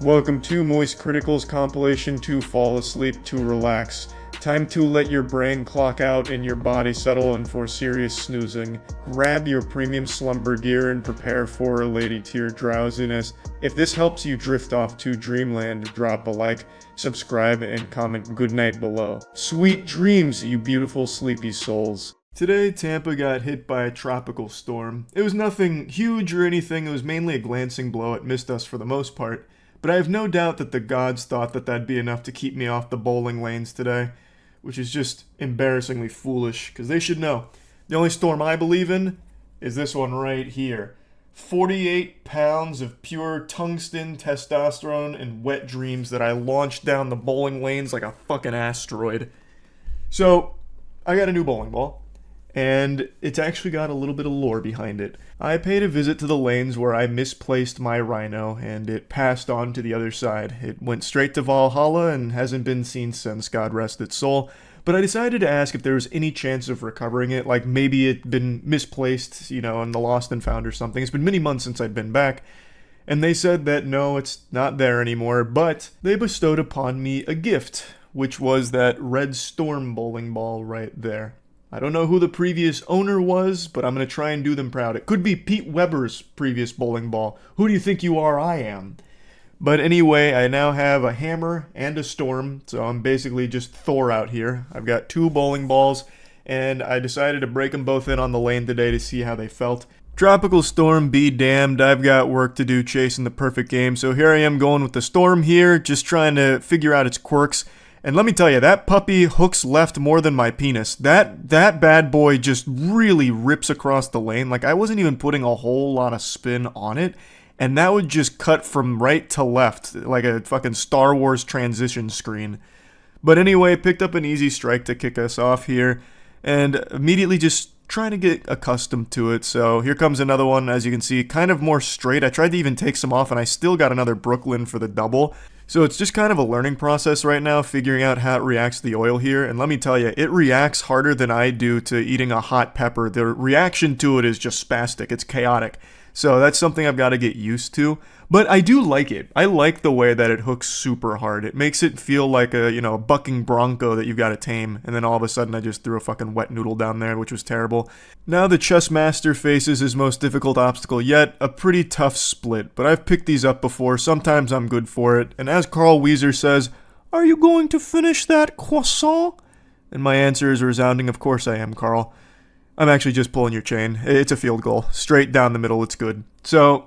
Welcome to moistcritikal's compilation to fall asleep to relax. Time to let your brain clock out and your body settle in for serious snoozing. Grab your premium slumber gear and prepare for a lady tier drowsiness. If this helps you drift off to dreamland, drop a like, subscribe, and comment goodnight below. Sweet dreams, you beautiful sleepy souls. Today, Tampa got hit by a tropical storm. It was nothing huge or anything, it was mainly a glancing blow. It missed us for the most part. But I have no doubt that the gods thought that that'd be enough to keep me off the bowling lanes today, which is just embarrassingly foolish, because they should know. The only storm I believe in is this one right here. 48 pounds of pure tungsten, testosterone, and wet dreams that I launched down the bowling lanes like a fucking asteroid. So, I got a new bowling ball, and it's actually got a little bit of lore behind it. I paid a visit to the lanes where I misplaced my rhino, and it passed on to the other side. It went straight to Valhalla and hasn't been seen since, God rest its soul. But I decided to ask if there was any chance of recovering it, like maybe it'd been misplaced, in the lost and found or something. It's been many months since I'd been back. And they said that no, it's not there anymore, but they bestowed upon me a gift, which was that red storm bowling ball right there. I don't know who the previous owner was, but I'm going to try and do them proud. It could be Pete Weber's previous bowling ball. Who do you think you are? I am. But anyway, I now have a hammer and a storm, so I'm basically just Thor out here. I've got two bowling balls, and I decided to break them both in on the lane today to see how they felt. Tropical storm be damned, I've got work to do chasing the perfect game, so here I am going with the storm here, just trying to figure out its quirks. And let me tell you, that puppy hooks left more than my penis. That bad boy just really rips across the lane. Like, I wasn't even putting a whole lot of spin on it. And that would just cut from right to left, like a fucking Star Wars transition screen. But anyway, picked up an easy strike to kick us off here. And immediately just trying to get accustomed to it. So here comes another one, as you can see, kind of more straight. I tried to even take some off, and I still got another Brooklyn for the double. So it's just kind of a learning process right now, figuring out how it reacts to the oil here. And let me tell you, it reacts harder than I do to eating a hot pepper. The reaction to it is just spastic. It's chaotic. So that's something I've got to get used to. But I do like it. I like the way that it hooks super hard. It makes it feel like a bucking bronco that you've got to tame. And then all of a sudden I just threw a fucking wet noodle down there, which was terrible. Now the chess master faces his most difficult obstacle yet, a pretty tough split. But I've picked these up before. Sometimes I'm good for it. And as Carl Weezer says, "Are you going to finish that croissant?" And my answer is resounding, "Of course I am, Carl." I'm actually just pulling your chain. It's a field goal. Straight down the middle, it's good. So,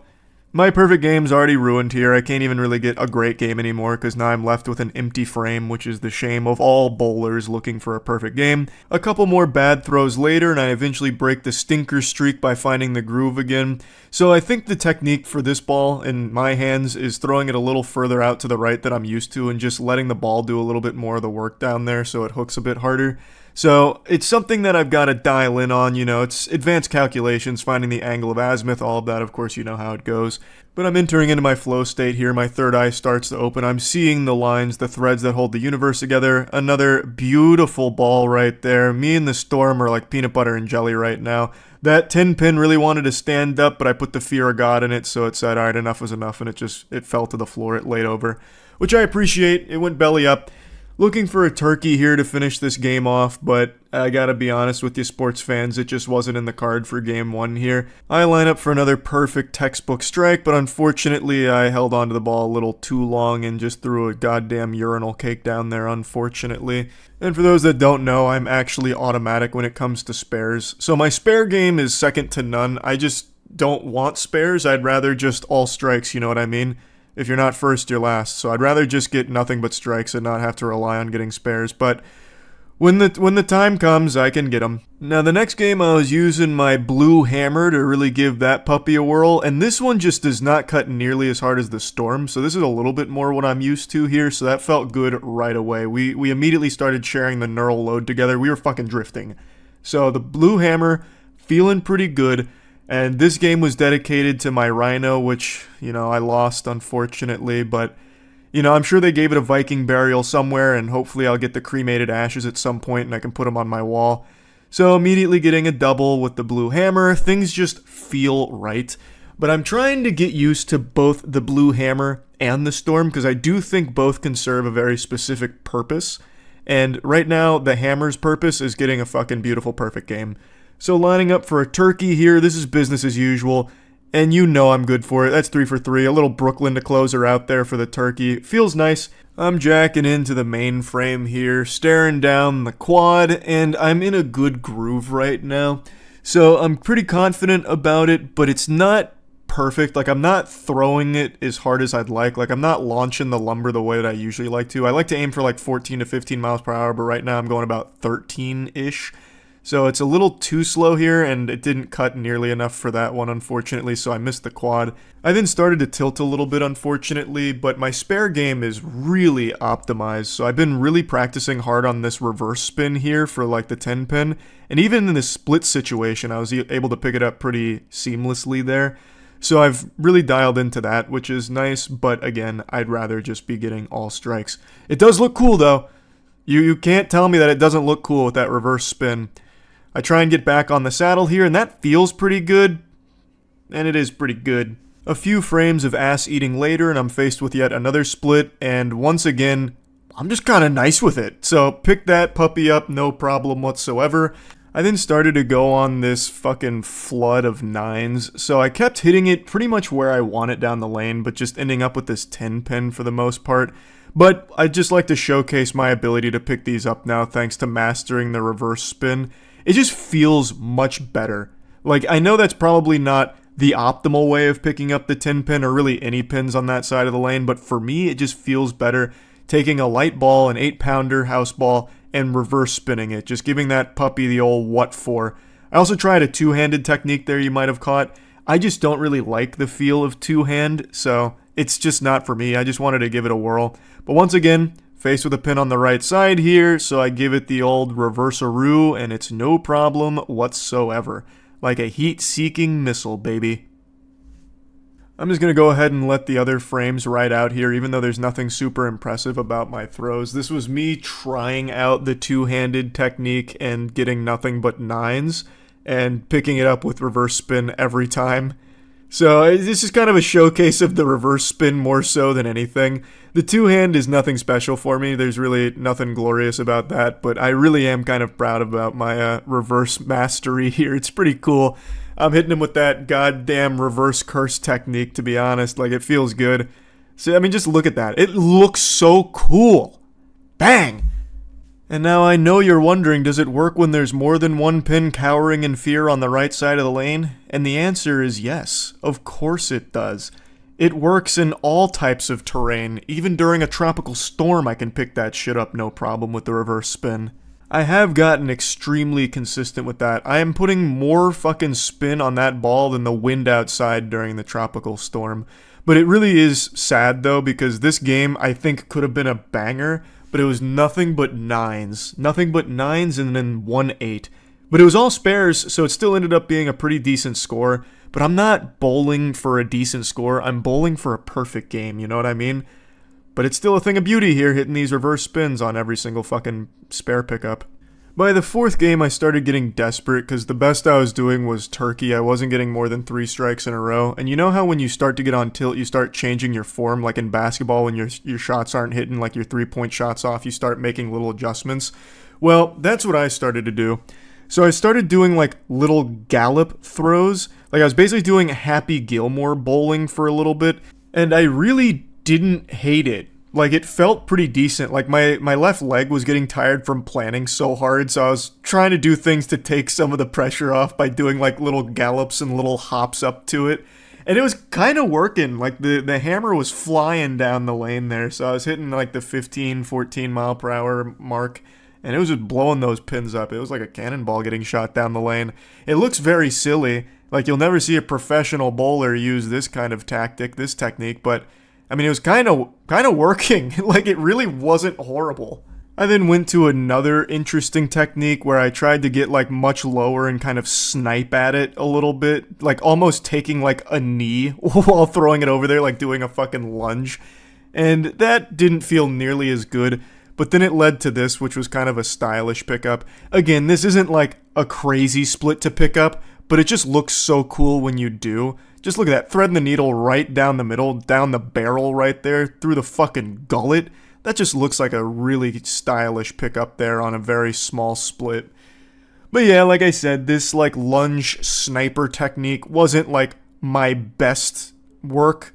my perfect game's already ruined here. I can't even really get a great game anymore because now I'm left with an empty frame, which is the shame of all bowlers looking for a perfect game. A couple more bad throws later, and I eventually break the stinker streak by finding the groove again. So I think the technique for this ball in my hands is throwing it a little further out to the right than I'm used to and just letting the ball do a little bit more of the work down there so it hooks a bit harder. So, it's something that I've got to dial in on, it's advanced calculations, finding the angle of azimuth, all of that, of course, you know how it goes. But I'm entering into my flow state here, my third eye starts to open, I'm seeing the lines, the threads that hold the universe together, another beautiful ball right there. Me and the storm are like peanut butter and jelly right now. That 10 pin really wanted to stand up, but I put the fear of God in it, so it said, alright, enough was enough, and it fell to the floor, it laid over. Which I appreciate, it went belly up. Looking for a turkey here to finish this game off, but I gotta be honest with you sports fans, it just wasn't in the card for game one here. I line up for another perfect textbook strike, but unfortunately I held onto the ball a little too long and just threw a goddamn urinal cake down there, unfortunately. And for those that don't know, I'm actually automatic when it comes to spares. So my spare game is second to none. I just don't want spares, I'd rather just all strikes, you know what I mean? If you're not first, you're last. So I'd rather just get nothing but strikes and not have to rely on getting spares. But when the time comes, I can get them. Now, the next game, I was using my blue hammer to really give that puppy a whirl. And this one just does not cut nearly as hard as the storm. So this is a little bit more what I'm used to here. So that felt good right away. We immediately started sharing the neural load together. We were fucking drifting. So the blue hammer, feeling pretty good. And this game was dedicated to my rhino, which, I lost, unfortunately, but, I'm sure they gave it a Viking burial somewhere, and hopefully I'll get the cremated ashes at some point, and I can put them on my wall. So immediately getting a double with the blue hammer, things just feel right. but I'm trying to get used to both the blue hammer and the storm because I do think both can serve a very specific purpose. And right now, the hammer's purpose is getting a fucking beautiful perfect game. So lining up for a turkey here, this is business as usual. And you know I'm good for it. That's 3 for 3. A little Brooklyn to close her out there for the turkey. Feels nice. I'm jacking into the main frame here, staring down the quad, and I'm in a good groove right now. So I'm pretty confident about it, but it's not perfect. Like, I'm not throwing it as hard as I'd like. Like, I'm not launching the lumber the way that I usually like to. I like to aim for like 14 to 15 miles per hour, but right now I'm going about 13-ish. So it's a little too slow here, and it didn't cut nearly enough for that one, unfortunately, so I missed the quad. I then started to tilt a little bit, unfortunately, but my spare game is really optimized, so I've been really practicing hard on this reverse spin here for like the 10-pin, and even in this split situation, I was able to pick it up pretty seamlessly there. So I've really dialed into that, which is nice, but again, I'd rather just be getting all strikes. It does look cool, though. You can't tell me that it doesn't look cool with that reverse spin. I try and get back on the saddle here, and that feels pretty good. And it is pretty good. A few frames of ass eating later, and I'm faced with yet another split, and once again, I'm just kind of nice with it. So pick that puppy up, no problem whatsoever. I then started to go on this fucking flood of 9s, so I kept hitting it pretty much where I want it down the lane, but just ending up with this 10-pin for the most part. But I'd just like to showcase my ability to pick these up now thanks to mastering the reverse spin. It just feels much better. Like, I know that's probably not the optimal way of picking up the 10-pin or really any pins on that side of the lane, but for me, it just feels better taking a light ball, an 8-pounder house ball, and reverse spinning it, just giving that puppy the old what for. I also tried a two-handed technique there you might have caught. I just don't really like the feel of two-hand, so it's just not for me. I just wanted to give it a whirl. But once again, faced with a pin on the right side here, so I give it the old reverse-a-roo, and it's no problem whatsoever. Like a heat-seeking missile, baby. I'm just going to go ahead and let the other frames ride out here, even though there's nothing super impressive about my throws. This was me trying out the two-handed technique and getting nothing but 9s, and picking it up with reverse spin every time. So this is kind of a showcase of the reverse spin more so than anything. The two-hand is nothing special for me. There's really nothing glorious about that, but I really am kind of proud about my reverse mastery here. It's pretty cool. I'm hitting him with that goddamn reverse curse technique, to be honest. Like, it feels good. So, I mean, just look at that. It looks so cool. Bang! And now I know you're wondering, does it work when there's more than one pin cowering in fear on the right side of the lane? And the answer is yes. Of course it does. It works in all types of terrain. Even during a tropical storm, I can pick that shit up no problem with the reverse spin. I have gotten extremely consistent with that. I am putting more fucking spin on that ball than the wind outside during the tropical storm. But it really is sad, though, because this game, I think, could have been a banger, but it was nothing but 9s. Nothing but 9s and then 1-8. But it was all spares, so it still ended up being a pretty decent score. But I'm not bowling for a decent score, I'm bowling for a perfect game, you know what I mean? But it's still a thing of beauty here, hitting these reverse spins on every single fucking spare pickup. By the fourth game, I started getting desperate, because the best I was doing was turkey. I wasn't getting more than 3 strikes in a row. And you know how when you start to get on tilt, you start changing your form, like in basketball, when your shots aren't hitting, like your 3-point shots off, you start making little adjustments? Well, that's what I started to do. So I started doing, like, little gallop throws. Like, I was basically doing Happy Gilmore bowling for a little bit, and I really didn't hate it. Like, it felt pretty decent. Like, my left leg was getting tired from planning so hard, so I was trying to do things to take some of the pressure off by doing, like, little gallops and little hops up to it. And it was kind of working. Like, the hammer was flying down the lane there, so I was hitting, like, the 15, 14 mile per hour mark. And it was just blowing those pins up. It was like a cannonball getting shot down the lane. It looks very silly. Like, you'll never see a professional bowler use this kind of tactic, this technique, but I mean, it was kind of working. Like, it really wasn't horrible. I then went to another interesting technique where I tried to get, like, much lower and kind of snipe at it a little bit. Like, almost taking, like, a knee while throwing it over there, like doing a fucking lunge. And that didn't feel nearly as good. But then it led to this, which was kind of a stylish pickup. Again, this isn't like a crazy split to pick up, but it just looks so cool when you do. Just look at that, threading the needle right down the middle, down the barrel right there, through the fucking gullet. That just looks like a really stylish pickup there on a very small split. But yeah, like I said, this like lunge sniper technique wasn't like my best work,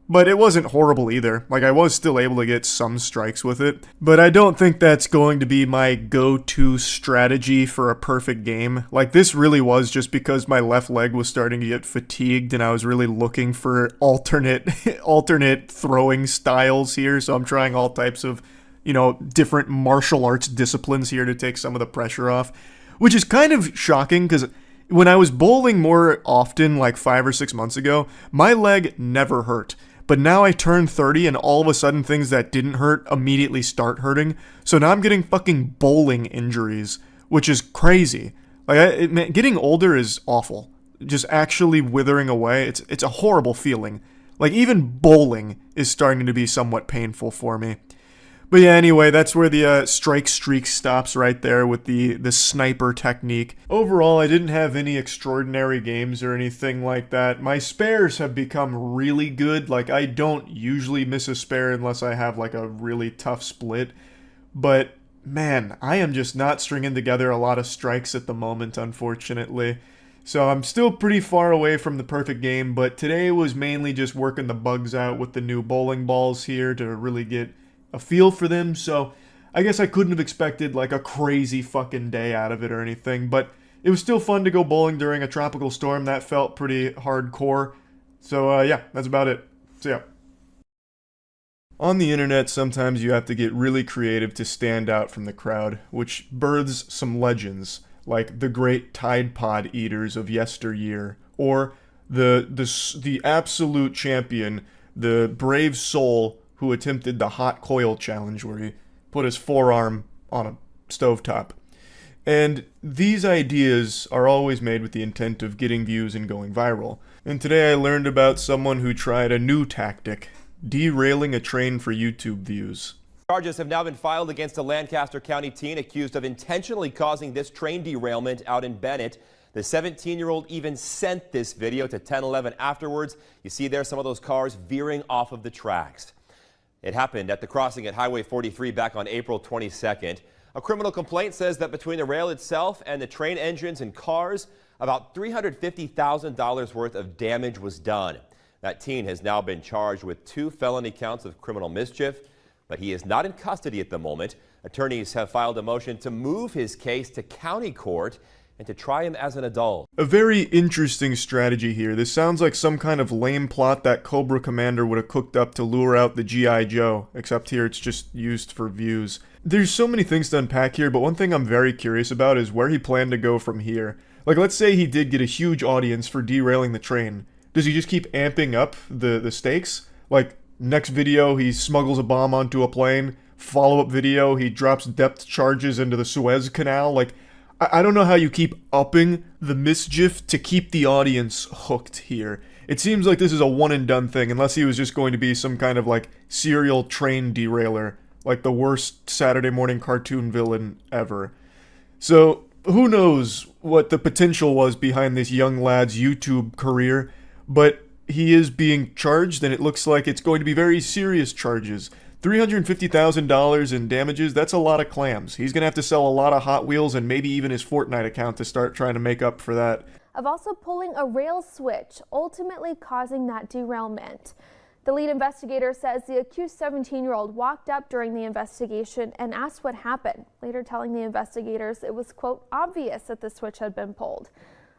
but it wasn't horrible either. Like, I was still able to get some strikes with it, but I don't think that's going to be my go-to strategy for a perfect game. Like, this really was just because my left leg was starting to get fatigued and I was really looking for alternate throwing styles here, so I'm trying all types of, you know, different martial arts disciplines here to take some of the pressure off, which is kind of shocking because when I was bowling more often, like 5 or 6 months ago, my leg never hurt. But now I turn 30 and all of a sudden things that didn't hurt immediately start hurting. So now I'm getting fucking bowling injuries, which is crazy. Like, getting older is awful. Just actually withering away, it's a horrible feeling. Like, even bowling is starting to be somewhat painful for me. But yeah, anyway, that's where the strike streak stops right there with the sniper technique. Overall, I didn't have any extraordinary games or anything like that. My spares have become really good. Like, I don't usually miss a spare unless I have like a really tough split. But man, I am just not stringing together a lot of strikes at the moment, unfortunately. So I'm still pretty far away from the perfect game, but today was mainly just working the bugs out with the new bowling balls here to really get a feel for them. So I guess I couldn't have expected like a crazy fucking day out of it or anything, but it was still fun to go bowling during a tropical storm. That felt pretty hardcore. So yeah, that's about it. So yeah. On the internet, sometimes you have to get really creative to stand out from the crowd, which births some legends, like the great Tide Pod eaters of yesteryear, or the absolute champion, the brave soul who attempted the hot coil challenge where he put his forearm on a stovetop. And these ideas are always made with the intent of getting views and going viral. And today I learned about someone who tried a new tactic, derailing a train for YouTube views. Charges have now been filed against a Lancaster County teen accused of intentionally causing this train derailment out in Bennett. The 17-year-old even sent this video to 1011 afterwards. You see there some of those cars veering off of the tracks. It happened at the crossing at Highway 43 back on April 22nd. A criminal complaint says that between the rail itself and the train engines and cars, about $350,000 worth of damage was done. That teen has now been charged with 2 felony counts of criminal mischief, but he is not in custody at the moment. Attorneys have filed a motion to move his case to county court and to try him as an adult. A very interesting strategy here. This sounds like some kind of lame plot that Cobra Commander would have cooked up to lure out the G.I. Joe, except here it's just used for views. There's so many things to unpack here, but one thing I'm very curious about is where he planned to go from here. Like, let's say he did get a huge audience for derailing the train. Does he just keep amping up the stakes? Like, next video he smuggles a bomb onto a plane, follow-up video he drops depth charges into the Suez Canal. Like, I don't know how you keep upping the mischief to keep the audience hooked here. It seems like this is a one-and-done thing, unless he was just going to be some kind of, like, serial train derailer, like the worst Saturday morning cartoon villain ever. So, who knows what the potential was behind this young lad's YouTube career, but he is being charged, and it looks like it's going to be very serious charges. $350,000 in damages, that's a lot of clams. He's going to have to sell a lot of Hot Wheels and maybe even his Fortnite account to start trying to make up for that. Of also pulling a rail switch, ultimately causing that derailment. The lead investigator says the accused 17-year-old walked up during the investigation and asked what happened, later telling the investigators it was, quote, obvious that the switch had been pulled,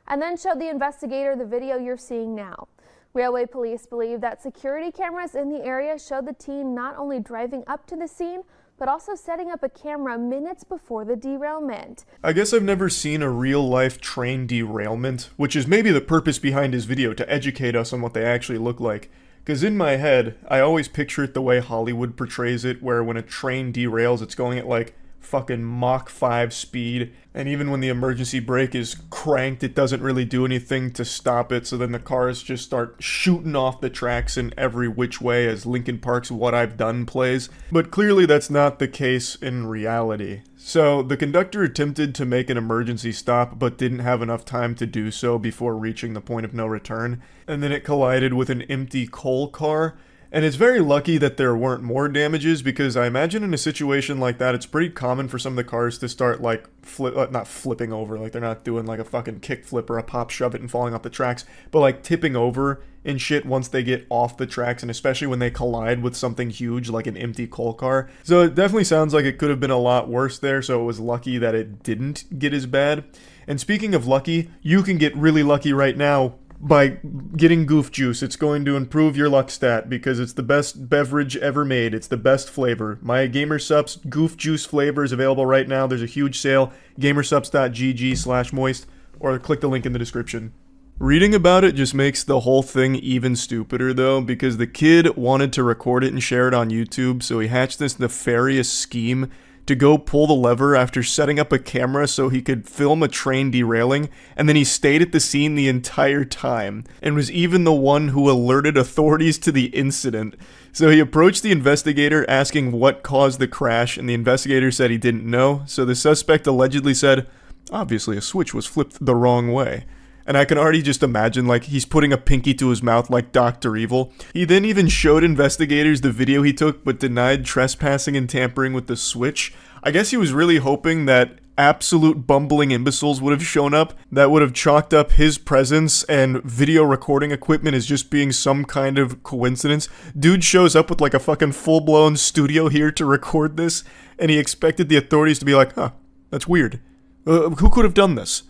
and then showed the investigator the video you're seeing now. Railway police believe that security cameras in the area showed the teen not only driving up to the scene, but also setting up a camera minutes before the derailment. I guess I've never seen a real-life train derailment, which is maybe the purpose behind his video, to educate us on what they actually look like. Because in my head, I always picture it the way Hollywood portrays it, where when a train derails, it's going at like fucking Mach 5 speed. And even when the emergency brake is cranked, it doesn't really do anything to stop it. So then the cars just start shooting off the tracks in every which way as Linkin Park's What I've Done plays. But clearly that's not the case in reality. So the conductor attempted to make an emergency stop, but didn't have enough time to do so before reaching the point of no return. And then it collided with an empty coal car. And it's very lucky that there weren't more damages, because I imagine in a situation like that, it's pretty common for some of the cars to start, like, not flipping over, like, they're not doing, like, a fucking kick flip or a pop shove it and falling off the tracks, but, like, tipping over and shit once they get off the tracks, and especially when they collide with something huge, like an empty coal car. So it definitely sounds like it could have been a lot worse there, so it was lucky that it didn't get as bad. And speaking of lucky, you can get really lucky right now by getting Goof Juice. It's going to improve your luck stat because it's the best beverage ever made. It's the best flavor. My GamerSupps Goof Juice flavor is available right now. There's a huge sale. gamersupps.gg/moist, or click the link in the description. Reading about it just makes the whole thing even stupider though, because the kid wanted to record it and share it on YouTube, so he hatched this nefarious scheme to go pull the lever after setting up a camera so he could film a train derailing, and then he stayed at the scene the entire time, and was even the one who alerted authorities to the incident. So he approached the investigator asking what caused the crash, and the investigator said he didn't know, so the suspect allegedly said, "Obviously a switch was flipped the wrong way." And I can already just imagine, like, he's putting a pinky to his mouth like Dr. Evil. He then even showed investigators the video he took, but denied trespassing and tampering with the switch. I guess he was really hoping that absolute bumbling imbeciles would have shown up that would have chalked up his presence and video recording equipment as just being some kind of coincidence. Dude shows up with like a fucking full-blown studio here to record this, and he expected the authorities to be like, huh, that's weird. Who could have done this?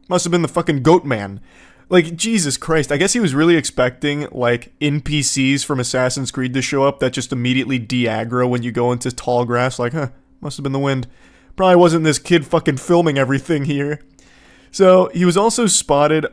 Must have been the fucking goat man. Like, Jesus Christ, I guess he was really expecting, like, NPCs from Assassin's Creed to show up that just immediately de-aggro when you go into tall grass, like, huh, must have been the wind. Probably wasn't this kid fucking filming everything here. So, he was also spotted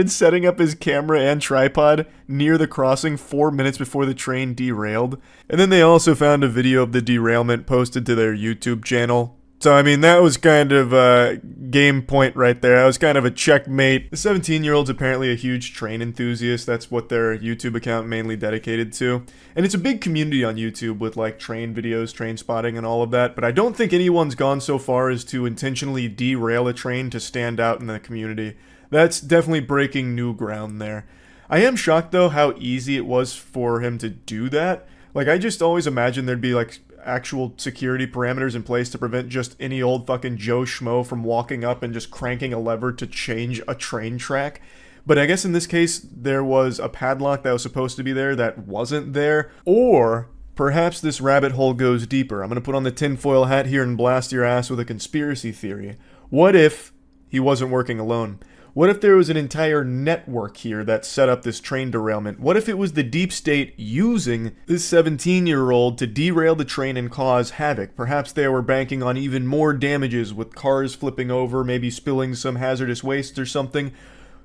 setting up his camera and tripod near the crossing 4 minutes before the train derailed. And then they also found a video of the derailment posted to their YouTube channel. So, I mean, that was kind of a game point right there. That was kind of a checkmate. The 17-year-old's apparently a huge train enthusiast. That's what their YouTube account mainly dedicated to. And it's a big community on YouTube with, like, train videos, train spotting, and all of that. But I don't think anyone's gone so far as to intentionally derail a train to stand out in the community. That's definitely breaking new ground there. I am shocked, though, how easy it was for him to do that. Like, I just always imagined there'd be, like, actual security parameters in place to prevent just any old fucking Joe Schmo from walking up and just cranking a lever to change a train track. But I guess in this case, there was a padlock that was supposed to be there that wasn't there. Or perhaps this rabbit hole goes deeper. I'm going to put on the tinfoil hat here and blast your ass with a conspiracy theory. What if he wasn't working alone? What if there was an entire network here that set up this train derailment? What if it was the deep state using this 17-year-old to derail the train and cause havoc? Perhaps they were banking on even more damages with cars flipping over, maybe spilling some hazardous waste or something.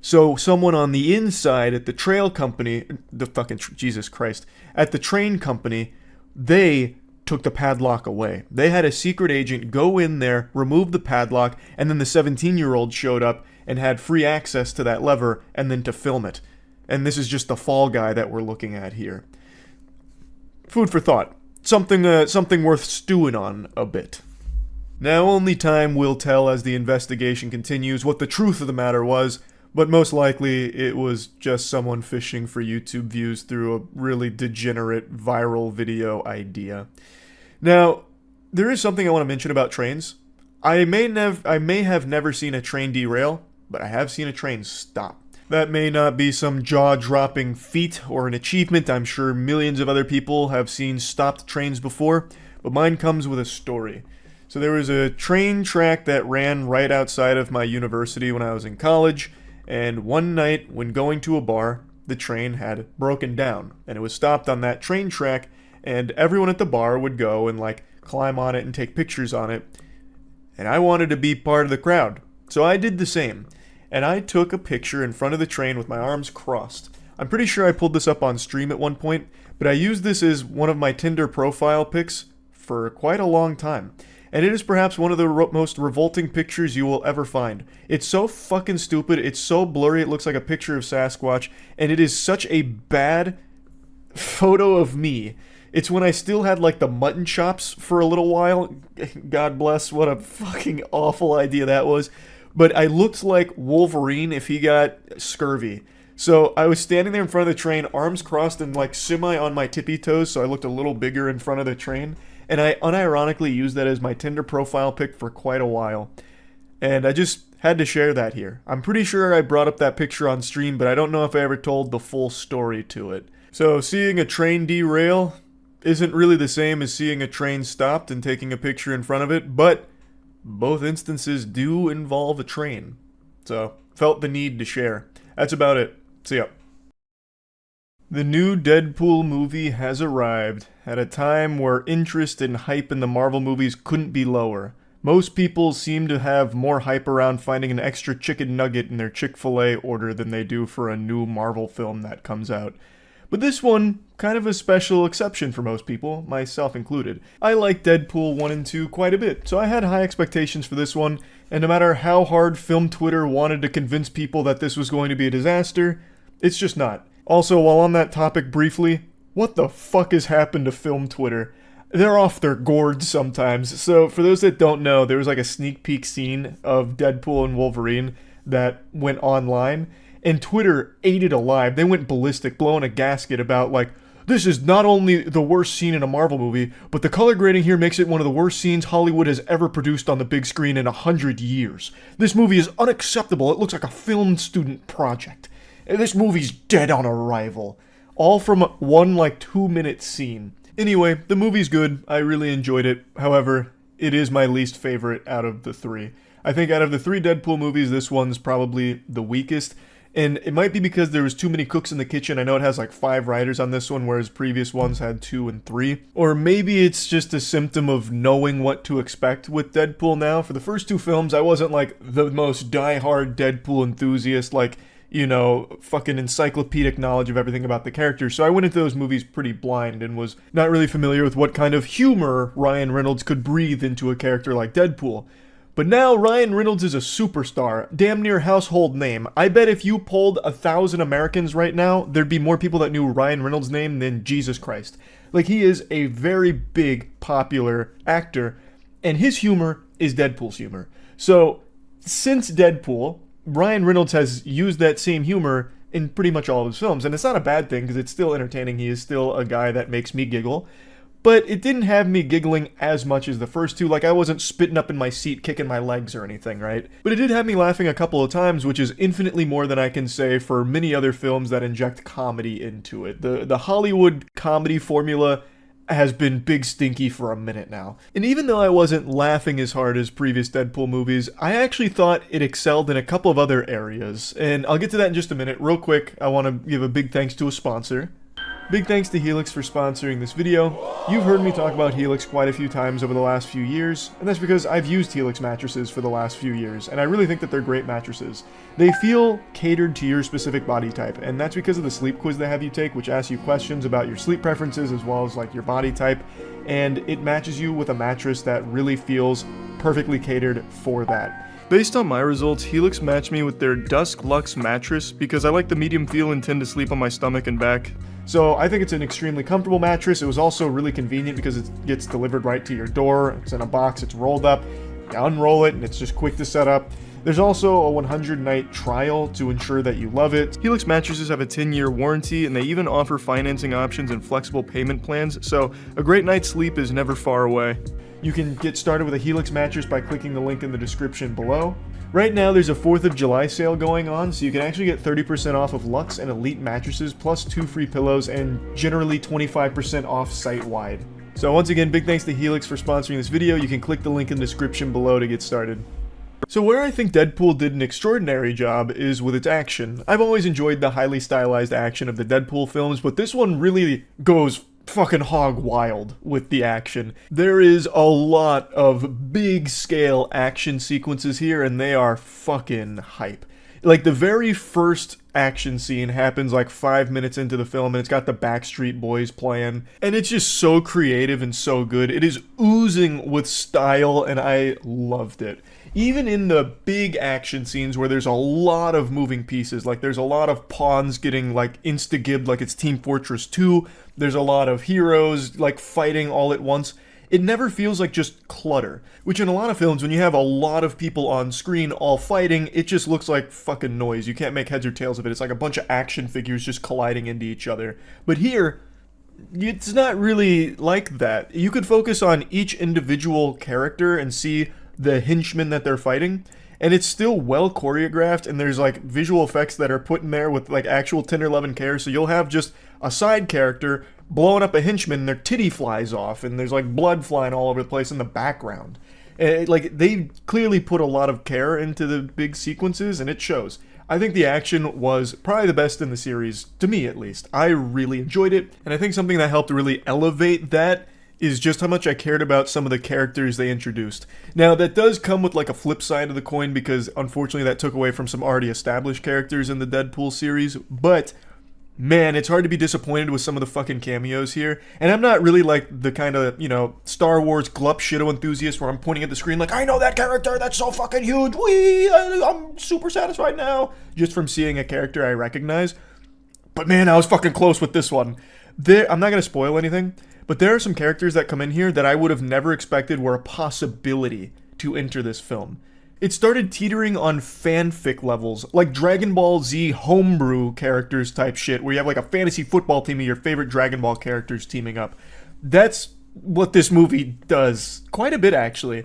So someone on the inside at the trail company, Jesus Christ, at the train company, they took the padlock away. They had a secret agent go in there, remove the padlock, and then the 17-year-old showed up and had free access to that lever and then to film it. And this is just the fall guy that we're looking at here. Food for thought. Something worth stewing on a bit. Now only time will tell as the investigation continues what the truth of the matter was, but most likely it was just someone fishing for YouTube views through a really degenerate viral video idea. Now, there is something I want to mention about trains. I may have never seen a train derail, but I have seen a train stop. That may not be some jaw-dropping feat or an achievement. I'm sure millions of other people have seen stopped trains before, but mine comes with a story. So there was a train track that ran right outside of my university when I was in college, and one night when going to a bar, the train had broken down, and it was stopped on that train track, and everyone at the bar would go and, like, climb on it and take pictures on it. And I wanted to be part of the crowd, so I did the same. And I took a picture in front of the train with my arms crossed. I'm pretty sure I pulled this up on stream at one point, but I used this as one of my Tinder profile pics for quite a long time. And it is perhaps one of the most revolting pictures you will ever find. It's so fucking stupid, it's so blurry, it looks like a picture of Sasquatch, and it is such a bad photo of me. It's when I still had like the mutton chops for a little while. God bless, what a fucking awful idea that was. But I looked like Wolverine if he got scurvy. So I was standing there in front of the train, arms crossed and like semi on my tippy toes, so I looked a little bigger in front of the train. And I unironically used that as my Tinder profile pic for quite a while. And I just had to share that here. I'm pretty sure I brought up that picture on stream, but I don't know if I ever told the full story to it. So seeing a train derail isn't really the same as seeing a train stopped and taking a picture in front of it, but both instances do involve a train. So, felt the need to share. That's about it. See ya. The new Deadpool movie has arrived at a time where interest and hype in the Marvel movies couldn't be lower. Most people seem to have more hype around finding an extra chicken nugget in their Chick-Fil-A order than they do for a new Marvel film that comes out. But this one, kind of a special exception for most people, myself included. I like Deadpool 1 and 2 quite a bit, so I had high expectations for this one, and no matter how hard film Twitter wanted to convince people that this was going to be a disaster, it's just not. Also, while on that topic briefly, what the fuck has happened to film Twitter? They're off their gourds sometimes. So for those that don't know, there was like a sneak peek scene of Deadpool and Wolverine that went online, and Twitter ate it alive. They went ballistic, blowing a gasket about like, this is not only the worst scene in a Marvel movie, but the color grading here makes it one of the worst scenes Hollywood has ever produced on the big screen in 100 years. This movie is unacceptable. It looks like a film student project. This movie's dead on arrival. All from one, like, 2-minute scene. Anyway, the movie's good. I really enjoyed it. However, it is my least favorite out of the three. I think out of the 3 Deadpool movies, this one's probably the weakest. And it might be because there was too many cooks in the kitchen. I know it has like 5 writers on this one, whereas previous ones had 2 and 3. Or maybe it's just a symptom of knowing what to expect with Deadpool now. For the first 2 films, I wasn't like the most die-hard Deadpool enthusiast, like, you know, fucking encyclopedic knowledge of everything about the characters. So I went into those movies pretty blind and was not really familiar with what kind of humor Ryan Reynolds could breathe into a character like Deadpool. But now Ryan Reynolds is a superstar, damn near household name. I bet if you polled 1,000 Americans right now, there'd be more people that knew Ryan Reynolds' name than Jesus Christ. Like, he is a very big, popular actor, and his humor is Deadpool's humor. So, since Deadpool, Ryan Reynolds has used that same humor in pretty much all of his films, and it's not a bad thing because it's still entertaining. He is still a guy that makes me giggle, but it didn't have me giggling as much as the first 2. Like, I wasn't spitting up in my seat, kicking my legs or anything, right? But it did have me laughing a couple of times, which is infinitely more than I can say for many other films that inject comedy into it. The Hollywood comedy formula has been big stinky for a minute now. And even though I wasn't laughing as hard as previous Deadpool movies, I actually thought it excelled in a couple of other areas. And I'll get to that in just a minute. Real quick, I want to give a big thanks to a sponsor. Big thanks to Helix for sponsoring this video. You've heard me talk about Helix quite a few times over the last few years, and that's because I've used Helix mattresses for the last few years, and I really think that they're great mattresses. They feel catered to your specific body type, and that's because of the sleep quiz they have you take, which asks you questions about your sleep preferences as well as like your body type, and it matches you with a mattress that really feels perfectly catered for that. Based on my results, Helix matched me with their Dusk Luxe mattress because I like the medium feel and tend to sleep on my stomach and back. So I think it's an extremely comfortable mattress. It was also really convenient because it gets delivered right to your door. It's in a box, it's rolled up, you unroll it, and it's just quick to set up. There's also a 100-night trial to ensure that you love it. Helix mattresses have a 10-year warranty, and they even offer financing options and flexible payment plans, so a great night's sleep is never far away. You can get started with a Helix mattress by clicking the link in the description below. Right now there's a 4th of July sale going on, so you can actually get 30% off of Luxe and Elite mattresses, plus 2 free pillows, and generally 25% off site-wide. So once again, big thanks to Helix for sponsoring this video. You can click the link in the description below to get started. So where I think Deadpool did an extraordinary job is with its action. I've always enjoyed the highly stylized action of the Deadpool films, but this one really goes fucking hog wild with the action. There is a lot of big scale action sequences here, and they are fucking hype. Like, the very first action scene happens like 5 minutes into the film, and it's got the Backstreet Boys playing, and it's just so creative and so good. It is oozing with style, and I loved it. Even in the big action scenes where there's a lot of moving pieces, like there's a lot of pawns getting like insta-gibbed like it's Team Fortress 2, there's a lot of heroes like fighting all at once. It never feels like just clutter, which in a lot of films, when you have a lot of people on screen all fighting, it just looks like fucking noise. You can't make heads or tails of it. It's like a bunch of action figures just colliding into each other. But here, it's not really like that. You could focus on each individual character and see the henchmen that they're fighting, and it's still well choreographed, and there's like visual effects that are put in there with like actual tender love and care. So you'll have just a side character blowing up a henchman and their titty flies off, and there's like blood flying all over the place in the background. Like, they clearly put a lot of care into the big sequences, and it shows. I think the action was probably the best in the series, to me at least. I really enjoyed it, and I think something that helped really elevate that is just how much I cared about some of the characters they introduced. Now, that does come with like a flip side of the coin, because unfortunately that took away from some already established characters in the Deadpool series, but man, it's hard to be disappointed with some of the fucking cameos here. And I'm not really like the kind of, you know, Star Wars glup shitto enthusiast where I'm pointing at the screen like, I know that character, that's so fucking huge, I'm super satisfied now, just from seeing a character I recognize. But man, I was fucking close with this one. I'm not going to spoil anything, but there are some characters that come in here that I would have never expected were a possibility to enter this film. It started teetering on fanfic levels, like Dragon Ball Z homebrew characters type shit, where you have like a fantasy football team of your favorite Dragon Ball characters teaming up. That's what this movie does. Quite a bit, actually.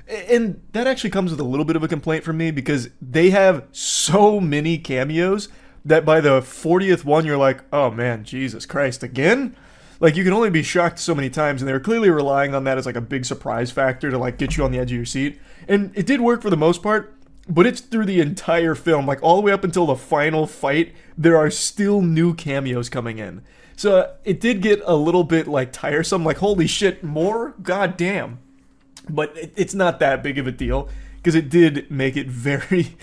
And that actually comes with a little bit of a complaint from me, because they have so many cameos that by the 40th one, you're like, oh man, Jesus Christ, again? Like, you can only be shocked so many times, and they were clearly relying on that as like a big surprise factor to like get you on the edge of your seat. And it did work for the most part, but it's through the entire film, like all the way up until the final fight, there are still new cameos coming in. So it did get a little bit like tiresome, like holy shit, more? God damn. But it's not that big of a deal, because it did make it very,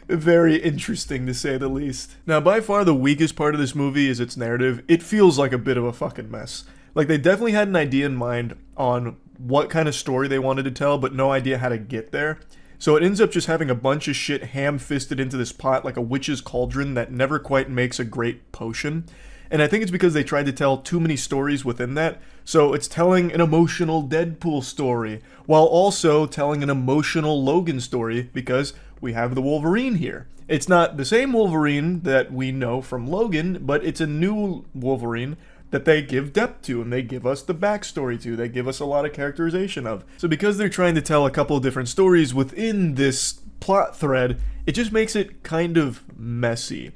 very interesting to say the least. Now, by far the weakest part of this movie is its narrative. It feels like a bit of a fucking mess. Like, they definitely had an idea in mind on what kind of story they wanted to tell, but no idea how to get there. So it ends up just having a bunch of shit ham-fisted into this pot like a witch's cauldron that never quite makes a great potion. And I think it's because they tried to tell too many stories within that. So it's telling an emotional Deadpool story, while also telling an emotional Logan story, because we have the Wolverine here. It's not the same Wolverine that we know from Logan, but it's a new Wolverine that they give depth to, and they give us the backstory to. They give us a lot of characterization of. So because they're trying to tell a couple of different stories within this plot thread, it just makes it kind of messy.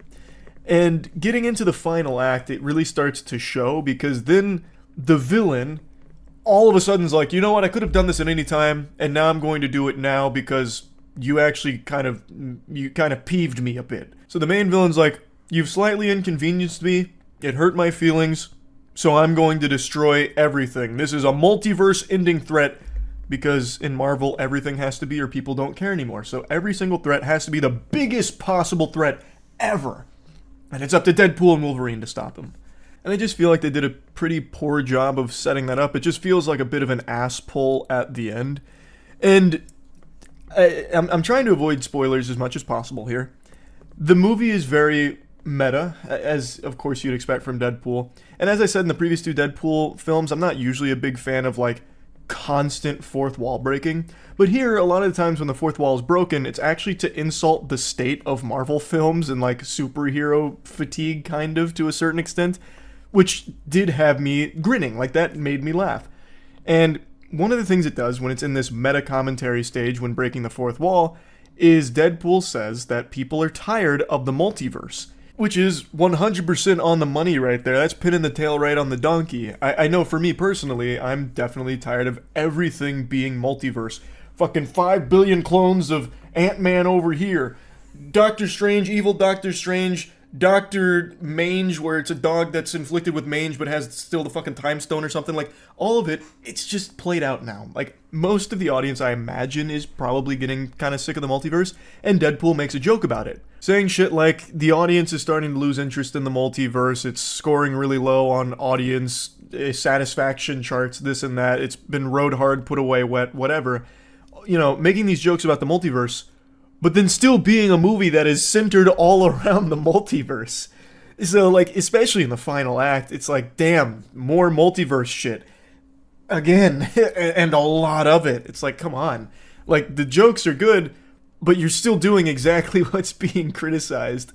And getting into the final act, it really starts to show, because then the villain all of a sudden is like, you know what, I could have done this at any time, and now I'm going to do it now because you actually kind of peeved me a bit. So the main villain's like, you've slightly inconvenienced me, it hurt my feelings, so I'm going to destroy everything. This is a multiverse-ending threat, because in Marvel, everything has to be or people don't care anymore. So every single threat has to be the biggest possible threat ever. And it's up to Deadpool and Wolverine to stop him. And I just feel like they did a pretty poor job of setting that up. It just feels like a bit of an ass pull at the end. And I'm trying to avoid spoilers as much as possible here. The movie is very meta, as of course you'd expect from Deadpool. And as I said in the previous two Deadpool films, I'm not usually a big fan of like constant fourth wall breaking. But here, a lot of the times when the fourth wall is broken, it's actually to insult the state of Marvel films and like superhero fatigue, kind of, to a certain extent, which did have me grinning. Like, that made me laugh. And one of the things it does when it's in this meta commentary stage when breaking the fourth wall is Deadpool says that people are tired of the multiverse, which is 100% on the money right there. That's pinning the tail right on the donkey. I know for me personally, I'm definitely tired of everything being multiverse. Fucking 5 billion clones of Ant-Man over here. Doctor Strange, evil Doctor Strange, Dr. Mange, where it's a dog that's inflicted with mange but has still the fucking time stone or something. Like, all of it, it's just played out now. Like, most of the audience, I imagine, is probably getting kind of sick of the multiverse, and Deadpool makes a joke about it. Saying shit like, the audience is starting to lose interest in the multiverse, it's scoring really low on audience satisfaction charts, this and that, it's been rode hard, put away wet, whatever. You know, making these jokes about the multiverse, but then still being a movie that is centered all around the multiverse. So, like, especially in the final act, it's like, damn, more multiverse shit. Again, and a lot of it. It's like, come on. Like, the jokes are good, but you're still doing exactly what's being criticized.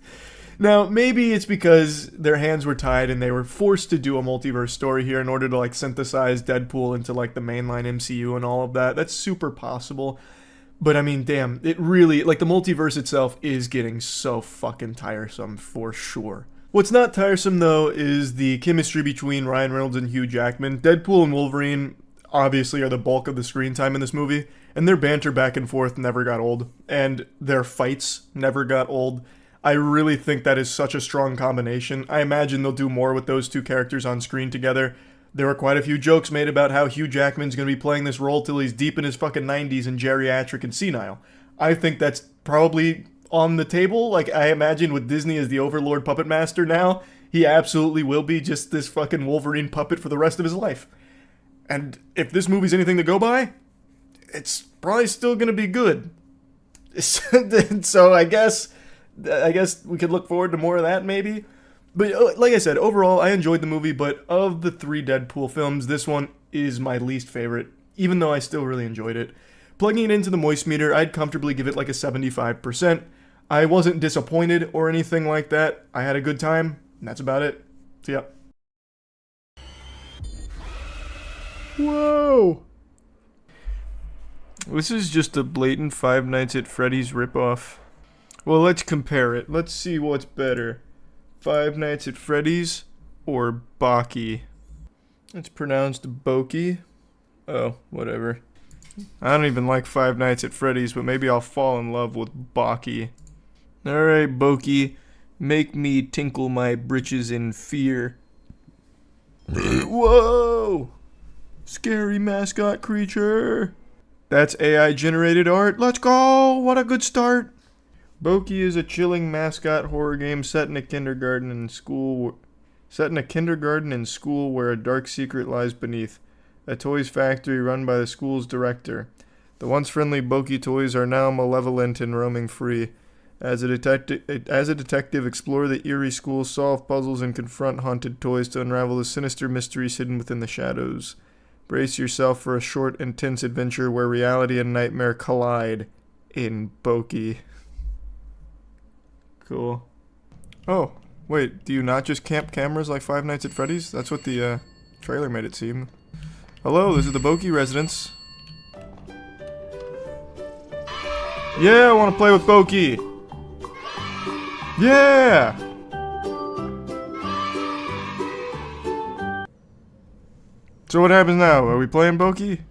Now, maybe it's because their hands were tied and they were forced to do a multiverse story here in order to, like, synthesize Deadpool into, like, the mainline MCU and all of that. That's super possible. But I mean, damn, it really, like, the multiverse itself is getting so fucking tiresome for sure. What's not tiresome, though, is the chemistry between Ryan Reynolds and Hugh Jackman. Deadpool and Wolverine obviously are the bulk of the screen time in this movie, and their banter back and forth never got old, and their fights never got old. I really think that is such a strong combination. I imagine they'll do more with those two characters on screen together. There were quite a few jokes made about how Hugh Jackman's going to be playing this role till he's deep in his fucking 90s and geriatric and senile. I think that's probably on the table. Like, I imagine with Disney as the Overlord puppet master now, he absolutely will be just this fucking Wolverine puppet for the rest of his life. And if this movie's anything to go by, it's probably still going to be good. So I guess we could look forward to more of that maybe. But like I said, overall, I enjoyed the movie, but of the 3 Deadpool films, this one is my least favorite, even though I still really enjoyed it. Plugging it into the moist meter, I'd comfortably give it like a 75%. I wasn't disappointed or anything like that. I had a good time, and that's about it. See ya. Whoa! This is just a blatant Five Nights at Freddy's ripoff. Well, let's compare it. Let's see what's better. Five Nights at Freddy's or Baki. It's pronounced Boki. Oh, whatever. I don't even like Five Nights at Freddy's, but maybe I'll fall in love with Baki. Alright, Boki. Make me tinkle my britches in fear. Whoa! Scary mascot creature. That's AI generated art. Let's go! What a good start! Boki is a chilling mascot horror game set in a kindergarten in school where a dark secret lies beneath. A toys factory run by the school's director. The once friendly Boki toys are now malevolent and roaming free. As a detective, explore the eerie school, solve puzzles, and confront haunted toys to unravel the sinister mysteries hidden within the shadows. Brace yourself for a short, intense adventure where reality and nightmare collide in Boki. Cool. Oh, wait, do you not just camp cameras like Five Nights at Freddy's? That's what the trailer made it seem. Hello, this is the Boki residence. Yeah, I want to play with Boki. Yeah! So what happens now? Are we playing Boki?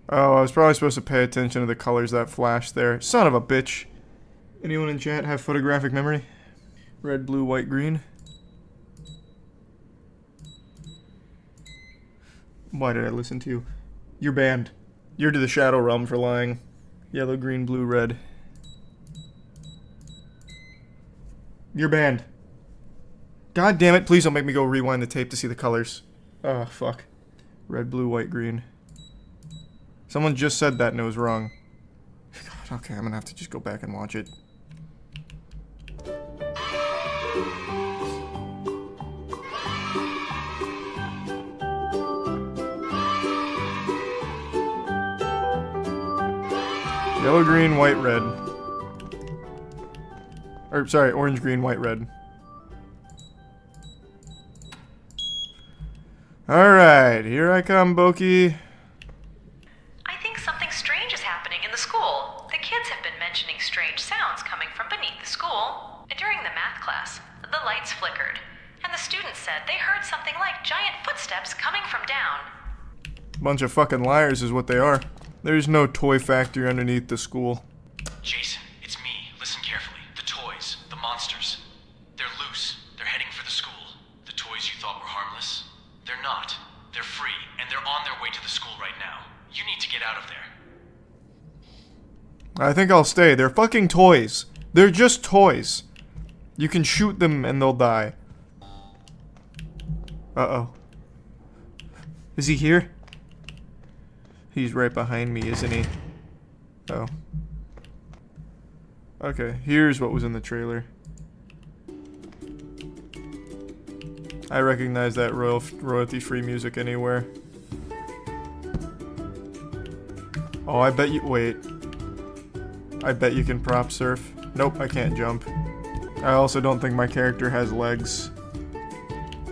Oh, I was probably supposed to pay attention to the colors that flashed there. Son of a bitch. Anyone in chat have photographic memory? Red, blue, white, green. Why did I listen to you? You're banned. You're to the Shadow Realm for lying. Yellow, green, blue, red. You're banned. God damn it, please don't make me go rewind the tape to see the colors. Oh, fuck. Red, blue, white, green. Someone just said that and it was wrong. God, okay, I'm gonna have to just go back and watch it. Yellow, green, white, red. Or, sorry, orange, green, white, red. Alright, here I come, Boki. I think something strange is happening in the school. The kids have been mentioning strange sounds coming from beneath the school. During the math class, the lights flickered, and the students said they heard something like giant footsteps coming from down. Bunch of fucking liars is what they are. There's no toy factory underneath the school. Jason, it's me. Listen carefully. The toys, the monsters. They're I think I'll stay. They're fucking toys. They're just toys. You can shoot them and they'll die. Uh-oh. Is he here? He's right behind me, isn't he? Oh. Okay, here's what was in the trailer. I recognize that royalty-free music anywhere. Oh, I bet you- wait. I bet you can prop surf. Nope, I can't jump. I also don't think my character has legs.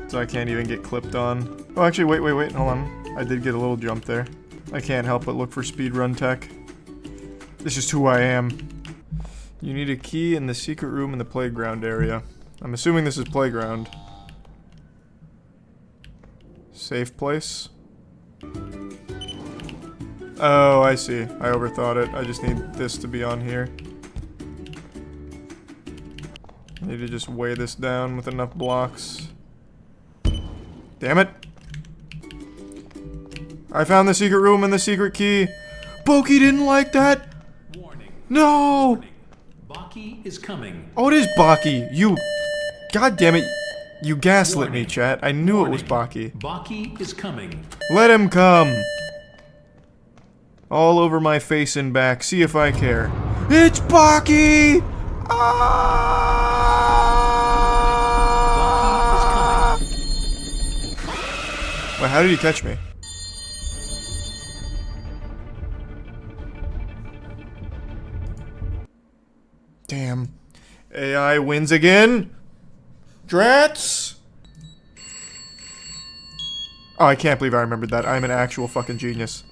So I can't even get clipped on. Oh, actually, wait, hold on. I did get a little jump there. I can't help but look for speedrun tech. This is who I am. You need a key in the secret room in the playground area. I'm assuming this is playground. Safe place? Oh, I see. I overthought it. I just need this to be on here. I need to just weigh this down with enough blocks. Damn it. I found the secret room and the secret key. Boki didn't like that. Warning. No. Warning. Baki is coming. Oh, it is Baki. You. God damn it. You gaslit me, Warning. chat. I knew Warning. it was Baki. Baki is coming. Let him come. All over my face and back. See if I care. It's Baki! Ah! Baki is coming. Wait, how did he catch me? Damn. AI wins again? Drats! Oh, I can't believe I remembered that. I'm an actual fucking genius.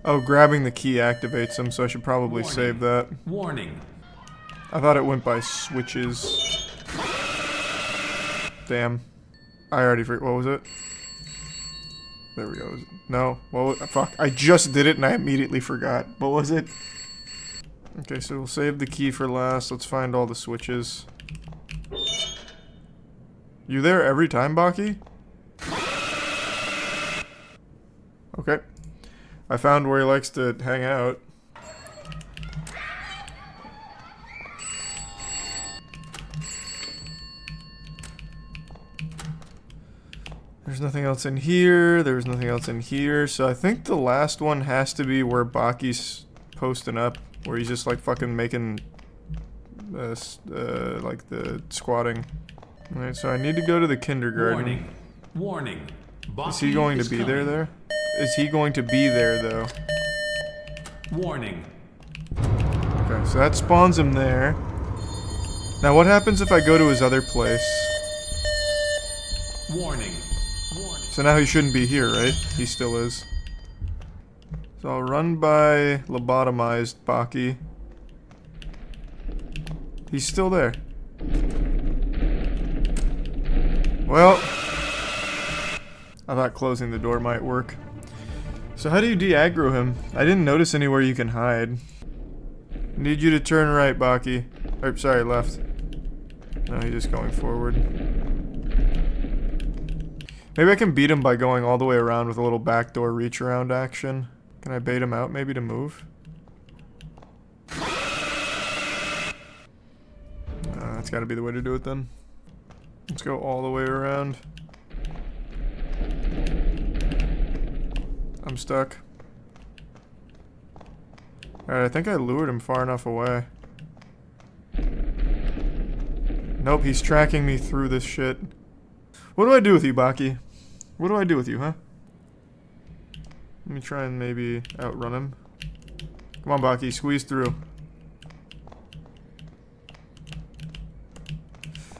Oh, grabbing the key activates them, so I should probably Warning. save that. Warning. I thought it went by switches. Damn. I already forgot. What was it? There we go. No. Well, fuck. I just did it and I immediately forgot. What was it? Okay, so we'll save the key for last. Let's find all the switches. You there every time, Baki? Okay. I found where he likes to hang out. There's nothing else in here. There's nothing else in here. So I think the last one has to be where Baki's posting up. Where he's just like fucking making like the squatting. Alright, so I need to go to the kindergarten. Warning. Warning. Baki Is he going to be coming. there? Is he going to be there though? Warning. Okay, so that spawns him there. Now what happens if I go to his other place? Warning. Warning. So now he shouldn't be here, right? He still is. So I'll run by lobotomized Baki. He's still there. Well, I thought closing the door might work. So how do you de-aggro him? I didn't notice anywhere you can hide. Need you to turn right, Baki. Or, sorry, left. No, he's just going forward. Maybe I can beat him by going all the way around with a little backdoor reach around action. Can I bait him out maybe to move? That's gotta be the way to do it then. Let's go all the way around. I'm stuck. Alright, I think I lured him far enough away. Nope, he's tracking me through this shit. What do I do with you, Baki? What do I do with you, huh? Let me try and maybe outrun him. Come on, Baki, squeeze through.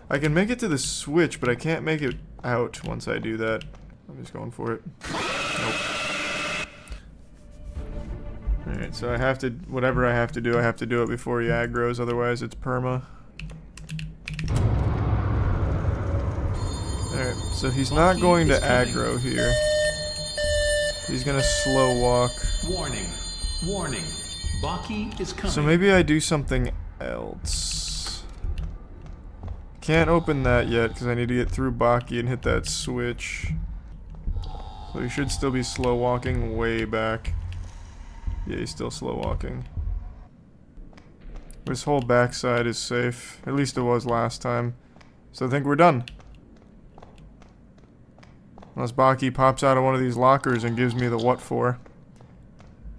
I can make it to the switch, but I can't make it out once I do that. I'm just going for it. Nope. Alright, so I have to, whatever I have to do it before he aggroes, otherwise it's perma. Alright, so he's not going to aggro here. He's gonna slow walk. Warning. Warning. Baki is coming. So maybe I do something else. Can't open that yet because I need to get through Baki and hit that switch. So he should still be slow walking way back. Yeah, he's still slow walking. This whole backside is safe. At least it was last time. So I think we're done. Unless Baki pops out of one of these lockers and gives me the what for.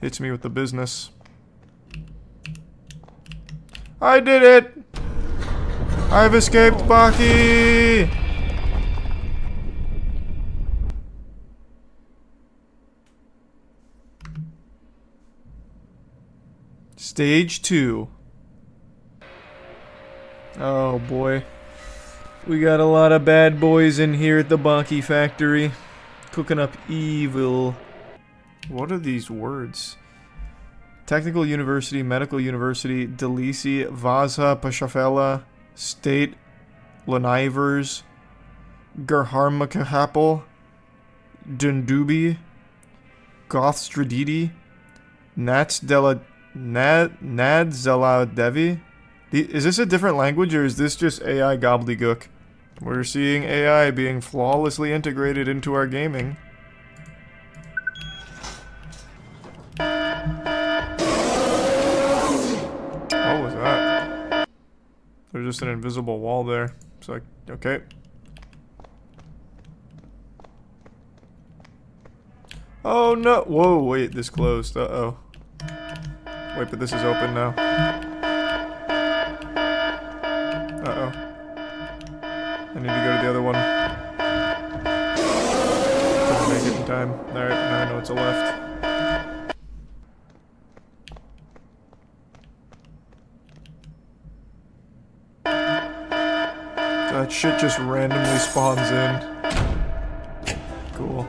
Hits me with the business. I did it! I've escaped Baki! Stage 2. Oh boy. We got a lot of bad boys in here at the Baki factory. Cooking up evil. What are these words? Technical University, Medical University, Delisi, Vaza, Pashafela, State, Lanivers, Garharmakahapel, Dundubi, Gothstradidi, Nadzela Devi. Is this a different language or is this just AI gobbledygook? We're seeing AI being flawlessly integrated into our gaming. What was that? There's just an invisible wall there. It's like, okay. Oh no! Whoa, wait, this closed. Uh-oh. Wait, but this is open now. Uh-oh. I need to go to the other one. Couldn't make it in time. Alright, now I know it's a left. That shit just randomly spawns in. Cool.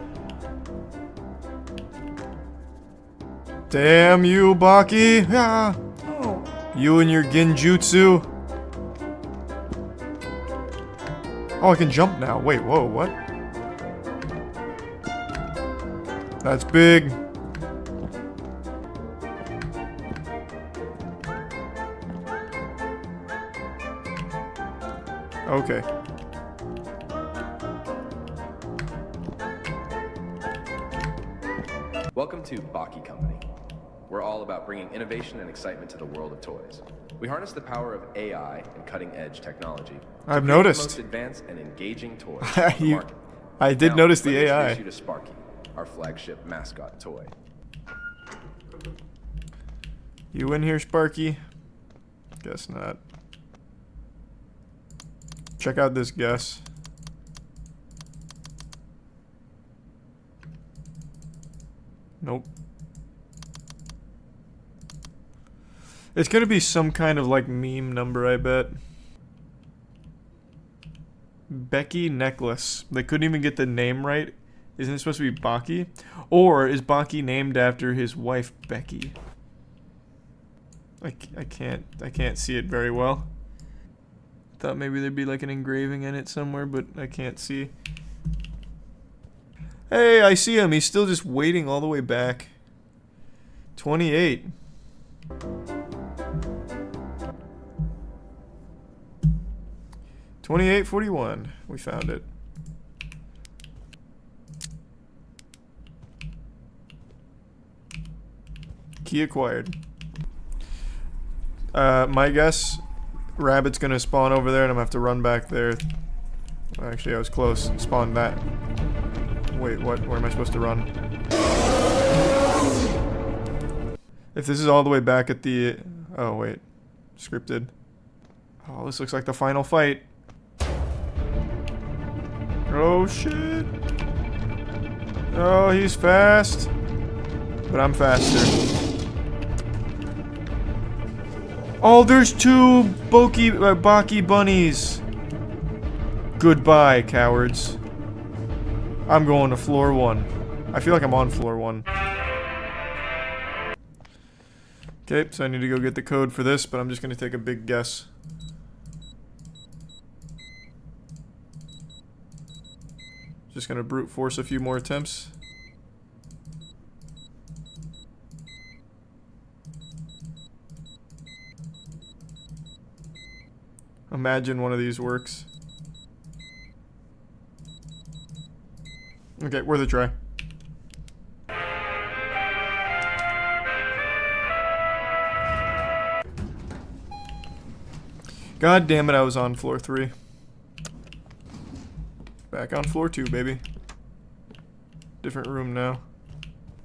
Damn you, Baki! Ah. You and your genjutsu. Oh, I can jump now. Wait, whoa, what? That's big. Okay. Welcome to Baki Company. We're all about bringing innovation and excitement to the world of toys. We harness the power of AI and cutting-edge technology. I've to noticed. The most advanced and engaging toys on the market. I did Now, notice the let me AI. introduce you to Sparky, our flagship mascot toy. You in here, Sparky? Guess not. Check out this guess. Nope. It's gonna be some kind of like meme number, I bet. Becky necklace. They couldn't even get the name right. Isn't it supposed to be Baki? Or is Baki named after his wife Becky? I can't see it very well. Thought maybe there'd be like an engraving in it somewhere, but I can't see. Hey, I see him. He's still just waiting all the way back. 28. $28.41. We found it. Key acquired. My guess, Rabbit's gonna spawn over there and I'm gonna have to run back there. Actually, I was close. Spawn that. Wait, what? Where am I supposed to run? If this is all the way back at the... Oh, wait. Scripted. Oh, this looks like the final fight. Oh, shit. Oh, he's fast. But I'm faster. Oh, there's two Baki bunnies. Goodbye, cowards. I'm going to floor 1. I feel like I'm on floor 1. Okay, so I need to go get the code for this, but I'm just going to take a big guess. Just going to brute force a few more attempts. Imagine one of these works. Okay, worth a try. God damn it, I was on floor 3. Back on floor 2, baby. Different room now.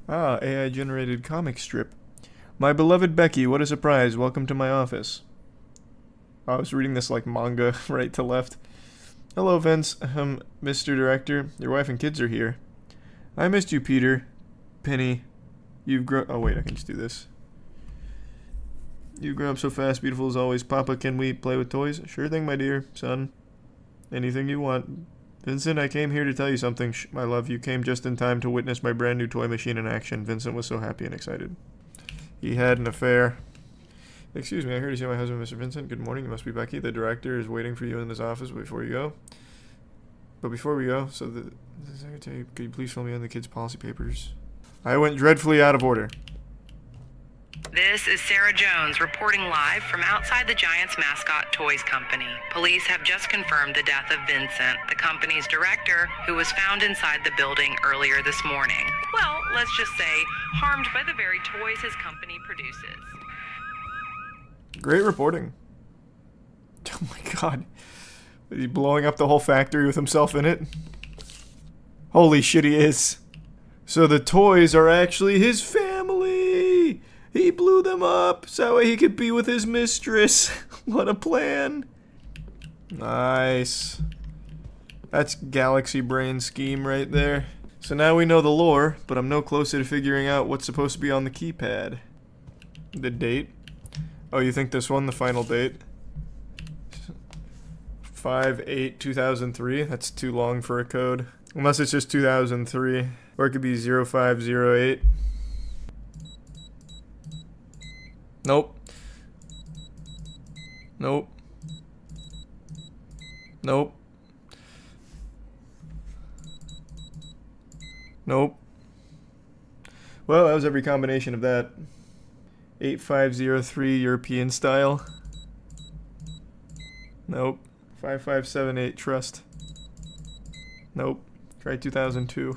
Ah, AI-generated comic strip. My beloved Becky, what a surprise. Welcome to my office. I was reading this like manga, right to left. Hello, Vince. Mr. Director. Your wife and kids are here. I missed you, Peter. Penny. You've grown... Oh, wait, I can just do this. You've grown up so fast, beautiful as always. Papa, can we play with toys? Sure thing, my dear. Son. Anything you want. Vincent, I came here to tell you something. Shh, my love, you came just in time to witness my brand new toy machine in action. Vincent was so happy and excited. He had an affair. Excuse me, I heard you see my husband, Mr. Vincent. Good morning, you must be Becky. The director is waiting for you in his office before you go. But before we go, so the secretary, could you please fill me in the kids' policy papers? I went dreadfully out of order. This is Sarah Jones reporting live from outside the Giants mascot toys company. Police have just confirmed the death of Vincent, the company's director, who was found inside the building earlier this morning. Well, let's just say, harmed by the very toys his company produces. Great reporting. Oh my god. Is he blowing up the whole factory with himself in it? Holy shit, he is. So the toys are actually his family! He blew them up so he could be with his mistress. What a plan. Nice. That's galaxy brain scheme right there. So now we know the lore, but I'm no closer to figuring out what's supposed to be on the keypad. The date? Oh, you think this one, the final date? 5/8/2003? That's too long for a code. Unless it's just 2003. Or it could be 0508. Nope. Nope. Nope. Nope. Well, that was every combination of that. 8503 European style. Nope. 5578 trust. Nope. Try 2002.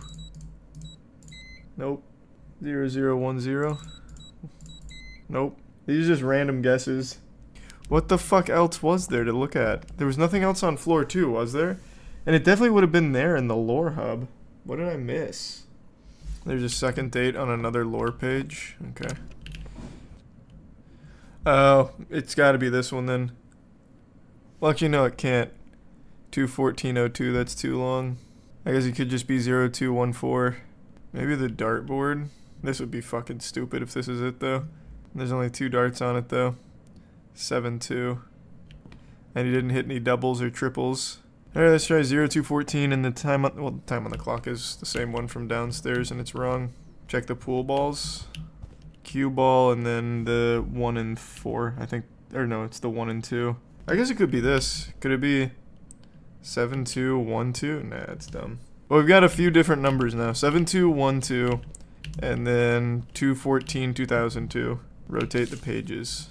Nope. 0010. Nope. These are just random guesses. What the fuck else was there to look at? There was nothing else on floor 2, was there? And it definitely would have been there in the lore hub. What did I miss? There's a second date on another lore page. Okay. Oh, it's gotta be this one then. Well, actually, no, it can't. 2/14/02, that's too long. I guess it could just be 0214. Maybe the dartboard? This would be fucking stupid if this is it, though. There's only 2 darts on it, though. 7-2. And he didn't hit any doubles or triples. Alright, let's try 0214, and the time on, well, the time on the clock is the same one from downstairs, and it's wrong. Check the pool balls. Cue ball, and then the 1 and 4, I think. Or no, it's the 1 and 2. I guess it could be this. Could it be 7212? Nah, it's dumb. Well, we've got a few different numbers now. 7212, and then 2/14/2002. Rotate the pages.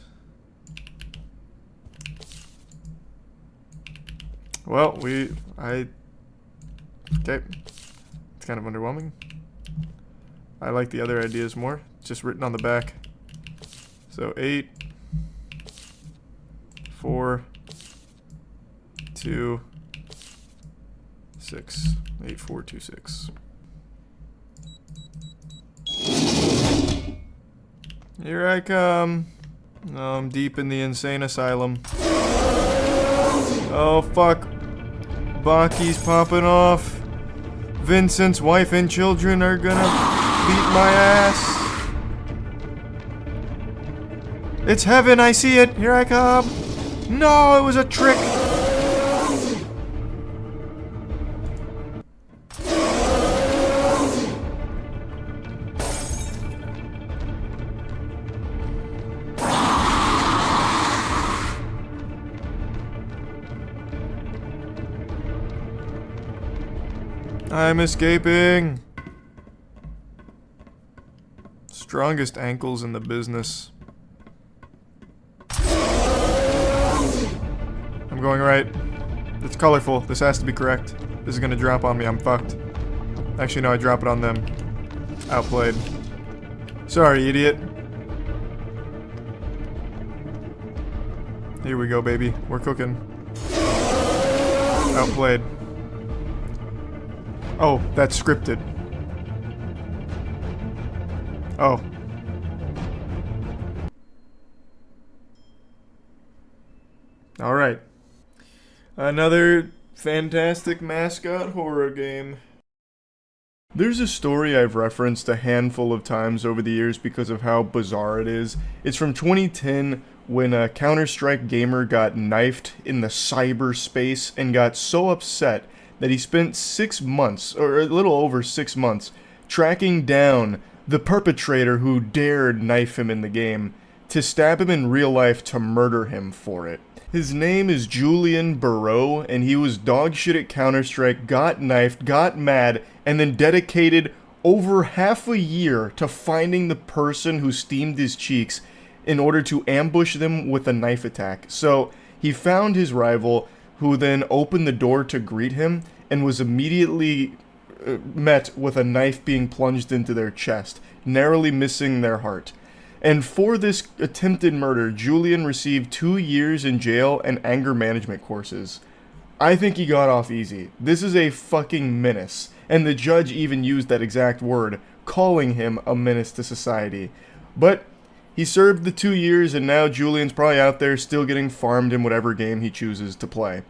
Well, okay. It's kind of underwhelming. I like the other ideas more. It's just written on the back. So 8, 4, 2, 6. 8426. Here I come. Oh, I'm deep in the insane asylum. Oh fuck. Baki's popping off. Vincent's wife and children are gonna beat my ass. It's heaven, I see it. Here I come. No, it was a trick. I'm escaping. Strongest ankles in the business. I'm going right. It's colorful. This has to be correct. This is gonna drop on me. I'm fucked. Actually, no, I drop it on them. Outplayed. Sorry, idiot. Here we go, baby. We're cooking. Outplayed. Oh, that's scripted. Oh. Alright. Another fantastic mascot horror game. There's a story I've referenced a handful of times over the years because of how bizarre it is. It's from 2010 when a Counter-Strike gamer got knifed in the cyberspace and got so upset that he spent 6 months, or a little over 6 months, tracking down the perpetrator who dared knife him in the game, to stab him in real life to murder him for it. His name is Julian Barreau, and he was dog shit at Counter-Strike, got knifed, got mad, and then dedicated over half a year to finding the person who steamed his cheeks in order to ambush them with a knife attack. So he found his rival, who then opened the door to greet him, and was immediately met with a knife being plunged into their chest, narrowly missing their heart. And for this attempted murder, Julian received 2 years in jail and anger management courses. I think he got off easy. This is a fucking menace. And the judge even used that exact word, calling him a menace to society. But he served the 2 years, and now Julian's probably out there still getting farmed in whatever game he chooses to play.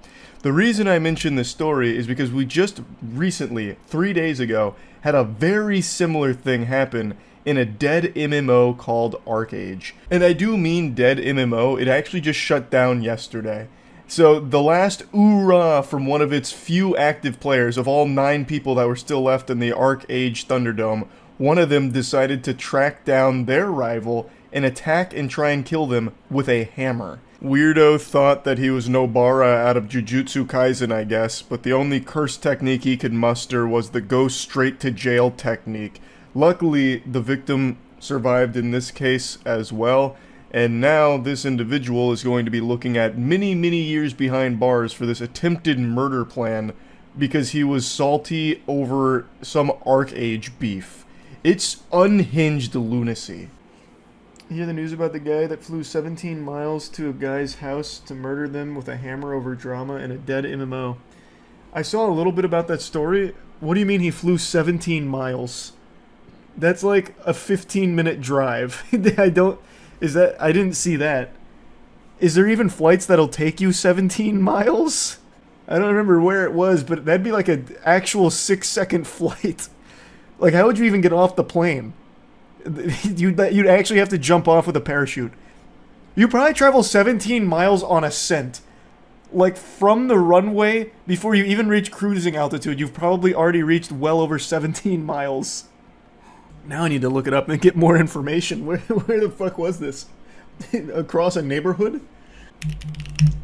The reason I mention this story is because we just recently, 3 days ago, had a very similar thing happen in a dead MMO called ArcAge. And I do mean dead MMO, it actually just shut down yesterday. So the last oorah from one of its few active players, of all 9 people that were still left in the ArcAge Thunderdome, one of them decided to track down their rival and attack and try and kill them with a hammer. Weirdo thought that he was Nobara out of Jujutsu Kaisen, I guess, but the only curse technique he could muster was the go straight to jail technique. Luckily, the victim survived in this case as well, and now this individual is going to be looking at many, many years behind bars for this attempted murder plan because he was salty over some ArcAge beef. It's unhinged lunacy. You hear the news about the guy that flew 17 miles to a guy's house to murder them with a hammer over drama in a dead MMO. I saw a little bit about that story. What do you mean he flew 17 miles? That's like a 15-minute drive. I didn't see that. Is there even flights that'll take you 17 miles? I don't remember where it was, but that'd be like an actual 6-second flight. Like, how would you even get off the plane? You'd actually have to jump off with a parachute. You probably travel 17 miles on ascent. Like, from the runway, before you even reach cruising altitude, you've probably already reached well over 17 miles. Now I need to look it up and get more information. Where the fuck was this? Across a neighborhood?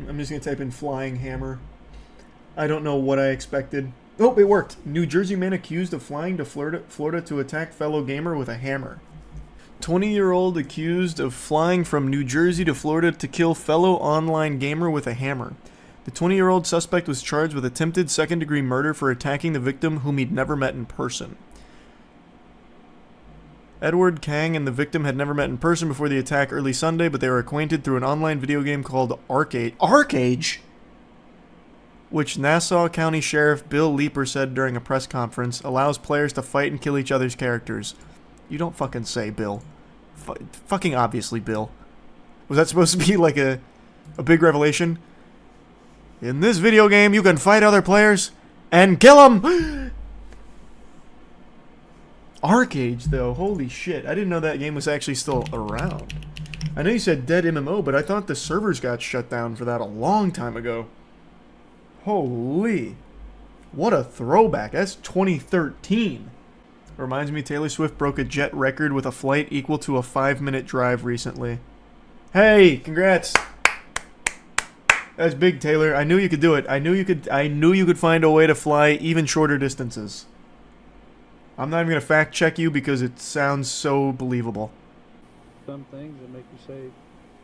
I'm just gonna type in flying hammer. I don't know what I expected. Oh, it worked. New Jersey man accused of flying to Florida to attack fellow gamer with a hammer. 20-year-old accused of flying from New Jersey to Florida to kill fellow online gamer with a hammer. The 20-year-old suspect was charged with attempted second-degree murder for attacking the victim whom he'd never met in person. Edward Kang and the victim had never met in person before the attack early Sunday, but they were acquainted through an online video game called ArcAge. ArcAge? Which Nassau County Sheriff Bill Leeper said during a press conference allows players to fight and kill each other's characters. You don't fucking say, Bill. Fucking obviously, Bill. Was that supposed to be like a big revelation? In this video game, you can fight other players and kill them! ArcAge, though, holy shit. I didn't know that game was actually still around. I know you said dead MMO, but I thought the servers got shut down for that a long time ago. Holy. What a throwback. That's 2013. Reminds me Taylor Swift broke a jet record with a flight equal to a 5-minute drive recently. Hey, congrats. That's big, Taylor. I knew you could do it. I knew you could find a way to fly even shorter distances. I'm not even going to fact check you because it sounds so believable. Some things that make you say,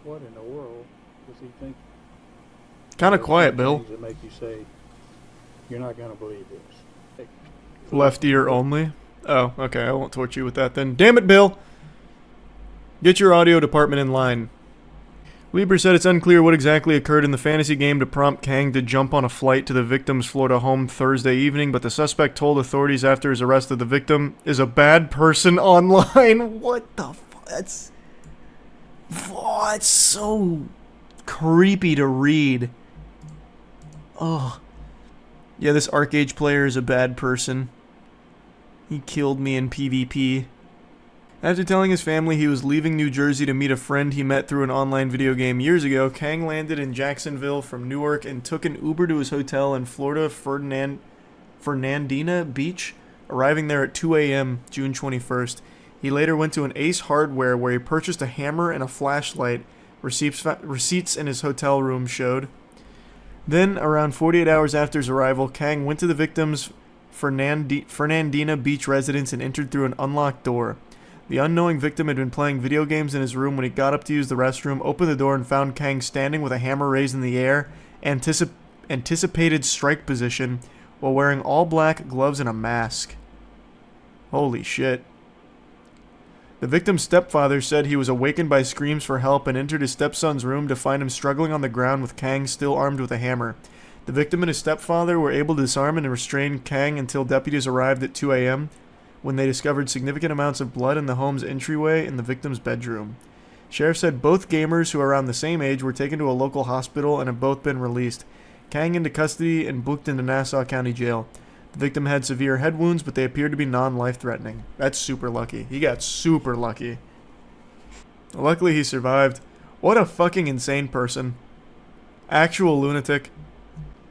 what in the world does he think? Kind of quiet, Bill. Things that make you say, you're not going to believe this. Left ear only? Oh, okay. I won't torture you with that then. Damn it, Bill! Get your audio department in line. Lieber said it's unclear what exactly occurred in the fantasy game to prompt Kang to jump on a flight to the victim's Florida home Thursday evening, but the suspect told authorities after his arrest that the victim is a bad person online. What the fuck? That's... Oh, it's so creepy to read. Oh. Yeah, this Arcage player is a bad person. He killed me in PvP. After telling his family he was leaving New Jersey to meet a friend he met through an online video game years ago, Kang landed in Jacksonville from Newark and took an Uber to his hotel in Florida Fernandina Beach, arriving there at 2 a.m. June 21st. He later went to an Ace Hardware where he purchased a hammer and a flashlight, receipts in his hotel room showed. Then, around 48 hours after his arrival, Kang went to the victim's Fernandina Beach residence and entered through an unlocked door. The unknowing victim had been playing video games in his room when he got up to use the restroom, opened the door, and found Kang standing with a hammer raised in the air, anticipated strike position, while wearing all black gloves and a mask. Holy shit. The victim's stepfather said he was awakened by screams for help and entered his stepson's room to find him struggling on the ground with Kang still armed with a hammer. The victim and his stepfather were able to disarm and restrain Kang until deputies arrived at 2 a.m., when they discovered significant amounts of blood in the home's entryway in the victim's bedroom. Sheriff said both gamers, who are around the same age, were taken to a local hospital and have both been released. Kang into custody and booked into Nassau County Jail. The victim had severe head wounds, but they appeared to be non-life-threatening. That's super lucky. He got super lucky. Luckily, he survived. What a fucking insane person. Actual lunatic.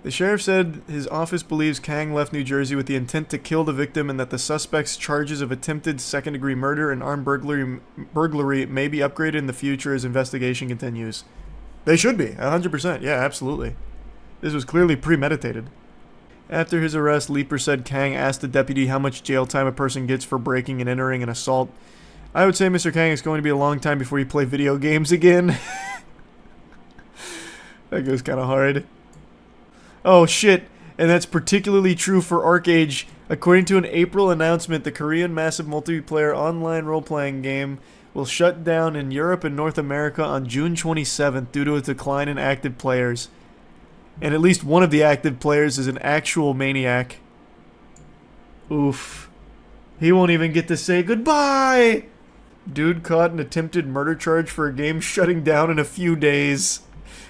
The sheriff said his office believes Kang left New Jersey with the intent to kill the victim and that the suspect's charges of attempted second-degree murder and armed burglary may be upgraded in the future as investigation continues. They should be, 100%. Yeah, absolutely. This was clearly premeditated. After his arrest, Leeper said Kang asked the deputy how much jail time a person gets for breaking and entering an assault. I would say Mr. Kang is going to be a long time before you play video games again. That goes kind of hard. Oh shit, and that's particularly true for Arcage. According to an April announcement, the Korean massive multiplayer online role-playing game will shut down in Europe and North America on June 27th due to a decline in active players. And at least one of the active players is an actual maniac. Oof. He won't even get to say goodbye! Dude caught an attempted murder charge for a game shutting down in a few days.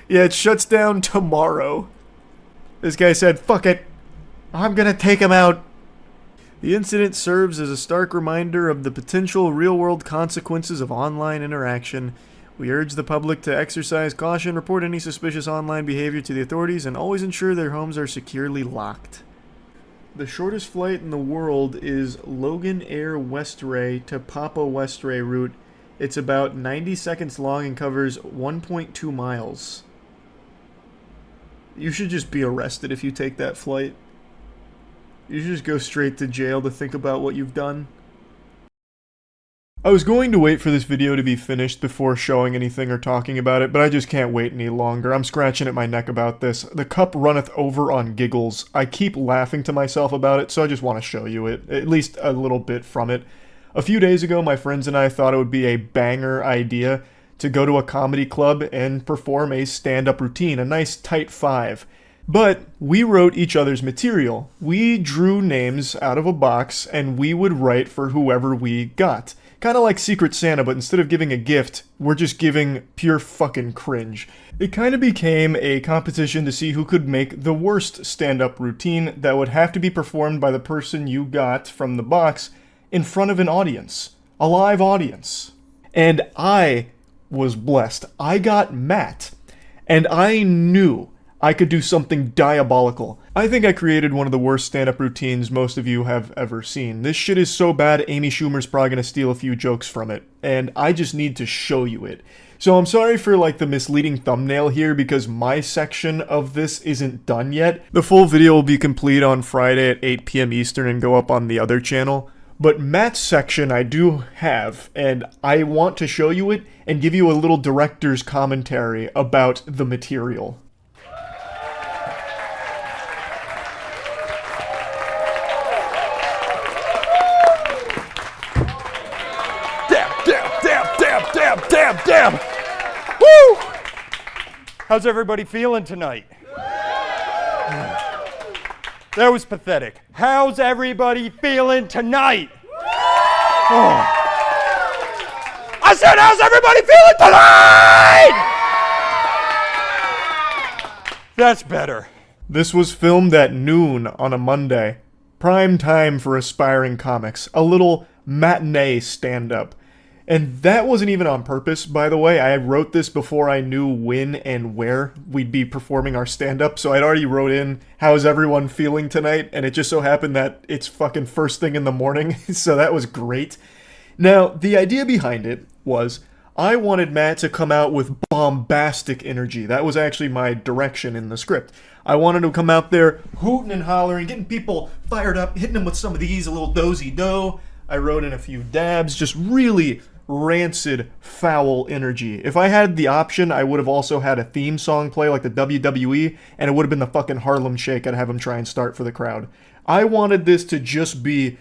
Yeah, it shuts down tomorrow. This guy said, fuck it, I'm gonna take him out. The incident serves as a stark reminder of the potential real-world consequences of online interaction. We urge the public to exercise caution, report any suspicious online behavior to the authorities, and always ensure their homes are securely locked. The shortest flight in the world is Logan Air Westray to Papa Westray route. It's about 90 seconds long and covers 1.2 miles. You should just be arrested if you take that flight. You should just go straight to jail to think about what you've done. I was going to wait for this video to be finished before showing anything or talking about it, but I just can't wait any longer. I'm scratching at my neck about this. The cup runneth over on giggles. I keep laughing to myself about it, so I just want to show you it, at least a little bit from it. A few days ago, my friends and I thought it would be a banger idea to go to a comedy club and perform a stand-up routine, a nice tight 5. But we wrote each other's material. We drew names out of a box, and we would write for whoever we got. Kind of like Secret Santa, but instead of giving a gift, we're just giving pure fucking cringe. It kind of became a competition to see who could make the worst stand-up routine that would have to be performed by the person you got from the box in front of an audience. A live audience. And I was blessed. I got Matt, and I knew I could do something diabolical. I think I created one of the worst stand-up routines most of you have ever seen. This shit is so bad, Amy Schumer's probably gonna steal a few jokes from it, and I just need to show you it. So I'm sorry for like the misleading thumbnail here because my section of this isn't done yet. The full video will be complete on Friday at 8 p.m. Eastern and go up on the other channel. But Matt's section I do have, and I want to show you it and give you a little director's commentary about the material. Damn! Woo! How's everybody feeling tonight? That was pathetic. How's everybody feeling tonight? Oh. I said, how's everybody feeling tonight? That's better. This was filmed at noon on a Monday. Prime time for aspiring comics. A little matinee stand-up. And that wasn't even on purpose, by the way. I wrote this before I knew when and where we'd be performing our stand-up, so I'd already wrote in, how's everyone feeling tonight? And it just so happened that it's fucking first thing in the morning, so that was great. Now, the idea behind it was, I wanted Matt to come out with bombastic energy. That was actually my direction in the script. I wanted to come out there hooting and hollering, getting people fired up, hitting them with some of these, a little dozy-do. I wrote in a few dabs, just really rancid, foul energy. If I had the option, I would have also had a theme song play like the WWE, and it would have been the fucking Harlem Shake I'd have him try and start for the crowd. I wanted this to just be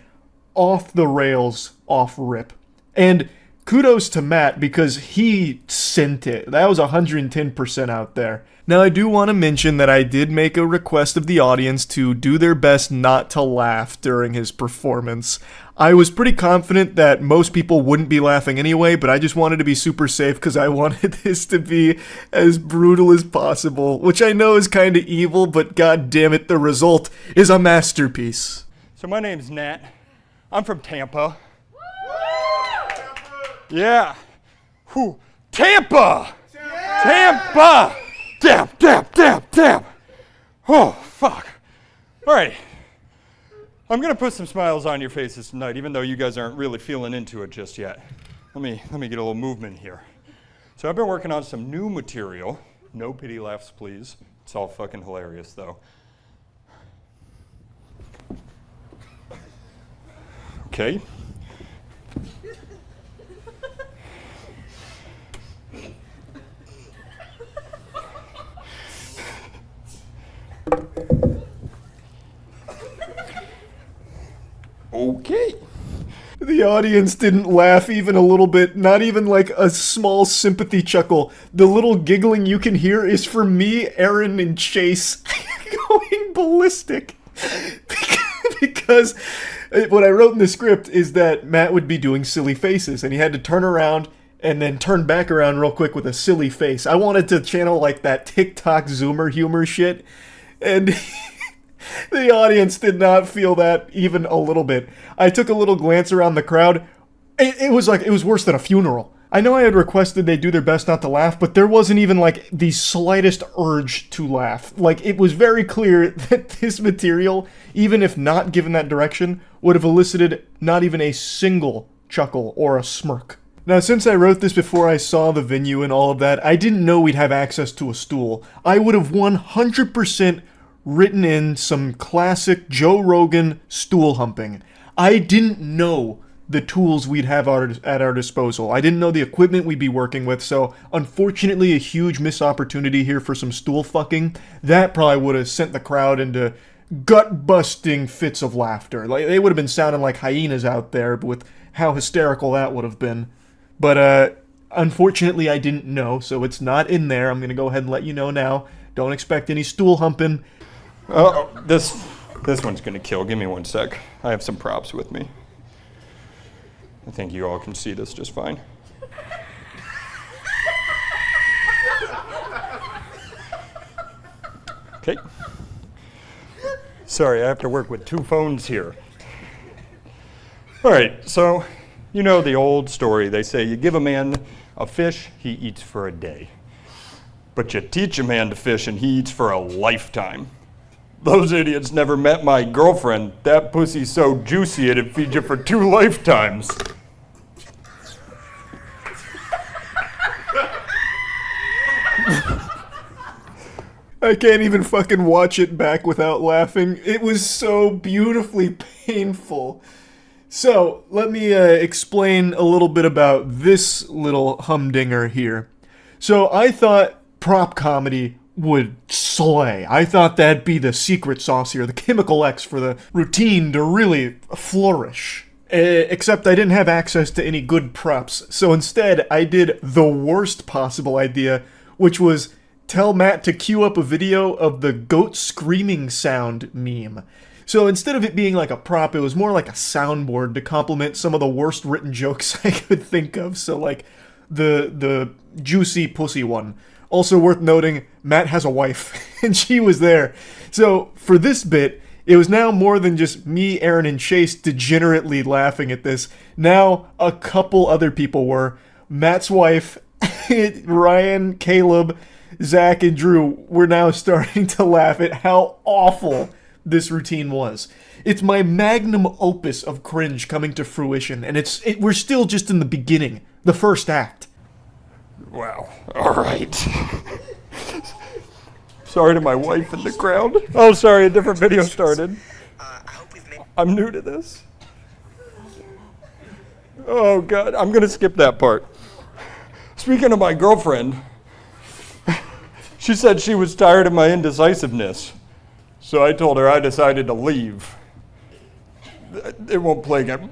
off the rails, off rip. And kudos to Matt, because he sent it. That was 110% out there. Now, I do want to mention that I did make a request of the audience to do their best not to laugh during his performance. I was pretty confident that most people wouldn't be laughing anyway, but I just wanted to be super safe because I wanted this to be as brutal as possible, which I know is kind of evil, but god damn it, the result is a masterpiece. So my name's Nat. I'm from Tampa. Yeah. Whew. Tampa! Tampa! Damn, damn, damn, damn. Oh, fuck. All right. I'm going to put some smiles on your faces tonight, even though you guys aren't really feeling into it just yet. Let me get a little movement here. So I've been working on some new material. No pity laughs, please. It's all fucking hilarious, though. Okay. Okay. The audience didn't laugh even a little bit, not even like a small sympathy chuckle. The little giggling you can hear is for me, Aaron, and Chase going ballistic. Because what I wrote in the script is that Matt would be doing silly faces, and he had to turn around and then turn back around real quick with a silly face. I wanted to channel like that TikTok Zoomer humor shit, and the audience did not feel that even a little bit. I took a little glance around the crowd. It was worse than a funeral. I know I had requested they do their best not to laugh, but there wasn't even like the slightest urge to laugh. Like, it was very clear that this material, even if not given that direction, would have elicited not even a single chuckle or a smirk. Now, since I wrote this before I saw the venue and all of that, I didn't know we'd have access to a stool. I would have 100% written in some classic Joe Rogan stool humping. I didn't know the tools we'd have at our disposal. I didn't know the equipment we'd be working with, so unfortunately a huge missed opportunity here for some stool fucking. That probably would have sent the crowd into gut-busting fits of laughter. Like, they would have been sounding like hyenas out there with how hysterical that would have been. But unfortunately I didn't know, so it's not in there. I'm going to go ahead and let you know now. Don't expect any stool humping. Oh, this one's going to kill. Give me one sec. I have some props with me. I think you all can see this just fine. Okay. Sorry, I have to work with two phones here. All right, so you know the old story. They say you give a man a fish, he eats for a day. But you teach a man to fish and he eats for a lifetime. Those idiots never met my girlfriend. That pussy's so juicy it'd feed you for 2 lifetimes. I can't even fucking watch it back without laughing. It was so beautifully painful. So, let me explain a little bit about this little humdinger here. So, I thought prop comedy would slay. I thought that'd be the secret sauce here, the chemical X for the routine to really flourish. Except I didn't have access to any good props, so instead I did the worst possible idea, which was tell Matt to queue up a video of the goat screaming sound meme. So instead of it being like a prop, it was more like a soundboard to complement some of the worst written jokes I could think of. So like the juicy pussy one. Also worth noting, Matt has a wife, and she was there. So for this bit, it was now more than just me, Aaron, and Chase degenerately laughing at this. Now a couple other people were. Matt's wife, Ryan, Caleb, Zach, and Drew were now starting to laugh at how awful this routine was. It's my magnum opus of cringe coming to fruition, and we're still just in the beginning, the first act. Wow. All right. Sorry to my wife in the crowd. Oh, sorry, a different video started. I'm new to this. Oh, God, I'm going to skip that part. Speaking of my girlfriend, she said she was tired of my indecisiveness. So I told her I decided to leave. It won't play again.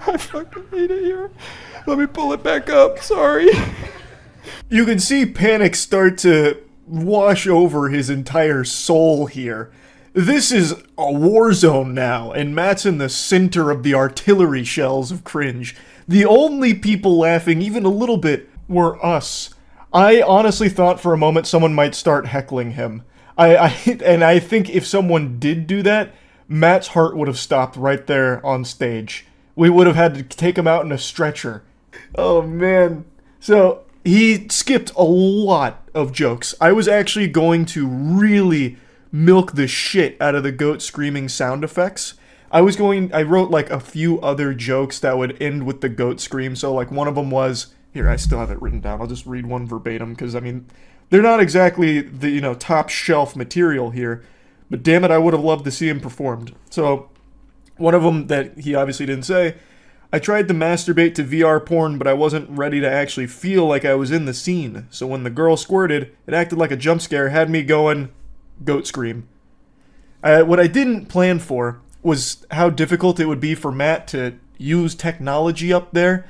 I fucking hate it here. Let me pull it back up. Sorry. You can see panic start to wash over his entire soul here. This is a war zone now, and Matt's in the center of the artillery shells of cringe. The only people laughing even a little bit were us. I honestly thought for a moment someone might start heckling him. And I think if someone did do that, Matt's heart would have stopped right there on stage. We would have had to take him out in a stretcher. Oh, man. So, he skipped a lot of jokes. I was actually going to really milk the shit out of the goat screaming sound effects. I wrote like a few other jokes that would end with the goat scream. So, like, one of them was... Here, I still have it written down. I'll just read one verbatim, because, I mean, they're not exactly the, top shelf material here. But damn it, I would have loved to see him performed. So... One of them that he obviously didn't say, I tried to masturbate to VR porn, but I wasn't ready to actually feel like I was in the scene. So when the girl squirted, it acted like a jump scare, had me going, goat scream. What I didn't plan for was how difficult it would be for Matt to use technology up there.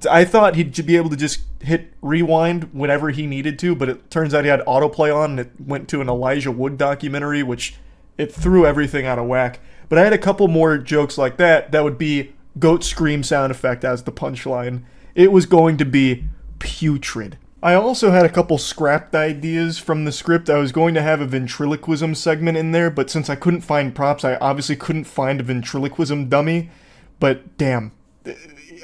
I thought he'd be able to just hit rewind whenever he needed to, but it turns out he had autoplay on, and it went to an Elijah Wood documentary, which it threw everything out of whack. But I had a couple more jokes like that would be goat scream sound effect as the punchline. It was going to be putrid. I also had a couple scrapped ideas from the script. I was going to have a ventriloquism segment in there, but since I couldn't find props, I obviously couldn't find a ventriloquism dummy. But damn,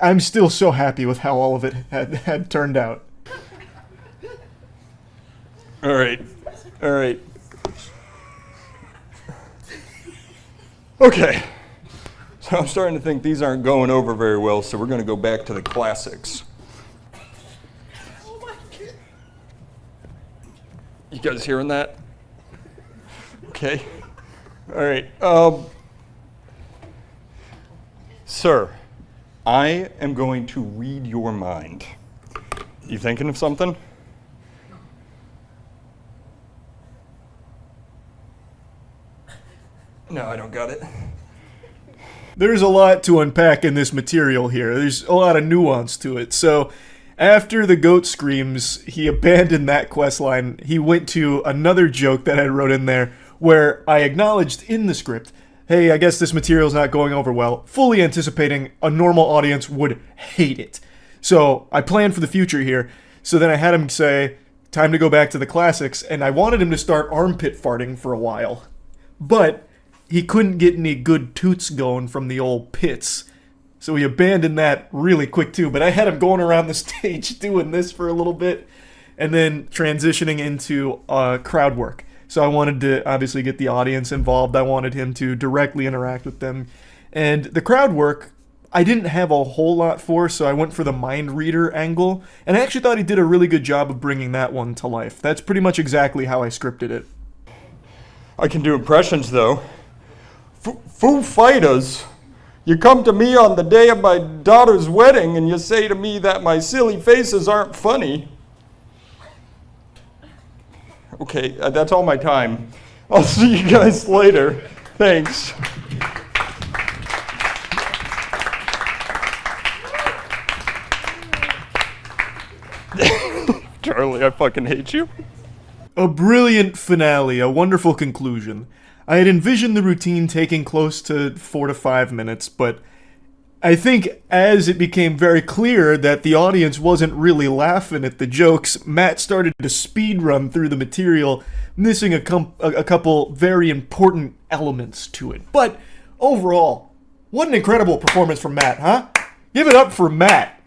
I'm still so happy with how all of it had turned out. All right. Okay, so I'm starting to think these aren't going over very well, so we're going to go back to the classics. You guys hearing that? Okay. All right. Sir, I am going to read your mind. You thinking of something? No, I don't got it. There's a lot to unpack in this material here. There's a lot of nuance to it. So, after the goat screams, he abandoned that questline. He went to another joke that I wrote in there where I acknowledged in the script, hey, I guess this material's not going over well, fully anticipating a normal audience would hate it. So, I planned for the future here. So then I had him say, time to go back to the classics, and I wanted him to start armpit farting for a while. But he couldn't get any good toots going from the old pits. So he abandoned that really quick too. But I had him going around the stage doing this for a little bit and then transitioning into crowd work. So I wanted to obviously get the audience involved. I wanted him to directly interact with them. And the crowd work, I didn't have a whole lot for, so I went for the mind reader angle. And I actually thought he did a really good job of bringing that one to life. That's pretty much exactly how I scripted it. I can do impressions though. Foo Fighters, you come to me on the day of my daughter's wedding and you say to me that my silly faces aren't funny. Okay, that's all my time. I'll see you guys later. Thanks. Charlie, I fucking hate you. A brilliant finale, a wonderful conclusion. I had envisioned the routine taking close to 4 to 5 minutes, but I think as it became very clear that the audience wasn't really laughing at the jokes, Matt started to speed run through the material, missing a couple very important elements to it. But overall, what an incredible performance from Matt, huh? Give it up for Matt.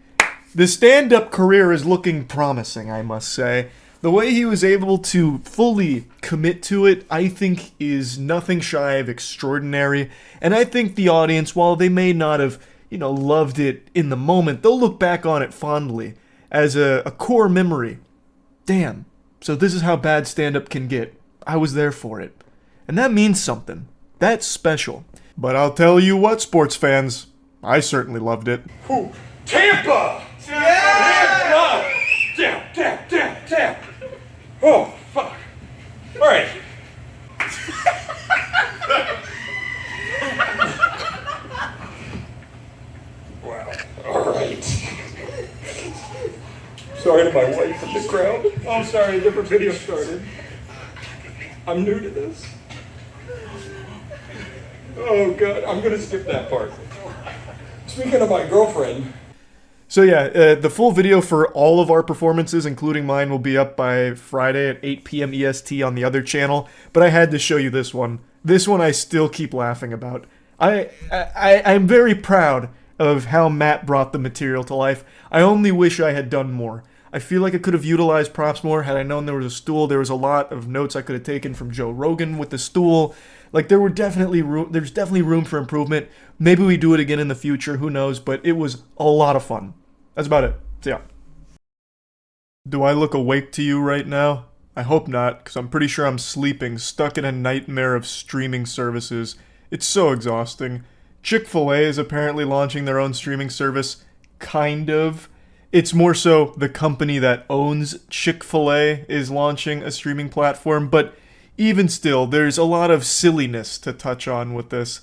The stand-up career is looking promising, I must say. The way he was able to fully commit to it, I think, is nothing shy of extraordinary. And I think the audience, while they may not have, loved it in the moment, they'll look back on it fondly as a core memory. Damn. So this is how bad stand-up can get. I was there for it. And that means something. That's special. But I'll tell you what, sports fans, I certainly loved it. Ooh, Tampa! Tampa! Damn. Oh, fuck. All right. Wow. All right. Sorry to my wife in the crowd. Oh, sorry, a different video started. I'm new to this. Oh, God, I'm going to skip that part. Speaking of my girlfriend... So yeah, the full video for all of our performances, including mine, will be up by Friday at 8 p.m. EST on the other channel, but I had to show you this one. This one I still keep laughing about. I'm very proud of how Matt brought the material to life. I only wish I had done more. I feel like I could have utilized props more had I known there was a stool. There was a lot of notes I could have taken from Joe Rogan with the stool. Like, there's definitely room for improvement. Maybe we do it again in the future, who knows, but it was a lot of fun. That's about it. So yeah. Do I look awake to you right now? I hope not, because I'm pretty sure I'm sleeping, stuck in a nightmare of streaming services. It's so exhausting. Chick-Fil-A is apparently launching their own streaming service. Kind of. It's more so the company that owns Chick-Fil-A is launching a streaming platform, but even still, there's a lot of silliness to touch on with this.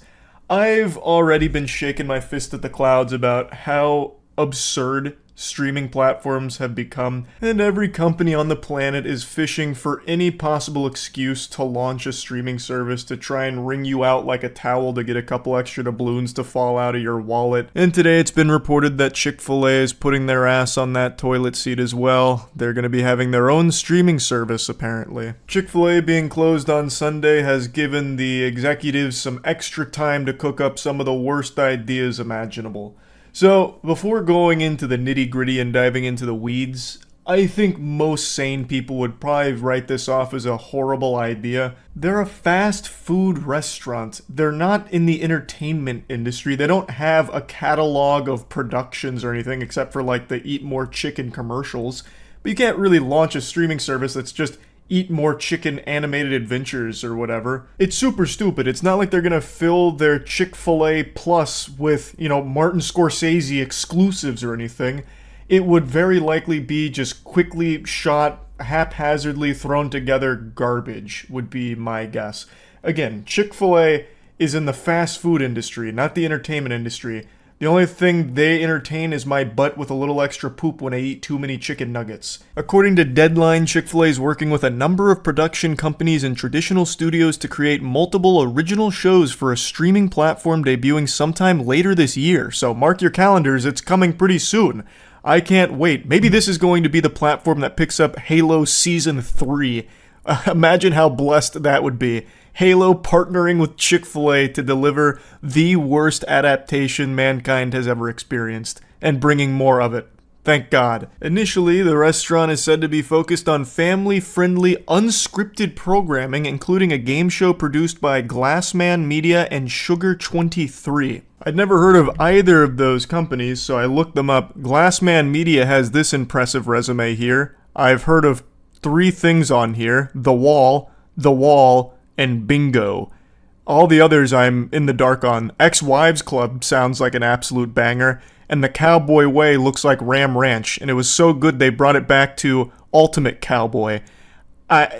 I've already been shaking my fist at the clouds about how absurd streaming platforms have become, and every company on the planet is fishing for any possible excuse to launch a streaming service to try and wring you out like a towel to get a couple extra doubloons to fall out of your wallet. And today it's been reported that Chick-Fil-A is putting their ass on that toilet seat as well. They're going to be having their own streaming service, apparently. Chick-Fil-A being closed on Sunday has given the executives some extra time to cook up some of the worst ideas imaginable. So, before going into the nitty-gritty and diving into the weeds, I think most sane people would probably write this off as a horrible idea. They're a fast food restaurant. They're not in the entertainment industry. They don't have a catalog of productions or anything except for like the Eat More Chicken commercials. But you can't really launch a streaming service that's just Eat More Chicken animated adventures or whatever. It's super stupid. It's not like they're gonna fill their Chick-fil-A Plus with, Martin Scorsese exclusives or anything. It would very likely be just quickly shot, haphazardly thrown together garbage, would be my guess. Again, Chick-fil-A is in the fast food industry, not the entertainment industry. The only thing they entertain is my butt with a little extra poop when I eat too many chicken nuggets. According to Deadline, Chick-fil-A is working with a number of production companies and traditional studios to create multiple original shows for a streaming platform debuting sometime later this year. So mark your calendars, it's coming pretty soon. I can't wait. Maybe this is going to be the platform that picks up Halo Season 3. Imagine how blessed that would be. Halo partnering with Chick-fil-A to deliver the worst adaptation mankind has ever experienced, and bringing more of it. Thank God. Initially, the restaurant is said to be focused on family-friendly, unscripted programming, including a game show produced by Glassman Media and Sugar23. I'd never heard of either of those companies, so I looked them up. Glassman Media has this impressive resume here. I've heard of 3 things on here: The Wall, and Bingo. All the others I'm in the dark on. Ex-Wives Club sounds like an absolute banger, and The Cowboy Way looks like Ram Ranch, and it was so good they brought it back to Ultimate Cowboy.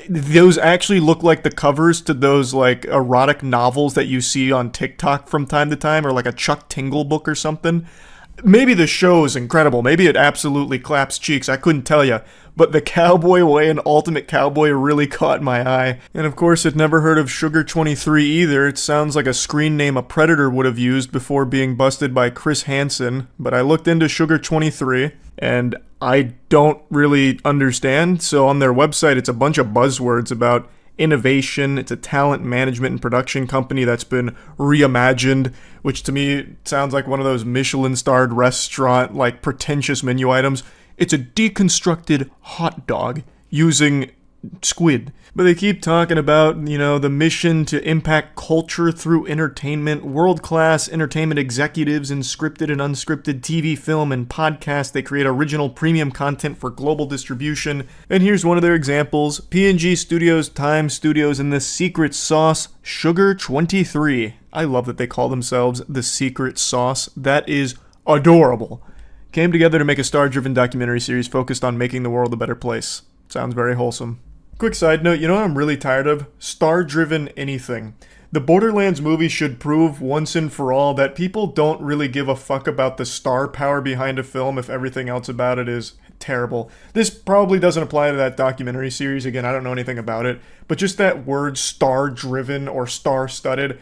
Those actually look like the covers to those like erotic novels that you see on TikTok from time to time, or like a Chuck Tingle book or something. maybe the show is incredible. Maybe it absolutely claps cheeks. I couldn't tell you. But the Cowboy Way and Ultimate Cowboy really caught my eye. And of course, I'd never heard of Sugar 23 either. It sounds like a screen name a Predator would have used before being busted by Chris Hansen. But I looked into Sugar 23, and I don't really understand. So on their website, it's a bunch of buzzwords about innovation. It's a talent management and production company that's been reimagined, which to me sounds like one of those Michelin-starred restaurant, like, pretentious menu items. It's a deconstructed hot dog using squid. But they keep talking about, the mission to impact culture through entertainment, world-class entertainment executives in scripted and unscripted TV, film, and podcast. They create original premium content for global distribution. And here's one of their examples. P&G Studios, Time Studios, and the secret sauce, Sugar 23. I love that they call themselves the secret sauce. That is adorable. Came together to make a star-driven documentary series focused on making the world a better place. Sounds very wholesome. Quick side note, you know what I'm really tired of? Star-driven anything. The Borderlands movie should prove once and for all that people don't really give a fuck about the star power behind a film if everything else about it is terrible. This probably doesn't apply to that documentary series. Again, I don't know anything about it. But just that word star-driven or star-studded,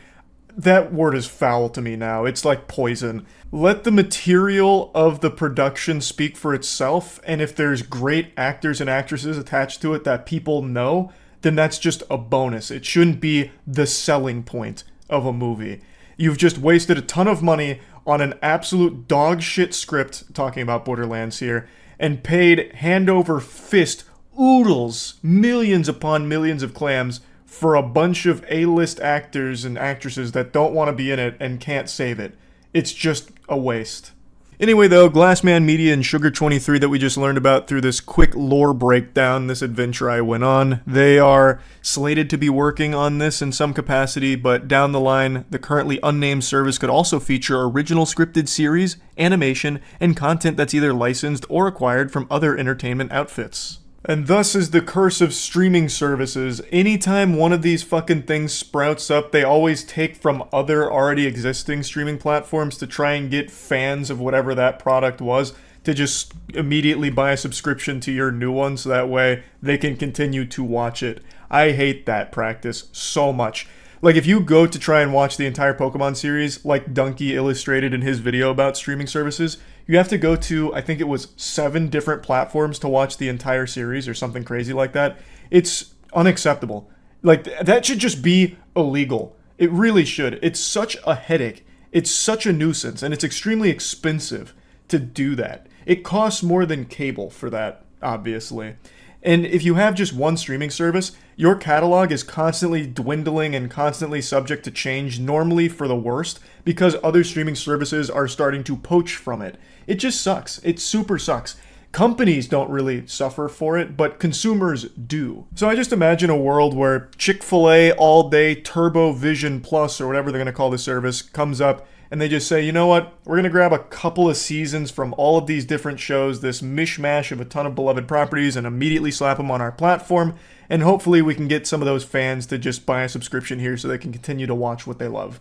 that word is foul to me now. It's like poison. Let the material of the production speak for itself, and if there's great actors and actresses attached to it that people know, then that's just a bonus. It shouldn't be the selling point of a movie. You've just wasted a ton of money on an absolute dog shit script, talking about Borderlands here, and paid hand over fist oodles, millions upon millions of clams for a bunch of A-list actors and actresses that don't want to be in it and can't save it. It's just a waste. Anyway though, Glassman Media and Sugar 23 that we just learned about through this quick lore breakdown, this adventure I went on, they are slated to be working on this in some capacity, but down the line, the currently unnamed service could also feature original scripted series, animation, and content that's either licensed or acquired from other entertainment outfits. And thus is the curse of streaming services. Anytime one of these fucking things sprouts up, they always take from other already existing streaming platforms to try and get fans of whatever that product was to just immediately buy a subscription to your new one so that way they can continue to watch it. I hate that practice so much. Like, if you go to try and watch the entire Pokemon series, like Donkey illustrated in his video about streaming services, you have to go to, I think it was 7 different platforms to watch the entire series or something crazy like that. It's unacceptable. Like, that should just be illegal. It really should. It's such a headache. It's such a nuisance, and it's extremely expensive to do that. It costs more than cable for that, obviously. And if you have just one streaming service, your catalog is constantly dwindling and constantly subject to change, normally for the worst, because other streaming services are starting to poach from it. It just sucks. It super sucks. Companies don't really suffer for it, but consumers do. So I just imagine a world where Chick-Fil-A All Day Turbo Vision Plus, or whatever they're going to call the service, comes up and they just say, you know what, we're going to grab a couple of seasons from all of these different shows, this mishmash of a ton of beloved properties, and immediately slap them on our platform, and hopefully we can get some of those fans to just buy a subscription here so they can continue to watch what they love.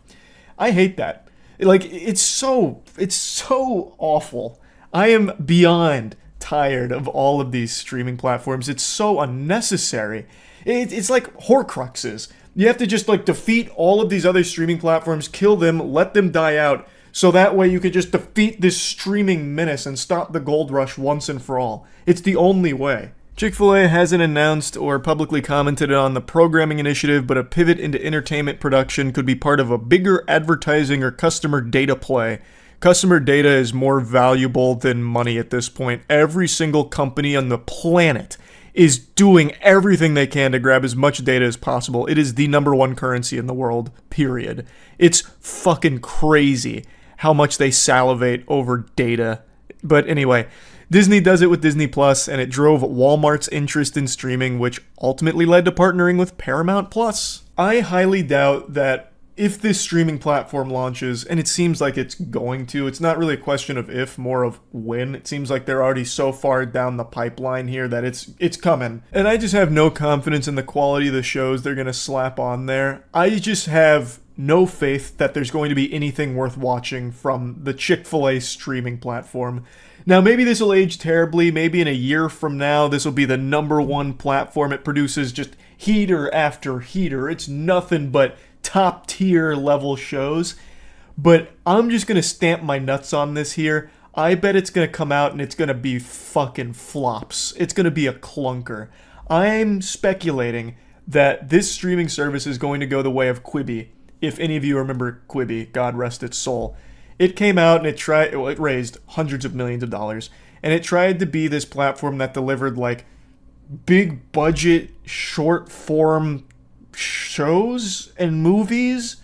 I hate that. Like, it's so awful. I am beyond tired of all of these streaming platforms. It's so unnecessary. It's like Horcruxes. You have to just defeat all of these other streaming platforms, kill them, let them die out, so that way you can just defeat this streaming menace and stop the gold rush once and for all. It's the only way. Chick-Fil-A hasn't announced or publicly commented on the programming initiative, but a pivot into entertainment production could be part of a bigger advertising or customer data play. Customer data is more valuable than money at this point. Every single company on the planet is doing everything they can to grab as much data as possible. It is the #1 currency in the world, period. It's fucking crazy how much they salivate over data. But anyway, Disney does it with Disney Plus, and it drove Walmart's interest in streaming, which ultimately led to partnering with Paramount Plus. I highly doubt that if this streaming platform launches, and it seems like it's going to, it's not really a question of if, more of when. It seems like they're already so far down the pipeline here that it's coming. And I just have no confidence in the quality of the shows they're going to slap on there. I just have no faith that there's going to be anything worth watching from the Chick-Fil-A streaming platform. Now, maybe this will age terribly. Maybe in a year from now, this will be the #1 platform. It produces just heater after heater. It's nothing but top-tier level shows. But I'm just going to stamp my nuts on this here. I bet it's going to come out and it's going to be fucking flops. It's going to be a clunker. I'm speculating that this streaming service is going to go the way of Quibi. If any of you remember Quibi, God rest its soul. It came out and it raised hundreds of millions of dollars, and it tried to be this platform that delivered like big budget short form shows and movies,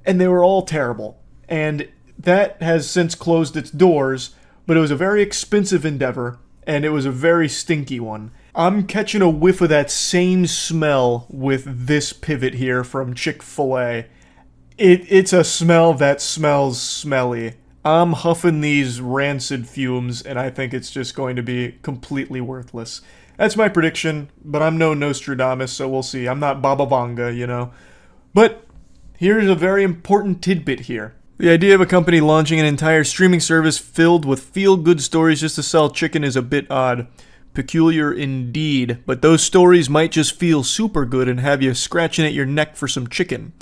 and they were all terrible. And that has since closed its doors, but it was a very expensive endeavor, and it was a very stinky one. I'm catching a whiff of that same smell with this pivot here from Chick-Fil-A. It's a smell that smells smelly. I'm huffing these rancid fumes, and I think it's just going to be completely worthless. That's my prediction, but I'm no Nostradamus, so we'll see. I'm not Baba Vanga, you know. But here's a very important tidbit here. The idea of a company launching an entire streaming service filled with feel-good stories just to sell chicken is a bit odd. Peculiar indeed, but those stories might just feel super good and have you scratching at your neck for some chicken.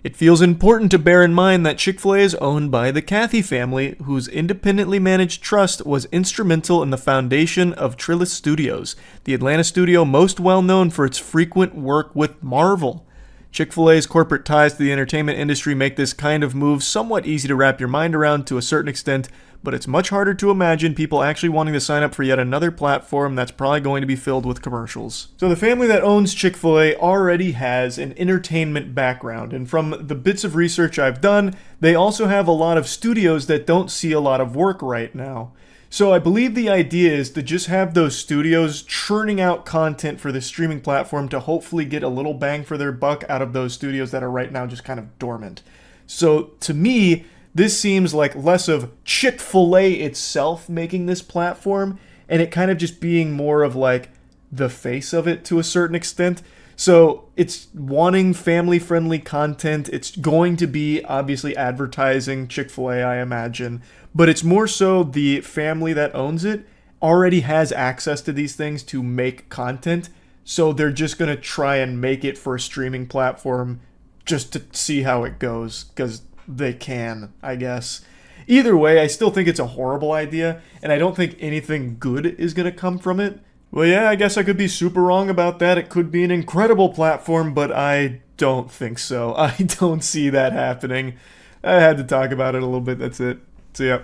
It feels important to bear in mind that Chick-fil-A is owned by the Cathy family, whose independently managed trust was instrumental in the foundation of Trillis Studios, the Atlanta studio most well known for its frequent work with Marvel. Chick-fil-A's corporate ties to the entertainment industry make this kind of move somewhat easy to wrap your mind around to a certain extent, but it's much harder to imagine people actually wanting to sign up for yet another platform that's probably going to be filled with commercials. So the family that owns Chick-fil-A already has an entertainment background, and from the bits of research I've done, they also have a lot of studios that don't see a lot of work right now. So I believe the idea is to just have those studios churning out content for the streaming platform to hopefully get a little bang for their buck out of those studios that are right now just kind of dormant. So to me, this seems like less of Chick-fil-A itself making this platform, and it kind of just being more of like the face of it to a certain extent. So it's wanting family-friendly content. It's going to be obviously advertising Chick-fil-A, I imagine, but it's more so the family that owns it already has access to these things to make content, so they're just going to try and make it for a streaming platform just to see how it goes, because they can, I guess. Either way, I still think it's a horrible idea, and I don't think anything good is going to come from it. Well, yeah, I guess I could be super wrong about that. It could be an incredible platform, but I don't think so. I don't see that happening. I had to talk about it a little bit, that's it. So, yeah.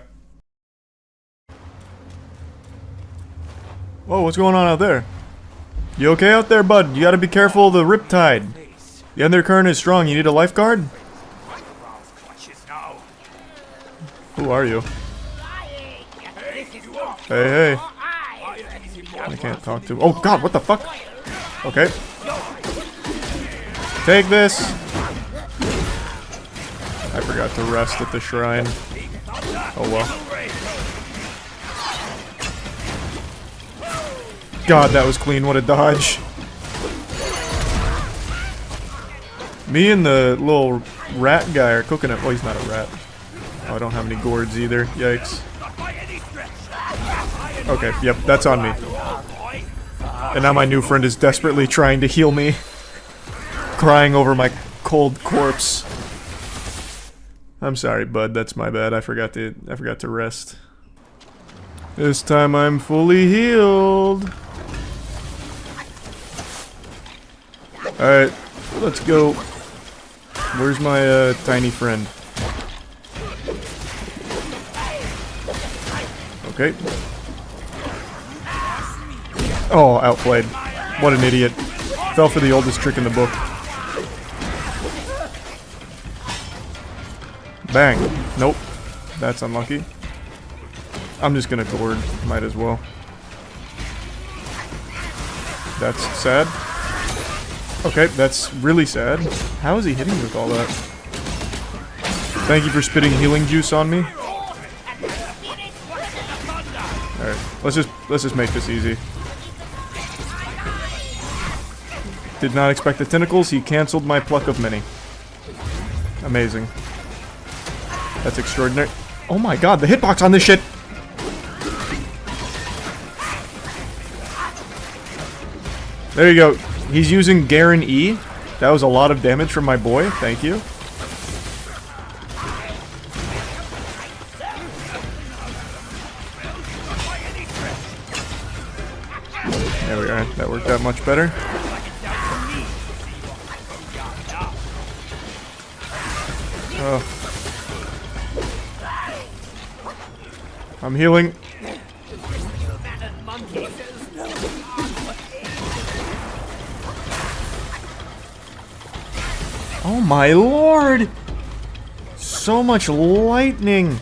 Whoa, what's going on out there? You okay out there, bud? You gotta be careful of the riptide. The undercurrent is strong. You need a lifeguard? Who are you? Hey, hey. I can't talk to... Oh, God, what the fuck? Okay. Take this. I forgot to rest at the shrine. Oh, well. God, that was clean. What a dodge. Me and the little rat guy are cooking it. Well, he's not a rat. Oh, I don't have any gourds either. Yikes. Okay, yep, that's on me. And now my new friend is desperately trying to heal me. Crying over my cold corpse. I'm sorry, bud. That's my bad. I forgot to rest. This time I'm fully healed. Alright, let's go. Where's my tiny friend? Okay. Oh, outplayed. What an idiot. Fell for the oldest trick in the book. Bang. Nope. That's unlucky. I'm just gonna gourd. Might as well. That's sad. Okay, that's really sad. How is he hitting me with all that? Thank you for spitting healing juice on me. Alright, let's just make this easy. Did not expect the tentacles, he cancelled my pluck of many. Amazing. That's extraordinary. Oh my god, the hitbox on this shit! There you go. He's using Garen E. That was a lot of damage from my boy. Thank you. There we are. That worked out much better. Oh. I'm healing. Oh my lord! So much lightning!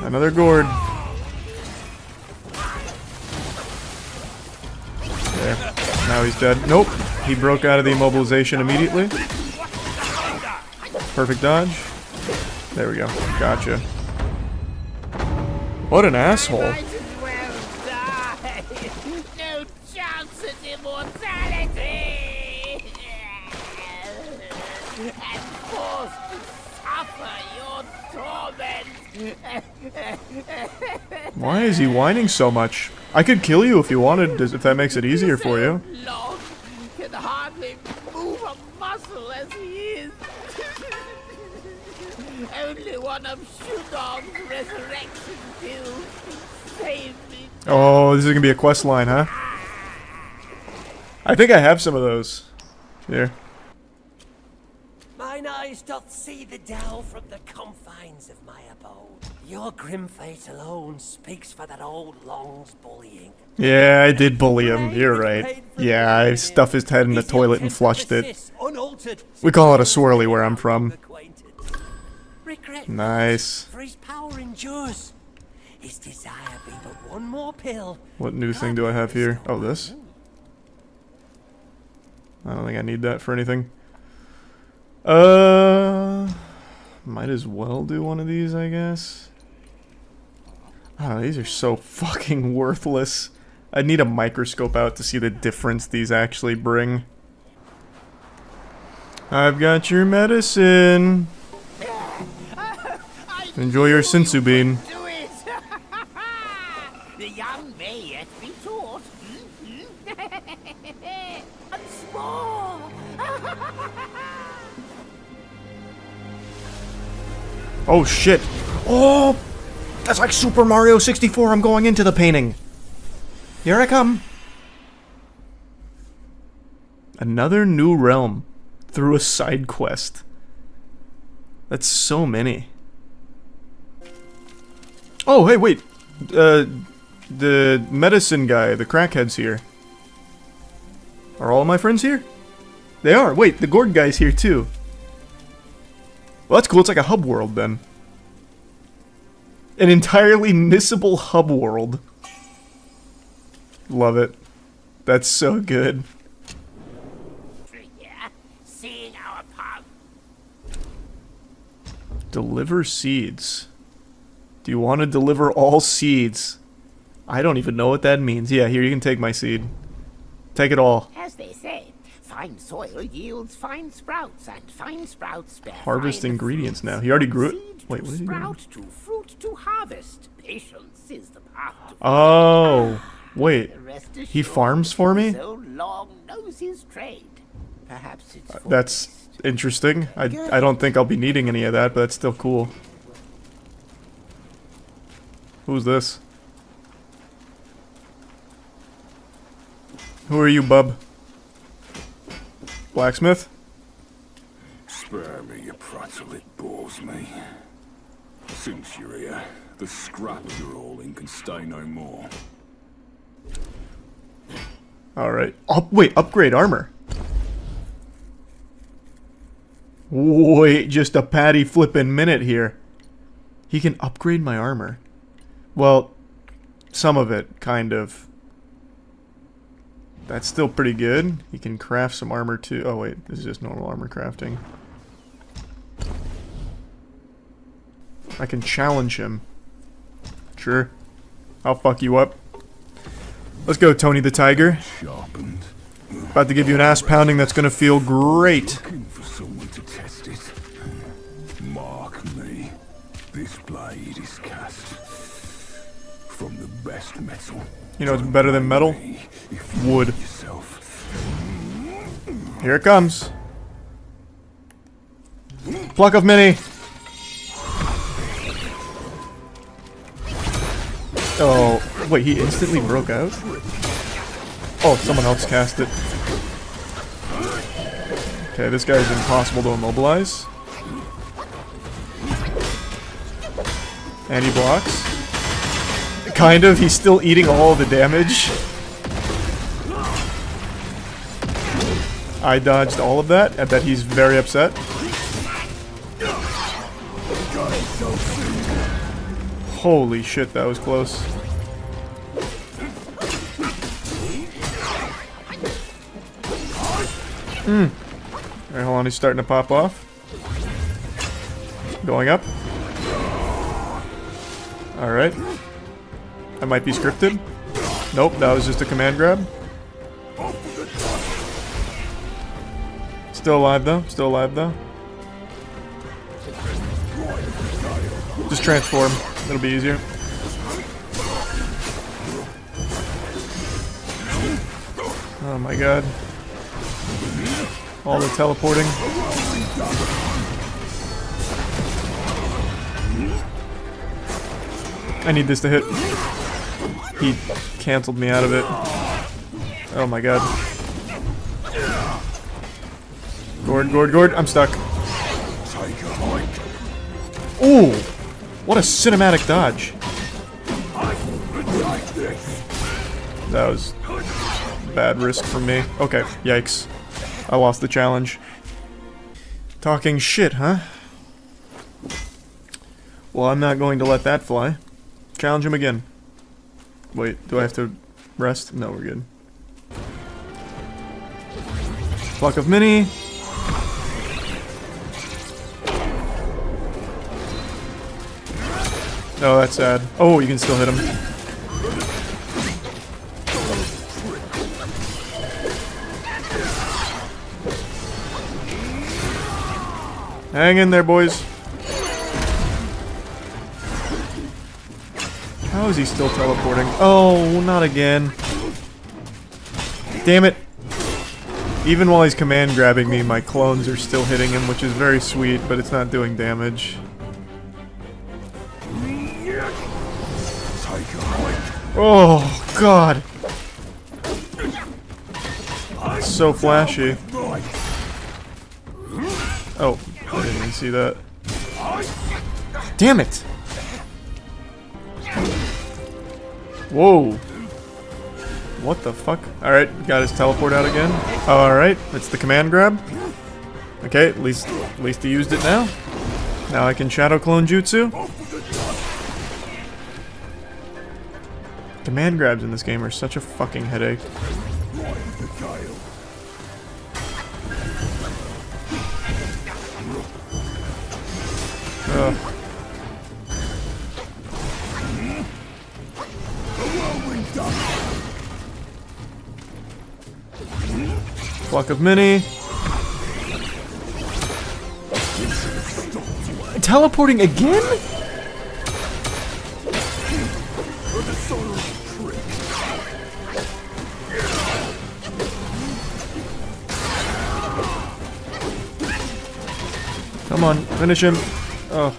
Another gourd. There. Now he's dead. Nope. He broke out of the immobilization immediately. Perfect dodge. There we go. Gotcha. What an asshole. No chance at immortality! And forced to suffer your torment! Why is he whining so much? I could kill you if you wanted, if that makes it easier for you. Long can hardly move a muscle as he is. Only one of Shudong's resurrection pills can save me. Oh, this is gonna be a quest line, huh? I think I have some of those. Here. Mine eyes doth see the Dell from the confines of my abode. Your grim fate alone speaks for that old Long's bullying. Yeah, I did bully him. You're right. Yeah, I stuffed his head in the toilet and flushed it. We call it a swirly where I'm from. Nice. For his power endures. His desire be but one more pill. What new thing do I have here? Oh, this? I don't think I need that for anything. Might as well do one of these, I guess. Oh, these are so fucking worthless. I need a microscope out to see the difference these actually bring. I've got your medicine. Enjoy your sensu bean. The young may yet be taught. Once more. Oh shit. Oh! That's like Super Mario 64. I'm going into the painting. Here I come. Another new realm through a side quest. That's so many. Oh, hey, wait. The medicine guy, the crackhead's here. Are all my friends here? They are. Wait, the gourd guy's here too. Well, that's cool. It's like a hub world then. An entirely missable hub world. Love it. That's so good. Seeing our pub. Deliver seeds. Do you want to deliver all seeds? I don't even know what that means. Yeah, here, you can take my seed. Take it all. As they say, fine soil yields fine sprouts, and fine sprouts bear Harvest fine ingredients fruits. now. He already grew it. Seed Wait, to what is he doing? sprout to fruit to harvest. Patience is the path to Oh, wait. rest He assured farms for me? So Long knows his trade. Perhaps it's for That's interesting. I don't think I'll be needing any of that, but that's still cool. Who's this? Who are you, bub? Blacksmith? Spare me, you prattle, it bores me. Since you're here, the scrap you're all in can stay no more. Alright. Wait, upgrade armor. Wait, just a patty flippin' minute here. He can upgrade my armor. Well, some of it, kind of. That's still pretty good. He can craft some armor too. Oh wait, this is just normal armor crafting. I can challenge him. Sure. I'll fuck you up. Let's go, Tony the Tiger. About to give you an ass pounding that's gonna feel great. Looking for someone to test it. Mark me. This blade is cast from the best metal. You know what's better than metal? Wood. Here it comes. Pluck of Mini. Oh, wait, he instantly broke out? Oh, someone else cast it. Okay, this guy's impossible to immobilize. And he blocks. Kind of, he's still eating all the damage. I dodged all of that. I bet he's very upset. Holy shit, that was close. Alright, hold on, he's starting to pop off. Going up. Alright. That might be scripted. Nope, that was just a command grab. Still alive though, still alive though. Just transform, it'll be easier. Oh my god. All the teleporting. I need this to hit. He canceled me out of it. Oh my god. Gord, Gord, Gord, I'm stuck. Ooh! What a cinematic dodge. That was bad risk for me. Okay, yikes. I lost the challenge. Talking shit, huh? Well, I'm not going to let that fly. Challenge him again. Wait, do I have to rest? No, we're good. Pluck of Mini. Oh, that's sad. Oh, you can still hit him. Hang in there, boys. How is he still teleporting? Oh, not again. Damn it. Even while he's command grabbing me, my clones are still hitting him, which is very sweet, but it's not doing damage. Oh, God. It's so flashy. Oh, I didn't even see that. Damn it! Whoa. What the fuck? Alright, got his teleport out again. Alright, it's the command grab. Okay, at least he used it now. Now I can shadow clone jutsu. Command grabs in this game are such a fucking headache. Pluck of Mini. Teleporting again? Come on, finish him. Oh.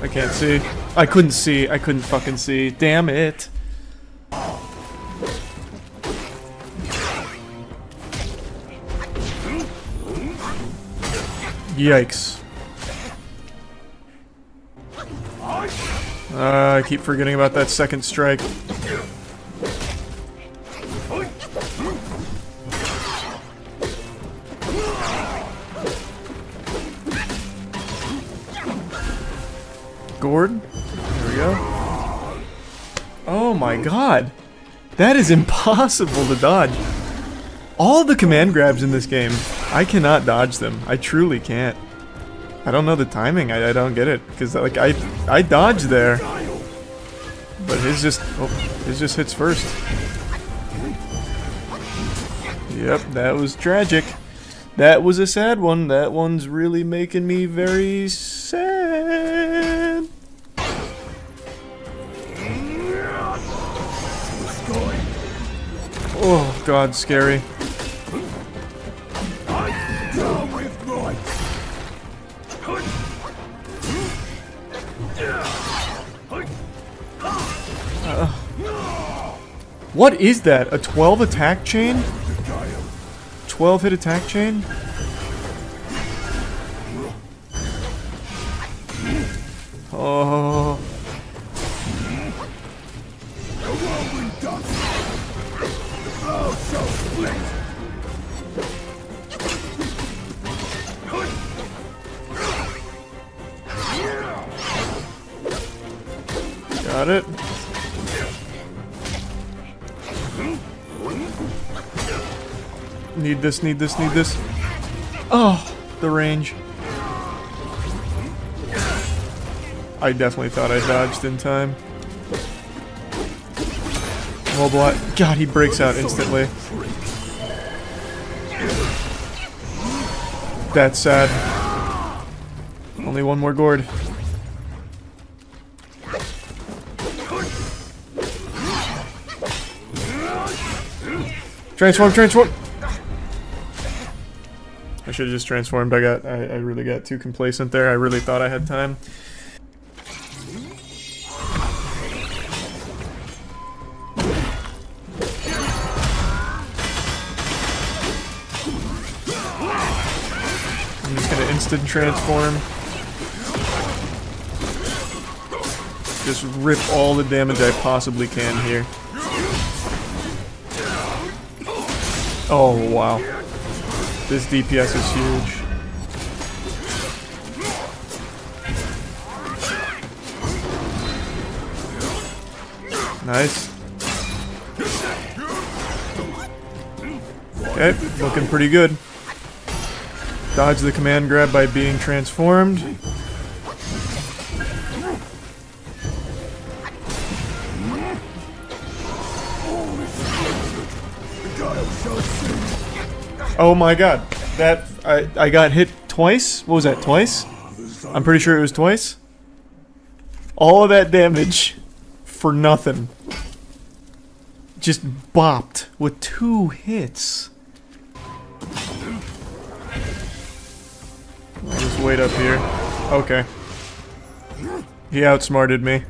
I can't see. I couldn't see. I couldn't fucking see. Damn it. Yikes. I keep forgetting about that second strike. Gord. There we go. Oh my god. That is impossible to dodge. All the command grabs in this game, I cannot dodge them. I truly can't. I don't know the timing. I don't get it. Because like I dodged there. But his just hits first. Yep, that was tragic. That was a sad one. That one's really making me very sad. Oh God, scary. What is that? A 12 attack chain? 12 hit attack chain? Oh. Got it. Need this, need this, need this. Oh, the range. I definitely thought I dodged in time. Mobile. God, he breaks out instantly. That's sad. Only one more gourd. Transform, transform! I should have just transformed. I really got too complacent there. I really thought I had time. I'm just gonna instant transform. Just rip all the damage I possibly can here. Oh, wow. This DPS is huge. Nice. Okay, looking pretty good. Dodge the command grab by being transformed. Oh my god, that, I got hit twice? What was that, twice? I'm pretty sure it was twice. All of that damage for nothing. Just bopped with 2 hits. I'll just wait up here. Okay. He outsmarted me.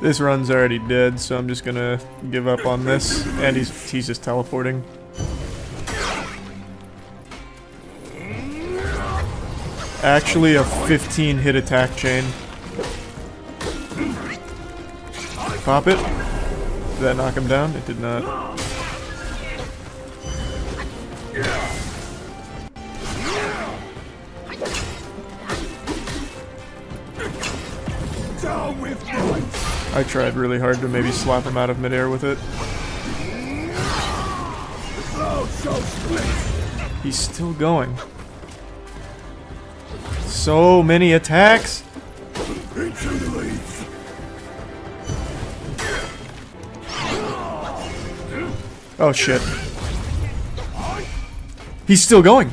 This run's already dead, so I'm just gonna give up on this. And he's just teleporting. Actually a 15 hit attack chain. Pop it. Did that knock him down? It did not. I tried really hard to maybe slap him out of midair with it. He's still going. So many attacks! Oh shit. He's still going!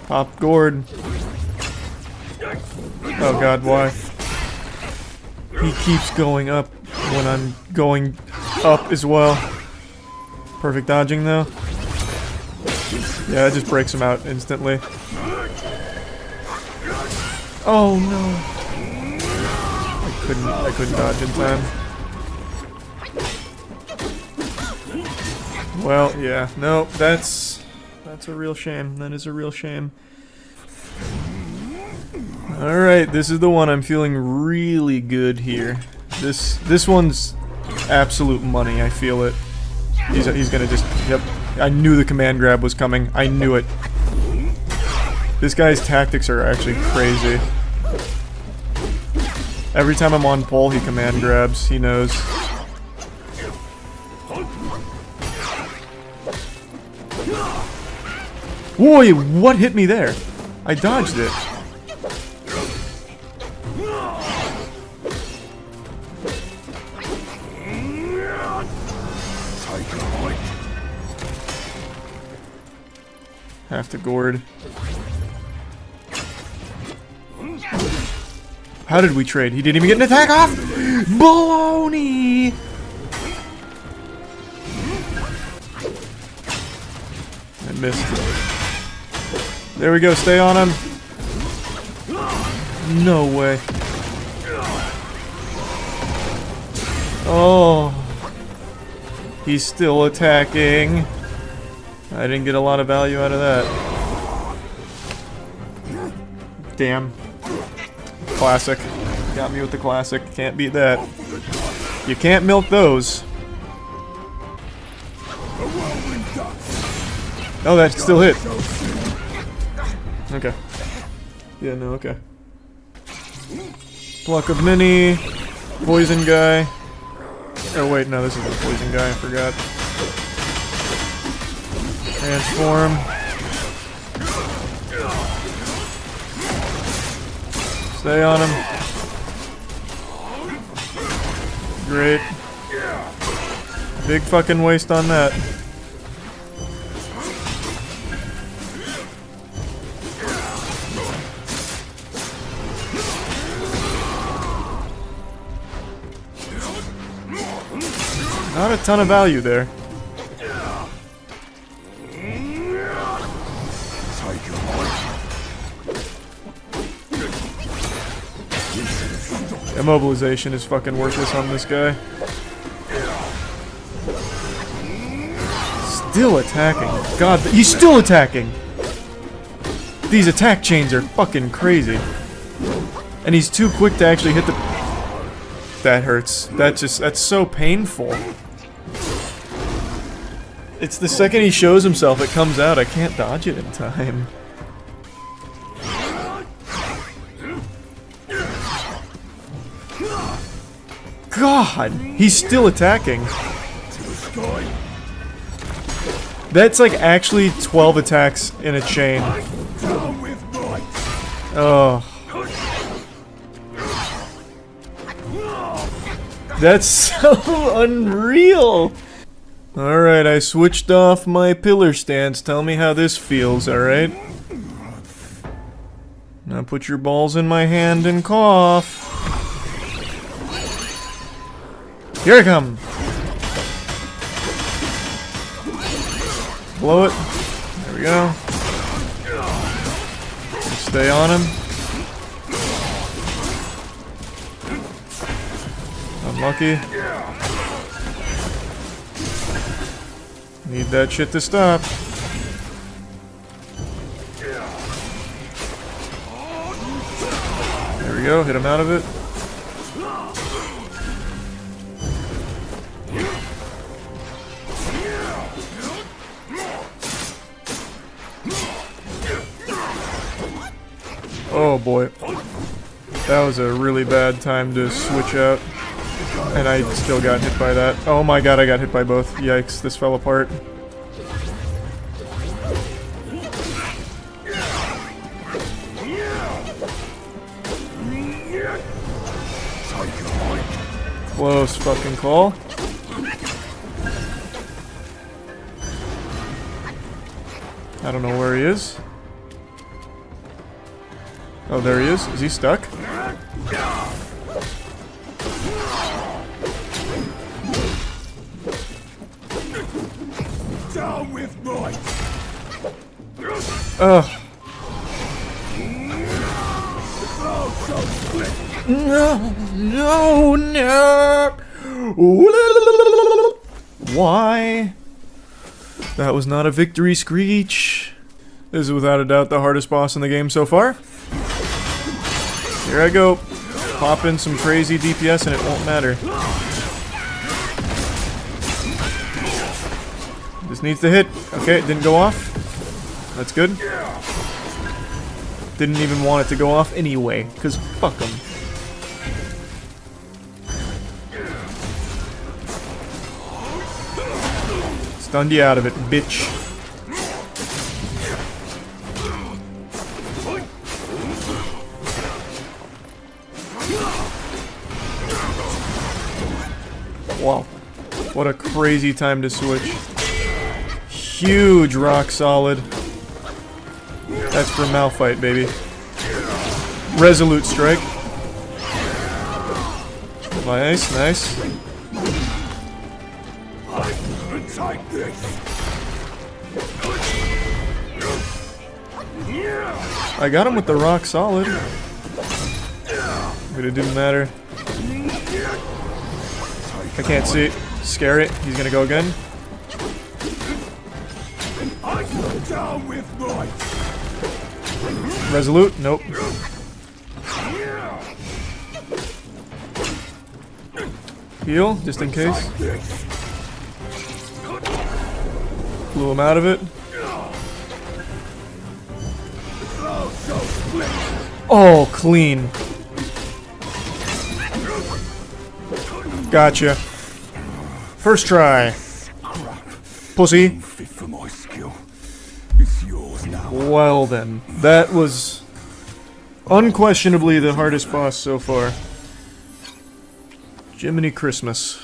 Pop gourd. Oh god, why? He keeps going up when I'm going up as well. Perfect dodging though. Yeah, it just breaks him out instantly. Oh no. I couldn't dodge in time. Well, yeah, no, that's a real shame. That is a real shame. Alright, this is the one I'm feeling really good here. This one's absolute money, I feel it. He's gonna just, yep. I knew the command grab was coming. I knew it. This guy's tactics are actually crazy. Every time I'm on pole, he command grabs. He knows. Whoa, what hit me there? I dodged it. Have to gourd. How did we trade? He didn't even get an attack off? Baloney! I missed it. There we go, stay on him. No way. Oh. He's still attacking. I didn't get a lot of value out of that. Damn. Classic. Got me with the classic. Can't beat that. You can't milk those. Oh, that still hit. Okay. Yeah, no, okay. Pluck of Mini. Poison guy. Oh, wait, no, this is the poison guy. I forgot. Transform. Stay on him. Great. Big fucking waste on that. Not a ton of value there. Immobilization is fucking worthless on this guy. Still attacking. God, he's still attacking! These attack chains are fucking crazy. And he's too quick to actually hit the... That hurts. That's so painful. It's the second he shows himself, it comes out. I can't dodge it in time. God, he's still attacking. That's like actually 12 attacks in a chain. Oh. That's so unreal. Alright, I switched off my pillar stance. Tell me how this feels, alright? Now put your balls in my hand and cough. Here I come! Blow it. There we go. Stay on him. Unlucky. Need that shit to stop. There we go, hit him out of it. Oh boy. That was a really bad time to switch out. And I still got hit by that. Oh my god, I got hit by both. Yikes, this fell apart. Close fucking call. I don't know where he is. Oh, there he is. Is he stuck? Down with might. Ugh. No, no. Why? That was not a victory screech. This is without a doubt the hardest boss in the game so far. Here I go. Pop in some crazy DPS and it won't matter. This needs to hit. Okay, it didn't go off. That's good. Didn't even want it to go off anyway, because fuck them. Stunned you out of it, bitch. Wow. What a crazy time to switch. Huge rock solid. That's for Malphite, baby. Resolute strike. Nice, nice. I got him with the rock solid. But it didn't matter. I can't see it. Scare it. He's gonna go again. Resolute? Nope. Heal, just in case. Blew him out of it. Oh, clean. Gotcha. First try. Pussy. Well then, that was unquestionably the hardest boss so far. Jiminy Christmas.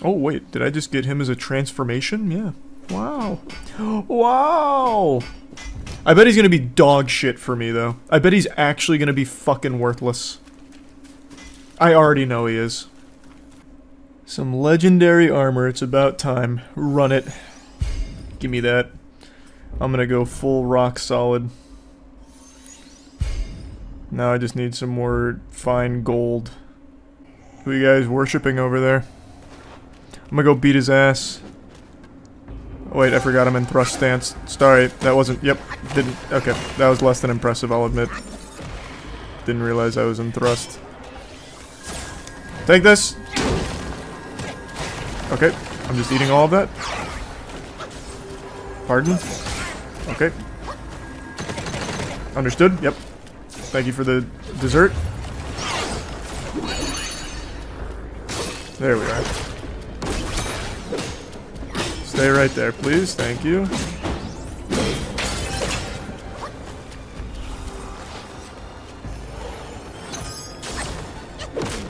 Oh wait, did I just get him as a transformation? Yeah. Wow. Wow! I bet he's gonna be dog shit for me though. I bet he's actually gonna be fucking worthless. I already know he is. Some legendary armor, it's about time. Run it. Give me that. I'm gonna go full rock solid. Now I just need some more fine gold. Who are you guys worshipping over there? I'm gonna go beat his ass. Oh, wait, I forgot I'm in thrust stance. Sorry, that wasn't... Yep, didn't... Okay, that was less than impressive, I'll admit. Didn't realize I was in thrust. Take this! Okay, I'm just eating all of that. Pardon? Okay. Understood, yep. Thank you for the dessert. There we are. Stay right there, please. Thank you.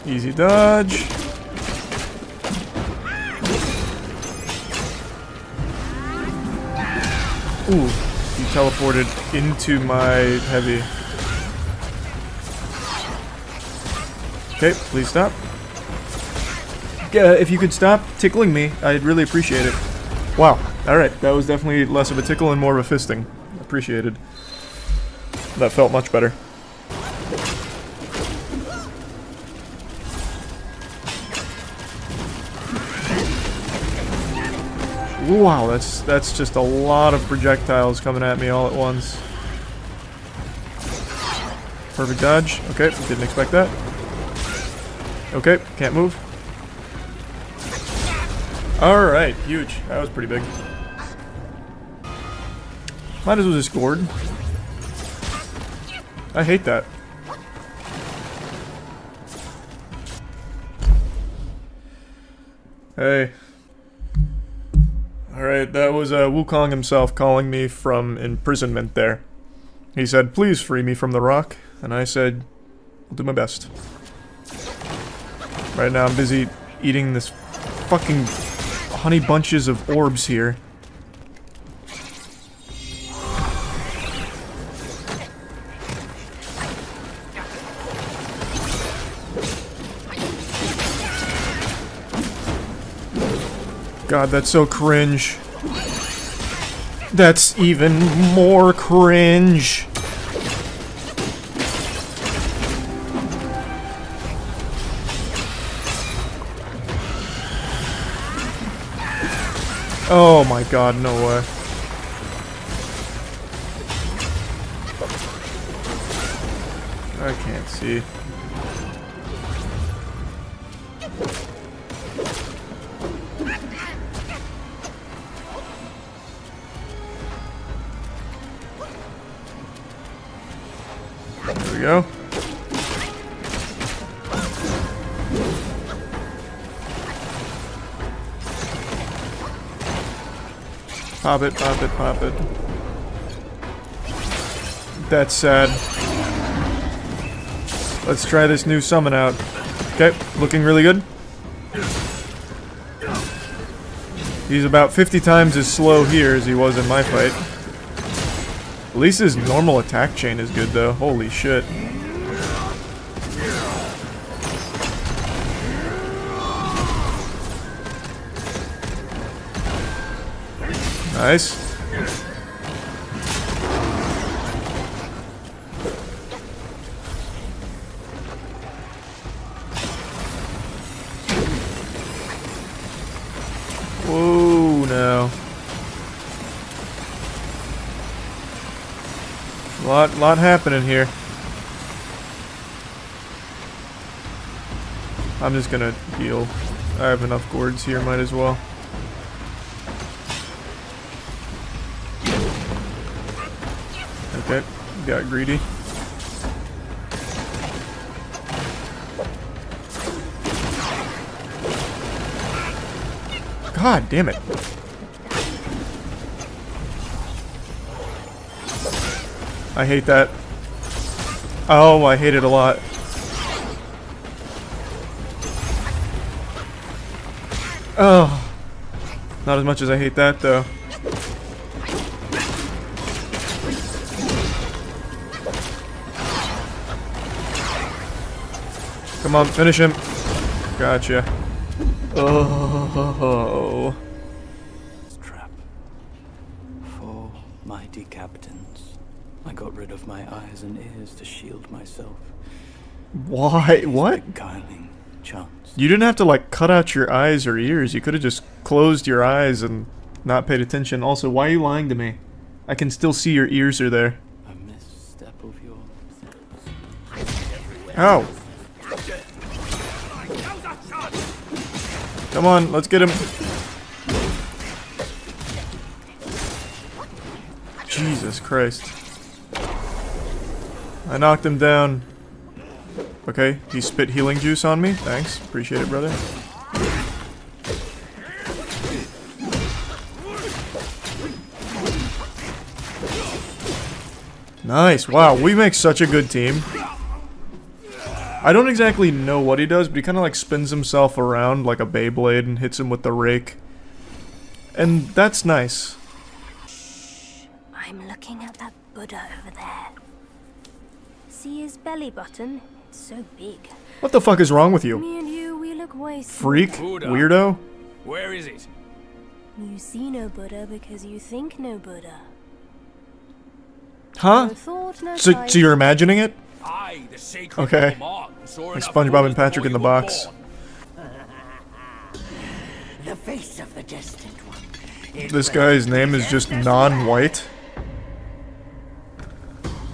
Easy dodge. Ooh, you teleported into my heavy. Okay, please stop. If you could stop tickling me, I'd really appreciate it. Wow, alright, that was definitely less of a tickle and more of a fisting. Appreciated. That felt much better. Wow, that's just a lot of projectiles coming at me all at once. Perfect dodge. Okay, didn't expect that. Okay, can't move. Alright, huge. That was pretty big. Might as well just gourd. I hate that. Hey. Alright, that was Wukong himself calling me from imprisonment there. He said, please free me from the rock. And I said, I'll do my best. Right now I'm busy eating this fucking honey bunches of orbs here. God, that's so cringe. That's even more cringe. Oh my god, no way. I can't see. There we go. Pop it, pop it, pop it. That's sad. Let's try this new summon out. Okay, looking really good. He's about 50 times as slow here as he was in my fight. At least his normal attack chain is good though. Holy shit. Nice. Whoa, no. Lot happening here. I'm just gonna heal. I have enough gourds here, might as well. Okay, got greedy. God damn it. I hate that. Oh, I hate it a lot. Oh. Not as much as I hate that though. Come on, finish him. Gotcha. Oh. Trap. 4 mighty captains. I got rid of my eyes and ears to shield myself. Why? What? Beguiling chance. You didn't have to like cut out your eyes or ears. You could have just closed your eyes and not paid attention. Also, why are you lying to me? I can still see your ears are there. A misstep of yours. Ow. Come on, let's get him. Jesus Christ. I knocked him down. Okay, he spit healing juice on me. Thanks. Appreciate it, brother. Nice. Wow, we make such a good team. I don't exactly know what he does, but he kind of like spins himself around like a Beyblade and hits him with the rake. And that's nice. I'm looking at that Buddha over there. See his belly button? It's so big. What the fuck is wrong with you? Me and you, we look way Freak? similar. Weirdo? Where is it? You see no Buddha because you think no Buddha. Huh? No thought, no So sight. you're imagining it? I, the sacred Okay. Martin, saw Like enough SpongeBob and Buddhas Patrick before in the you were box. born. The face of the destined one. This guy's name is just non-white.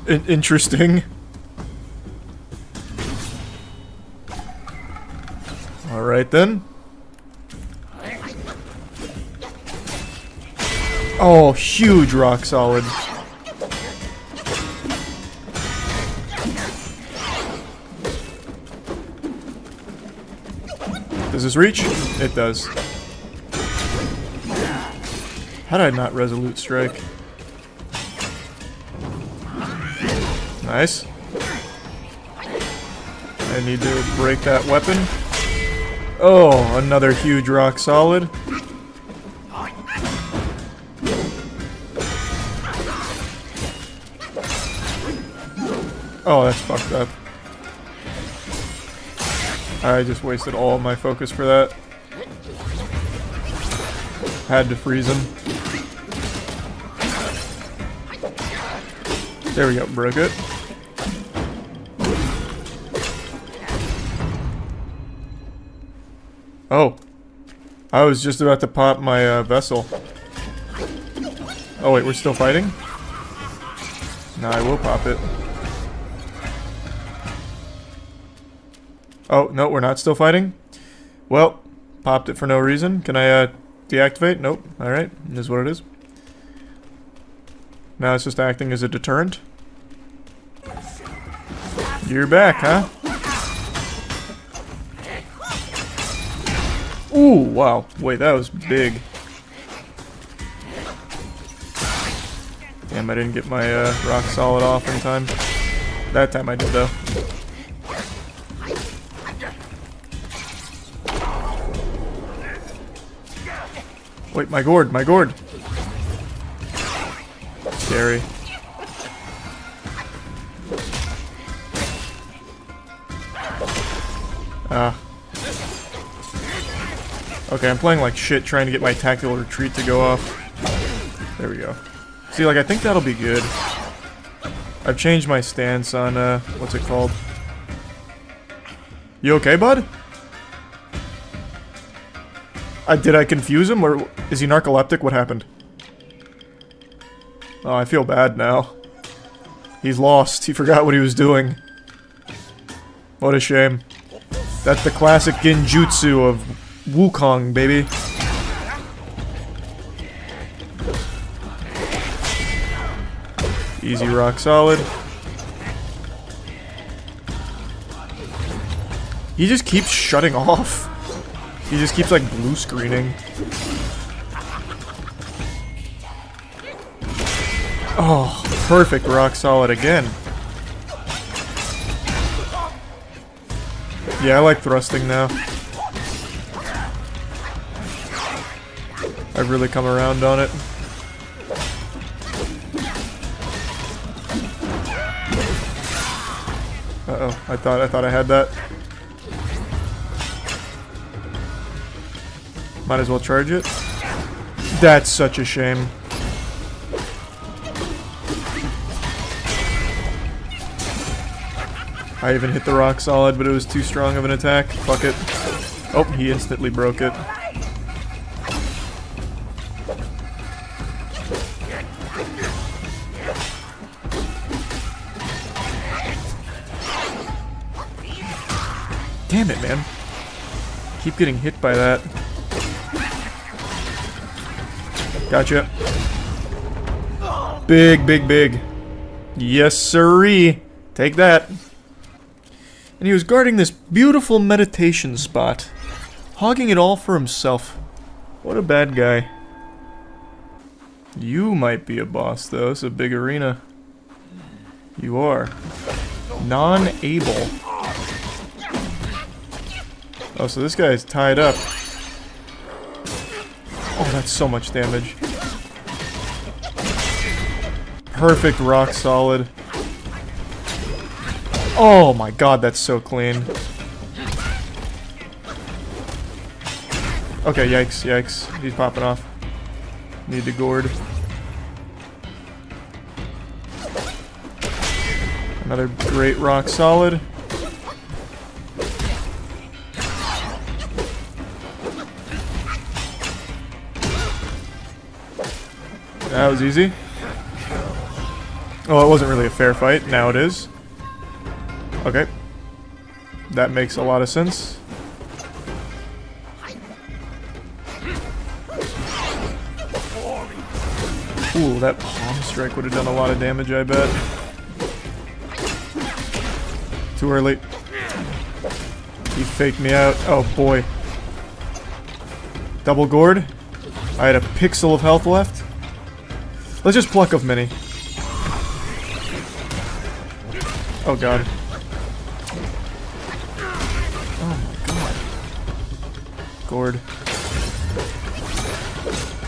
Interesting. Alright then. Oh, huge rock solid. Does this reach? It does. How did I not resolute strike? Nice. I need to break that weapon. Oh, another huge rock solid. Oh, that's fucked up. I just wasted all of my focus for that. Had to freeze him. There we go, broke it. Oh. I was just about to pop my vessel. Oh wait, we're still fighting? No, I will pop it. Oh, no, we're not still fighting? Well, popped it for no reason. Can I deactivate? Nope. Alright, this is what it is. Now it's just acting as a deterrent. You're back, huh? Ooh, wow. Wait, that was big. Damn, I didn't get my rock solid off in time. That time I did, though. Wait, my gourd, my gourd. Scary. Okay, I'm playing like shit trying to get my tactical retreat to go off. There we go. See, like, I think that'll be good. I've changed my stance on, what's it called? You okay, bud? Did I confuse him, or is he narcoleptic? What happened? Oh, I feel bad now. He's lost. He forgot what he was doing. What a shame. That's the classic genjutsu of Wukong, baby. Easy rock solid. He just keeps shutting off. He just keeps like blue screening. Oh, perfect rock solid again. Yeah, I like thrusting now. I've really come around on it. Uh-oh, I thought I had that. Might as well charge it. That's such a shame. I even hit the rock solid, but it was too strong of an attack. Fuck it. Oh, he instantly broke it. Damn it, man. Keep getting hit by that. Gotcha. Big, big, big. Yes, sirree. Take that. And he was guarding this beautiful meditation spot. Hogging it all for himself. What a bad guy. You might be a boss, though. It's a big arena. You are. Non-able. Oh, so this guy is tied up. Oh, that's so much damage. Perfect rock solid. Oh my god, that's so clean. Okay, yikes, yikes. He's popping off. Need the gourd. Another great rock solid. That was easy. Oh, it wasn't really a fair fight. Now it is. Okay. That makes a lot of sense. Ooh, that palm strike would have done a lot of damage, I bet. Too early. He faked me out. Oh, boy. Double gourd. I had a pixel of health left. Let's just pluck of mini. Oh god. Oh my god. Gourd.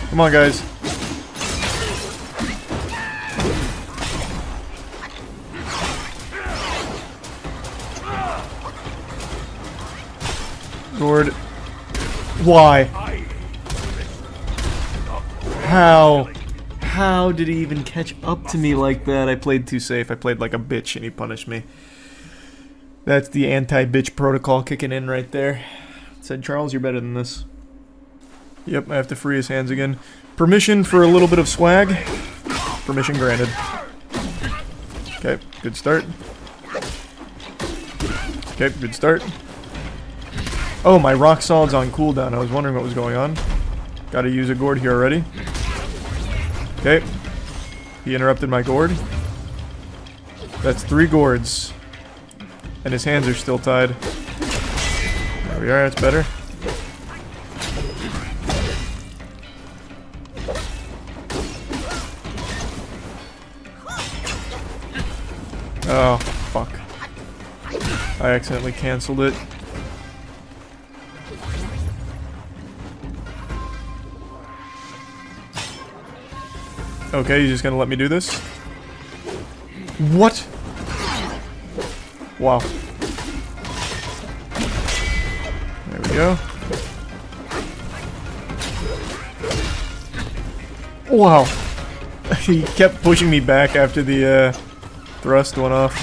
Come on, guys. Gourd. Why? How? How did he even catch up to me like that? I played too safe. I played like a bitch and he punished me. That's the anti-bitch protocol kicking in right there. Said, Charles, you're better than this. Yep, I have to free his hands again. Permission for a little bit of swag. Permission granted. Okay, good start. Okay, good start. Oh, my rock solid's on cooldown. I was wondering what was going on. Gotta use a gourd here already. Okay. He interrupted my gourd. That's 3 gourds. And his hands are still tied. There we are, that's better. Oh, fuck. I accidentally canceled it. Okay, he's just gonna let me do this? What? Wow. There we go. Wow. He kept pushing me back after the thrust went off.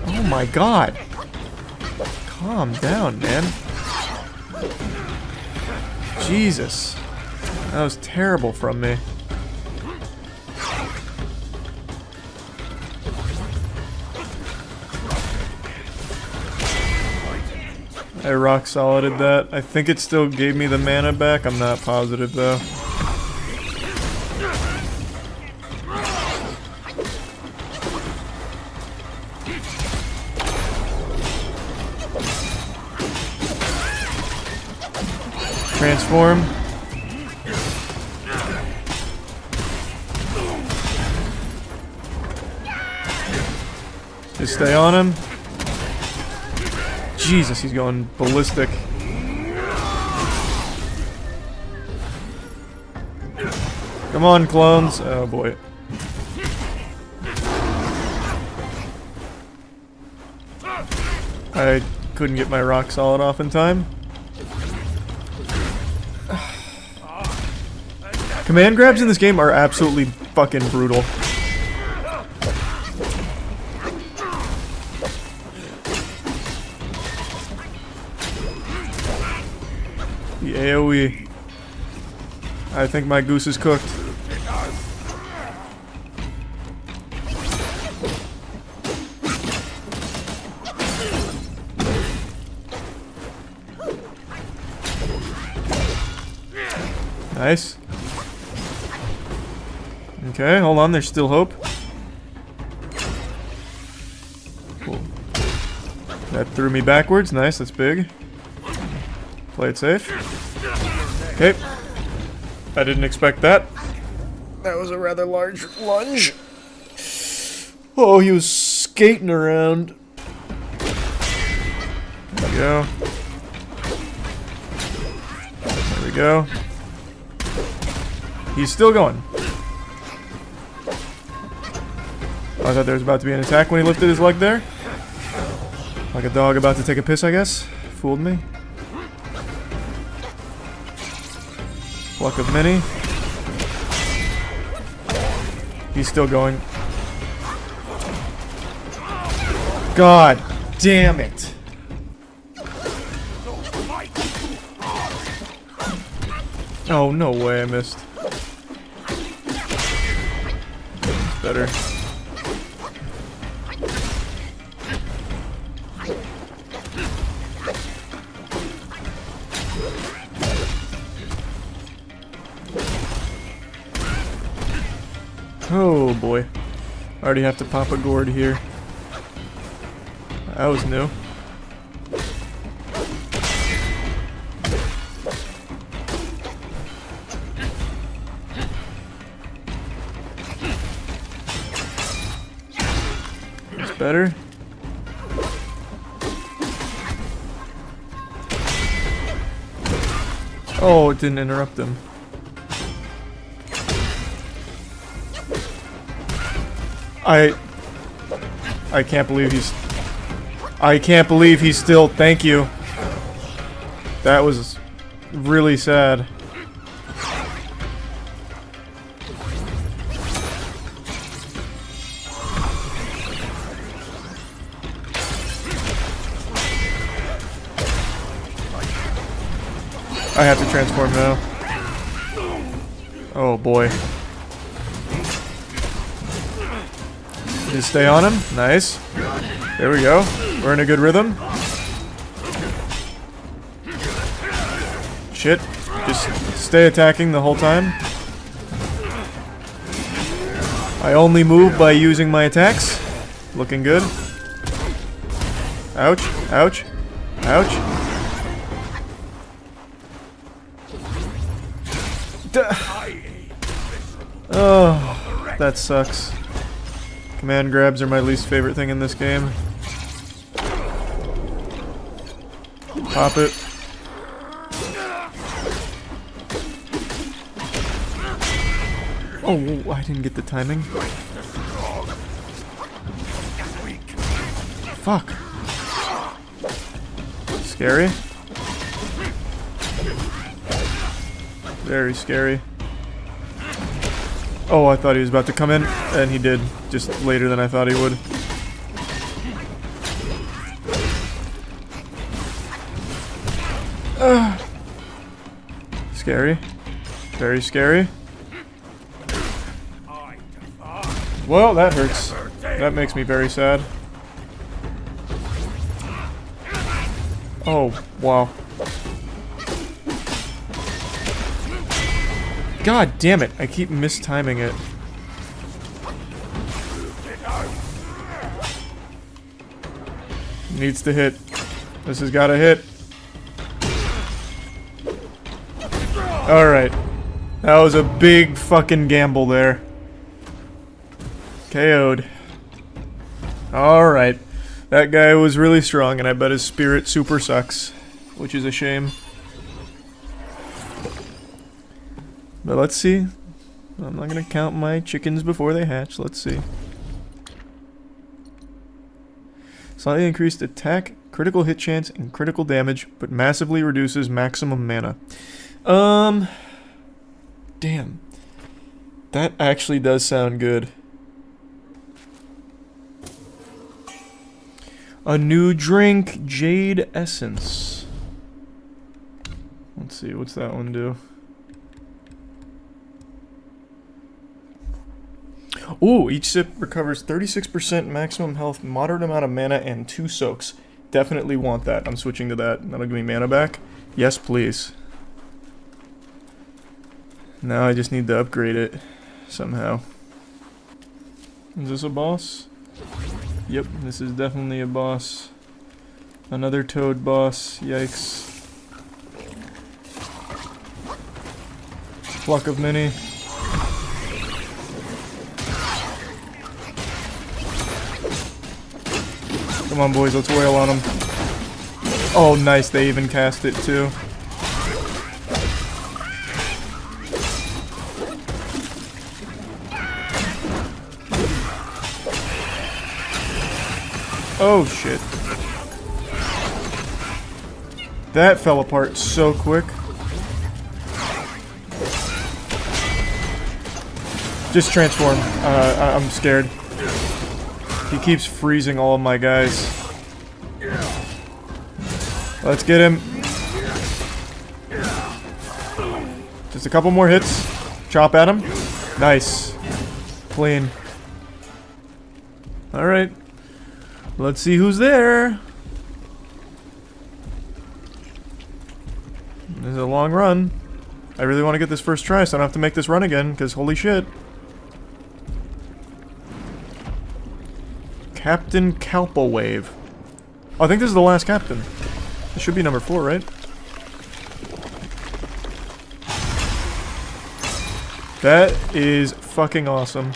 Oh my god. Calm down, man. Jesus. That was terrible from me. I rock solided that. I think it still gave me the mana back. I'm not positive though. Transform. Just stay on him. Jesus, he's going ballistic. Come on, clones. Oh boy. I couldn't get my rock solid off in time. Command grabs in this game are absolutely fucking brutal. The AoE. I think my goose is cooked. Nice. Okay, hold on, there's still hope. Cool. That threw me backwards. Nice, that's big. Play it safe. Okay. I didn't expect that. That was a rather large lunge. Oh, he was skating around. There we go. There we go. He's still going. I thought there was about to be an attack when he lifted his leg there. Like a dog about to take a piss, I guess. Fooled me. Pluck of many. He's still going. God damn it. Oh, no way I missed. Better. Oh boy. I already have to pop a gourd here. That was new. That's better. Oh, it didn't interrupt him. I can't believe he's still, thank you. That was really sad. I have to transform now. Oh boy. Just stay on him. Nice. There we go. We're in a good rhythm. Shit. Just stay attacking the whole time. I only move by using my attacks. Looking good. Ouch. Ouch. Ouch. Oh, that sucks. Command grabs are my least favorite thing in this game. Pop it. Oh, I didn't get the timing. Fuck. Scary. Very scary. Oh, I thought he was about to come in, and he did, just later than I thought he would. Scary. Very scary. Well, that hurts. That makes me very sad. Oh, wow. God damn it, I keep mistiming it. Needs to hit. This has got to hit. Alright. That was a big fucking gamble there. KO'd. Alright. That guy was really strong, and I bet his spirit super sucks. Which is a shame. But let's see. I'm not gonna count my chickens before they hatch. Let's see. Slightly increased attack, critical hit chance, and critical damage, but massively reduces maximum mana. Damn. That actually does sound good. A new drink, Jade Essence. Let's see, what's that one do? Ooh, each sip recovers 36% maximum health, moderate amount of mana, and 2 soaks. Definitely want that. I'm switching to that. That'll give me mana back. Yes, please. Now I just need to upgrade it somehow. Is this a boss? Yep, this is definitely a boss. Another toad boss. Yikes. Flock of many. Come on, boys, let's wail on them. Oh, nice, they even cast it too. Oh, shit. That fell apart so quick. Just transform. I'm scared. He keeps freezing all of my guys. Let's get him. Just a couple more hits. Chop at him. Nice. Clean. Alright. Let's see who's there. This is a long run. I really want to get this first try so I don't have to make this run again, because holy shit. Captain Kalpawave. Oh, I think this is the last captain. This should be number 4, right? That is fucking awesome.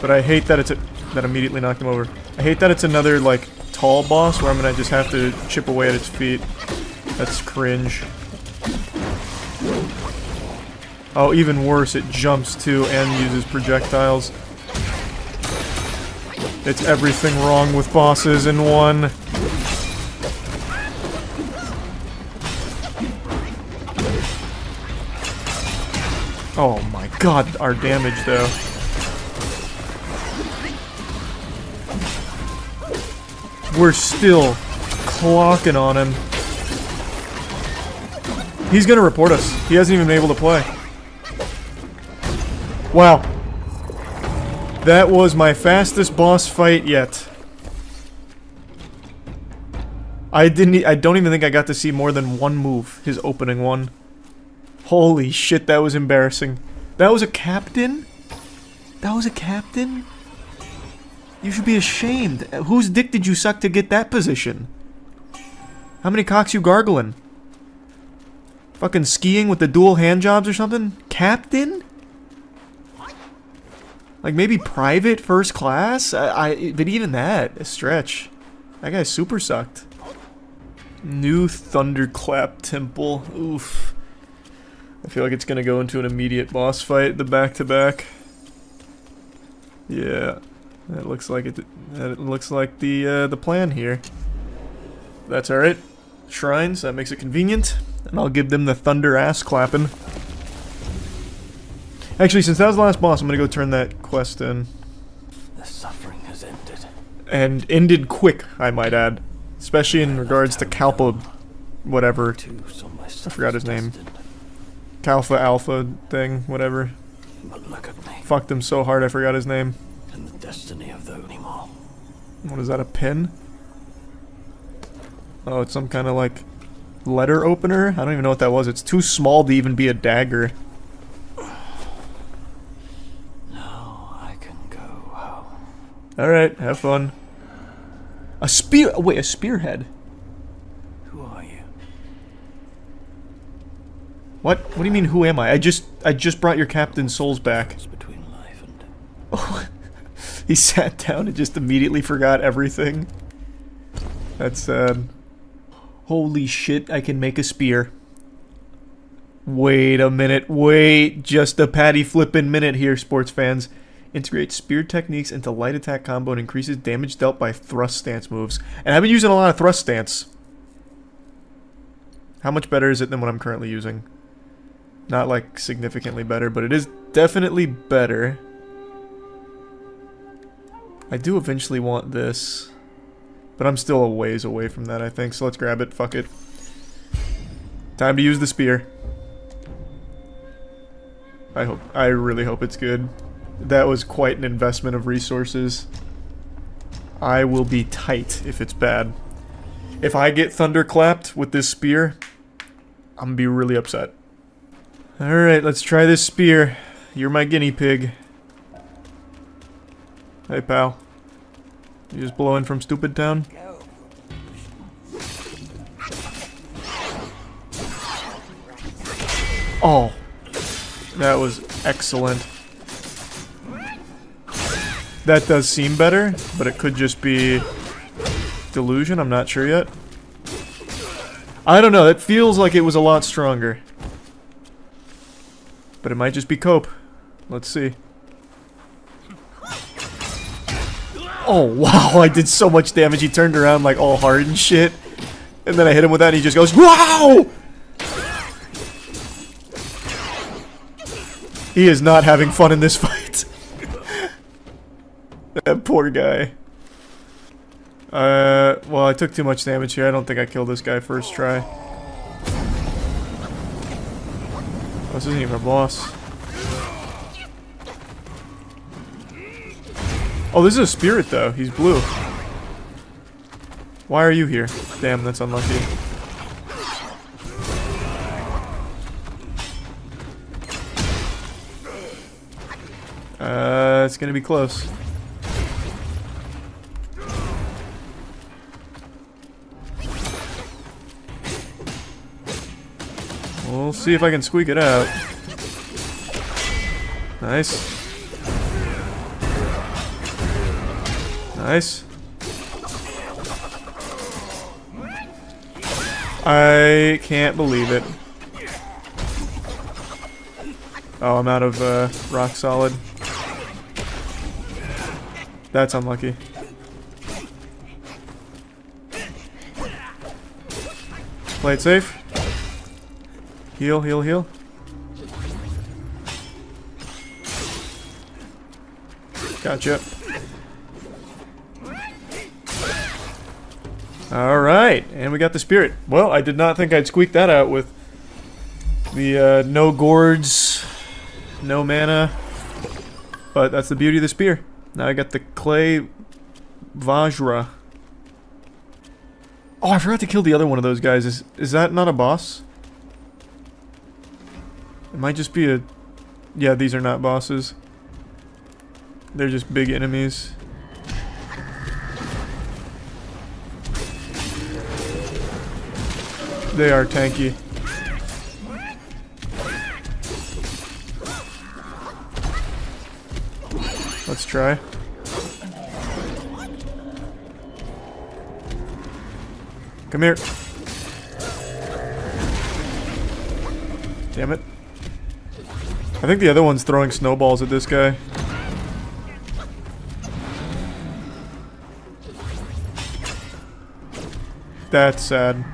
But I hate that it's that immediately knocked him over. I hate that it's another, like, tall boss where I'm gonna just have to chip away at its feet. That's cringe. Oh, even worse, it jumps too and uses projectiles. It's everything wrong with bosses in one. Oh my god, our damage though. We're still clocking on him. He's gonna report us. He hasn't even been able to play. Wow. That was my fastest boss fight yet. I don't even think I got to see more than one move, his opening one. Holy shit, that was embarrassing. That was a captain? That was a captain? You should be ashamed. Whose dick did you suck to get that position? How many cocks you gargling? Fucking skiing with the dual hand jobs or something? Captain? Like maybe private first class? But even that, a stretch. That guy super sucked. New Thunderclap Temple. Oof. I feel like it's gonna go into an immediate boss fight, the back-to-back. Yeah, that looks like it. That looks like the plan here. That's all right. Shrines, that makes it convenient, and I'll give them the thunder ass clapping. Actually, since that was the last boss, I'm gonna go turn that quest in. The suffering has ended. And ended quick, I might add, especially in regards to Kalpa, whatever. I forgot his name. Kalpa Alpha thing, whatever. But look at me. Fucked him so hard I forgot his name. And the destiny of those anymore. What is that, a pin? Oh, it's some kind of like letter opener? I don't even know what that was. It's too small to even be a dagger. Now I can go home. Alright, have fun. A spear. Wait, a spearhead. Who are you? What? What do you mean, who am I? I just brought your captain's souls back. Between life and Oh, he sat down and just immediately forgot everything. That's sad. Holy shit, I can make a spear. Wait a minute, wait just a patty flippin' minute here, sports fans. Integrate spear techniques into light attack combo and increases damage dealt by thrust stance moves. And I've been using a lot of thrust stance. How much better is it than what I'm currently using? Not like significantly better, but it is definitely better. I do eventually want this. But I'm still a ways away from that, I think, so let's grab it. Fuck it. Time to use the spear. I really hope it's good. That was quite an investment of resources. I will be tight if it's bad. If I get thunderclapped with this spear, I'm gonna be really upset. Alright, let's try this spear. You're my guinea pig. Hey, pal. You just blowing from Stupid Town? Oh, that was excellent. That does seem better, but it could just be delusion, I'm not sure yet. I don't know, it feels like it was a lot stronger. But it might just be cope. Let's see. Oh, wow, I did so much damage. He turned around like all hard and shit. And then I hit him with that and he just goes, wow! He is not having fun in this fight. That poor guy. Well, I took too much damage here. I don't think I killed this guy first try. Oh, this isn't even a boss. Oh, this is a spirit, though. He's blue. Why are you here? Damn, that's unlucky. It's gonna be close. We'll see if I can squeak it out. Nice. Nice. I can't believe it. Oh, I'm out of rock solid. That's unlucky. Play it safe. Heal, heal, heal. Gotcha. Alright, and we got the spirit. Well, I did not think I'd squeak that out with the no gourds, no mana. But that's the beauty of the spear. Now I got the clay Vajra. Oh, I forgot to kill the other one of those guys. Is that not a boss? It might just be a... Yeah, these are not bosses. They're just big enemies. They are tanky. Let's try. Come here. Damn it. I think the other one's throwing snowballs at this guy. That's sad.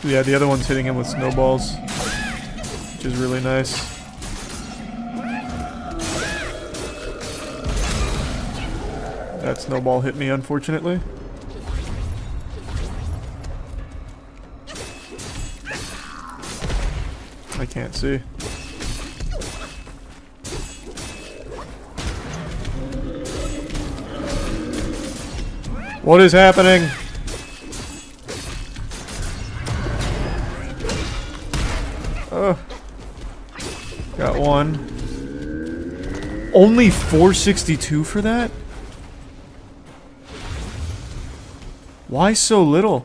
Yeah, the other one's hitting him with snowballs, which is really nice. That snowball hit me, unfortunately. I can't see. What is happening? Oh. Got one. Only 462 for that? Why so little?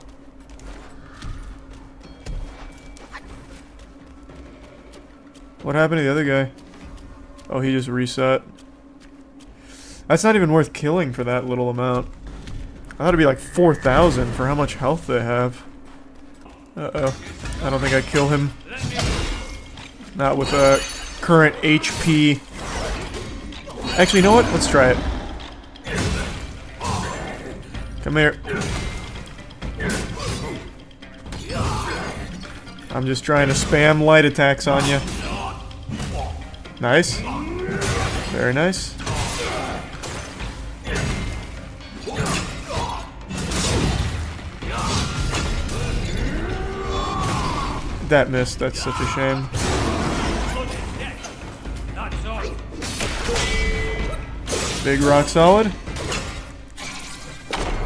What happened to the other guy? Oh, he just reset. That's not even worth killing for that little amount. I thought it'd be like 4,000 for how much health they have. Uh-oh. I don't think I kill him. Not with a current HP. Actually, you know what? Let's try it. Come here. I'm just trying to spam light attacks on you. Nice. Very nice. That missed. That's such a shame. Big rock solid.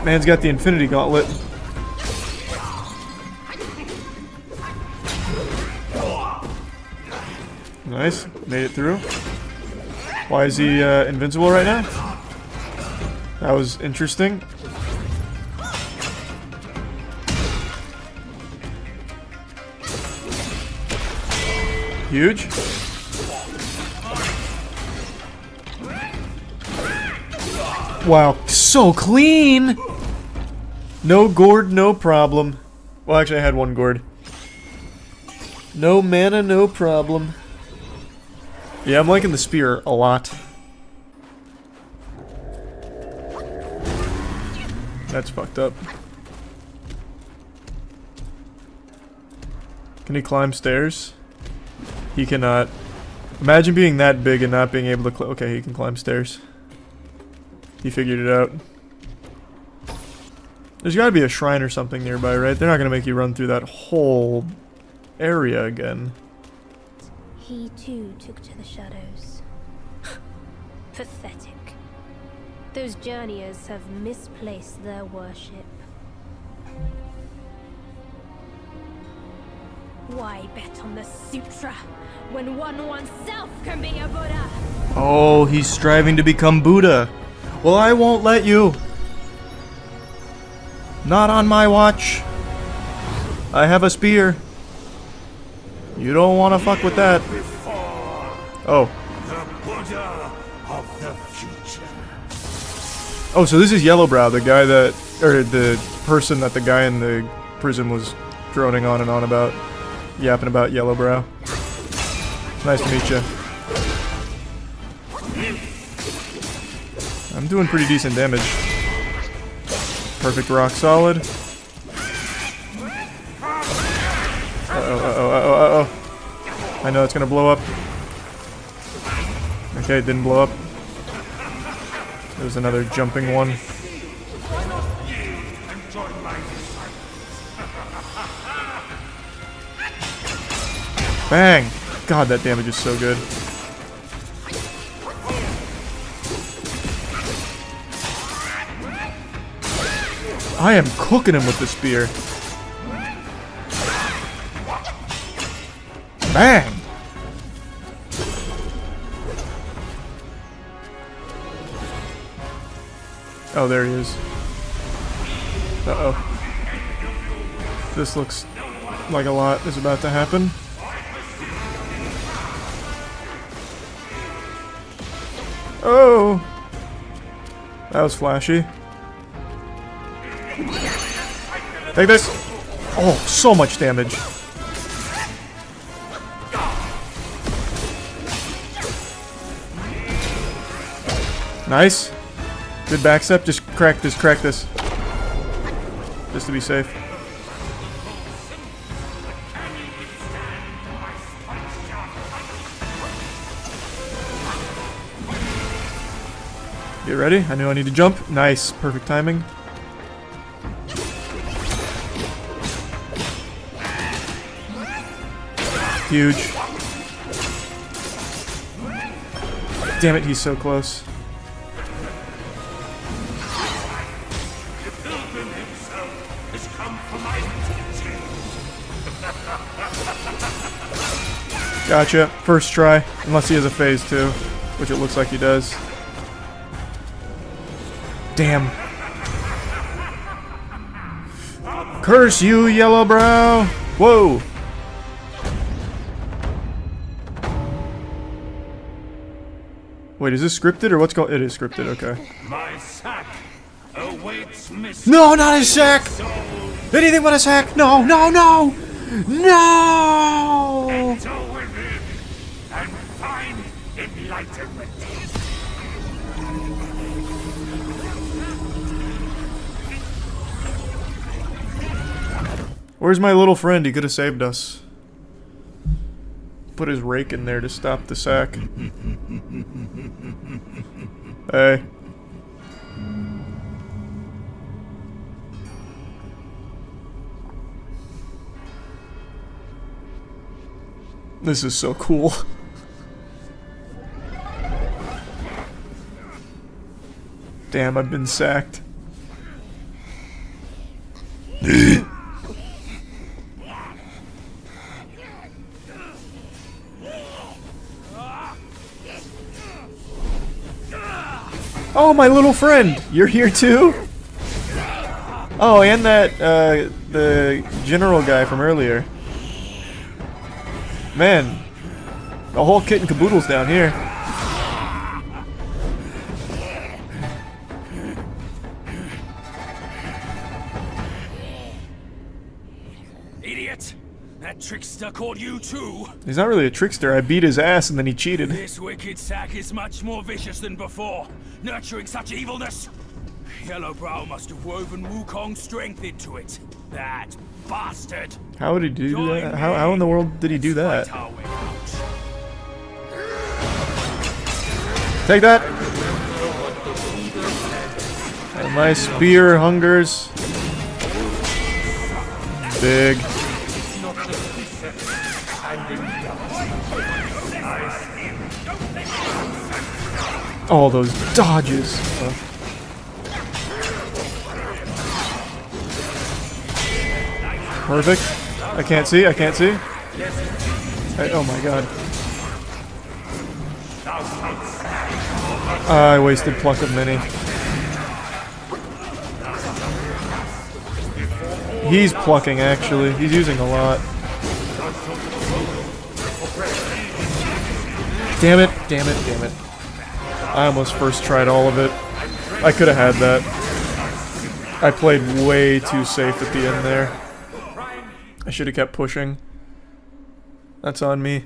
Man's got the infinity gauntlet. Nice. Made it through. Why is he invincible right now? That was interesting. Huge. Wow, so clean! No gourd, no problem. Well, actually I had one gourd. No mana, no problem. Yeah, I'm liking the spear a lot. That's fucked up. Can he climb stairs? He cannot. Imagine being that big and not being able to okay, he can climb stairs. He figured it out. There's gotta be a shrine or something nearby, right? They're not gonna make you run through that whole area again. He too took to the shadows. Pathetic. Those journeyers have misplaced their worship. Why bet on the sutra when one oneself can be a Buddha? Oh, he's striving to become Buddha. Well, I won't let you. Not on my watch. I have a spear. You don't want to fuck with that. Oh. Oh, so this is Yellowbrow, the guy that, or the person that the guy in the prison was droning on and on about, yapping about Yellowbrow. Nice to meet you. I'm doing pretty decent damage. Perfect rock solid. Uh-oh. I know it's gonna blow up. Okay, it didn't blow up. There's another jumping one. Bang! God, that damage is so good. I am cooking him with the spear. Bang! Oh, there he is. Uh-oh. This looks like a lot is about to happen. Oh! That was flashy. Take this! Oh, so much damage. Nice. Good backstep. Just crack this, crack this. Just to be safe. Get ready. I know I need to jump. Nice. Perfect timing. Huge. Damn it, he's so close. Gotcha. First try. Unless he has a phase too, which it looks like he does. Damn. Curse you, yellow brow! Whoa! Wait, is this scripted or what's going? It is scripted. Okay. My sack awaits No, not a sack! Anything but a sack! No, no, no! No! Enter within and find enlightenment. Where's my little friend? He could have saved us. Put his rake in there to stop the sack. Hey. This is so cool. Damn, I've been sacked. Oh, my little friend! You're here too? Oh, and that, the general guy from earlier. Man, the whole kit and caboodle's down here. Idiot! That trickster called you too! He's not really a trickster. I beat his ass and then he cheated. This wicked sack is much more vicious than before, nurturing such evilness. Yellowbrow must have woven Wukong's strength into it. That bastard! How would he do that? How in the world did he do that? Take that! And my spear hungers. Big. All those dodges. Perfect. I can't see. I can't see. Oh my god. I wasted pluck of many. He's plucking actually. He's using a lot. Damn it, damn it, damn it. I almost first tried all of it. I could have had that. I played way too safe at the end there. I should have kept pushing. That's on me.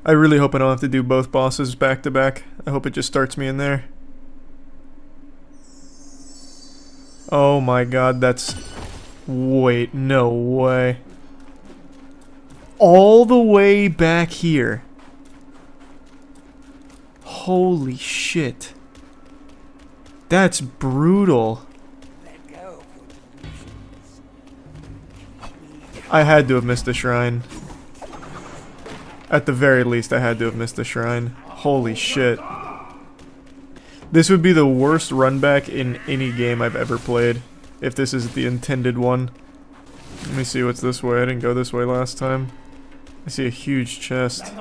I really hope I don't have to do both bosses back to back. I hope it just starts me in there. Oh my god, that's... Wait, no way. All the way back here. Holy shit. That's brutal. I had to have missed the shrine. At the very least, I had to have missed the shrine. Holy shit. This would be the worst run back in any game I've ever played. If this is the intended one. Let me see what's this way. I didn't go this way last time. I see a huge chest.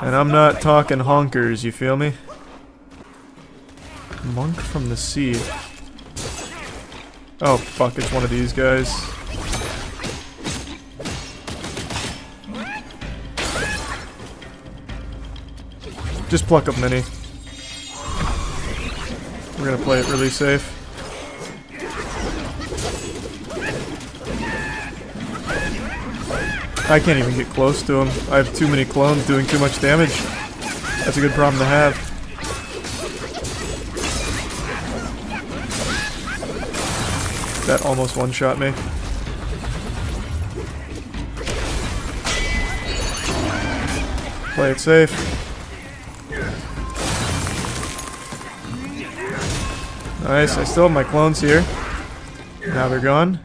And I'm not talking honkers, you feel me? Monk from the sea. Oh fuck, it's one of these guys. Just pluck up many. We're gonna play it really safe. I can't even get close to him. I have too many clones doing too much damage. That's a good problem to have. That almost one-shot me. Play it safe. Nice, I still have my clones here. Now they're gone.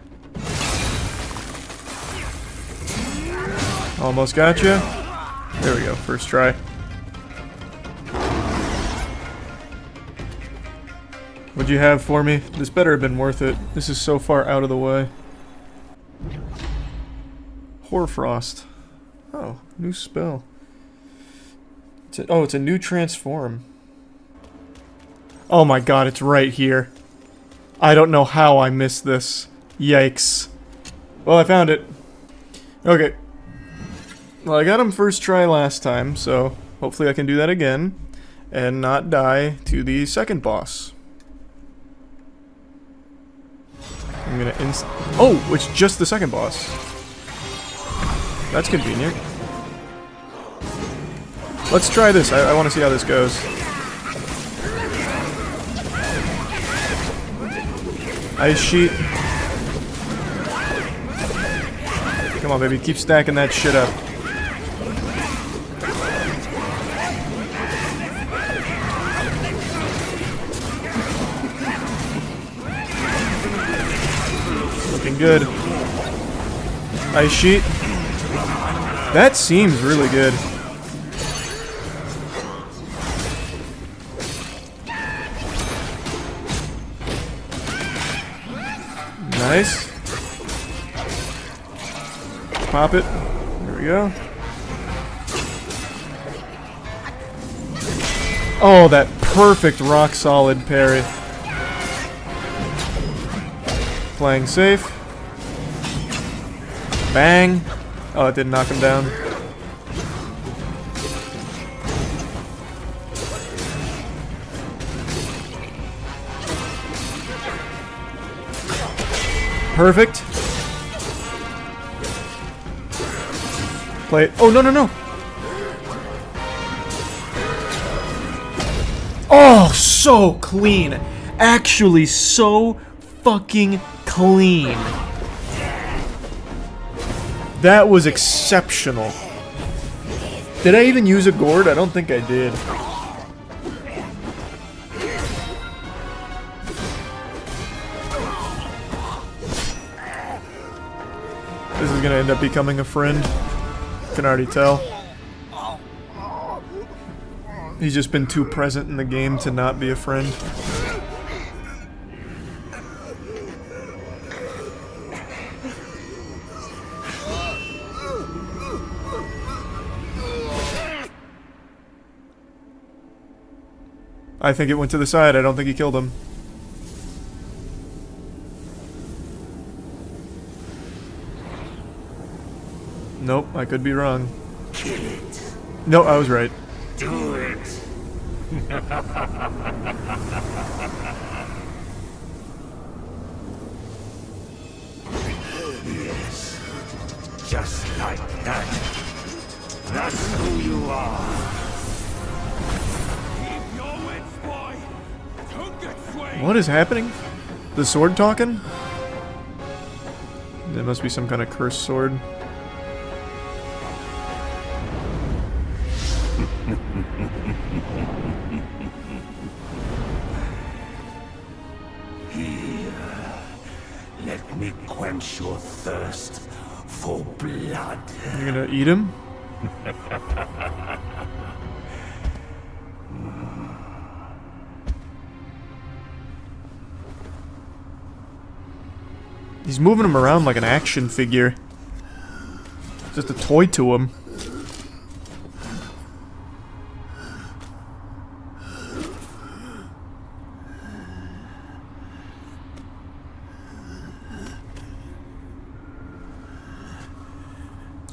Almost gotcha. There we go, first try. What'd you have for me? This better have been worth it. This is so far out of the way. Hoarfrost. Oh, new spell. It's a new transform. Oh my god, it's right here. I don't know how I missed this. Yikes. Well, I found it. Okay. Well, I got him first try last time, so hopefully I can do that again and not die to the second boss. I'm gonna oh, it's just the second boss. That's convenient. Let's try this. I want to see how this goes. Ice sheet. Come on, baby. Keep stacking that shit up. Looking good. Ice sheet. That seems really good. Nice. Pop it. There we go. Oh, that perfect rock solid parry. Playing safe. Bang. Oh, it didn't knock him down. Perfect. Play it. Oh, no, no, no. Oh, so clean. Actually, so fucking clean. That was exceptional. Did I even use a gourd? I don't think I did. This is gonna end up becoming a friend. Can already tell. He's just been too present in the game to not be a friend. I think it went to the side. I don't think he killed him. Nope, I could be wrong. Kill it. No, I was right. Do it. Yes. Just like that. That's who you are. What is happening? The sword talking? There must be some kind of cursed sword. Here, let me quench your thirst for blood. You're gonna eat him? He's moving him around like an action figure. Just a toy to him.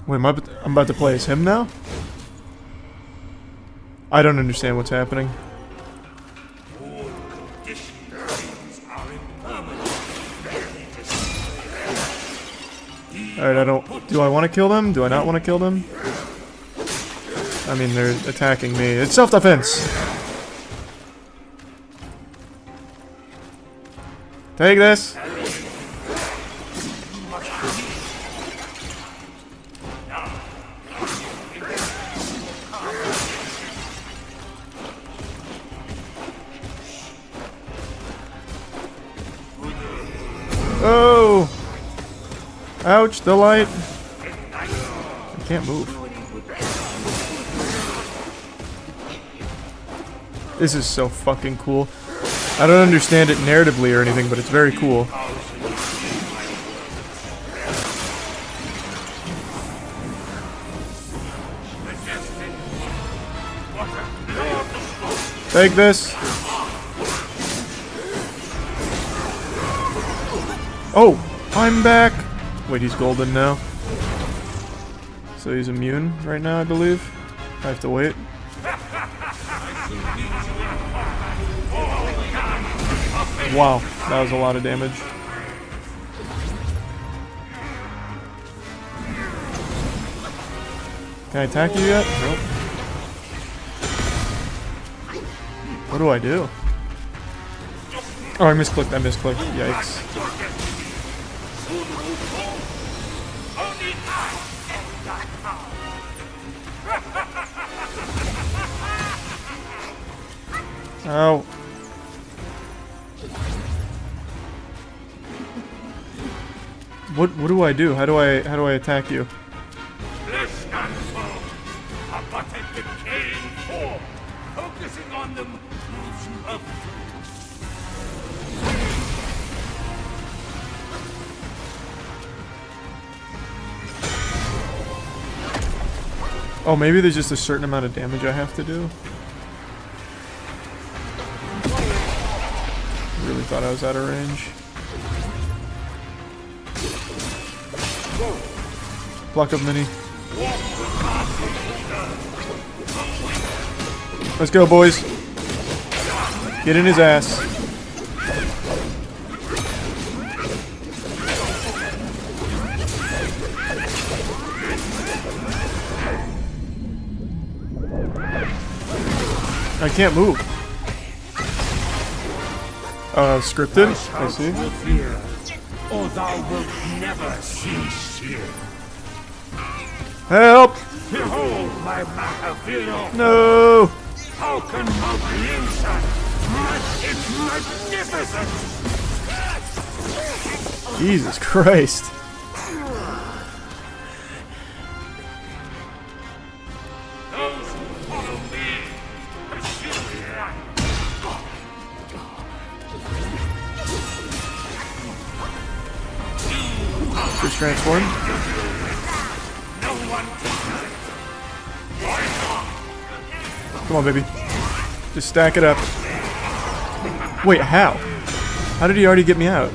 Wait, I'm about to play as him now? I don't understand what's happening. Alright, do I want to kill them? Do I not want to kill them? I mean, they're attacking me. It's self-defense! Take this! Oh! Ouch, the light. I can't move. This is so fucking cool. I don't understand it narratively or anything, but it's very cool. Take this. Oh, I'm back. Wait, he's golden now. So he's immune right now, I believe. I have to wait. Wow, that was a lot of damage. Can I attack you yet? Nope. What do I do? Oh, I misclicked. Yikes. Ow. What do I do? How do I attack you? Focusing on them. Oh, maybe there's just a certain amount of damage I have to do. Really thought I was out of range. Pluck up mini. Let's go, boys. Get in his ass. I can't move. Scripted? I see. Or thou wilt never cease here. Help! Behold my Machiavelli. No! How can Moglienza match its magnificence? Jesus Christ. Those who follow me pursue light. Just transform. Come on, baby. Just stack it up. Wait, how? How did he already get me out?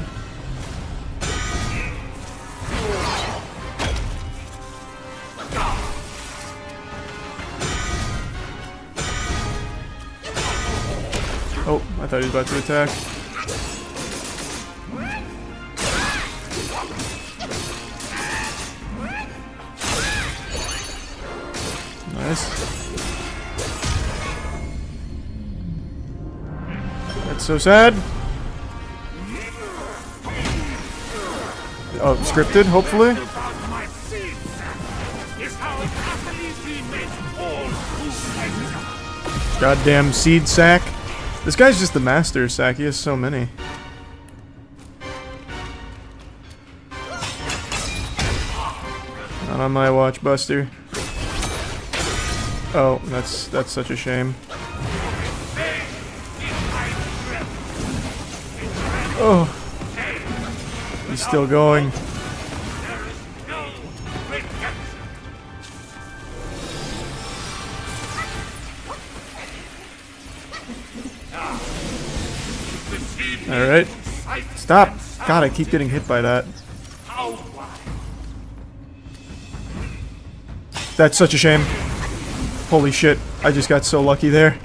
Oh, I thought he was about to attack. Nice. That's so sad. Oh, scripted, hopefully. Goddamn seed sack. This guy's just the master sack. He has so many. Not on my watch, Buster. Oh, that's such a shame. Oh, he's still going. All right, stop! God, I keep getting hit by that. That's such a shame. Holy shit, I just got so lucky there.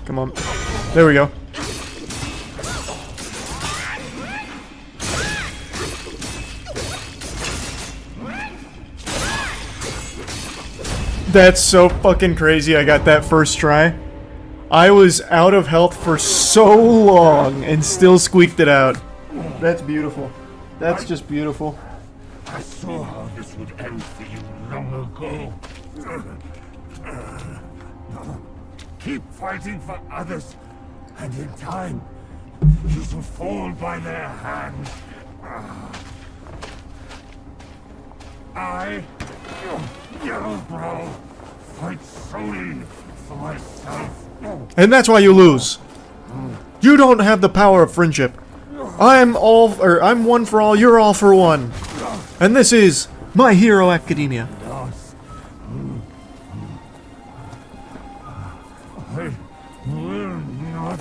Come on. There we go. That's so fucking crazy. I got that first try. I was out of health for so long and still squeaked it out. That's beautiful. That's just beautiful. I saw how this would end for you long ago. keep fighting for others, and in time, you shall fall by their hands. I, Yellowbrow, fight solely for myself. And that's why you lose. You don't have the power of friendship. I'm one for all, you're all for one. And this is My Hero Academia. I will not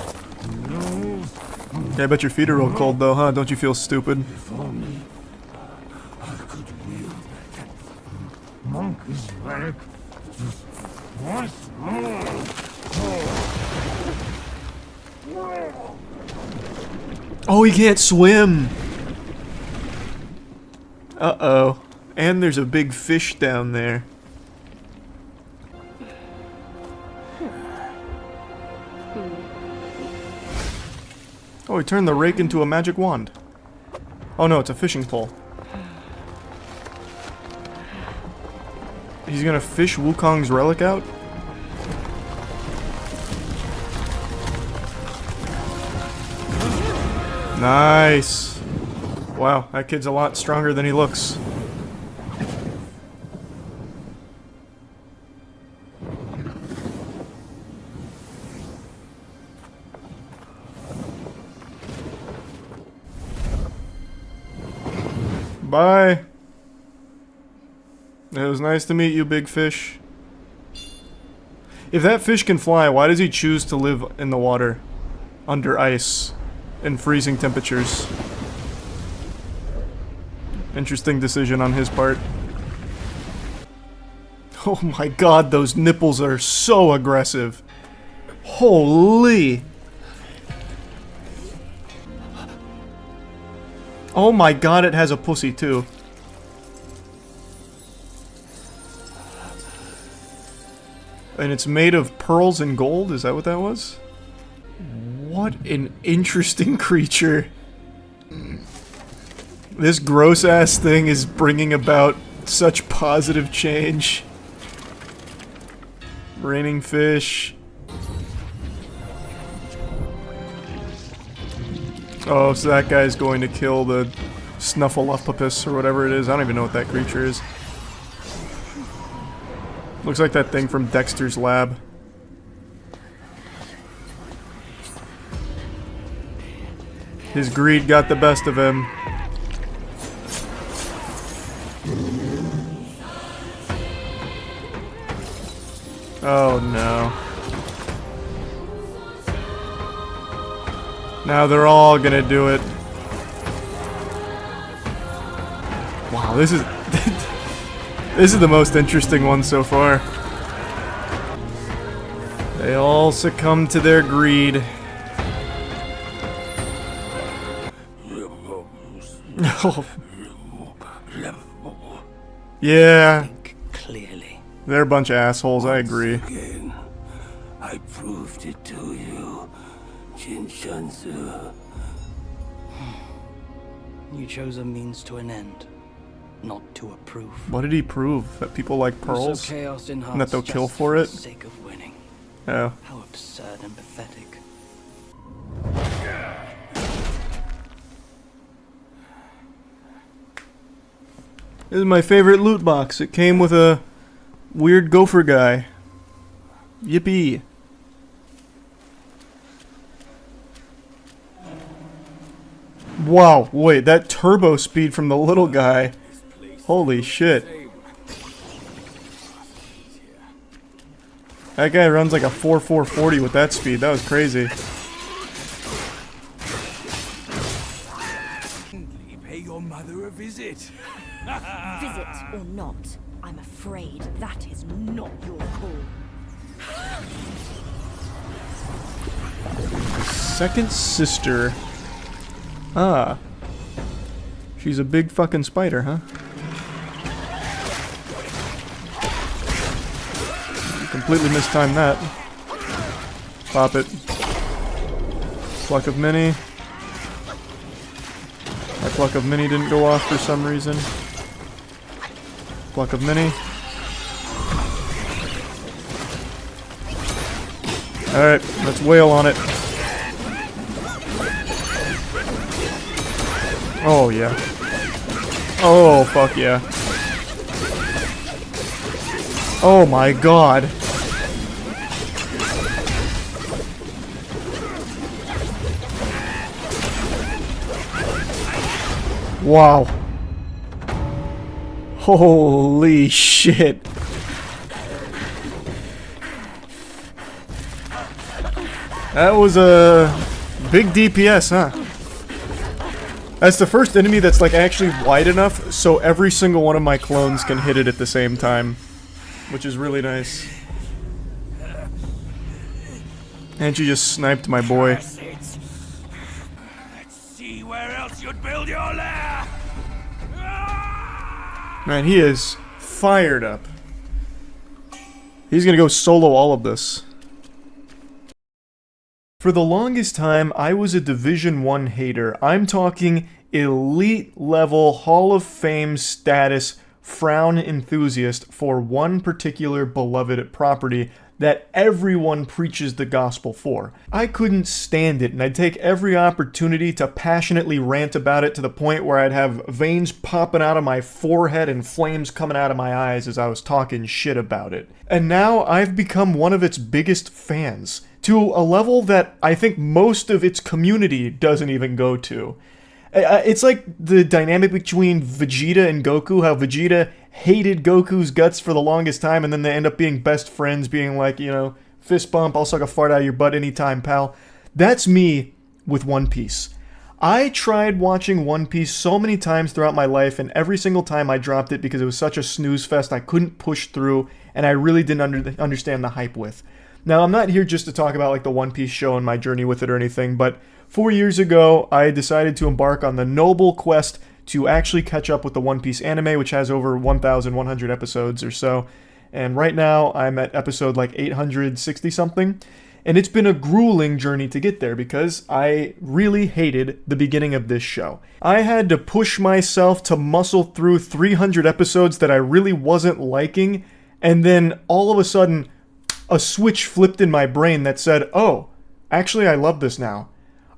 lose. Yeah, I bet your feet are real cold though, huh? Don't you feel stupid? If only I could wield that monkey's relic just once more. Oh, he can't swim! Uh-oh. And there's a big fish down there. Oh, he turned the rake into a magic wand. Oh no, it's a fishing pole. He's gonna fish Wukong's relic out? Nice! Wow, that kid's a lot stronger than he looks. Bye! It was nice to meet you, big fish. If that fish can fly, why does he choose to live in the water? Under ice. In freezing temperatures. Interesting decision on his part. Oh my god, those nipples are so aggressive. Holy! Oh my god, it has a pussy too. And it's made of pearls and gold? Is that what that was? What an interesting creature. This gross ass thing is bringing about such positive change. Raining fish. Oh, so that guy's going to kill the Snuffleupagus or whatever it is. I don't even know what that creature is. Looks like that thing from Dexter's lab. His greed got the best of him. Oh no. Now they're all gonna do it. Wow, this is this is the most interesting one so far. They all succumb to their greed. Yeah. Clearly. They're a bunch of assholes, I agree. Again, I proved it to you, Jinshansu. You chose a means to an end, not to a proof. What did he prove? That people like pearls? So chaos in And that they'll hearts kill just for it? the sake of winning. Oh. How absurd and pathetic. This is my favorite loot box. It came with a weird gopher guy. Yippee. Wow, wait, that turbo speed from the little guy. Holy shit. That guy runs like a 4.440 with that speed. That was crazy. Pay your mother a visit. Visit or not, I'm afraid that is not your call. Second sister. Ah. She's a big fucking spider, huh? You completely mistimed that. Pop it. Pluck of mini. My pluck of mini didn't go off for some reason. Pluck of mini. Alright, let's wail on it. Oh, yeah. Oh, fuck yeah. Oh my god. Wow. Holy shit. That was a big DPS, huh? That's the first enemy that's like actually wide enough so every single one of my clones can hit it at the same time, which is really nice. And she just sniped my boy. Let's see where else you'd build your lair. Man, he is fired up. He's gonna go solo all of this. For the longest time, I was a Division 1 hater. I'm talking elite level Hall of Fame status frown enthusiast for one particular beloved property that everyone preaches the gospel for. I couldn't stand it, and I'd take every opportunity to passionately rant about it to the point where I'd have veins popping out of my forehead and flames coming out of my eyes as I was talking shit about it. And now I've become one of its biggest fans, to a level that I think most of its community doesn't even go to. It's like the dynamic between Vegeta and Goku, how Vegeta hated Goku's guts for the longest time, and then they end up being best friends, being like, you know, fist bump, I'll suck a fart out of your butt anytime, pal. That's me with One Piece. I tried watching One Piece so many times throughout my life, and every single time I dropped it because it was such a snooze fest I couldn't push through, and I really didn't understand the hype with. Now, I'm not here just to talk about like the One Piece show and my journey with it or anything, but 4 years ago, I decided to embark on the noble quest to actually catch up with the One Piece anime, which has over 1,100 episodes or so. And right now, I'm at episode like 860 something. And it's been a grueling journey to get there because I really hated the beginning of this show. I had to push myself to muscle through 300 episodes that I really wasn't liking, and then all of a sudden, a switch flipped in my brain that said, oh, actually I love this now.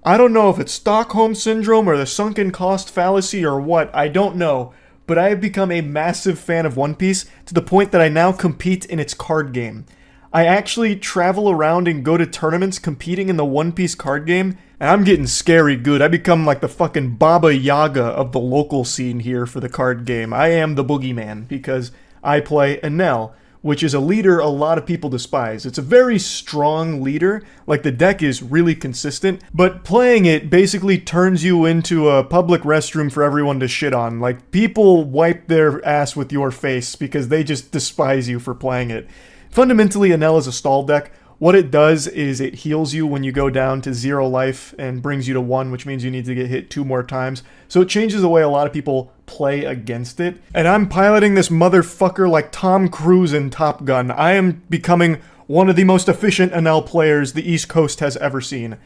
I don't know if it's Stockholm Syndrome or the sunken cost fallacy or what, I don't know, but I have become a massive fan of One Piece to the point that I now compete in its card game. I actually travel around and go to tournaments competing in the One Piece card game, and I'm getting scary good. I become like the fucking Baba Yaga of the local scene here for the card game. I am the boogeyman because I play Enel, which is a leader a lot of people despise. It's a very strong leader, like the deck is really consistent, but playing it basically turns you into a public restroom for everyone to shit on. Like, people wipe their ass with your face because they just despise you for playing it. Fundamentally, Enel is a stall deck. What it does is it heals you when you go down to 0 life and brings you to 1, which means you need to get hit 2 more times. So it changes the way a lot of people play against it. And I'm piloting this motherfucker like Tom Cruise in Top Gun. I am becoming one of the most efficient Enel players the East Coast has ever seen.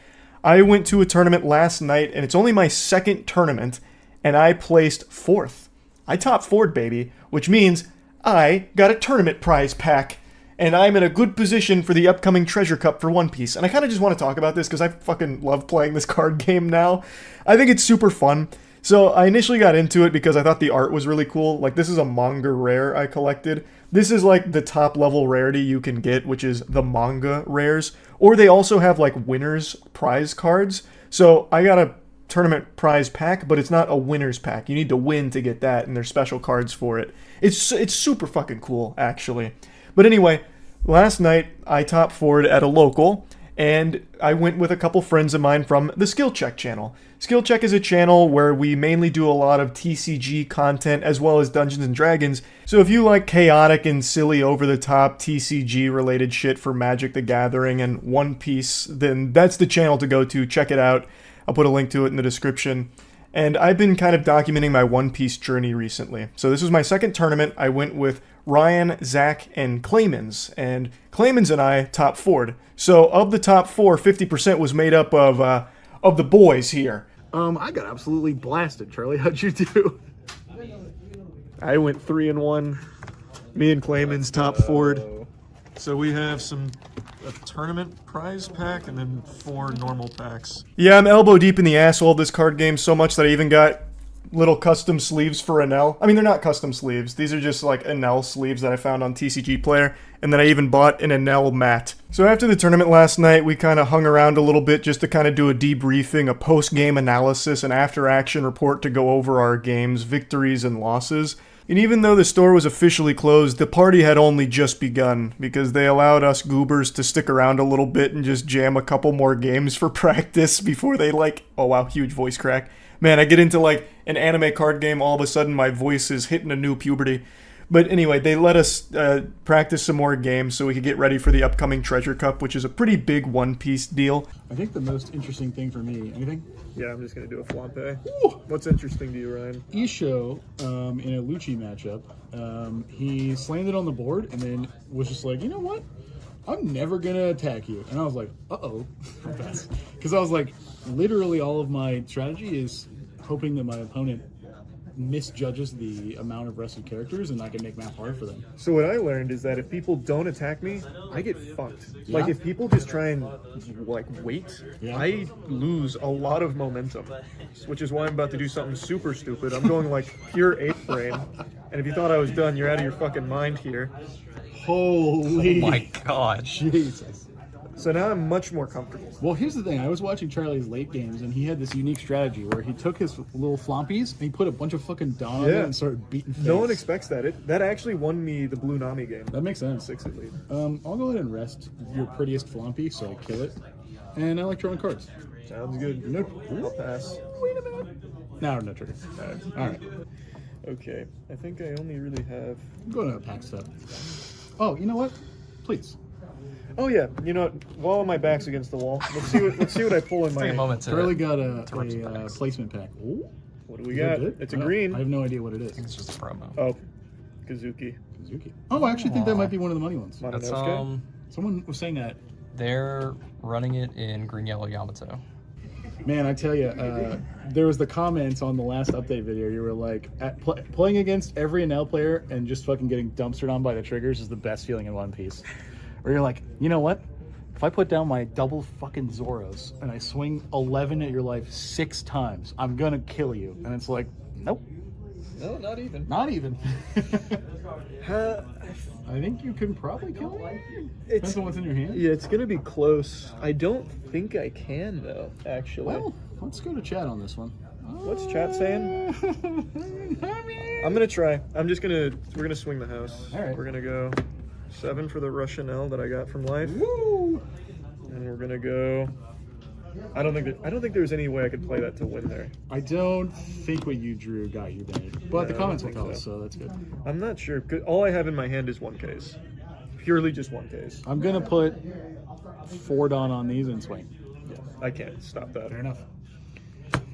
I went to a tournament last night, and it's only my second tournament, and I placed 4th. I top 4'd, baby, which means I got a tournament prize pack. And I'm in a good position for the upcoming Treasure Cup for One Piece. And I kind of just want to talk about this because I fucking love playing this card game now. I think it's super fun. So I initially got into it because I thought the art was really cool. Like, this is a manga rare I collected. This is like the top level rarity you can get, which is the manga rares. Or they also have like winners prize cards. So I got a tournament prize pack, but it's not a winner's pack. You need to win to get that, and there's special cards for it. It's super fucking cool, actually. But anyway, last night I top 4'd at a local, and I went with a couple friends of mine from the Skill Check channel. Skill Check is a channel where we mainly do a lot of TCG content as well as Dungeons & Dragons. So if you like chaotic and silly over-the-top TCG related shit for Magic the Gathering and One Piece, then that's the channel to go to. Check it out. I'll put a link to it in the description. And I've been kind of documenting my One Piece journey recently. So this was my second tournament. I went with Ryan, Zach, and Penguinz0, and Penguinz0 and I top 4'd. So of the top 4, 50% was made up of the boys here. I got absolutely blasted, Charlie. How'd you do? I went 3-1. Me and Penguinz0 top 4'd. So we have a tournament prize pack and then 4 normal packs. Yeah, I'm elbow deep in the asshole of this card game so much that I even got little custom sleeves for Enel. I mean, they're not custom sleeves. These are just like Enel sleeves that I found on TCG Player. And then I even bought an Enel mat. So after the tournament last night, we kind of hung around a little bit just to kind of do a debriefing, a post-game analysis, an after-action report to go over our games, victories and losses. And even though the store was officially closed, the party had only just begun, because they allowed us goobers to stick around a little bit and just jam a couple more games for practice before they oh wow, huge voice crack. Man, I get into like an anime card game, all of a sudden my voice is hitting a new puberty. But anyway, they let us practice some more games so we could get ready for the upcoming Treasure Cup, which is a pretty big one-piece deal. I think the most interesting thing for me, anything? Yeah, I'm just going to do a flampe. What's interesting to you, Ryan? Isho, in a Lucci matchup, he slammed it on the board and then was just like, you know what? I'm never going to attack you. And I was like, uh-oh. Because I was like, literally all of my strategy is hoping that my opponent misjudges the amount of rested characters and I can make math hard for them. So what I learned is that if people don't attack me, I get fucked. Yeah. Like if people just try and like wait, I lose a lot of momentum, which is why I'm about to do something super stupid. I'm going like pure ape brain, and if you thought I was done, you're out of your fucking mind here. Holy Oh my god. Jesus. So now I'm much more comfortable. Well, here's the thing. I was watching Charlie's late games, and he had this unique strategy where he took his little flompies and he put a bunch of fucking Don on it and started beating face. No one expects that. That actually won me the Blue Nami game. That makes sense. 6 at lead. I'll go ahead and rest your prettiest flompy, so I kill it. And I like drawing cards. Sounds good. Nope. I'll pass. Wait a minute. No trigger. All right. Okay. I think I only really have... I'm going to a pack step. Oh, you know what? Please. Oh yeah, you know, while my back's against the wall, let's see what I pull in my. Take a moment to Charlie got a placement pack. Ooh. What do we got? It's a green. I have no idea what it is. I think it's just a promo. Oh, Kazuki. Oh, I actually think that might be one of the money ones. That's, someone was saying that. They're running it in green, yellow Yamato. Man, I tell you, there was the comments on the last update video. You were like, playing against every NL player and just fucking getting dumpstered on by the triggers is the best feeling in One Piece. Where you're like, you know what? If I put down my double fucking Zoros and I swing 11 at your life 6 times, I'm gonna kill you. And it's like, nope. No, not even. Not even. I think you can probably kill me. Depends on what's in your hand. Yeah, it's gonna be close. I don't think I can though, actually. Well, let's go to chat on this one. What's chat saying? I'm gonna try. We're gonna swing the house. All right. We're gonna go 7 for the Russian L that I got from life. Woo! And we're gonna go. I don't think there's any way I could play that to win there. I don't think what you drew got you banned, but the comments will tell us, so that's good. I'm not sure. 'Cause all I have in my hand is 1 case, purely just 1 case. I'm gonna put 4 Don on these and swing. Yeah, I can't stop that. Fair enough.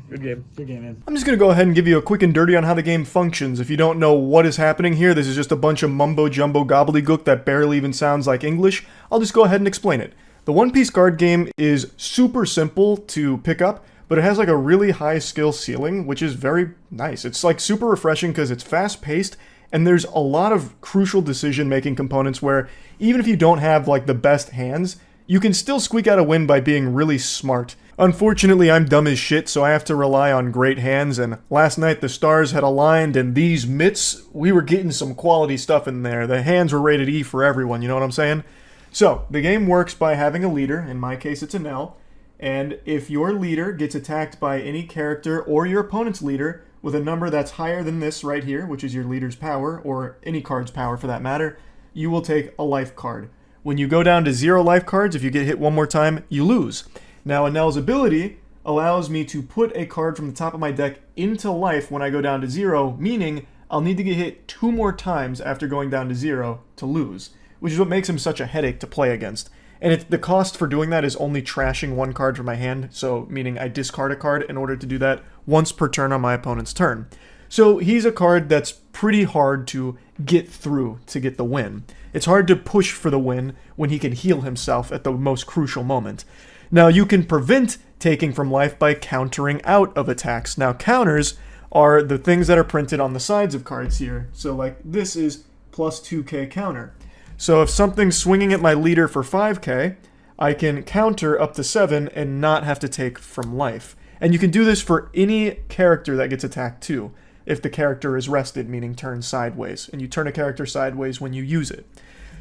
Good game. Good game, man. I'm just going to go ahead and give you a quick and dirty on how the game functions. If you don't know what is happening here, this is just a bunch of mumbo-jumbo gobbledygook that barely even sounds like English. I'll just go ahead and explain it. The One Piece card game is super simple to pick up, but it has like a really high skill ceiling, which is very nice. It's like super refreshing because it's fast-paced, and there's a lot of crucial decision-making components where even if you don't have like the best hands, you can still squeak out a win by being really smart. Unfortunately, I'm dumb as shit, so I have to rely on great hands, and last night the stars had aligned, and these mitts, we were getting some quality stuff in there. The hands were rated E for everyone, you know what I'm saying? So, the game works by having a leader, in my case it's an L, and if your leader gets attacked by any character or your opponent's leader with a number that's higher than this right here, which is your leader's power, or any card's power for that matter, you will take a life card. When you go down to 0 life cards, if you get hit one more time, you lose. Now, Anel's ability allows me to put a card from the top of my deck into life when I go down to 0, meaning I'll need to get hit 2 more times after going down to 0 to lose, which is what makes him such a headache to play against. And the cost for doing that is only trashing 1 card from my hand, so meaning I discard a card in order to do that once per turn on my opponent's turn. So he's a card that's pretty hard to get through to get the win. It's hard to push for the win when he can heal himself at the most crucial moment. Now, you can prevent taking from life by countering out of attacks. Now, counters are the things that are printed on the sides of cards here. So, like, this is plus 2k counter. So if something's swinging at my leader for 5k, I can counter up to 7 and not have to take from life. And you can do this for any character that gets attacked too, if the character is rested, meaning turned sideways. And you turn a character sideways when you use it.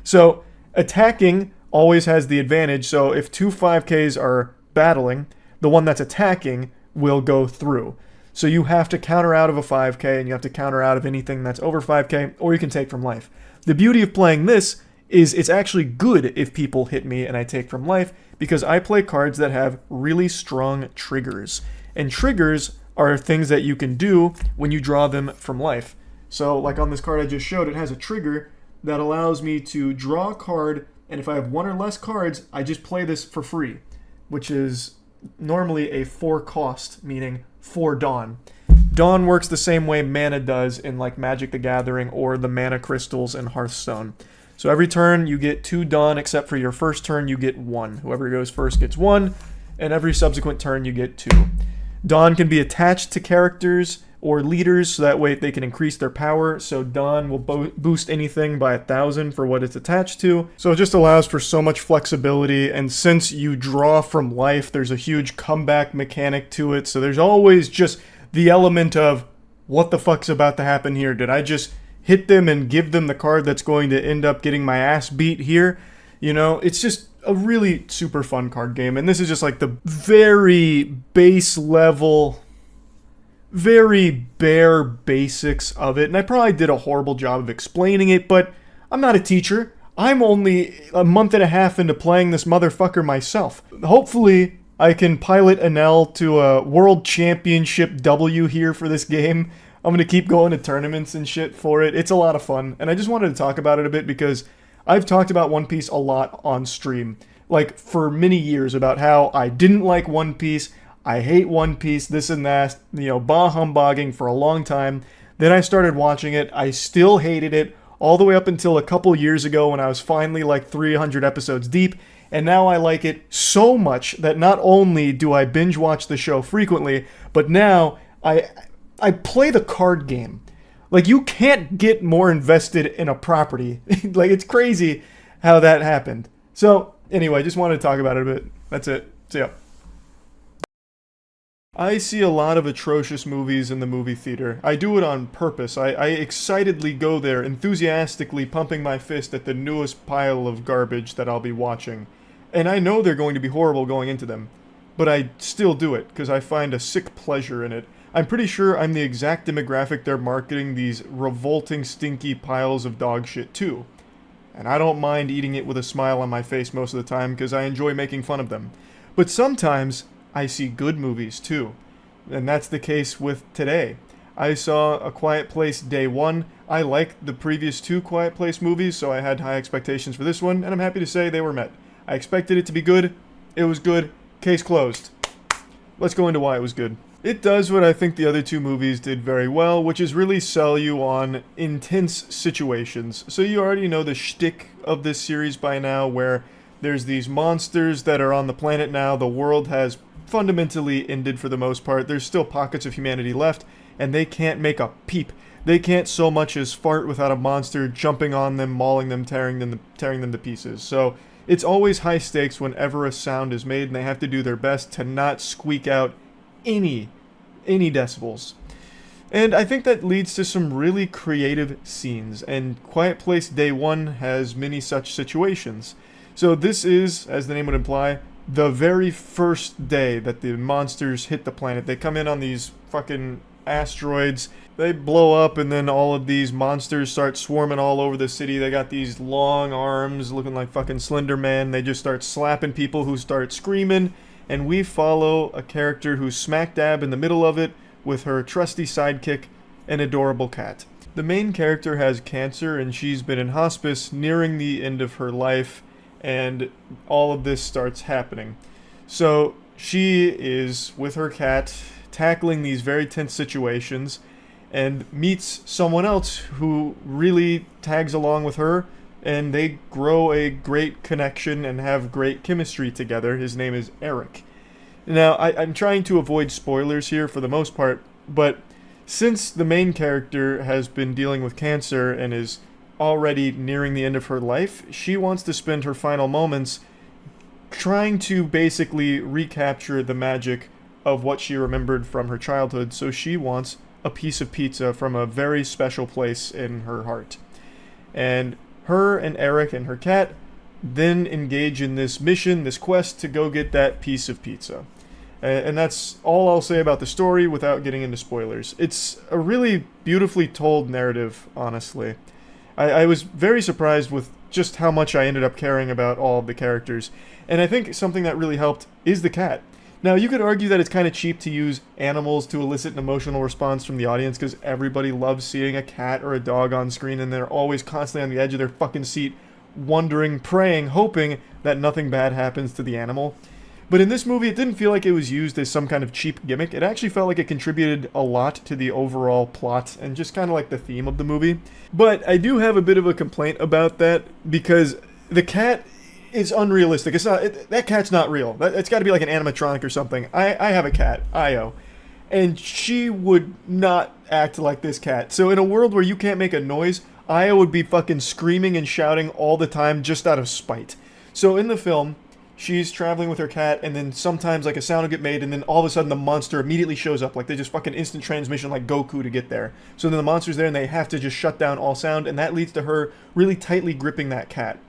So attacking always has the advantage, so if two 5ks are battling, the one that's attacking will go through. So you have to counter out of a 5k, and you have to counter out of anything that's over 5k, or you can take from life. The beauty of playing this is it's actually good if people hit me and I take from life, because I play cards that have really strong triggers. And triggers are things that you can do when you draw them from life. So like on this card I just showed, it has a trigger that allows me to draw a card, and if I have 1 or less cards, I just play this for free, which is normally a 4 cost, meaning 4 Dawn. Dawn works the same way mana does in like Magic the Gathering or the mana crystals in Hearthstone. So every turn you get 2 Dawn, except for your first turn you get 1. Whoever goes first gets 1, and every subsequent turn you get 2. Dawn can be attached to characters or leaders, so that way they can increase their power. So Dawn will boost anything by 1,000 for what it's attached to. So it just allows for so much flexibility, and since you draw from life, there's a huge comeback mechanic to it. So there's always just the element of, what the fuck's about to happen here? Did I just hit them and give them the card that's going to end up getting my ass beat here? You know, it's just a really super fun card game, and this is just like the very base level, very bare basics of it. And I probably did a horrible job of explaining it, but I'm not a teacher. I'm only a month and a half into playing this motherfucker myself. Hopefully I can pilot Anel to a world championship W here for this game. I'm going to keep going to tournaments and shit for it. It's a lot of fun, and I just wanted to talk about it a bit because I've talked about One Piece a lot on stream, like for many years, about how I didn't like One Piece, I hate One Piece, this and that, you know, bah humbugging for a long time. Then I started watching it, I still hated it, all the way up until a couple years ago when I was finally like 300 episodes deep, and now I like it so much that not only do I binge watch the show frequently, but now I play the card game. Like, you can't get more invested in a property. Like, it's crazy how that happened. So, anyway, just wanted to talk about it a bit. That's it. See ya. I see a lot of atrocious movies in the movie theater. I do it on purpose. I excitedly go there, enthusiastically pumping my fist at the newest pile of garbage that I'll be watching. And I know they're going to be horrible going into them. But I still do it, because I find a sick pleasure in it. I'm pretty sure I'm the exact demographic they're marketing these revolting, stinky piles of dog shit to. And I don't mind eating it with a smile on my face most of the time, because I enjoy making fun of them. But sometimes I see good movies too. And that's the case with today. I saw A Quiet Place Day 1. I liked the previous 2 Quiet Place movies, so I had high expectations for this one, and I'm happy to say they were met. I expected it to be good. It was good. Case closed. Let's go into why it was good. It does what I think the other 2 movies did very well, which is really sell you on intense situations. So you already know the shtick of this series by now, where there's these monsters that are on the planet now. The world has fundamentally ended for the most part. There's still pockets of humanity left, and they can't make a peep. They can't so much as fart without a monster jumping on them, mauling them, tearing them to pieces. So it's always high stakes whenever a sound is made, and they have to do their best to not squeak out any decibels. And I think that leads to some really creative scenes, and Quiet Place Day 1 has many such situations. So this is, as the name would imply, the very first day that the monsters hit the planet. They come in on these fucking asteroids, they blow up, and then all of these monsters start swarming all over the city. They got these long arms looking like fucking Slender Man. They just start slapping people who start screaming, and we follow a character who's smack dab in the middle of it with her trusty sidekick, an adorable cat. The main character has cancer, and she's been in hospice nearing the end of her life, and all of this starts happening. So she is, with her cat, tackling these very tense situations, and meets someone else who really tags along with her, and they grow a great connection and have great chemistry together. His name is Eric. Now, I'm trying to avoid spoilers here for the most part, but since the main character has been dealing with cancer and is already nearing the end of her life, she wants to spend her final moments trying to basically recapture the magic of what she remembered from her childhood, so she wants a piece of pizza from a very special place in her heart. And her and Eric and her cat then engage in this mission, this quest to go get that piece of pizza. And that's all I'll say about the story without getting into spoilers. It's a really beautifully told narrative, honestly. I was very surprised with just how much I ended up caring about all of the characters. And I think something that really helped is the cat. Now, you could argue that it's kind of cheap to use animals to elicit an emotional response from the audience because everybody loves seeing a cat or a dog on screen and they're always constantly on the edge of their fucking seat, wondering, praying, hoping that nothing bad happens to the animal. But in this movie, it didn't feel like it was used as some kind of cheap gimmick. It actually felt like it contributed a lot to the overall plot and just kind of like the theme of the movie. But I do have a bit of a complaint about that because the cat is unrealistic. It's not, that cat's not real. It's got to be like an animatronic or something. I have a cat, Io, and she would not act like this cat. So in a world where you can't make a noise, Io would be fucking screaming and shouting all the time just out of spite. So in the film, she's traveling with her cat, and then sometimes like a sound will get made, and then all of a sudden the monster immediately shows up. Like they just fucking instant transmission like Goku to get there. So then the monster's there, and they have to just shut down all sound, and that leads to her really tightly gripping that cat.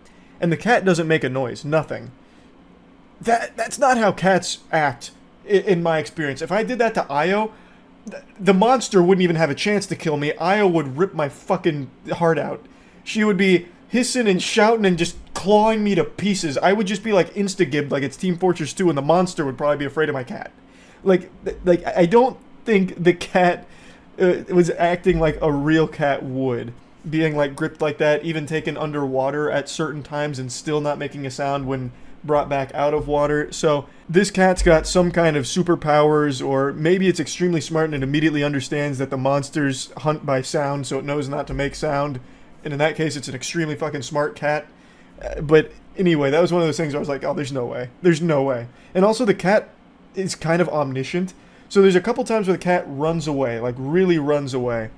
And the cat doesn't make a noise, nothing. That's not how cats act, in my experience. If I did that to Io, the monster wouldn't even have a chance to kill me. Io would rip my fucking heart out. She would be hissing and shouting and just clawing me to pieces. I would just be like insta-gibbed like it's Team Fortress 2, and the monster would probably be afraid of my cat. Like I don't think the cat was acting like a real cat would, being like gripped like that, even taken underwater at certain times and still not making a sound when brought back out of water. So this cat's got some kind of superpowers, or maybe it's extremely smart and it immediately understands that the monsters hunt by sound, so it knows not to make sound. And in that case, it's an extremely fucking smart cat. But anyway, that was one of those things where I was like, oh, there's no way. There's no way. And also the cat is kind of omniscient. So there's a couple times where the cat runs away, like really runs away.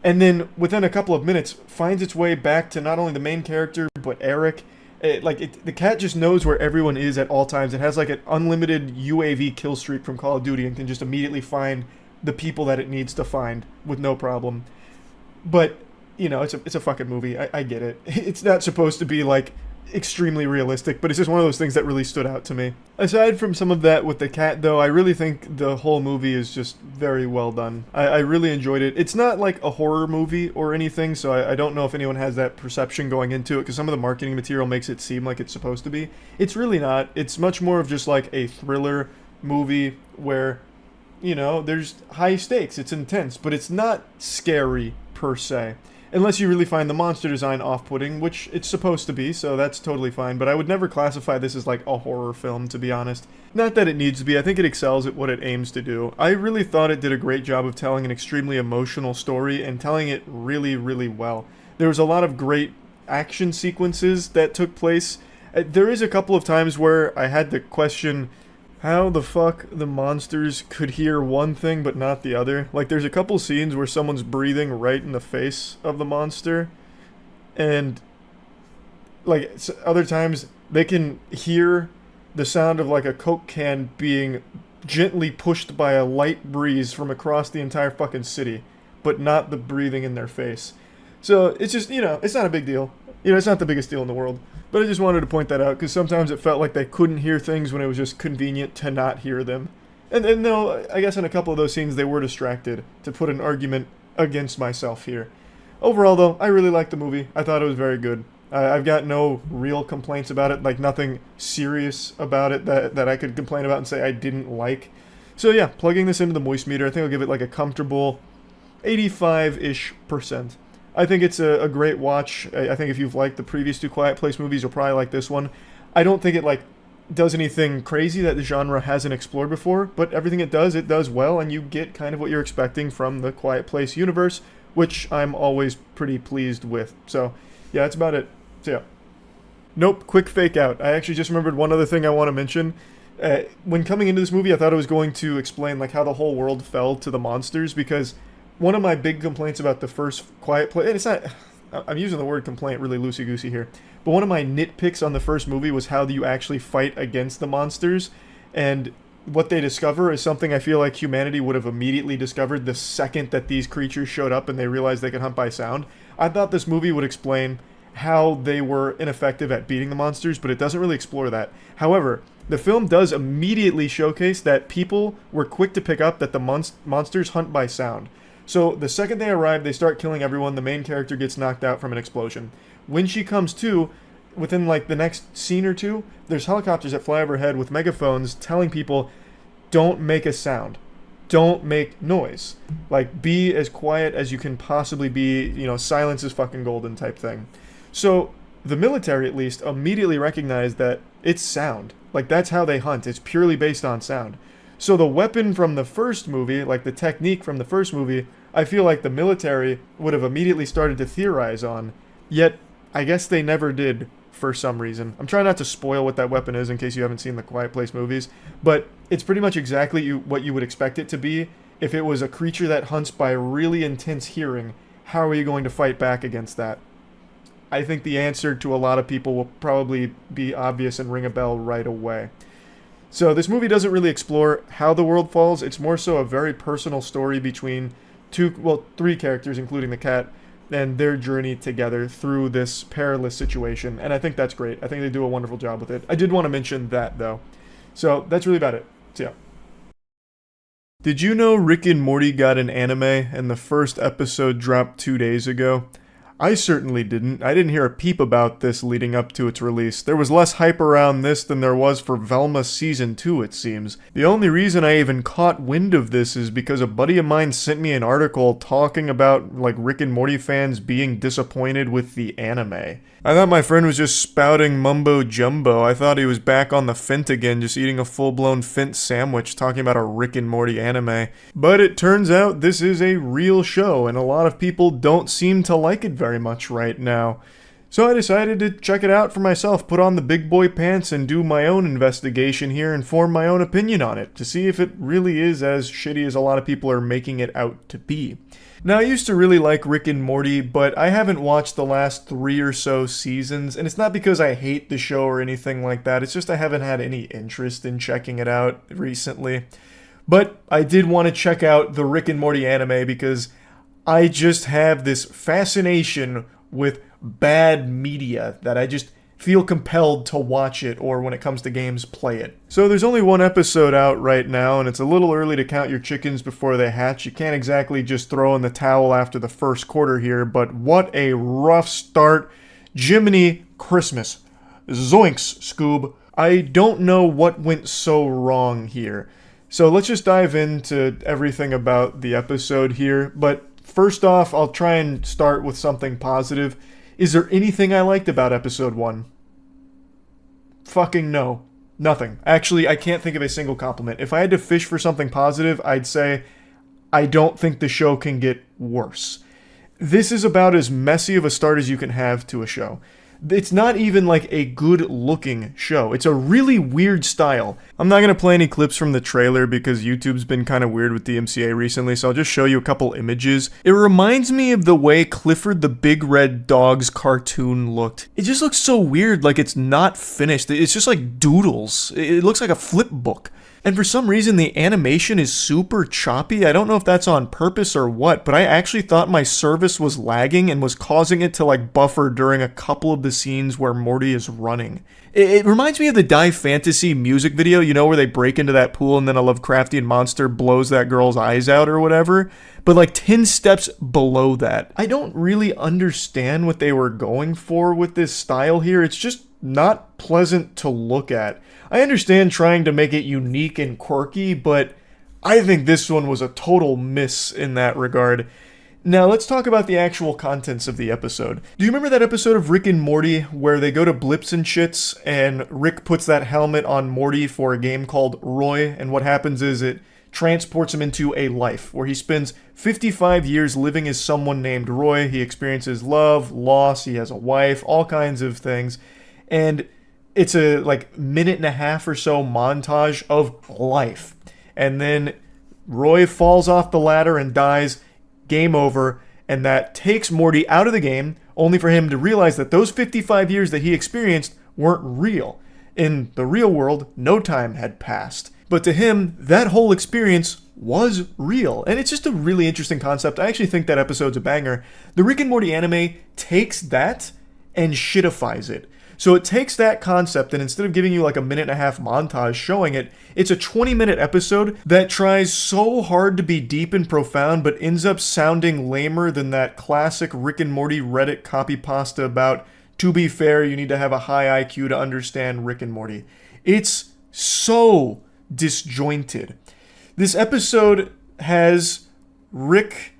And then within a couple of minutes finds its way back to not only the main character, but Eric. The cat just knows where everyone is at all times. It has like an unlimited UAV kill streak from Call of Duty and can just immediately find the people that it needs to find with no problem. But, you know, it's a fucking movie. I get it. It's not supposed to be like extremely realistic, but it's just one of those things that really stood out to me. Aside from some of that with the cat, though, I really think the whole movie is just very well done. I really enjoyed it. It's not like a horror movie or anything, so I don't know if anyone has that perception going into it, because some of the marketing material makes it seem like it's supposed to be. It's really not. It's much more of just like a thriller movie where, you know, there's high stakes, it's intense, but it's not scary per se. Unless you really find the monster design off-putting, which it's supposed to be, so that's totally fine. But I would never classify this as like a horror film, to be honest. Not that it needs to be, I think it excels at what it aims to do. I really thought it did a great job of telling an extremely emotional story and telling it really, really well. There was a lot of great action sequences that took place. There is a couple of times where I had to question how the fuck the monsters could hear one thing but not the other. Like, there's a couple scenes where someone's breathing right in the face of the monster, and like other times they can hear the sound of like a Coke can being gently pushed by a light breeze from across the entire fucking city, but not the breathing in their face. So it's just, you know, it's not a big deal. You know, it's not the biggest deal in the world. But I just wanted to point that out, because sometimes it felt like they couldn't hear things when it was just convenient to not hear them. And no, I guess in a couple of those scenes they were distracted, to put an argument against myself here. Overall, though, I really liked the movie. I thought it was very good. I've got no real complaints about it, like nothing serious about it that I could complain about and say I didn't like. So yeah, plugging this into the moist meter, I think I'll give it like a comfortable 85-ish%. I think it's a great watch. I think if you've liked the previous two Quiet Place movies, you'll probably like this one. I don't think it like does anything crazy that the genre hasn't explored before, but everything it does well, and you get kind of what you're expecting from the Quiet Place universe, which I'm always pretty pleased with. So yeah, that's about it. So yeah. Nope, quick fake out. I actually just remembered one other thing I want to mention. When coming into this movie, I thought it was going to explain like how the whole world fell to the monsters, because one of my big complaints about the first Quiet Place, and I'm using the word complaint really loosey-goosey here, but one of my nitpicks on the first movie was how you actually fight against the monsters, and what they discover is something I feel like humanity would have immediately discovered the second that these creatures showed up and they realized they could hunt by sound. I thought this movie would explain how they were ineffective at beating the monsters, but it doesn't really explore that. However, the film does immediately showcase that people were quick to pick up that the monsters hunt by sound. So the second they arrive, they start killing everyone. The main character gets knocked out from an explosion. When she comes to, within like the next scene or two, there's helicopters that fly overhead with megaphones telling people, don't make a sound. Don't make noise. Like, be as quiet as you can possibly be. You know, silence is fucking golden type thing. So the military, at least, immediately recognized that it's sound. Like, that's how they hunt. It's purely based on sound. So the weapon from the first movie, like the technique from the first movie, I feel like the military would have immediately started to theorize on. Yet, I guess they never did for some reason. I'm trying not to spoil what that weapon is in case you haven't seen the Quiet Place movies, but it's pretty much exactly what you would expect it to be. If it was a creature that hunts by really intense hearing, how are you going to fight back against that? I think the answer to a lot of people will probably be obvious and ring a bell right away. So this movie doesn't really explore how the world falls. It's more so a very personal story between three characters, including the cat, and their journey together through this perilous situation. And I think that's great. I think they do a wonderful job with it. I did want to mention that, though. So that's really about it. So yeah. Did you know Rick and Morty got an anime and the first episode dropped 2 days ago? I certainly didn't. I didn't hear a peep about this leading up to its release. There was less hype around this than there was for Velma Season 2, it seems. The only reason I even caught wind of this is because a buddy of mine sent me an article talking about, like, Rick and Morty fans being disappointed with the anime. I thought my friend was just spouting mumbo jumbo. I thought he was back on the Fint again, just eating a full-blown Fint sandwich, talking about a Rick and Morty anime. But it turns out this is a real show, and a lot of people don't seem to like it very much right now. So I decided to check it out for myself, put on the big boy pants, and do my own investigation here and form my own opinion on it, to see if it really is as shitty as a lot of people are making it out to be. Now, I used to really like Rick and Morty, but I haven't watched the last 3 or so seasons, and it's not because I hate the show or anything like that, it's just I haven't had any interest in checking it out recently. But I did want to check out the Rick and Morty anime because I just have this fascination with bad media that I just feel compelled to watch it, or when it comes to games, play it. So there's only one episode out right now, and it's a little early to count your chickens before they hatch. You can't exactly just throw in the towel after the first quarter here, but what a rough start. Jiminy Christmas. Zoinks, Scoob. I don't know what went so wrong here. So let's just dive into everything about the episode here, but first off, I'll try and start with something positive. Is there anything I liked about episode 1? Fucking no. Nothing. Actually, I can't think of a single compliment. If I had to fish for something positive, I'd say I don't think the show can get worse. This is about as messy of a start as you can have to a show. It's not even like a good-looking show. It's a really weird style. I'm not going to play any clips from the trailer because YouTube's been kind of weird with the MCA recently, so I'll just show you a couple images. It reminds me of the way Clifford the Big Red Dog's cartoon looked. It just looks so weird, like it's not finished. It's just like doodles. It looks like a flip book. And for some reason, the animation is super choppy. I don't know if that's on purpose or what, but I actually thought my service was lagging and was causing it to like buffer during a couple of the scenes where Morty is running. It reminds me of the Die Fantasy music video, you know, where they break into that pool and then a Lovecraftian monster blows that girl's eyes out or whatever. But like 10 steps below that. I don't really understand what they were going for with this style here. It's just not pleasant to look at. I understand trying to make it unique and quirky, but I think this one was a total miss in that regard. Now, let's talk about the actual contents of the episode. Do you remember that episode of Rick and Morty where they go to Blips and Shits and Rick puts that helmet on Morty for a game called Roy, and what happens is it transports him into a life where he spends 55 years living as someone named Roy. He experiences love, loss, he has a wife, all kinds of things, and it's a like minute and a half or so montage of life. And then Roy falls off the ladder and dies, game over, and that takes Morty out of the game, only for him to realize that those 55 years that he experienced weren't real. In the real world, no time had passed. But to him, that whole experience was real. And it's just a really interesting concept. I actually think that episode's a banger. The Rick and Morty anime takes that and shitifies it. So it takes that concept, and instead of giving you like a 1.5-minute montage showing it, it's a 20-minute episode that tries so hard to be deep and profound, but ends up sounding lamer than that classic Rick and Morty Reddit copy pasta about, to be fair, you need to have a high IQ to understand Rick and Morty. It's so disjointed. This episode has Rick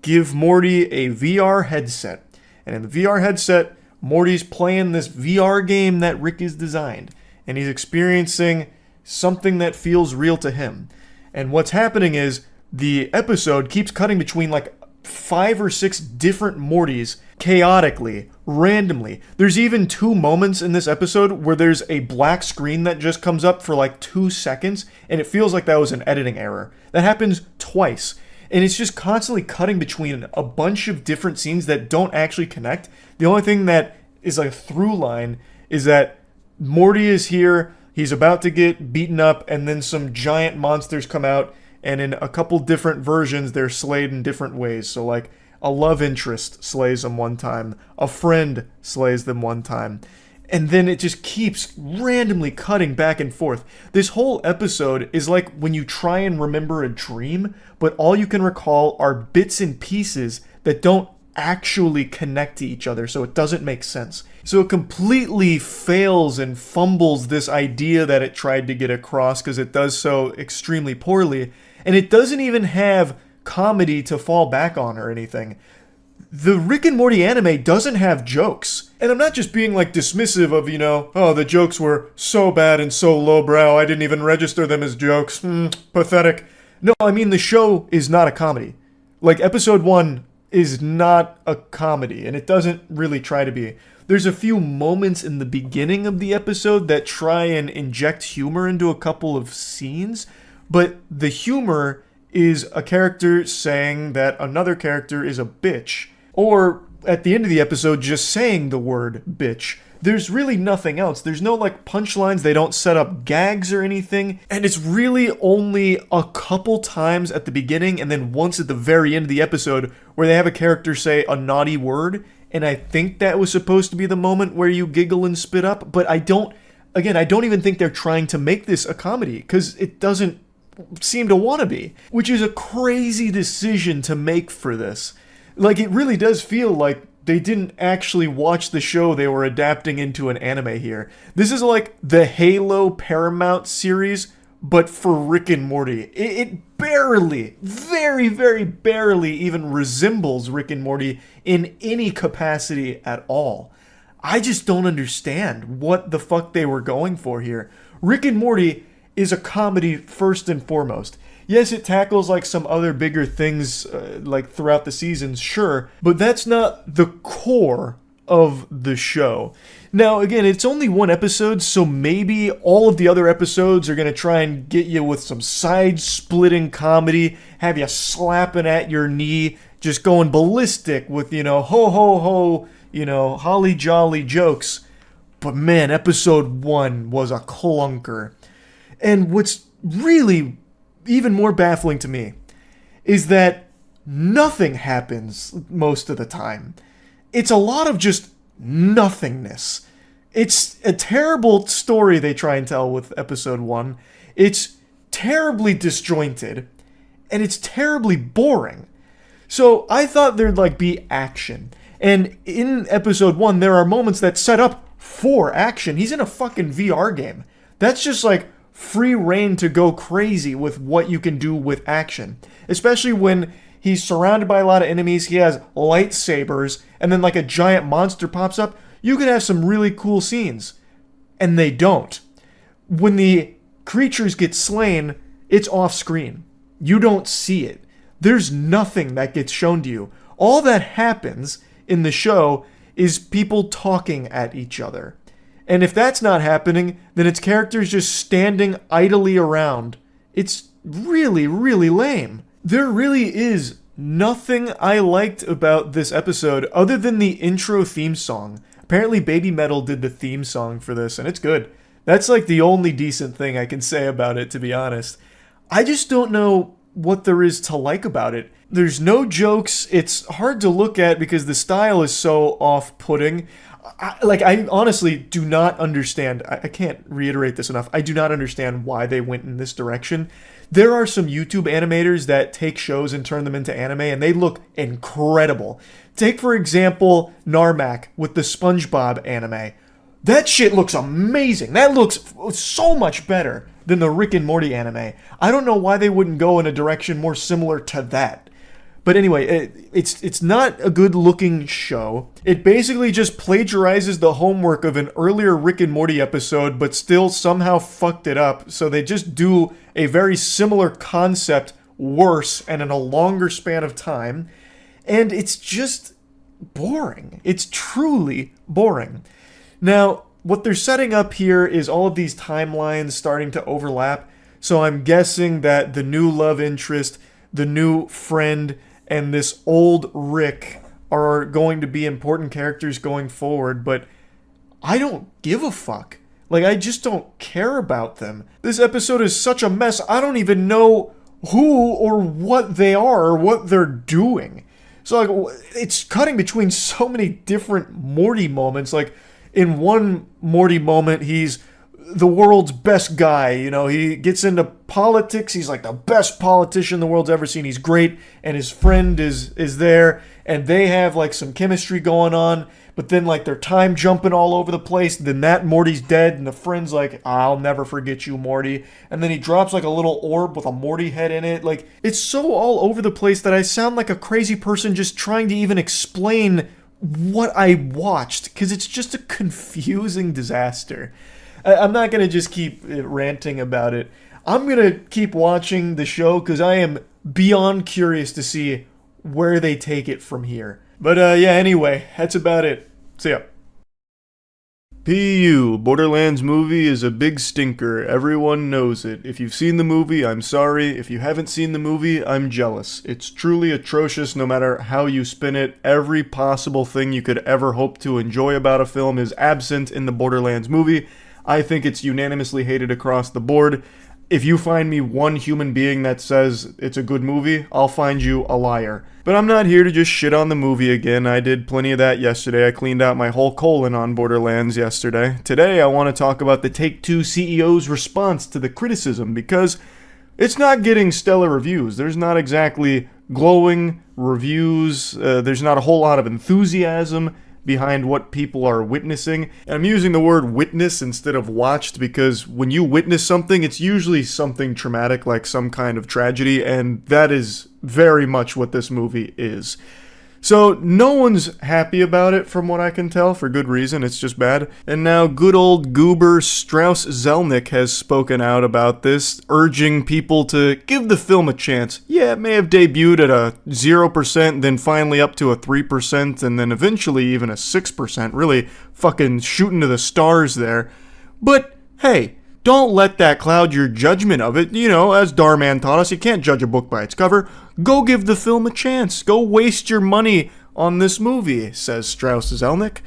give Morty a VR headset. And in the VR headset, Morty's playing this VR game that Rick has designed. And he's experiencing something that feels real to him. And what's happening is the episode keeps cutting between like 5 or 6 different Mortys chaotically, randomly. There's even 2 moments in this episode where there's a black screen that just comes up for like 2 seconds, and it feels like that was an editing error. That happens twice. And it's just constantly cutting between a bunch of different scenes that don't actually connect. The only thing that is like a through line is that Morty is here, he's about to get beaten up, and then some giant monsters come out, and in a couple different versions, they're slayed in different ways. So like, a love interest slays them one time, a friend slays them one time, and then it just keeps randomly cutting back and forth. This whole episode is like when you try and remember a dream, but all you can recall are bits and pieces that don't actually connect to each other, so it doesn't make sense. So it completely fails and fumbles this idea that it tried to get across, because it does so extremely poorly, and it doesn't even have comedy to fall back on or anything. The Rick and Morty anime doesn't have jokes. And I'm not just being like dismissive of, oh, the jokes were so bad and so lowbrow, I didn't even register them as jokes. Pathetic. No, I mean the show is not a comedy. Like episode 1 is not a comedy, and it doesn't really try to be. There's a few moments in the beginning of the episode that try and inject humor into a couple of scenes, but the humor is a character saying that another character is a bitch, or at the end of the episode just saying the word bitch. There's really nothing else. There's no like punchlines, they don't set up gags or anything, and it's really only a couple times at the beginning and then once at the very end of the episode where they have a character say a naughty word, and I think that was supposed to be the moment where you giggle and spit up, but I don't even think they're trying to make this a comedy, because it doesn't seem to want to be, which is a crazy decision to make for this. Like, it really does feel like they didn't actually watch the show they were adapting into an anime here. This is like the Halo Paramount series, but for Rick and Morty. It barely, very, very barely even resembles Rick and Morty in any capacity at all. I just don't understand what the fuck they were going for here. Rick and Morty is a comedy first and foremost. Yes, it tackles like some other bigger things like throughout the seasons, sure, but that's not the core of the show. Now, again, it's only one episode, so maybe all of the other episodes are going to try and get you with some side-splitting comedy, have you slapping at your knee, just going ballistic with, ho ho ho, holly jolly jokes. But man, episode 1 was a clunker. And what's really even more baffling to me is that nothing happens most of the time. It's a lot of just nothingness. It's a terrible story they try and tell with episode 1. It's terribly disjointed, and it's terribly boring. So I thought there'd like be action. And in episode 1, there are moments that set up for action. He's in a fucking VR game. That's just like free reign to go crazy with what you can do with action. Especially when he's surrounded by a lot of enemies, he has lightsabers, and then like a giant monster pops up. You could have some really cool scenes. And they don't. When the creatures get slain, it's off screen. You don't see it. There's nothing that gets shown to you. All that happens in the show is people talking at each other. And if that's not happening, then it's characters just standing idly around. It's really, really lame. There really is nothing I liked about this episode other than the intro theme song. Apparently Baby Metal did the theme song for this, and it's good. That's like the only decent thing I can say about it, to be honest. I just don't know what there is to like about it. There's no jokes. It's hard to look at because the style is so off-putting. I honestly do not understand. I can't reiterate this enough. I do not understand why they went in this direction. There are some YouTube animators that take shows and turn them into anime, and they look incredible. Take, for example, Narmak with the SpongeBob anime. That shit looks amazing. That looks so much better than the Rick and Morty anime. I don't know why they wouldn't go in a direction more similar to that. But anyway, it's not a good-looking show. It basically just plagiarizes the homework of an earlier Rick and Morty episode, but still somehow fucked it up. So they just do a very similar concept worse and in a longer span of time. And it's just boring. It's truly boring. Now, what they're setting up here is all of these timelines starting to overlap. So I'm guessing that the new love interest, the new friend, and this old Rick are going to be important characters going forward, but I don't give a fuck. Like, I just don't care about them. This episode is such a mess, I don't even know who or what they are or what they're doing. So, like, it's cutting between so many different Morty moments. Like, in one Morty moment, he's the world's best guy, you know, he gets into politics, he's like the best politician the world's ever seen, he's great, and his friend is there, and they have like some chemistry going on, but then like they're time jumping all over the place, then that Morty's dead, and the friend's like, I'll never forget you, Morty, and then he drops like a little orb with a Morty head in it. Like, it's so all over the place that I sound like a crazy person just trying to even explain what I watched, because it's just a confusing disaster. I'm not going to just keep ranting about it. I'm going to keep watching the show because I am beyond curious to see where they take it from here. But yeah, anyway, that's about it. See ya. PU, Borderlands movie is a big stinker. Everyone knows it. If you've seen the movie, I'm sorry. If you haven't seen the movie, I'm jealous. It's truly atrocious no matter how you spin it. Every possible thing you could ever hope to enjoy about a film is absent in the Borderlands movie. I think it's unanimously hated across the board. If you find me one human being that says it's a good movie, I'll find you a liar. But I'm not here to just shit on the movie again. I did plenty of that yesterday. I cleaned out my whole colon on Borderlands yesterday. Today, I want to talk about the Take-Two CEO's response to the criticism, because it's not getting stellar reviews. There's not exactly glowing reviews. There's not a whole lot of enthusiasm behind what people are witnessing. And I'm using the word witness instead of watched because when you witness something, it's usually something traumatic, like some kind of tragedy, and that is very much what this movie is. So no one's happy about it from what I can tell, for good reason, it's just bad. And now good old goober Strauss Zelnick has spoken out about this, urging people to give the film a chance. Yeah, it may have debuted at a 0%, then finally up to a 3%, and then eventually even a 6%, really fucking shooting to the stars there. But hey, don't let that cloud your judgment of it. You know, as Darman taught us, you can't judge a book by its cover. Go give the film a chance. Go waste your money on this movie, says Strauss Zelnick.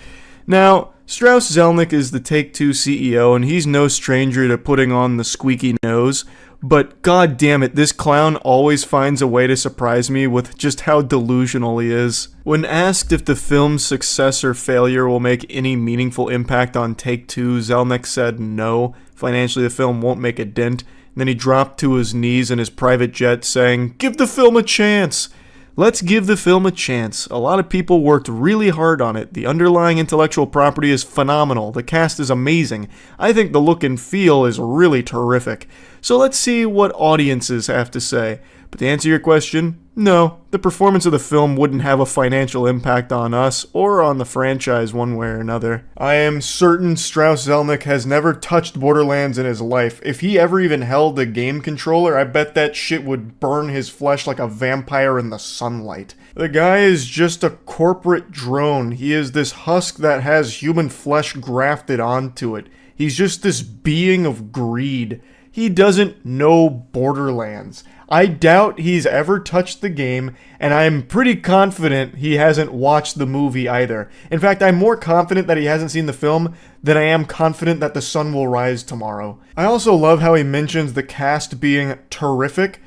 Now, Strauss Zelnick is the Take-Two CEO, and he's no stranger to putting on the squeaky nose. But god damn it, this clown always finds a way to surprise me with just how delusional he is. When asked if the film's success or failure will make any meaningful impact on Take-Two, Zelnick said no. Financially, the film won't make a dent. And then he dropped to his knees in his private jet saying, "Give the film a chance." Let's give the film a chance. A lot of people worked really hard on it. The underlying intellectual property is phenomenal. The cast is amazing. I think the look and feel is really terrific. So let's see what audiences have to say. But to answer your question, no, the performance of the film wouldn't have a financial impact on us or on the franchise one way or another. I am certain Strauss Zelnick has never touched Borderlands in his life. If he ever even held a game controller, I bet that shit would burn his flesh like a vampire in the sunlight. The guy is just a corporate drone. He is this husk that has human flesh grafted onto it. He's just this being of greed. he doesn't know Borderlands. I doubt he's ever touched the game, and I'm pretty confident he hasn't watched the movie either. In fact, I'm more confident that he hasn't seen the film than I am confident that the sun will rise tomorrow. I also love how he mentions the cast being terrific.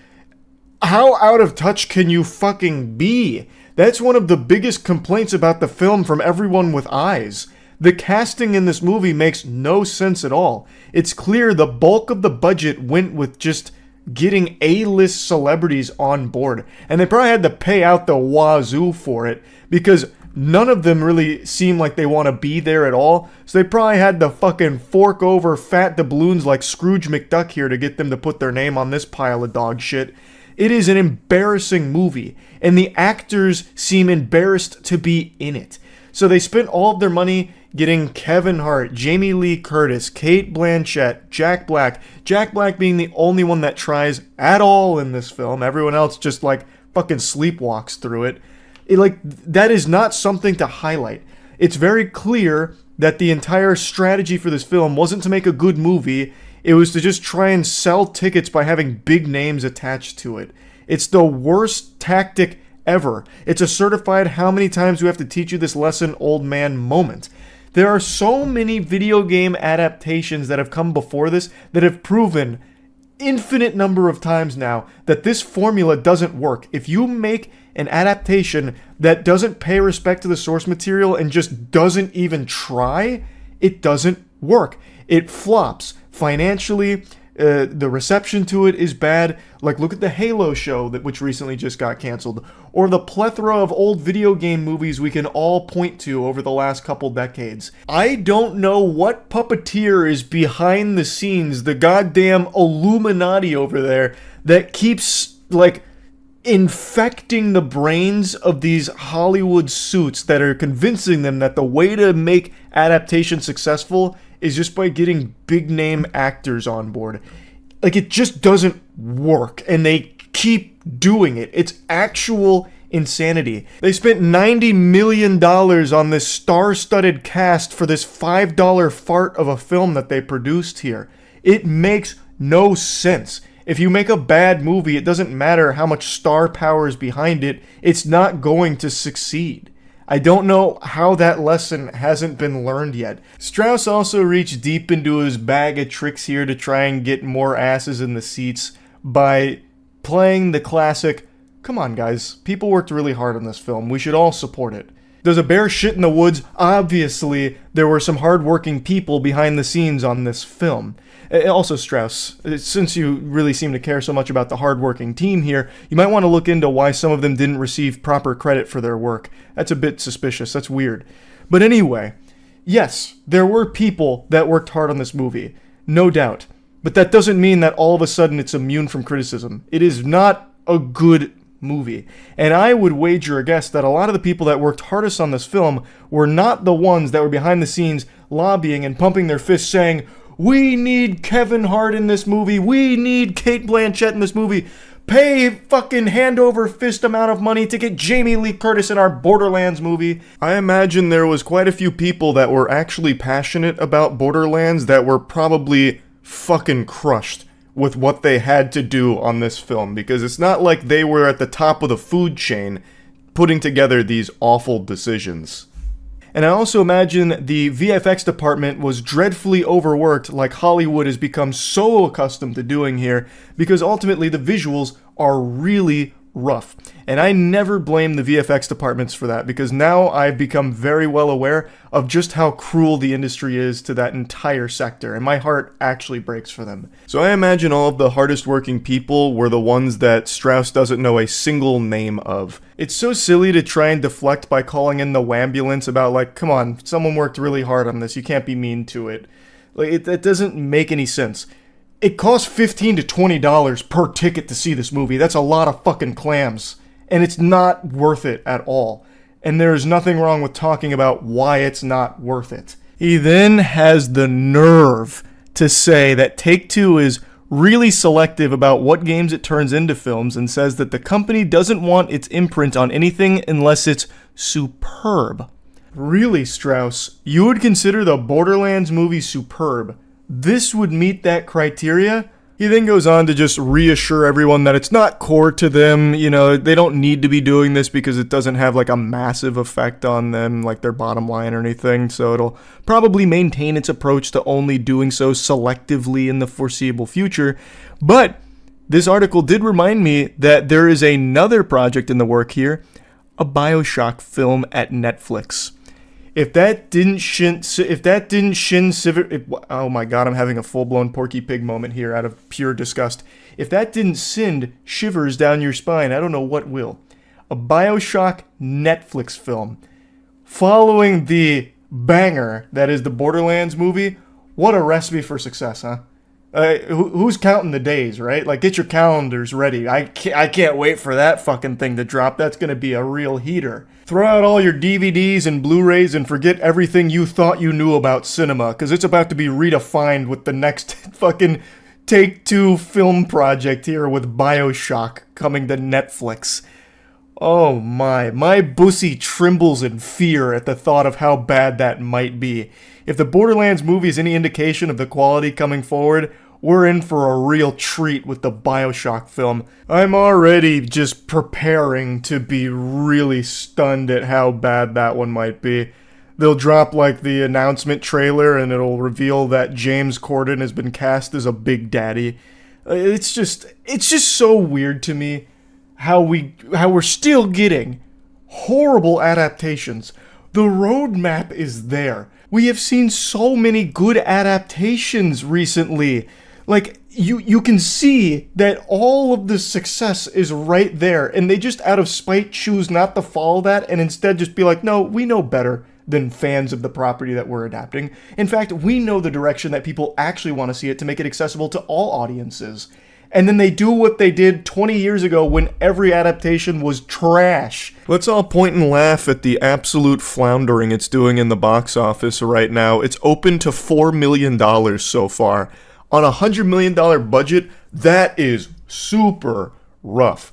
How out of touch can you fucking be? That's one of the biggest complaints about the film from everyone with eyes. The casting in this movie makes no sense at all. It's clear the bulk of the budget went with just getting A-list celebrities on board. And they probably had to pay out the wazoo for it because none of them really seem like they want to be there at all. So they probably had to fucking fork over fat doubloons like Scrooge McDuck here to get them to put their name on this pile of dog shit. It is an embarrassing movie, and the actors seem embarrassed to be in it. So they spent all of their money getting Kevin Hart, Jamie Lee Curtis, Cate Blanchett, Jack Black being the only one that tries at all in this film. Everyone else just like fucking sleepwalks through it. That is not something to highlight. It's very clear that the entire strategy for this film wasn't to make a good movie. It was to just try and sell tickets by having big names attached to it. It's the worst tactic ever. It's a certified how many times we have to teach you this lesson, old man moment. There are so many video game adaptations that have come before this that have proven infinite number of times now that this formula doesn't work. If you make an adaptation that doesn't pay respect to the source material and just doesn't even try, it doesn't work. It flops financially. The reception to it is bad. Like, look at the Halo show which recently just got canceled, or the plethora of old video game movies we can all point to over the last couple decades. I don't know what puppeteer is behind the scenes, the goddamn Illuminati over there, that keeps, like, infecting the brains of these Hollywood suits that are convincing them that the way to make adaptation successful is just by getting big name actors on board. Like, it just doesn't work, and they keep doing it. It's actual insanity. They spent $90 million on this star-studded cast for this $5 fart of a film that they produced here. It makes no sense. If you make a bad movie, it doesn't matter how much star power is behind it, it's not going to succeed. I don't know how that lesson hasn't been learned yet. Strauss also reached deep into his bag of tricks here to try and get more asses in the seats by playing the classic, come on guys, people worked really hard on this film, we should all support it. Does a bear shit in the woods? Obviously, there were some hardworking people behind the scenes on this film. Also, Strauss, since you really seem to care so much about the hardworking team here, you might want to look into why some of them didn't receive proper credit for their work. That's a bit suspicious, that's weird. But anyway, yes, there were people that worked hard on this movie, no doubt. But that doesn't mean that all of a sudden it's immune from criticism. It is not a good movie. And I would wager a guess that a lot of the people that worked hardest on this film were not the ones that were behind the scenes lobbying and pumping their fists saying, we need Kevin Hart in this movie, we need Cate Blanchett in this movie, pay fucking hand over fist amount of money to get Jamie Lee Curtis in our Borderlands movie. I imagine there was quite a few people that were actually passionate about Borderlands that were probably fucking crushed with what they had to do on this film, because it's not like they were at the top of the food chain putting together these awful decisions. And I also imagine the VFX department was dreadfully overworked, like Hollywood has become so accustomed to doing here, because ultimately the visuals are really rough. And I never blame the VFX departments for that, because now I've become very well aware of just how cruel the industry is to that entire sector, and my heart actually breaks for them. So I imagine all of the hardest working people were the ones that Strauss doesn't know a single name of. It's so silly to try and deflect by calling in the wambulance about, like, come on, someone worked really hard on this, you can't be mean to it. Like, it doesn't make any sense. It costs $15 to $20 per ticket to see this movie. That's a lot of fucking clams. And it's not worth it at all. And there is nothing wrong with talking about why it's not worth it. He then has the nerve to say that Take-Two is really selective about what games it turns into films, and says that the company doesn't want its imprint on anything unless it's superb. Really, Strauss? You would consider the Borderlands movie superb? This would meet that criteria? He then goes on to just reassure everyone that it's not core to them, you know, they don't need to be doing this because it doesn't have like a massive effect on them, like their bottom line or anything, so it'll probably maintain its approach to only doing so selectively in the foreseeable future. But this article did remind me that there is another project in the work here, a BioShock film at Netflix. If that didn't oh my god, I'm having a full-blown Porky Pig moment here out of pure disgust. If that didn't send shivers down your spine, I don't know what will. A BioShock Netflix film following the banger that is the Borderlands movie. What a recipe for success, huh? Who's counting the days, right? Like, get your calendars ready. I can't wait for that fucking thing to drop. That's gonna be a real heater. Throw out all your DVDs and Blu-rays and forget everything you thought you knew about cinema, because it's about to be redefined with the next fucking Take-Two film project here with BioShock coming to Netflix. Oh my bussy trembles in fear at the thought of how bad that might be. If the Borderlands movie is any indication of the quality coming forward, we're in for a real treat with the BioShock film. I'm already just preparing to be really stunned at how bad that one might be. They'll drop like the announcement trailer and it'll reveal that James Corden has been cast as a Big Daddy. It's just so weird to me how we're still getting horrible adaptations. The roadmap is there. We have seen so many good adaptations recently. Like, you can see that all of the success is right there, and they just out of spite choose not to follow that and instead just be like, no, we know better than fans of the property that we're adapting. In fact, we know the direction that people actually want to see it to make it accessible to all audiences. And then they do what they did 20 years ago when every adaptation was trash. Let's all point and laugh at the absolute floundering it's doing in the box office right now. It's open to $4 million so far. On a $100 million budget, that is super rough.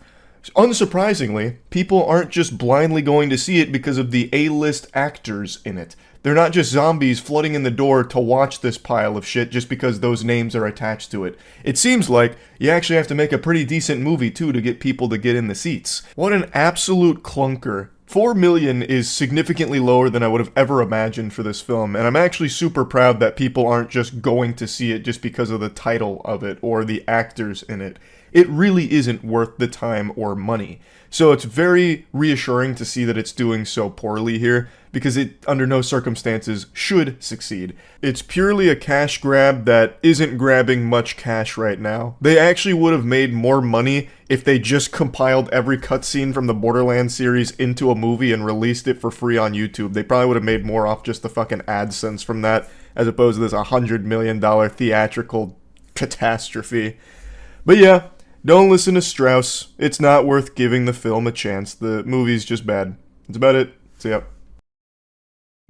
Unsurprisingly, people aren't just blindly going to see it because of the A-list actors in it. They're not just zombies flooding in the door to watch this pile of shit just because those names are attached to it. It seems like you actually have to make a pretty decent movie too to get people to get in the seats. What an absolute clunker. $4 million is significantly lower than I would have ever imagined for this film, and I'm actually super proud that people aren't just going to see it just because of the title of it or the actors in it. It really isn't worth the time or money. So it's very reassuring to see that it's doing so poorly here, because it, under no circumstances, should succeed. It's purely a cash grab that isn't grabbing much cash right now. They actually would have made more money if they just compiled every cutscene from the Borderlands series into a movie and released it for free on YouTube. They probably would have made more off just the fucking AdSense from that, as opposed to this $100 million theatrical catastrophe. But yeah, don't listen to Strauss. It's not worth giving the film a chance. The movie's just bad. That's about it. See ya.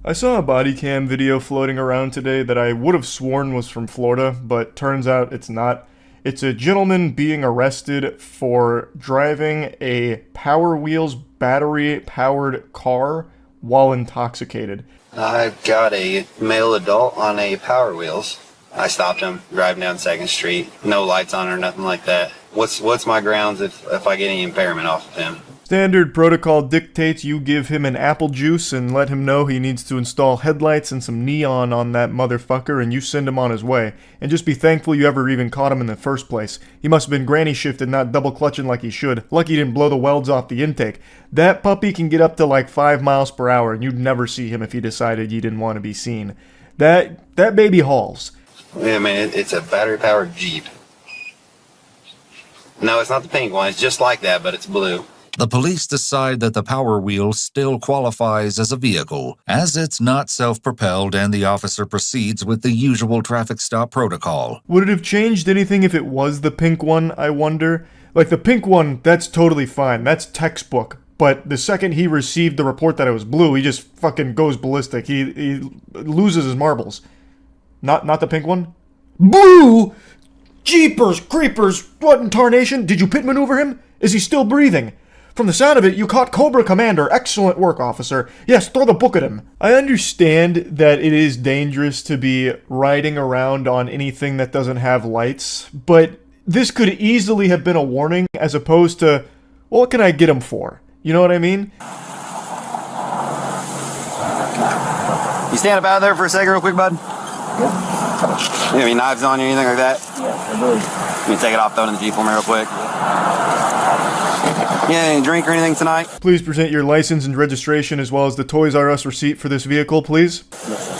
I saw a body cam video floating around today that I would have sworn was from Florida, but turns out it's not. It's a gentleman being arrested for driving a Power Wheels battery-powered car while intoxicated. I've got a male adult on a Power Wheels. I stopped him driving down 2nd Street. No lights on or nothing like that. What's my grounds if I get any impairment off of him? Standard protocol dictates you give him an apple juice and let him know he needs to install headlights and some neon on that motherfucker, and you send him on his way. And just be thankful you ever even caught him in the first place. He must have been granny shifted, not double clutching like he should. Lucky he didn't blow the welds off the intake. That puppy can get up to like 5 miles per hour, and you'd never see him if he decided you didn't want to be seen. That baby hauls. Yeah, man, it's a battery-powered Jeep. No, it's not the pink one. It's just like that, but it's blue. The police decide that the Power Wheel still qualifies as a vehicle, as it's not self-propelled, and the officer proceeds with the usual traffic stop protocol. Would it have changed anything if it was the pink one, I wonder? Like, the pink one, that's totally fine. That's textbook. But the second he received the report that it was blue, he just fucking goes ballistic. He loses his marbles. Not the pink one? Blue! Jeepers creepers! What in tarnation? Did you pit maneuver him? Is he still breathing? From the sound of it, you caught Cobra Commander. Excellent work, officer. Yes, throw the book at him. I understand that it is dangerous to be riding around on anything that doesn't have lights, but this could easily have been a warning as opposed to, well, what can I get him for? You know what I mean? You stand up out of there for a second real quick, bud? Yeah. You have any knives on you or anything like that? Yeah, I do. Can you take it off, throw it in the Jeep for me real quick? Yeah, any drink or anything tonight? Please present your license and registration as well as the Toys R Us receipt for this vehicle, please.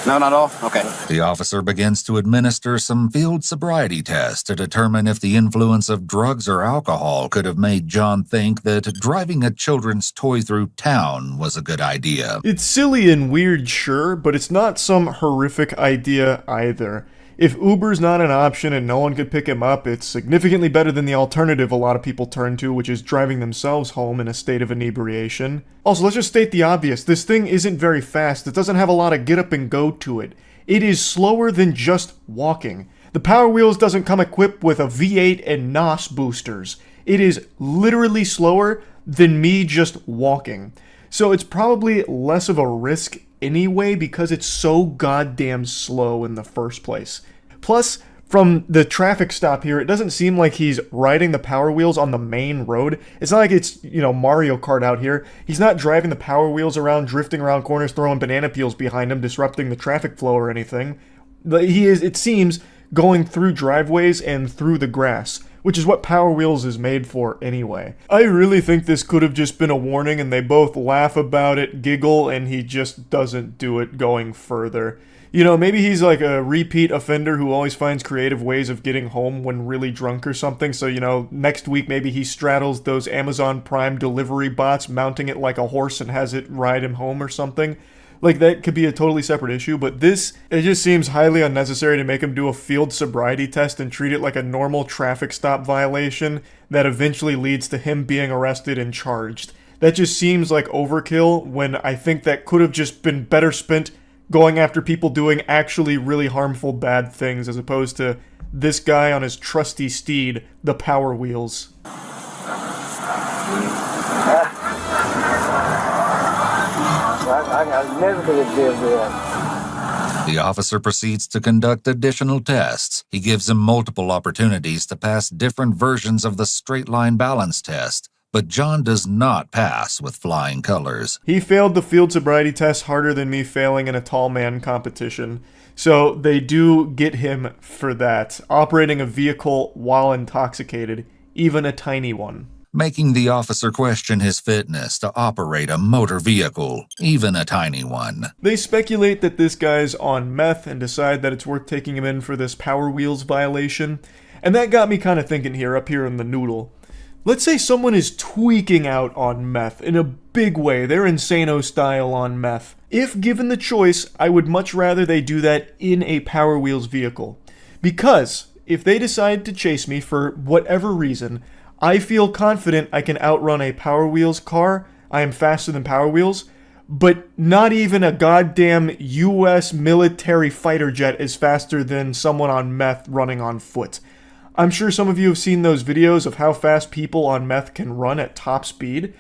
No, not all? Okay. The officer begins to administer some field sobriety tests to determine if the influence of drugs or alcohol could have made John think that driving a children's toy through town was a good idea. It's silly and weird, sure, but it's not some horrific idea either. If Uber's not an option and no one could pick him up, it's significantly better than the alternative a lot of people turn to, which is driving themselves home in a state of inebriation. Also, let's just state the obvious. This thing isn't very fast. It doesn't have a lot of get up and go to it. It is slower than just walking. The Power Wheels doesn't come equipped with a V8 and NOS boosters. It is literally slower than me just walking. So it's probably less of a risk anyway because it's so goddamn slow in the first place. Plus, from the traffic stop here, it doesn't seem like he's riding the Power Wheels on the main road. It's not like it's, Mario Kart out here. He's not driving the Power Wheels around, drifting around corners, throwing banana peels behind him, disrupting the traffic flow or anything. He is, it seems, going through driveways and through the grass, which is what Power Wheels is made for anyway. I really think this could have just been a warning and they both laugh about it, giggle, and he just doesn't do it going further. Maybe he's like a repeat offender who always finds creative ways of getting home when really drunk or something. So, next week maybe he straddles those Amazon Prime delivery bots, mounting it like a horse and has it ride him home or something. Like, that could be a totally separate issue, but it just seems highly unnecessary to make him do a field sobriety test and treat it like a normal traffic stop violation that eventually leads to him being arrested and charged. That just seems like overkill when I think that could have just been better spent going after people doing actually really harmful bad things as opposed to this guy on his trusty steed, the Power Wheels. I never did that. The officer proceeds to conduct additional tests. He gives him multiple opportunities to pass different versions of the straight line balance test, but John does not pass with flying colors. He failed the field sobriety test harder than me failing in a tall man competition. So they do get him for that, operating a vehicle while intoxicated, even a tiny one. Making the officer question his fitness to operate a motor vehicle, even a tiny one. They speculate that this guy's on meth and decide that it's worth taking him in for this Power Wheels violation. And that got me kind of thinking here, up here in the noodle. Let's say someone is tweaking out on meth in a big way. They're Insano style on meth. If given the choice, I would much rather they do that in a Power Wheels vehicle. Because if they decide to chase me for whatever reason, I feel confident I can outrun a Power Wheels car. I am faster than Power Wheels, but not even a goddamn US military fighter jet is faster than someone on meth running on foot. I'm sure some of you have seen those videos of how fast people on meth can run at top speed.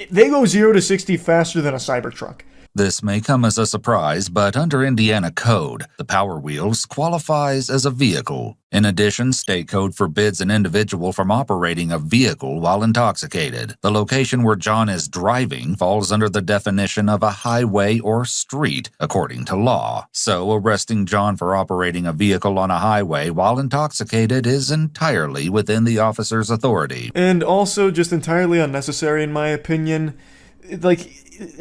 They go 0 to 60 faster than a Cybertruck. This may come as a surprise, but under Indiana code, the Power Wheels qualifies as a vehicle. In addition, state code forbids an individual from operating a vehicle while intoxicated. The location where John is driving falls under the definition of a highway or street, according to law. So arresting John for operating a vehicle on a highway while intoxicated is entirely within the officer's authority. And also just entirely unnecessary in my opinion.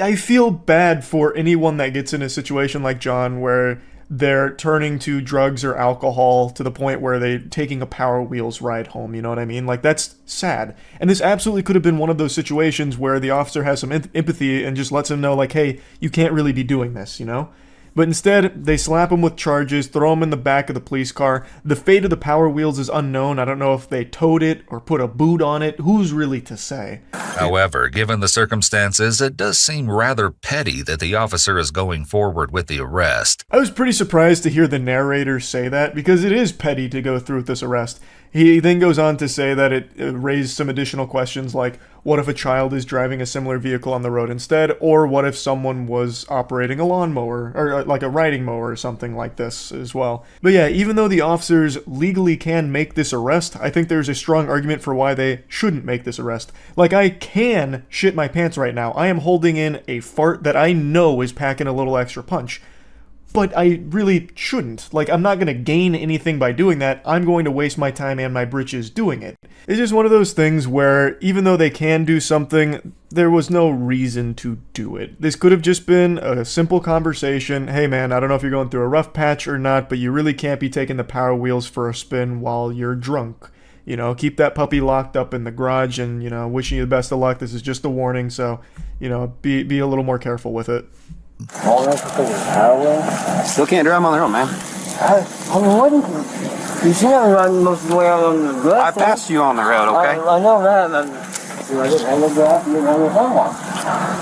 I feel bad for anyone that gets in a situation like John where they're turning to drugs or alcohol to the point where they're taking a Power Wheels ride home, you know what I mean? That's sad. And this absolutely could have been one of those situations where the officer has some empathy and just lets him know, hey, you can't really be doing this, But instead, they slap him with charges, throw him in the back of the police car. The fate of the Power Wheels is unknown. I don't know if they towed it or put a boot on it. Who's really to say? However, given the circumstances, it does seem rather petty that the officer is going forward with the arrest. I was pretty surprised to hear the narrator say that, because it is petty to go through with this arrest. He then goes on to say that it raised some additional questions like, what if a child is driving a similar vehicle on the road instead? Or what if someone was operating a lawnmower, or like a riding mower or something like this as well? But yeah, even though the officers legally can make this arrest, I think there's a strong argument for why they shouldn't make this arrest. Like, I can shit my pants right now. I am holding in a fart that I know is packing a little extra punch. But I really shouldn't. Like, I'm not going to gain anything by doing that. I'm going to waste my time and my britches doing it. It's just one of those things where, even though they can do something, there was no reason to do it. This could have just been a simple conversation. Hey man, I don't know if you're going through a rough patch or not, but you really can't be taking the Power Wheels for a spin while you're drunk. You know, keep that puppy locked up in the garage and, you know, wishing you the best of luck. This is just a warning, so, you know, be a little more careful with it. Still can't drive them on their own, man. I mean, what you see me run most of the way out on the grass. I passed you on the road, okay? I know that.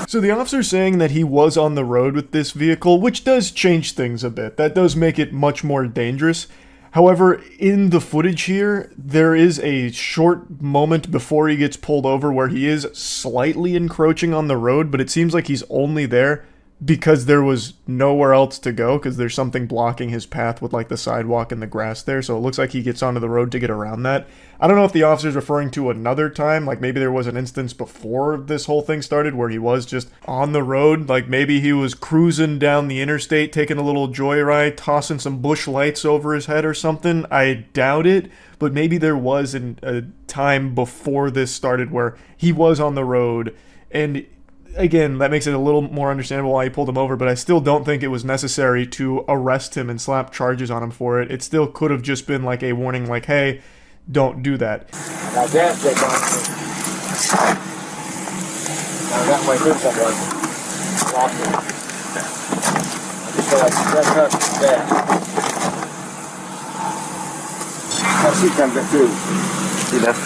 So the officer's saying that he was on the road with this vehicle, which does change things a bit. That does make it much more dangerous. However, in the footage here, there is a short moment before he gets pulled over where he is slightly encroaching on the road, but it seems like he's only there because there was nowhere else to go, because there's something blocking his path with like the sidewalk and the grass there, so it looks like he gets onto the road to get around that. I don't know if the officer's referring to another time, like maybe there was an instance before this whole thing started where he was just on the road, like maybe he was cruising down the interstate, taking a little joyride, tossing some bush lights over his head or something. I doubt it, but maybe there was a time before this started where he was on the road, and again, that makes it a little more understandable why he pulled him over, but I still don't think it was necessary to arrest him and slap charges on him for it. It still could have just been like a warning, like, hey, don't do that. Now that's it, I got my boots up on. Lost it. I just feel like that's up there. I see something too. See that?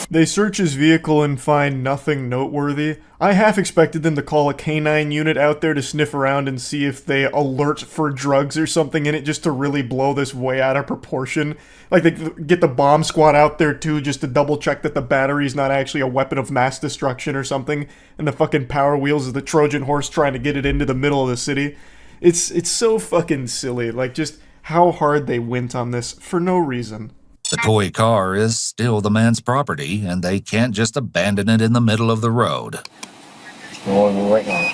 They search his vehicle and find nothing noteworthy. I half expected them to call a canine unit out there to sniff around and see if they alert for drugs or something in it, just to really blow this way out of proportion. Like they get the bomb squad out there too, just to double check that the battery's not actually a weapon of mass destruction or something, and the fucking Power Wheels is the Trojan horse trying to get it into the middle of the city. It's so fucking silly, like just how hard they went on this for no reason. The toy car is still the man's property, and they can't just abandon it in the middle of the road. What are we waiting on?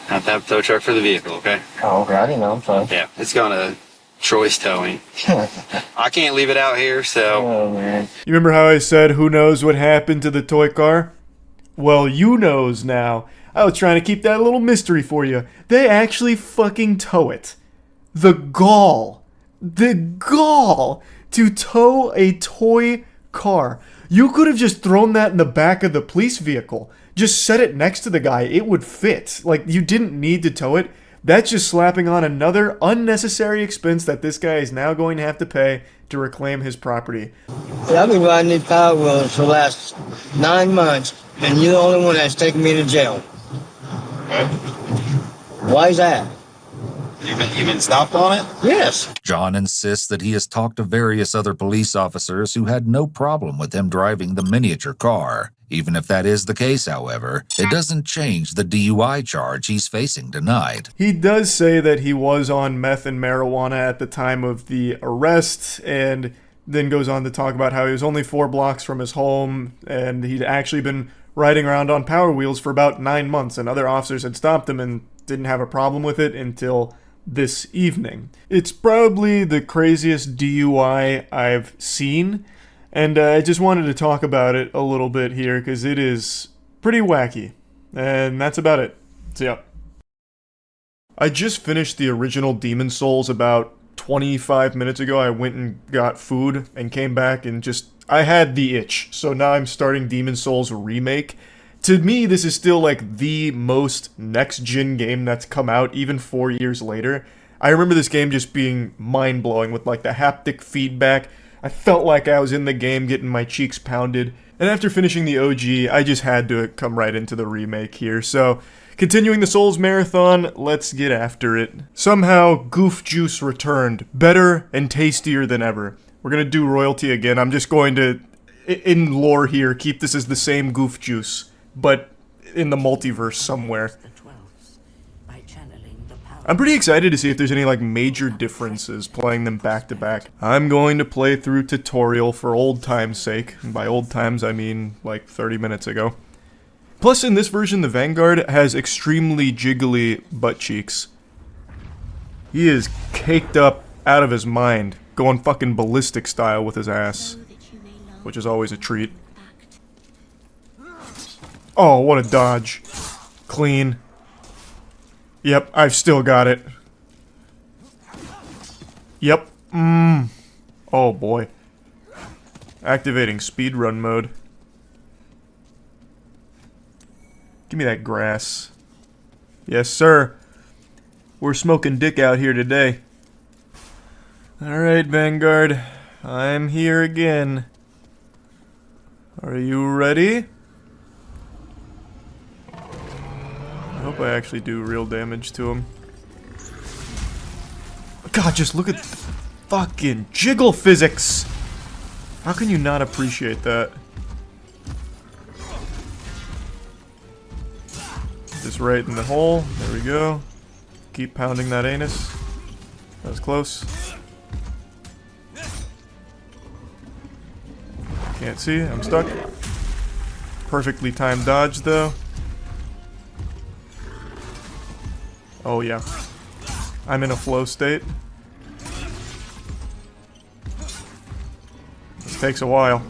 Have to have a tow truck for the vehicle, okay? Oh, okay, I didn't know, I'm sorry. Yeah, it's going to Troy's Towing. I can't leave it out here, so... Oh, man. You remember how I said, who knows what happened to the toy car? Well, you knows now. I was trying to keep that a little mystery for you. They actually fucking tow it. The gall to tow a toy car. You could have just thrown that in the back of the police vehicle. Just set it next to the guy. It would fit. Like, you didn't need to tow it. That's just slapping on another unnecessary expense that this guy is now going to have to pay to reclaim his property. Yeah, I've been riding these Power Wheels for the last 9 months, and you're the only one that's taken me to jail. Why is that? You've been stopped on it? Yes. John insists that he has talked to various other police officers who had no problem with him driving the miniature car. Even if that is the case, however, it doesn't change the DUI charge he's facing tonight. He does say that he was on meth and marijuana at the time of the arrest, and then goes on to talk about how he was only 4 blocks from his home, and he'd actually been riding around on Power Wheels for about 9 months, and other officers had stopped him and didn't have a problem with it until this evening. It's probably the craziest DUI I've seen, and I just wanted to talk about it a little bit here because it is pretty wacky, and that's about it. So yeah. I just finished the original Demon's Souls about 25 minutes ago. I went and got food and came back and I had the itch, so now I'm starting Demon's Souls Remake. To me, this is still like the most next-gen game that's come out, even 4 years later. I remember this game just being mind-blowing with like the haptic feedback. I felt like I was in the game getting my cheeks pounded. And after finishing the OG, I just had to come right into the remake here. So, continuing the Souls Marathon, let's get after it. Somehow, Goof Juice returned, better and tastier than ever. We're gonna do royalty again. I'm just going to, in lore here, keep this as the same Goof Juice, but in the multiverse somewhere. I'm pretty excited to see if there's any, like, major differences playing them back to back. I'm going to play through tutorial for old time's sake. And by old times, I mean, like, 30 minutes ago. Plus, in this version, the Vanguard has extremely jiggly butt cheeks. He is caked up out of his mind, going fucking ballistic style with his ass. Which is always a treat. Oh, what a dodge. Clean. Yep, I've still got it. Yep. Oh boy. Activating speedrun mode. Give me that grass. Yes, sir. We're smoking dick out here today. Alright, Vanguard. I'm here again. Are you ready? I hope I actually do real damage to him. God, just look at the fucking jiggle physics! How can you not appreciate that? Just right in the hole. There we go. Keep pounding that anus. That was close. Can't see. I'm stuck. Perfectly timed dodge, though. Oh, yeah. I'm in a flow state. This takes a while.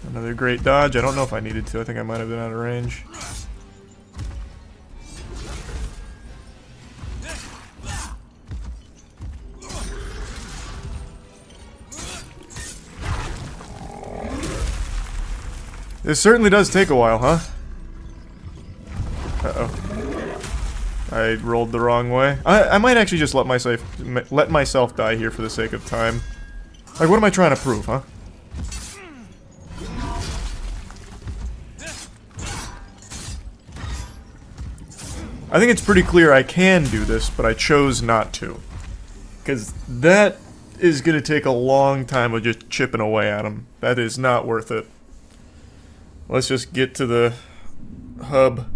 Another great dodge. I don't know if I needed to. I think I might have been out of range. This certainly does take a while, huh? Uh-oh. I rolled the wrong way. I might actually just let myself die here for the sake of time. Like, what am I trying to prove, huh? I think it's pretty clear I can do this, but I chose not to. Because that is going to take a long time of just chipping away at him. That is not worth it. Let's just get to the hub.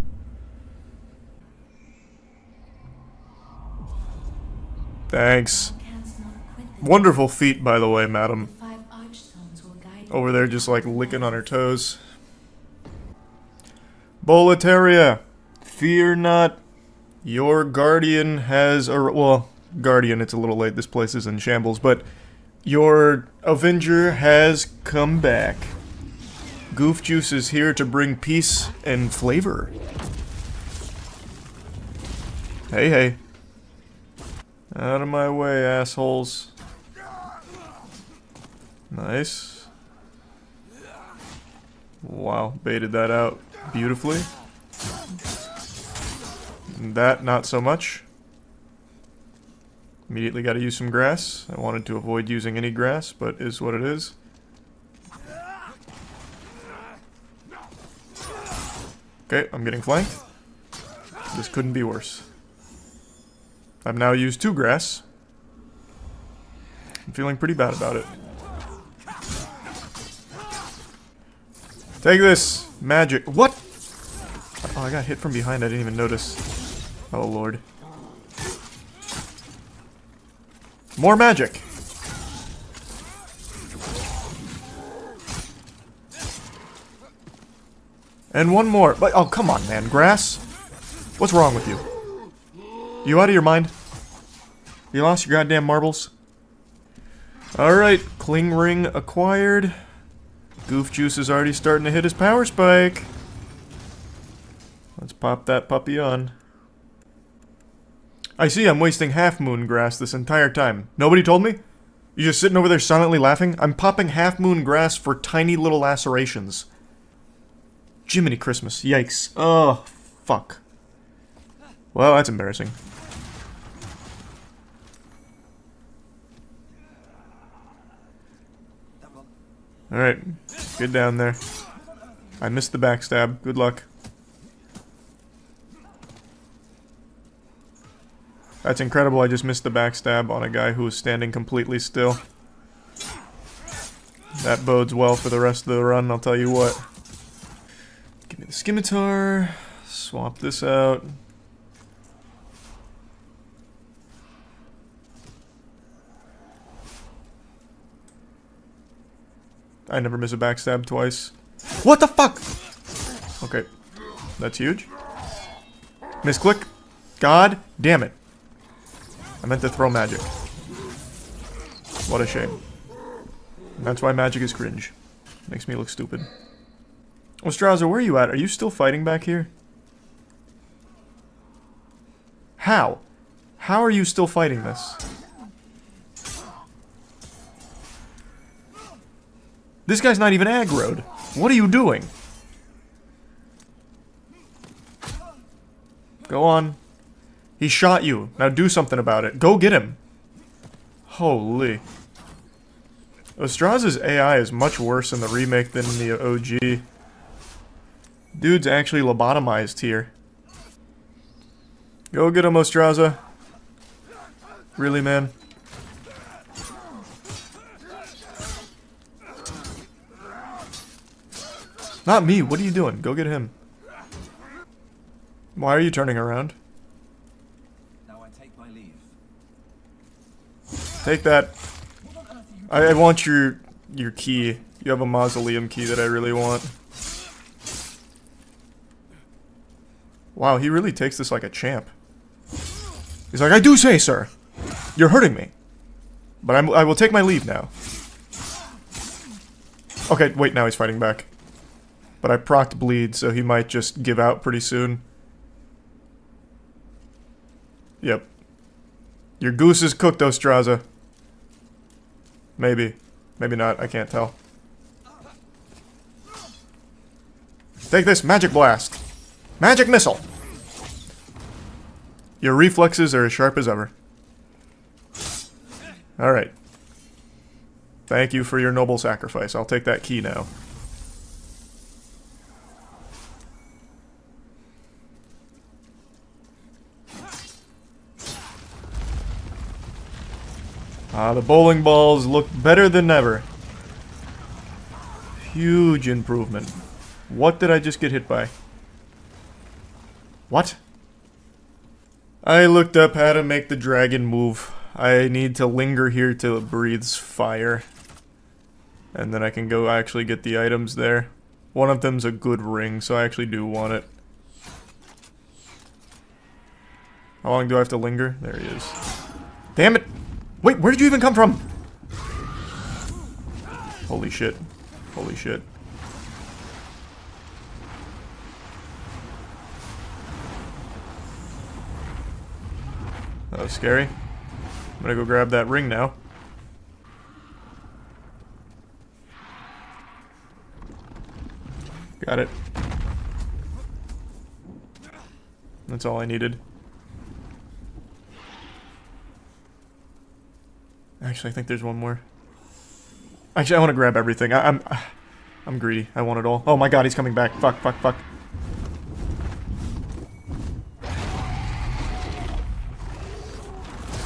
Thanks. Wonderful feat, by the way, madam. Over there just like licking on her toes. Boletaria, fear not. Your guardian has well, guardian, it's a little late, this place is in shambles, but your Avenger has come back. Goof Juice is here to bring peace and flavor. Hey, hey. Out of my way, assholes. Nice. Wow, baited that out beautifully. That, not so much. Immediately gotta use some grass. I wanted to avoid using any grass, but is what it is. Okay, I'm getting flanked. This couldn't be worse. I've now used 2 grass. I'm feeling pretty bad about it. Take this! Magic. What? Oh, I got hit from behind. I didn't even notice. Oh, Lord. More magic! And one more. But oh, come on, man. Grass? What's wrong with you? You out of your mind? You lost your goddamn marbles? Alright, Cling Ring acquired. Goof Juice is already starting to hit his power spike. Let's pop that puppy on. I see I'm wasting Half Moon grass this entire time. Nobody told me? You just sitting over there silently laughing? I'm popping Half Moon grass for tiny little lacerations. Jiminy Christmas. Yikes. Oh, fuck. Well, that's embarrassing. Alright, get down there. I missed the backstab. Good luck. That's incredible, I just missed the backstab on a guy who was standing completely still. That bodes well for the rest of the run, I'll tell you what. Give me the scimitar. Swap this out. I never miss a backstab twice. What the fuck? Okay. That's huge. Misclick. God damn it. I meant to throw magic. What a shame. And that's why magic is cringe. Makes me look stupid. Ostraza, where are you at? Are you still fighting back here? How? How are you still fighting this? This guy's not even aggroed. What are you doing? Go on. He shot you. Now do something about it. Go get him. Holy. Ostraza's AI is much worse in the remake than in the OG. Dude's actually lobotomized here. Go get him, Ostraza. Really, man? Not me. What are you doing? Go get him. Why are you turning around? Now I take my leave. Take that. I want your key. You have a mausoleum key that I really want. Wow, he really takes this like a champ. He's like, I do say, sir. You're hurting me. But I will take my leave now. Okay, wait, now he's fighting back. But I procced bleed, so he might just give out pretty soon. Yep. Your goose is cooked, Ostraza. Maybe. Maybe not, I can't tell. Take this, magic blast. Magic missile. Your reflexes are as sharp as ever. Alright. Thank you for your noble sacrifice. I'll take that key now. The bowling balls look better than ever. Huge improvement. What did I just get hit by? What? I looked up how to make the dragon move. I need to linger here till it breathes fire. And then I can go actually get the items there. One of them's a good ring, so I actually do want it. How long do I have to linger? There he is. Damn it! Wait, where did you even come from? Holy shit. Holy shit. That was scary. I'm gonna go grab that ring now. Got it. That's all I needed. Actually, I think there's one more. Actually, I want to grab everything. I'm greedy. I want it all. Oh my god, he's coming back. Fuck, fuck, fuck.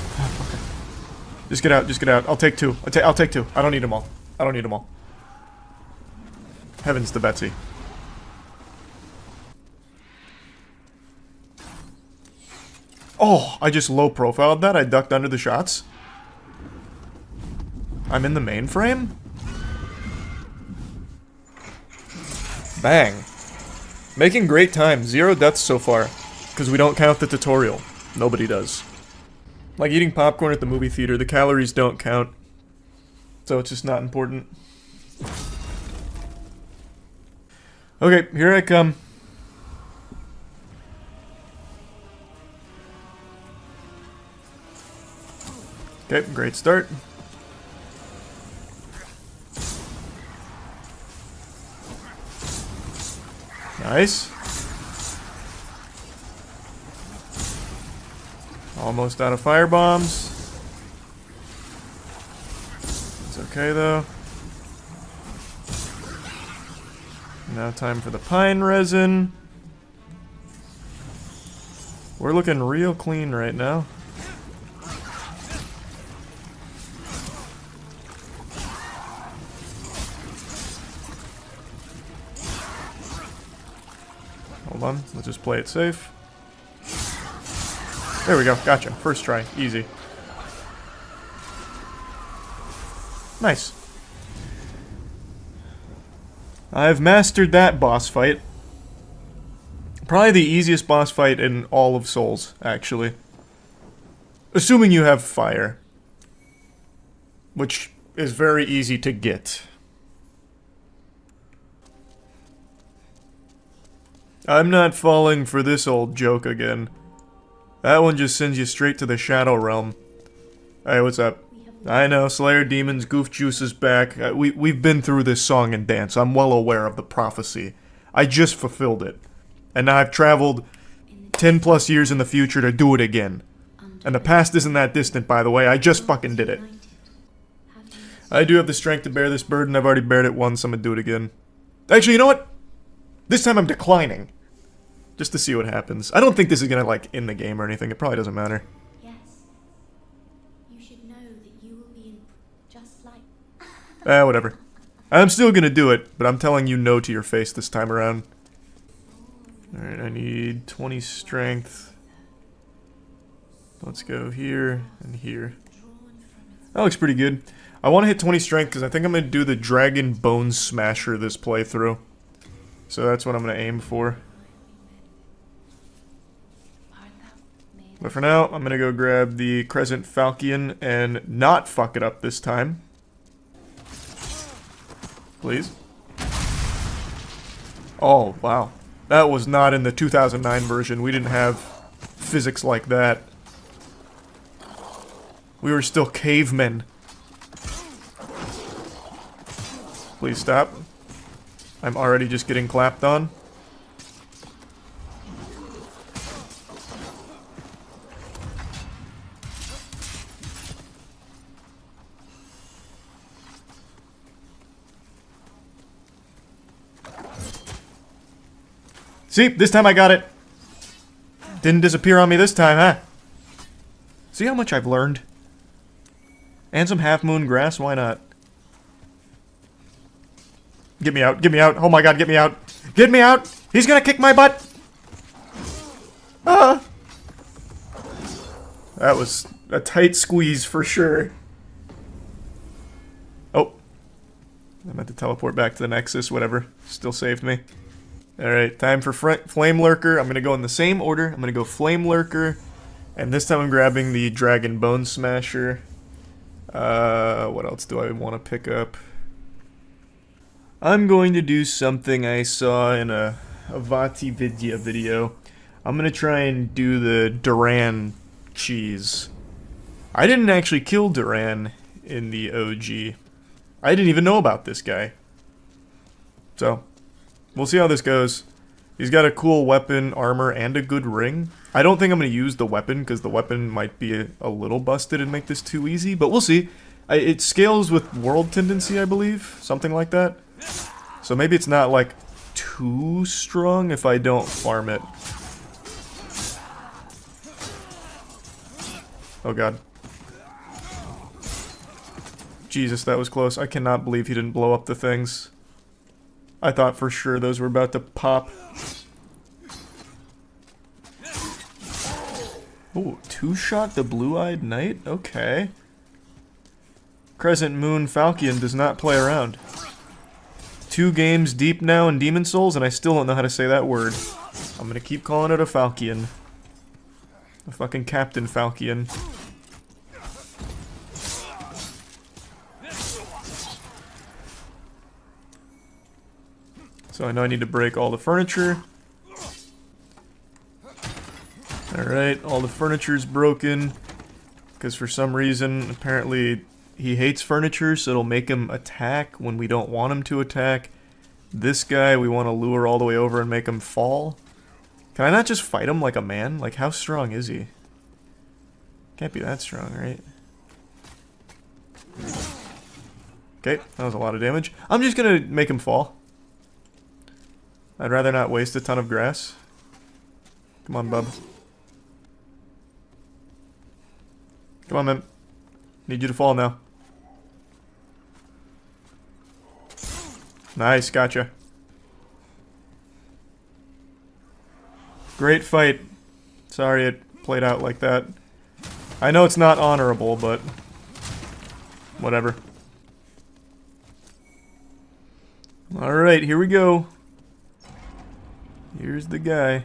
Okay. Just get out, just get out. I'll take two. I'll take two. I don't need them all. I don't need them all. Heavens to Betsy. Oh, I just low profiled that. I ducked under the shots. I'm in the mainframe? Bang. Making great time. 0 deaths so far. Because we don't count the tutorial. Nobody does. Like eating popcorn at the movie theater, the calories don't count. So it's just not important. Okay, here I come. Okay, great start. Nice. Almost out of fire bombs. It's okay though. Now time for the pine resin. We're looking real clean right now. Hold on, let's just play it safe. There we go, gotcha. First try, easy. Nice. I've mastered that boss fight. Probably the easiest boss fight in all of Souls, actually. Assuming you have fire. Which is very easy to get. I'm not falling for this old joke again. That one just sends you straight to the Shadow Realm. Hey, what's up? I know, Slayer Demons, Goof Juice is back. We've been through this song and dance. I'm well aware of the prophecy. I just fulfilled it. And now I've traveled 10 plus years in the future to do it again. And the past isn't that distant, by the way. I just fucking did it. I do have the strength to bear this burden. I've already bared it once. I'm gonna do it again. Actually, you know what? This time I'm declining. Just to see what happens. I don't think this is gonna, like, end the game or anything. It probably doesn't matter. Whatever. I'm still gonna do it, but I'm telling you no to your face this time around. Alright, I need 20 strength. Let's go here and here. That looks pretty good. I want to hit 20 strength because I think I'm gonna do the Dragon Bone Smasher this playthrough. So that's what I'm gonna aim for. But for now, I'm gonna go grab the Crescent Falchion and not fuck it up this time. Please. Oh, wow. That was not in the 2009 version. We didn't have physics like that. We were still cavemen. Please stop. I'm already just getting clapped on. See, this time I got it. Didn't disappear on me this time, huh? See how much I've learned? And some half moon grass, why not? Get me out, get me out. Oh my god, get me out. Get me out! He's gonna kick my butt! Ah! That was a tight squeeze for sure. Oh. I meant to teleport back to the Nexus, whatever. Still saved me. Alright, time for Flame Lurker. I'm gonna go in the same order. I'm gonna go Flame Lurker. And this time I'm grabbing the Dragon Bone Smasher. What else do I want to pick up? I'm going to do something I saw in a Vati Vidya video. I'm gonna try and do the Duran cheese. I didn't actually kill Duran in the OG. I didn't even know about this guy. So, we'll see how this goes. He's got a cool weapon, armor, and a good ring. I don't think I'm going to use the weapon, because the weapon might be a little busted and make this too easy, but we'll see. It scales with world tendency, I believe. Something like that. So maybe it's not, like, too strong if I don't farm it. Oh god. Jesus, that was close. I cannot believe he didn't blow up the things. I thought for sure those were about to pop. Ooh, two-shot the Blue-Eyed Knight? Okay. Crescent Moon Falchion does not play around. 2 games deep now in Demon Souls, and I still don't know how to say that word. I'm gonna keep calling it a Falchion. A fucking Captain Falchion. So I know I need to break all the furniture. Alright, all the furniture's broken. Because for some reason, apparently, he hates furniture, so it'll make him attack when we don't want him to attack. This guy, we want to lure all the way over and make him fall. Can I not just fight him like a man? Like, how strong is he? Can't be that strong, right? Okay, that was a lot of damage. I'm just gonna make him fall. I'd rather not waste a ton of grass. Come on, bub. Come on, man. Need you to fall now. Nice, gotcha. Great fight. Sorry it played out like that. I know it's not honorable, but whatever. Alright, here we go. Here's the guy.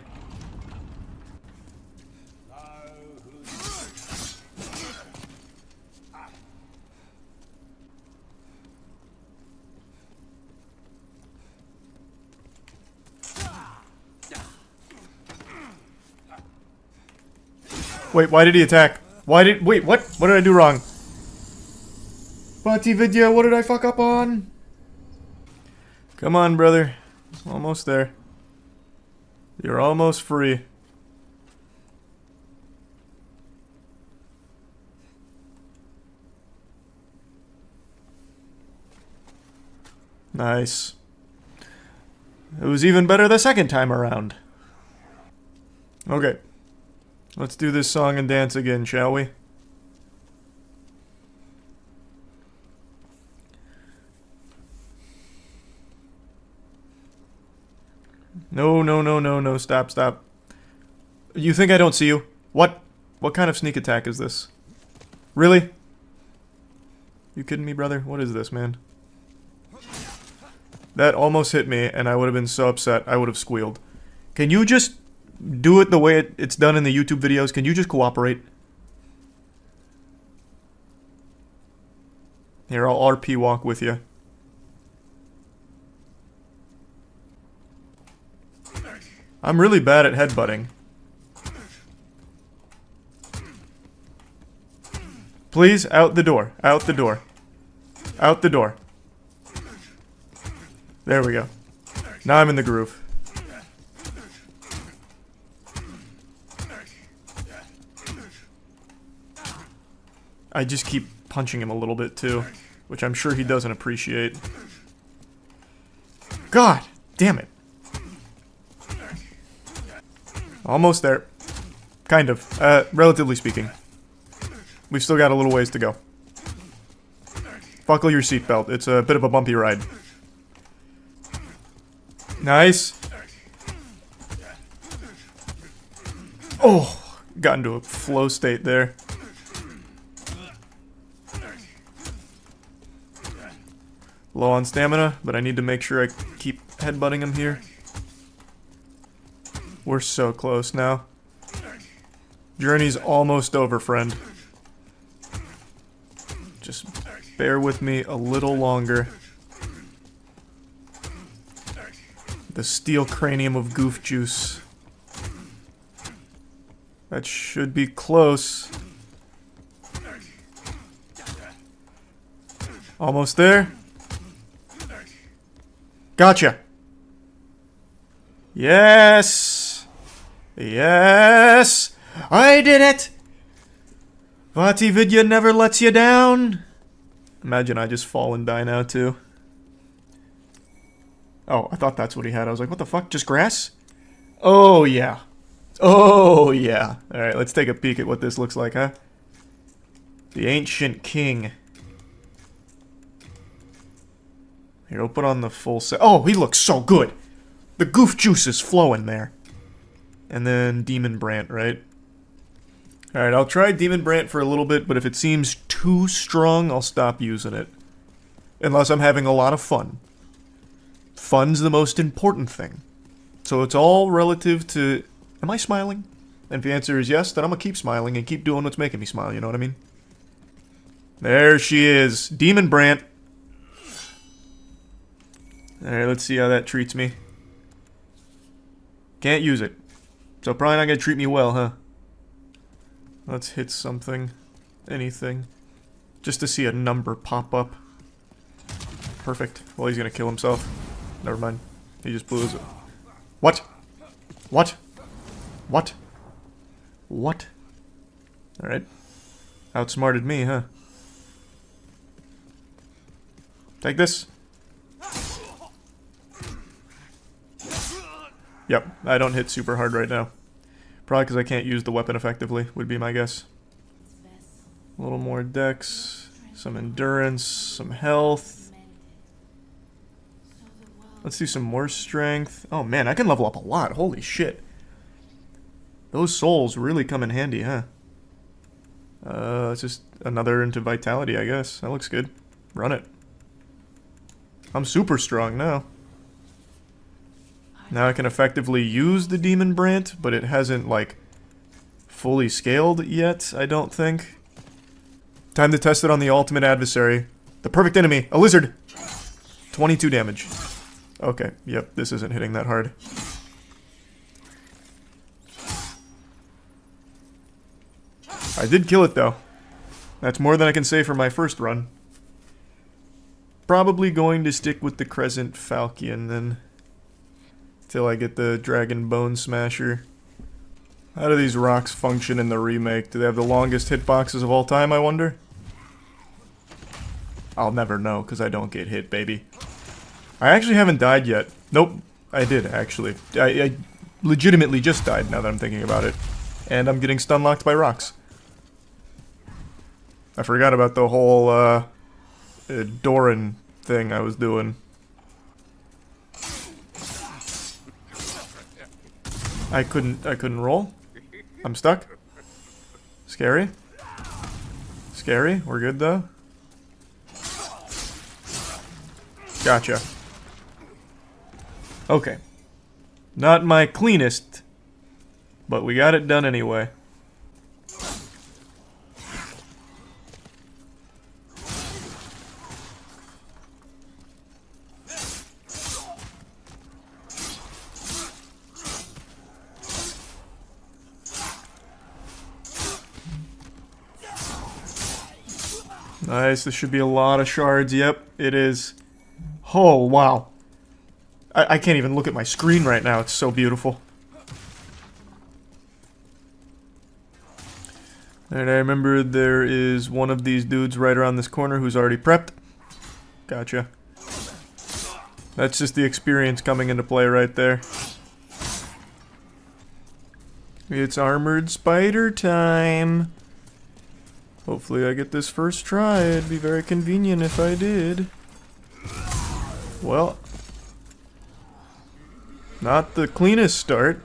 Wait, why did he attack? Wait, what? What did I do wrong? Vidya, what did I fuck up on? Come on, brother. Almost there. You're almost free. Nice. It was even better the second time around. Okay. Let's do this song and dance again, shall we? No, stop. You think I don't see you? What? What kind of sneak attack is this? Really? You kidding me, brother? What is this, man? That almost hit me, and I would have been so upset, I would have squealed. Can you just do it the way it's done in the YouTube videos? Can you just cooperate? Here, I'll RP walk with you. I'm really bad at headbutting. Please, out the door. Out the door. Out the door. There we go. Now I'm in the groove. I just keep punching him a little bit too, which I'm sure he doesn't appreciate. God damn it. Almost there. Kind of. Relatively speaking. We've still got a little ways to go. Buckle your seatbelt. It's a bit of a bumpy ride. Nice. Oh, got into a flow state there. Low on stamina, but I need to make sure I keep headbutting him here. We're so close now. Journey's almost over, friend. Just bear with me a little longer. The steel cranium of goof juice. That should be close. Almost there. Gotcha. Yes. Yes. I did it. Vidya never lets you down. Imagine I just fall and die now too. Oh, I thought that's what he had. I was like, what the fuck? Just grass? Oh, yeah. Oh, yeah. Alright, let's take a peek at what this looks like, huh? The Ancient King. Here, we'll put on the full set. Oh, he looks so good! The goof juice is flowing there. And then Demon Brant, right? Alright, I'll try Demon Brant for a little bit, but if it seems too strong, I'll stop using it. Unless I'm having a lot of fun. Fun's the most important thing. So it's all relative to... Am I smiling? And if the answer is yes, then I'm gonna keep smiling and keep doing what's making me smile, you know what I mean? There she is. Demon Brant. Alright, let's see how that treats me. Can't use it. So probably not gonna treat me well, huh? Let's hit something. Anything. Just to see a number pop up. Perfect. Well, he's gonna kill himself. Never mind. He just blew his... What? What? What? What? Alright. Outsmarted me, huh? Take this. Yep, I don't hit super hard right now. Probably because I can't use the weapon effectively, would be my guess. A little more dex, some endurance, some health. Let's do some more strength. Oh man, I can level up a lot. Holy shit. Those souls really come in handy, huh? It's just another into vitality, I guess. That looks good. Run it. I'm super strong now. Now I can effectively use the Demon Brant, but it hasn't, like, fully scaled yet, I don't think. Time to test it on the ultimate adversary. The perfect enemy, a lizard! 22 damage. Okay, yep, this isn't hitting that hard. I did kill it, though. That's more than I can say for my first run. Probably going to stick with the Crescent Falcon, then. Till I get the Dragon Bone Smasher. How do these rocks function in the remake? Do they have the longest hitboxes of all time, I wonder? I'll never know, because I don't get hit, baby. I actually haven't died yet. Nope, I did, actually. I legitimately just died, now that I'm thinking about it. And I'm getting stun-locked by rocks. I forgot about the whole, Doran thing I was doing. I couldn't roll. I'm stuck. Scary. Scary. We're good though. Gotcha. Okay. Not my cleanest, but we got it done anyway. Nice, this should be a lot of shards. Yep, it is. Oh, wow. I can't even look at my screen right now. It's so beautiful. And I remember there is one of these dudes right around this corner who's already prepped. Gotcha. That's just the experience coming into play right there. It's armored spider time. Hopefully I get this first try. It'd be very convenient if I did. Well, not the cleanest start.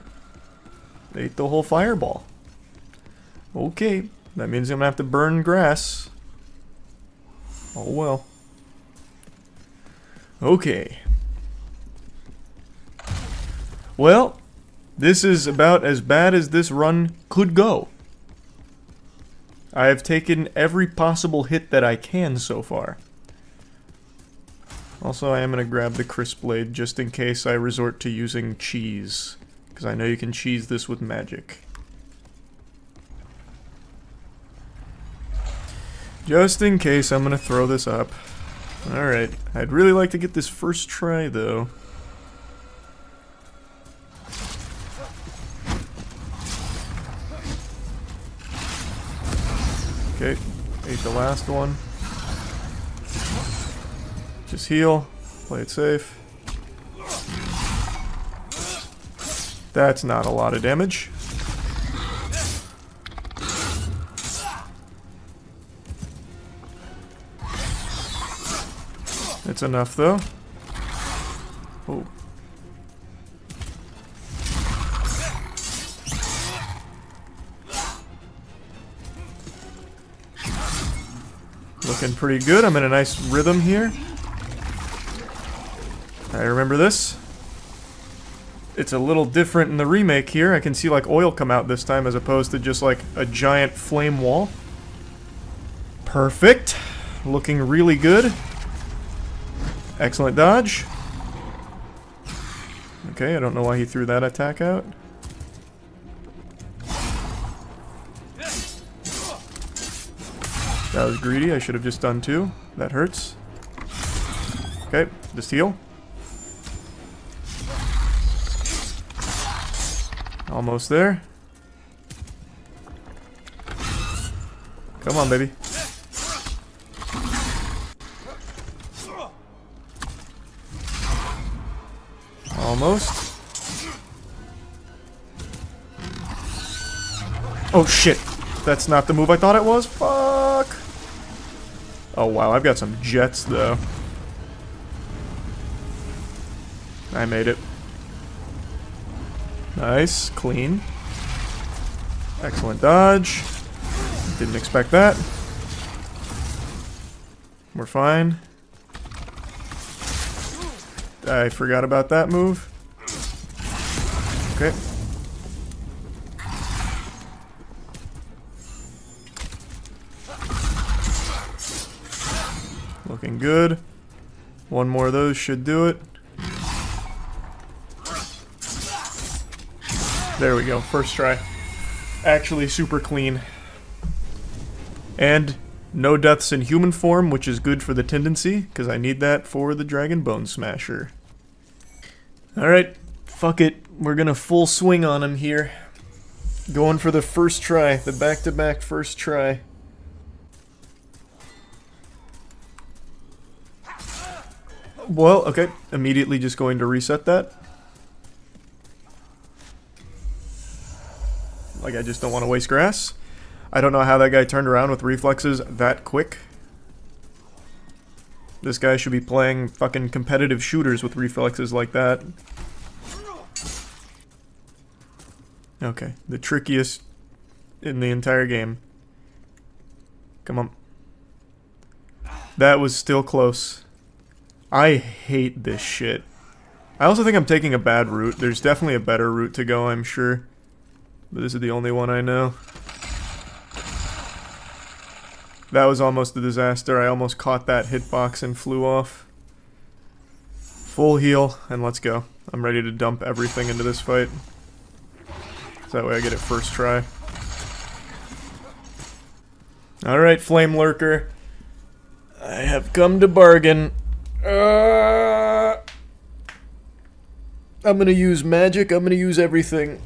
Ate the whole fireball. Okay, that means I'm gonna have to burn grass. Oh well. Okay. Well, this is about as bad as this run could go. I have taken every possible hit that I can so far. Also, I am going to grab the crisp blade just in case I resort to using cheese. Because I know you can cheese this with magic. Just in case, I'm going to throw this up. Alright, I'd really like to get this first try though. Okay, ate the last one. Just heal, play it safe. That's not a lot of damage. It's enough though. Oh. Looking pretty good. I'm in a nice rhythm here. I remember this. It's a little different in the remake here. I can see like oil come out this time as opposed to just like a giant flame wall. Perfect. Looking really good. Excellent dodge. Okay, I don't know why he threw that attack out. That was greedy. I should have just done two. That hurts. Okay, just heal. Almost there. Come on, baby. Almost. Oh shit. That's not the move I thought it was. Fuck. Oh wow, I've got some jets though. I made it. Nice, clean. Excellent dodge. Didn't expect that. We're fine. I forgot about that move. Okay. Looking good. One more of those should do it. There we go, first try. Actually super clean. And no deaths in human form, which is good for the tendency, because I need that for the Dragon Bone Smasher. Alright, fuck it. We're gonna full swing on him here. Going for the first try, the back-to-back first try. Well, okay, immediately just going to reset that. Like, I just don't want to waste grass. I don't know how that guy turned around with reflexes that quick. This guy should be playing fucking competitive shooters with reflexes like that. Okay, the trickiest in the entire game. Come on. That was still close. I hate this shit. I also think I'm taking a bad route. There's definitely a better route to go, I'm sure. But this is the only one I know. That was almost a disaster. I almost caught that hitbox and flew off. Full heal, and let's go. I'm ready to dump everything into this fight. So that way I get it first try. Alright, Flame Lurker. I have come to bargain. I'm gonna use magic. I'm gonna use everything.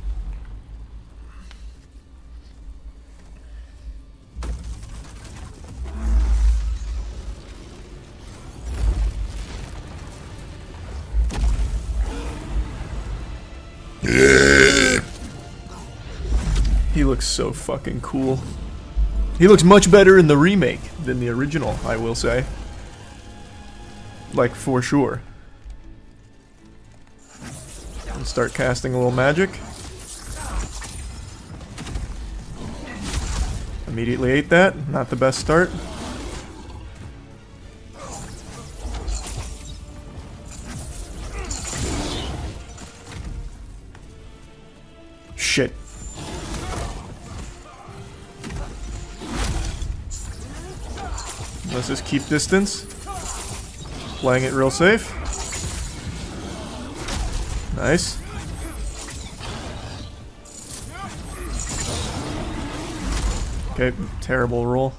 He looks so fucking cool. He looks much better in the remake than the original, I will say. Like, for sure. And start casting a little magic. Immediately ate that. Not the best start. Shit. Let's just keep distance. Playing it real safe. Nice. Okay, terrible roll.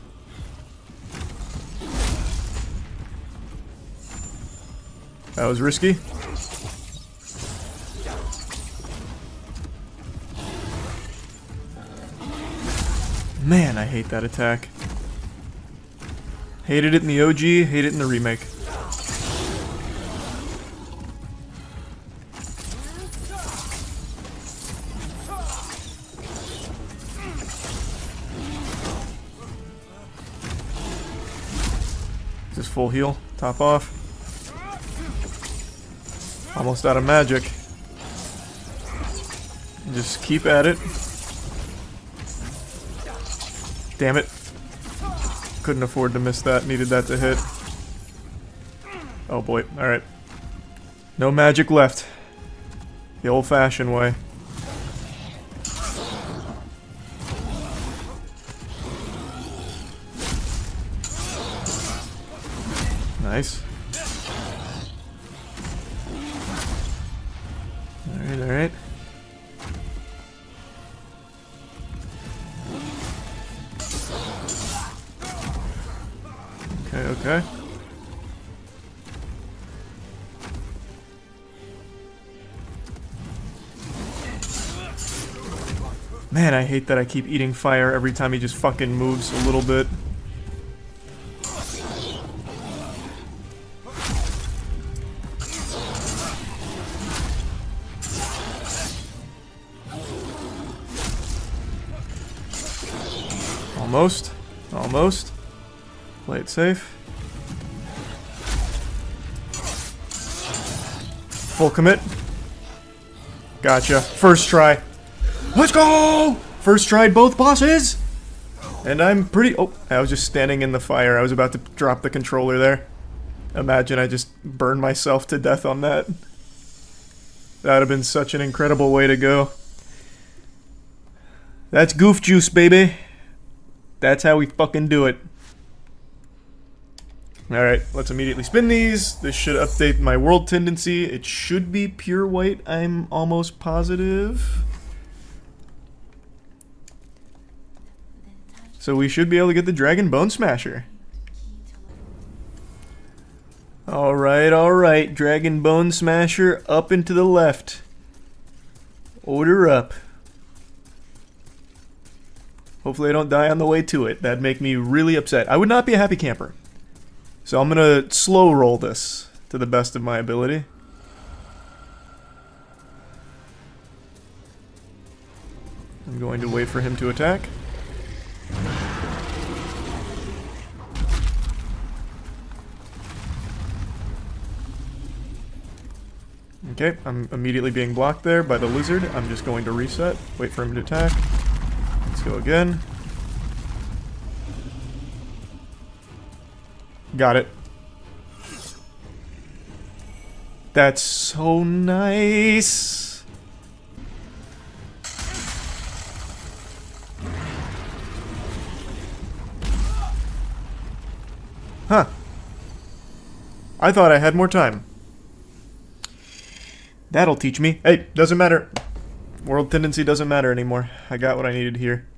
That was risky. Man, I hate that attack. Hated it in the OG, hate it in the remake. Just full heal, top off. Almost out of magic. Just keep at it. Damn it. Couldn't afford to miss that, needed that to hit. Oh boy, alright. No magic left. The old-fashioned way. Nice. Alright, alright. Okay. Man, I hate that I keep eating fire every time he just fucking moves a little bit. Almost. Almost. Play it safe. Full commit. Gotcha. First try. Let's go! First try both bosses! And I'm pretty... Oh, I was just standing in the fire. I was about to drop the controller there. Imagine I just burned myself to death on that. That would have been such an incredible way to go. That's goof juice, baby. That's how we fucking do it. Alright, let's immediately spin these. This should update my world tendency. It should be pure white, I'm almost positive. So we should be able to get the Dragon Bone Smasher. Alright, Dragon Bone Smasher up and to the left. Order up. Hopefully I don't die on the way to it. That'd make me really upset. I would not be a happy camper. So I'm gonna slow roll this to the best of my ability. I'm going to wait for him to attack. Okay, I'm immediately being blocked there by the lizard. I'm just going to reset, wait for him to attack. Let's go again. Got it. That's so nice. Huh. I thought I had more time. That'll teach me. Hey, doesn't matter. World tendency doesn't matter anymore. I got what I needed here.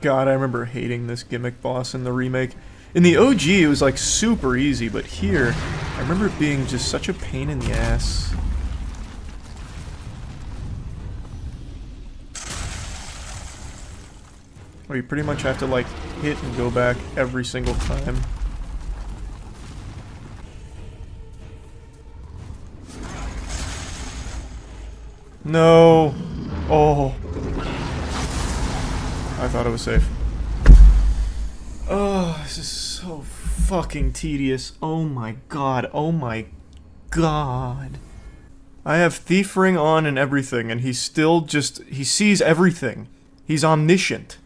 God, I remember hating this gimmick boss in the remake. In the OG, it was like super easy, but here, I remember it being just such a pain in the ass. Where you pretty much have to like hit and go back every single time. No. Oh. I thought it was safe. Oh, this is so fucking tedious. Oh my god. Oh my god. I have Thief Ring on and everything, and he's still just... He sees everything. He's omniscient.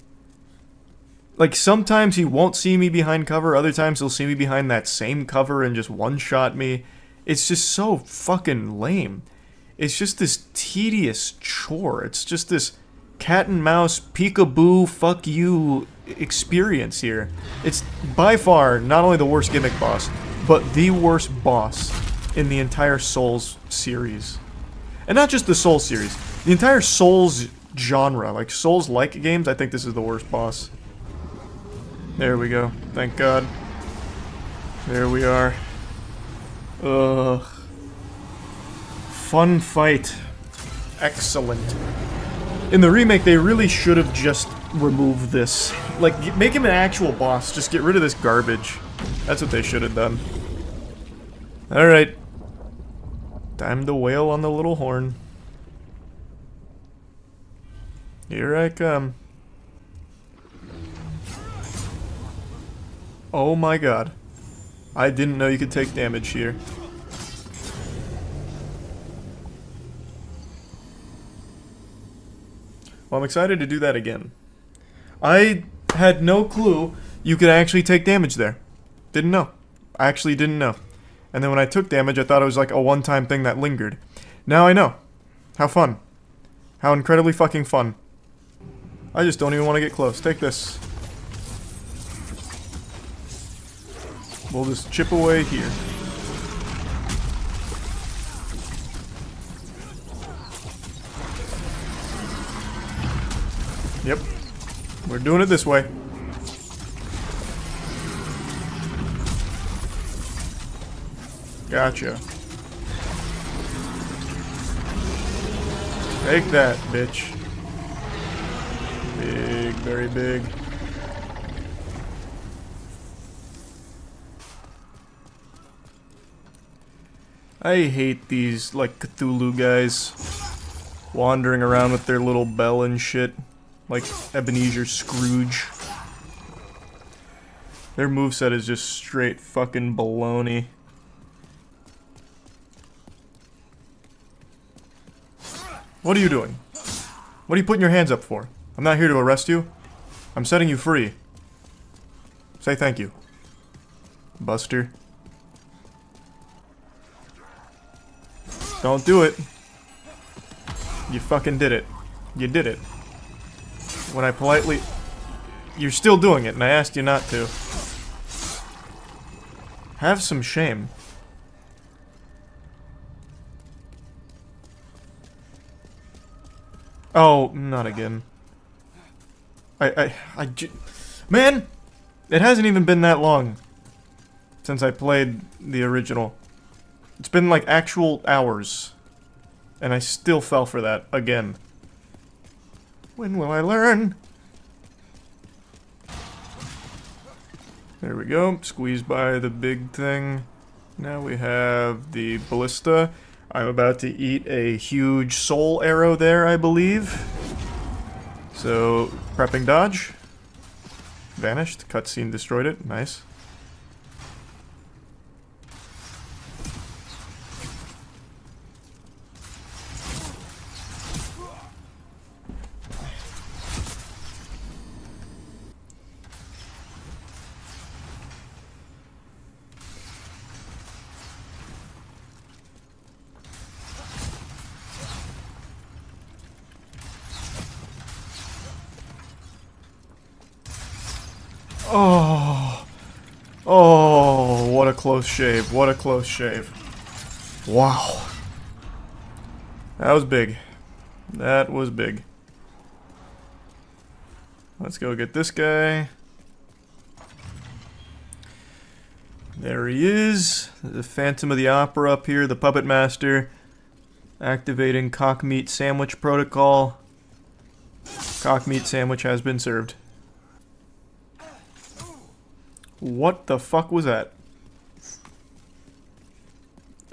Like, sometimes he won't see me behind cover, other times he'll see me behind that same cover and just one-shot me. It's just so fucking lame. It's just this tedious chore. It's just this cat and mouse, peekaboo, fuck you experience here. It's by far not only the worst gimmick boss, but the worst boss in the entire Souls series. And not just the Souls series, the entire Souls genre. Like, Souls-like games, I think this is the worst boss. There we go. Thank God. There we are. Ugh. Fun fight. Excellent. In the remake, they really should have just removed this. Like, make him an actual boss. Just get rid of this garbage. That's what they should have done. Alright. Time to wail on the little horn. Here I come. Oh my god. I didn't know you could take damage here. Well, I'm excited to do that again. I had no clue you could actually take damage there. Didn't know. I actually didn't know. And then when I took damage, I thought it was like a one-time thing that lingered. Now I know. How fun. How incredibly fucking fun. I just don't even want to get close. Take this. We'll just chip away here. Yep. We're doing it this way. Gotcha. Take that, bitch. Big, very big. I hate these, like, Cthulhu guys wandering around with their little bell and shit. Like Ebenezer Scrooge. Their moveset is just straight fucking baloney. What are you doing? What are you putting your hands up for? I'm not here to arrest you. I'm setting you free. Say thank you, Buster. Don't do it. You fucking did it. You did it. When I politely... You're still doing it, and I asked you not to. Have some shame. Oh, not again. Man! It hasn't even been that long since I played the original. It's been like actual hours. And I still fell for that again. When will I learn? There we go. Squeeze by the big thing. Now we have the ballista. I'm about to eat a huge soul arrow there, I believe. So, prepping dodge. Vanished. Cutscene destroyed it. Nice. Oh. Oh, what a close shave. What a close shave. Wow. That was big. That was big. Let's go get this guy. There he is. The Phantom of the Opera up here, the Puppet Master. Activating cock meat sandwich protocol. Cock meat sandwich has been served. What the fuck was that?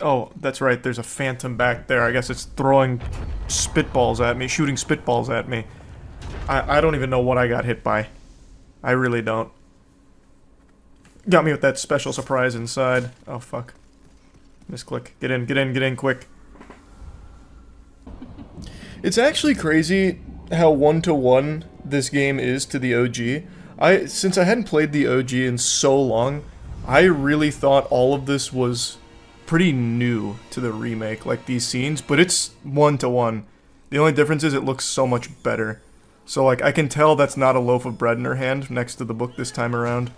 Oh, that's right, there's a phantom back there. I guess it's throwing spitballs at me, shooting spitballs at me. I don't even know what I got hit by. I really don't. Got me with that special surprise inside. Oh, fuck. Misclick. Get in, quick. It's actually crazy how one-to-one this game is to the OG. Since I hadn't played the OG in so long, I really thought all of this was pretty new to the remake, like these scenes, but it's one-to-one. The only difference is it looks so much better. So, like, I can tell that's not a loaf of bread in her hand next to the book this time around.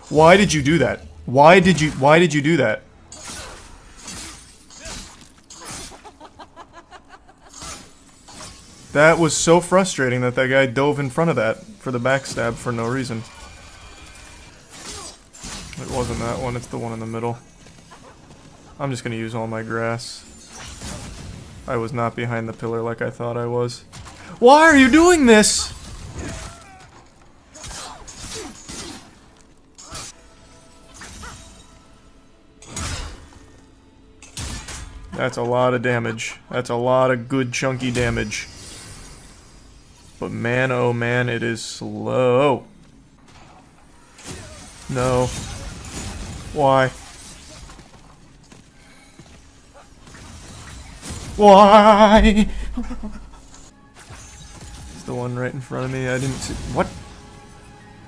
Why did you do that? Why did you do that? That was so frustrating that guy dove in front of that for the backstab for no reason. It wasn't that one, it's the one in the middle. I'm just gonna use all my grass. I was not behind the pillar like I thought I was. Why are you doing this? That's a lot of damage. That's a lot of good chunky damage. But man, oh man, it is slow. No. Why? Why? It's the one right in front of me. I didn't see. What?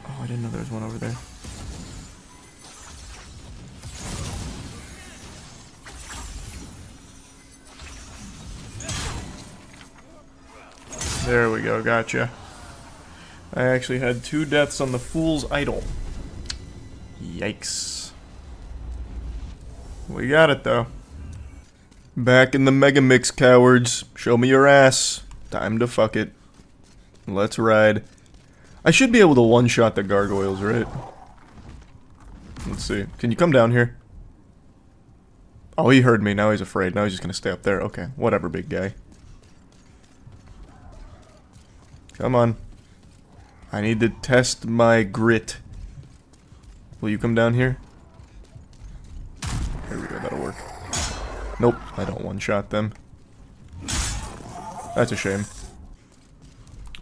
Oh, I didn't know there was one over there. There we go, gotcha. I actually had 2 deaths on the Fool's Idol. Yikes. We got it, though. Back in the Mega Mix, cowards. Show me your ass. Time to fuck it. Let's ride. I should be able to one-shot the gargoyles, right? Let's see. Can you come down here? Oh, he heard me. Now he's afraid. Now he's just gonna stay up there. Okay, whatever, big guy. Come on. I need to test my grit. Will you come down here? There we go, that'll work. Nope, I don't one-shot them. That's a shame.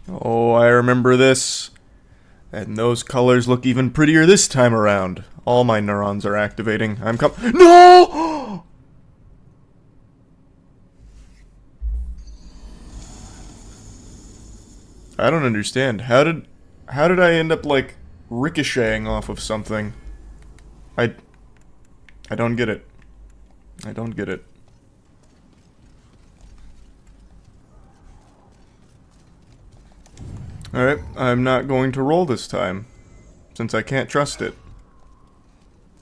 Oh, I remember this. And those colors look even prettier this time around. All my neurons are activating. No! I don't understand. How did I end up like ricocheting off of something? I don't get it. I don't get it. Alright, I'm not going to roll this time, since I can't trust it.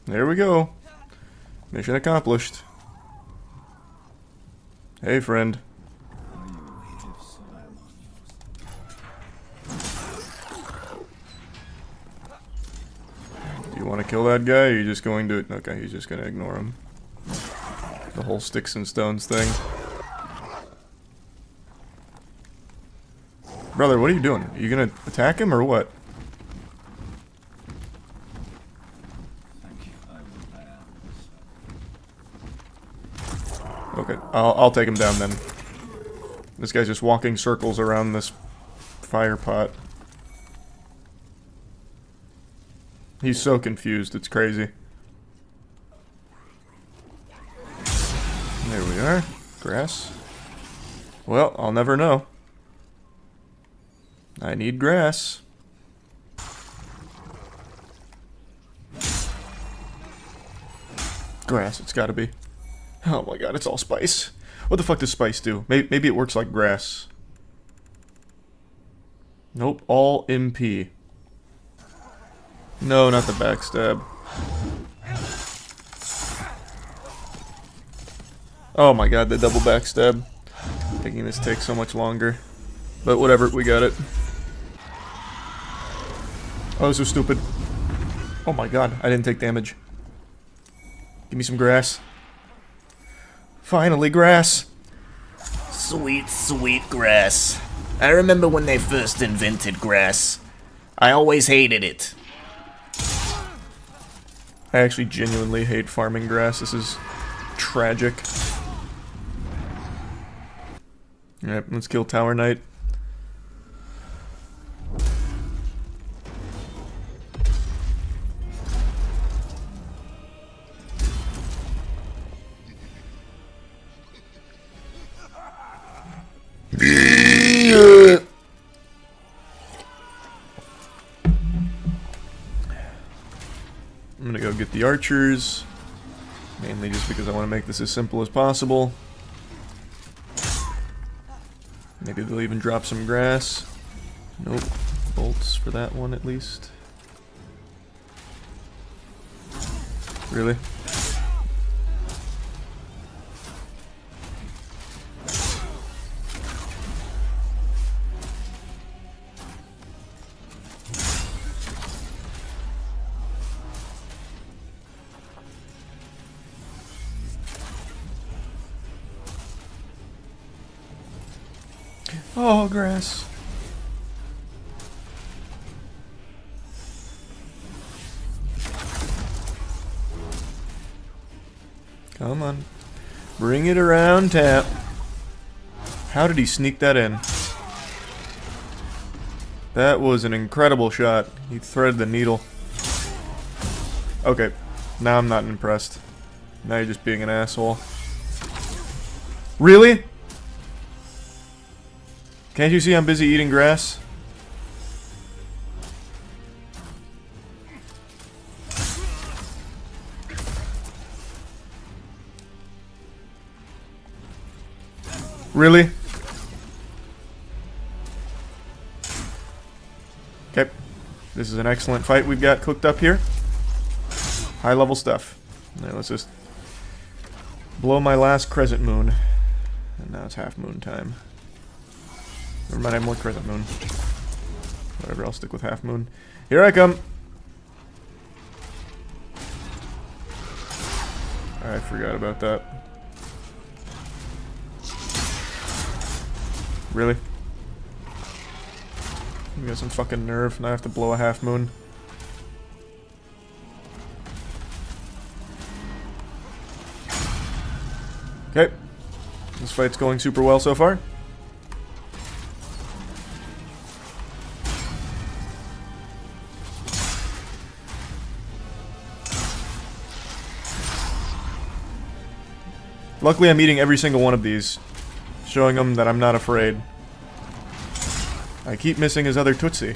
There we go. Mission accomplished. Hey, friend. Do you want to kill that guy, or are you just going to... Okay, he's just going to ignore him. The whole sticks and stones thing. Brother, what are you doing? Are you gonna attack him or what? Okay, I'll take him down then. This guy's just walking circles around this fire pot. He's so confused, it's crazy. There we are. Grass. Well, I'll never know. I need grass. Grass, it's gotta be. Oh my god, it's all spice. What the fuck does spice do? Maybe it works like grass. Nope, all MP. No, not the backstab. Oh my god, the double backstab. Making this take so much longer. But whatever, we got it. Oh, so stupid. Oh my god, I didn't take damage. Give me some grass. Finally, grass. Sweet, sweet grass. I remember when they first invented grass. I always hated it. I actually genuinely hate farming grass. This is tragic. Alright, let's kill Tower Knight. I'm gonna go get the archers, mainly just because I want to make this as simple as possible. Maybe they'll even drop some grass. Nope, bolts for that one at least. Really? Oh, grass. Come on. Bring it around, Tap. How did he sneak that in? That was an incredible shot. He threaded the needle. Okay. Now I'm not impressed. Now you're just being an asshole. Really? Can't you see I'm busy eating grass? Really? Okay. This is an excellent fight we've got cooked up here. High level stuff. Now let's just blow my last crescent moon. And now it's half moon time. Never mind, I have more crescent moon. Whatever, I'll stick with half moon. Here I come! I forgot about that. Really? You got some fucking nerve, now I have to blow a half moon. Okay. This fight's going super well so far. Luckily, I'm eating every single one of these, showing him that I'm not afraid. I keep missing his other Tootsie.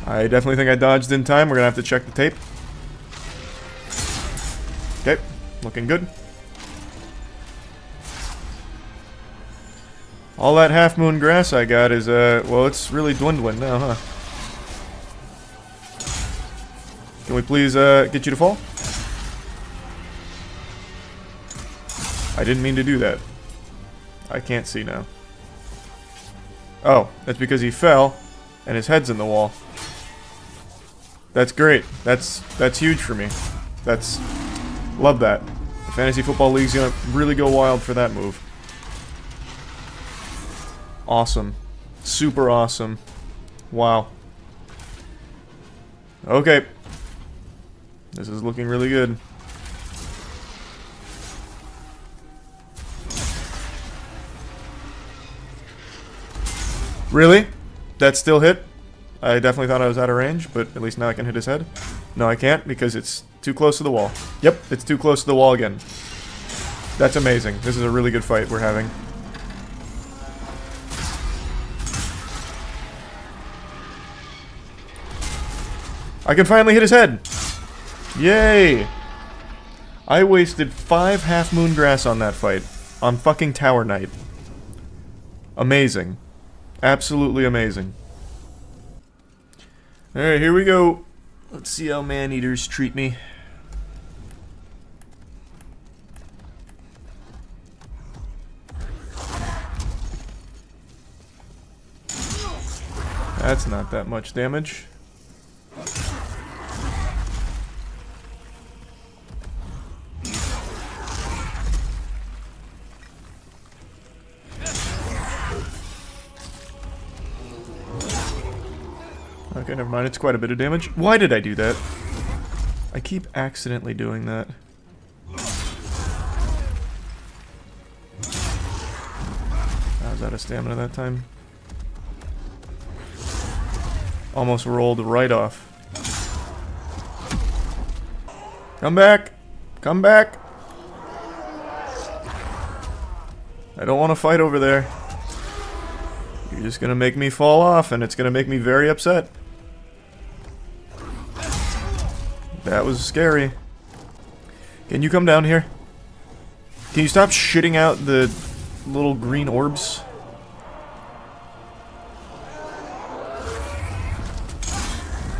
I definitely think I dodged in time. We're gonna have to check the tape. Okay, looking good. All that half moon grass I got is, well, it's really dwindling now, huh? Can we please, get you to fall? I didn't mean to do that. I can't see now. Oh, that's because he fell, and his head's in the wall. That's great. That's huge for me. Love that. The Fantasy Football League's gonna really go wild for that move. Awesome. Super awesome. Wow. Okay. This is looking really good. Really? That still hit? I definitely thought I was out of range, but at least now I can hit his head. No, I can't because it's too close to the wall. Yep, it's too close to the wall again. That's amazing. This is a really good fight we're having. I can finally hit his head! Yay! I wasted 5 half moon grass on that fight. On fucking Tower Knight. Amazing. Absolutely amazing. Alright, here we go. Let's see how man-eaters treat me. That's not that much damage. Okay, never mind. It's quite a bit of damage. Why did I do that? I keep accidentally doing that. I was out of stamina that time. Almost rolled right off. Come back! Come back! I don't want to fight over there. You're just gonna make me fall off, and it's gonna make me very upset. That was scary. Can you come down here? Can you stop shitting out the little green orbs?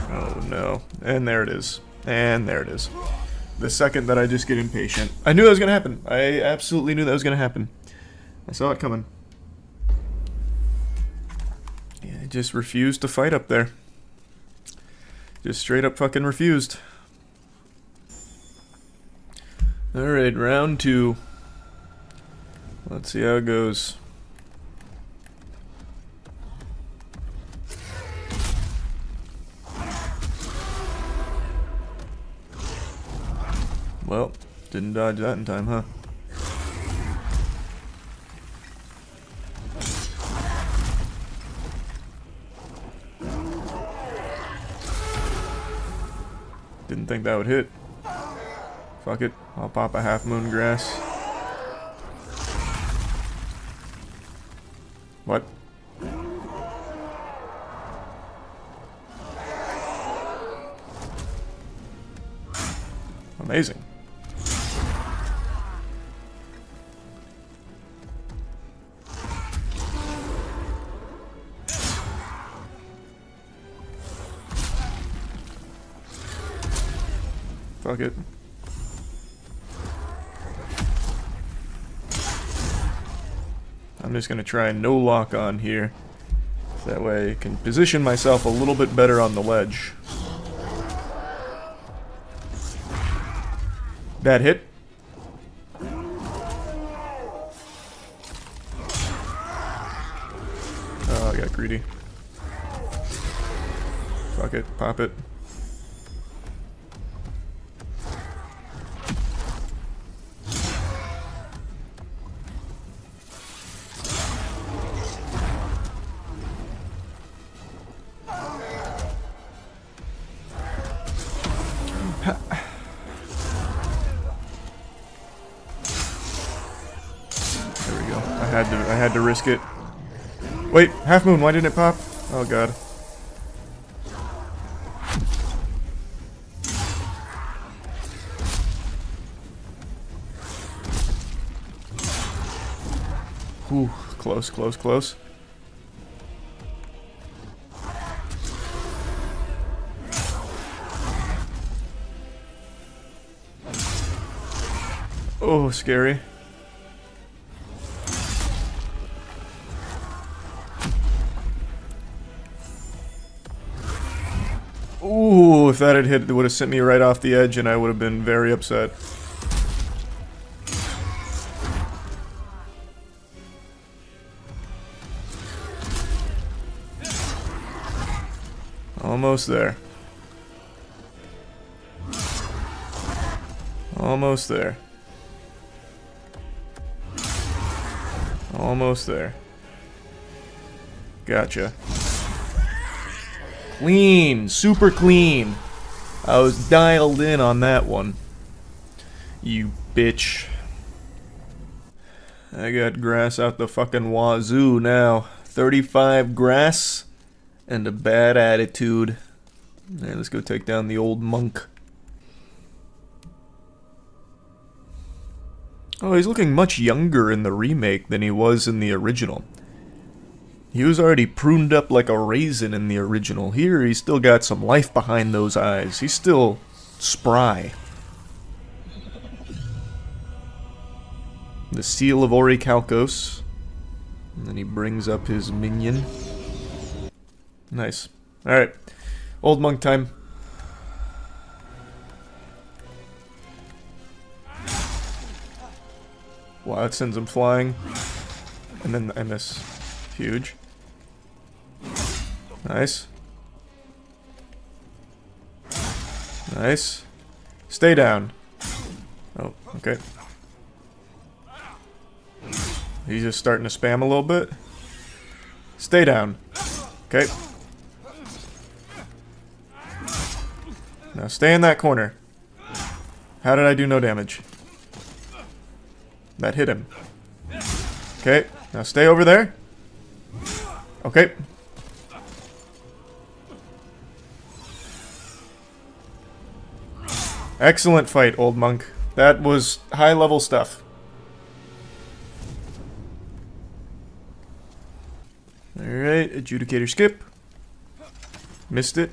Oh no. And there it is. And there it is. The second that I just get impatient. I knew that was gonna happen. I absolutely knew that was gonna happen. I saw it coming. Yeah, I just refused to fight up there. Just straight up fucking refused. Alright, round 2. Let's see how it goes. Well, didn't dodge that in time, huh? Didn't think that would hit. Fuck it, I'll pop a half moon grass. What? Amazing. Fuck it. I'm just gonna try no lock on here. That way I can position myself a little bit better on the ledge. That hit. Oh, I got greedy. Fuck it, pop it. I had to risk it. Wait, Half Moon, why didn't it pop? Oh god. Whew, close, close, close. Oh, scary. Ooh, if that had hit, it would have sent me right off the edge and I would have been very upset. Almost there. Almost there. Almost there. Gotcha. Clean. Super clean. I was dialed in on that one. You bitch. I got grass out the fucking wazoo now. 35 grass and a bad attitude. Alright, let's go take down the old monk. Oh, he's looking much younger in the remake than he was in the original. He was already pruned up like a raisin in the original. Here, he's still got some life behind those eyes. He's still spry. The seal of Orichalcos. And then he brings up his minion. Nice. Alright. Old monk time. Wow, that sends him flying. And then I miss. Huge. Nice. Nice. Stay down. Oh, okay. He's just starting to spam a little bit. Stay down. Okay. Now stay in that corner. How did I do no damage? That hit him. Okay, now stay over there. Okay. Excellent fight, old monk. That was high-level stuff. Alright, adjudicator skip. Missed it.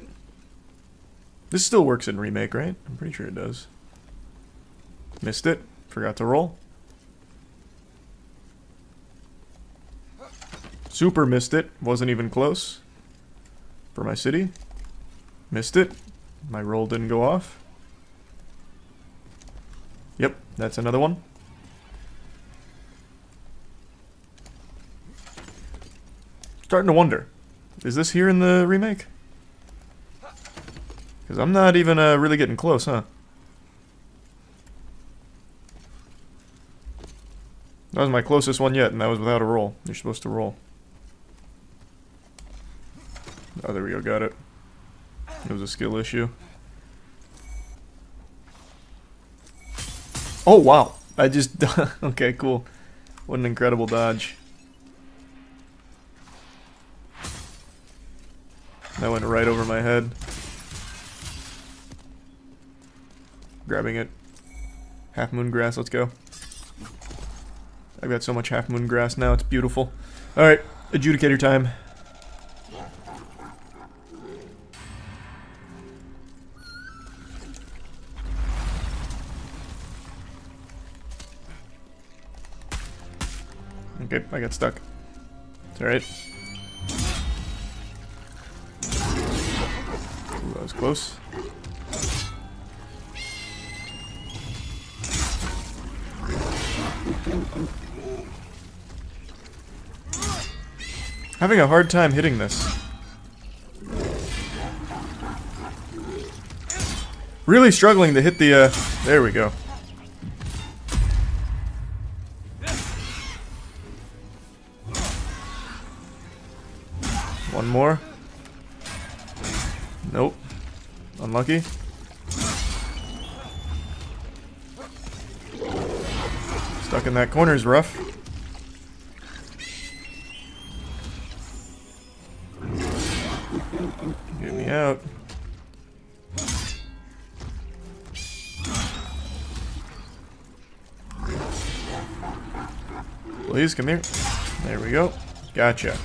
This still works in Remake, right? I'm pretty sure it does. Missed it. Forgot to roll. Super missed it. Wasn't even close. For my city. Missed it. My roll didn't go off. Yep, that's another one. Starting to wonder. Is this here in the remake? Because I'm not even really getting close, huh? That was my closest one yet, and that was without a roll. You're supposed to roll. Oh, there we go, got it. It was a skill issue. Oh, wow. I just... okay, cool. What an incredible dodge. That went right over my head. Grabbing it. Half moon grass, let's go. I've got so much half moon grass now, it's beautiful. Alright, adjudicator time. Okay, I got stuck. It's alright. Ooh, that was close. Having a hard time hitting this. Really struggling to hit the, there we go. One more. Nope. Unlucky. Stuck in that corner is rough. Please, come here. There we go. Gotcha.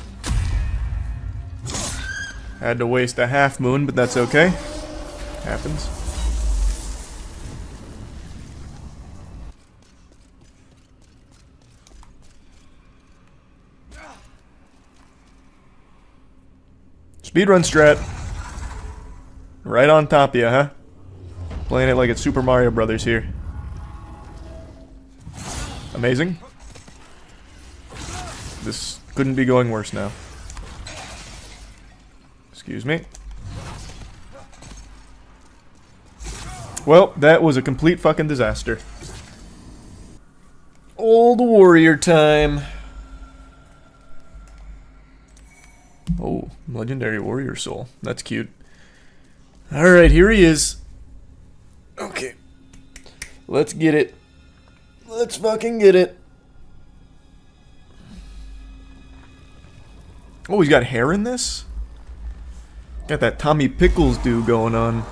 Had to waste a half moon, but that's okay. Happens. Speedrun strat. Right on top of you, huh? Playing it like it's Super Mario Brothers here. Amazing. This couldn't be going worse now. Excuse me. Well, that was a complete fucking disaster. Old warrior time. Oh, legendary warrior soul. That's cute. Alright, here he is. Okay. Let's get it. Let's fucking get it. Oh, he's got hair in this? Got that Tommy Pickles do going on.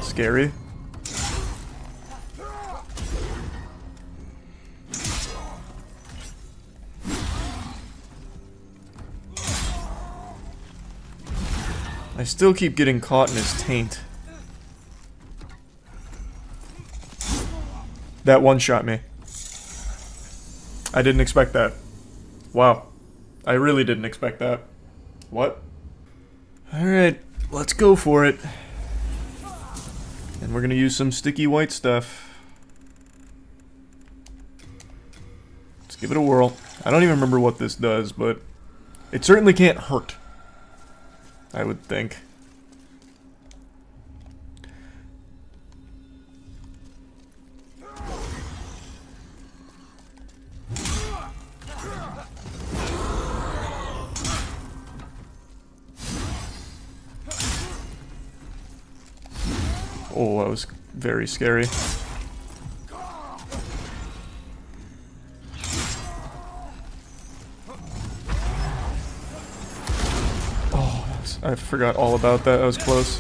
Scary. I still keep getting caught in his taint. That one shot me. I didn't expect that. Wow. I really didn't expect that. What? Alright, let's go for it. And we're gonna use some sticky white stuff. Let's give it a whirl. I don't even remember what this does, but it certainly can't hurt. I would think. Oh, that was very scary. I forgot all about that. That was close.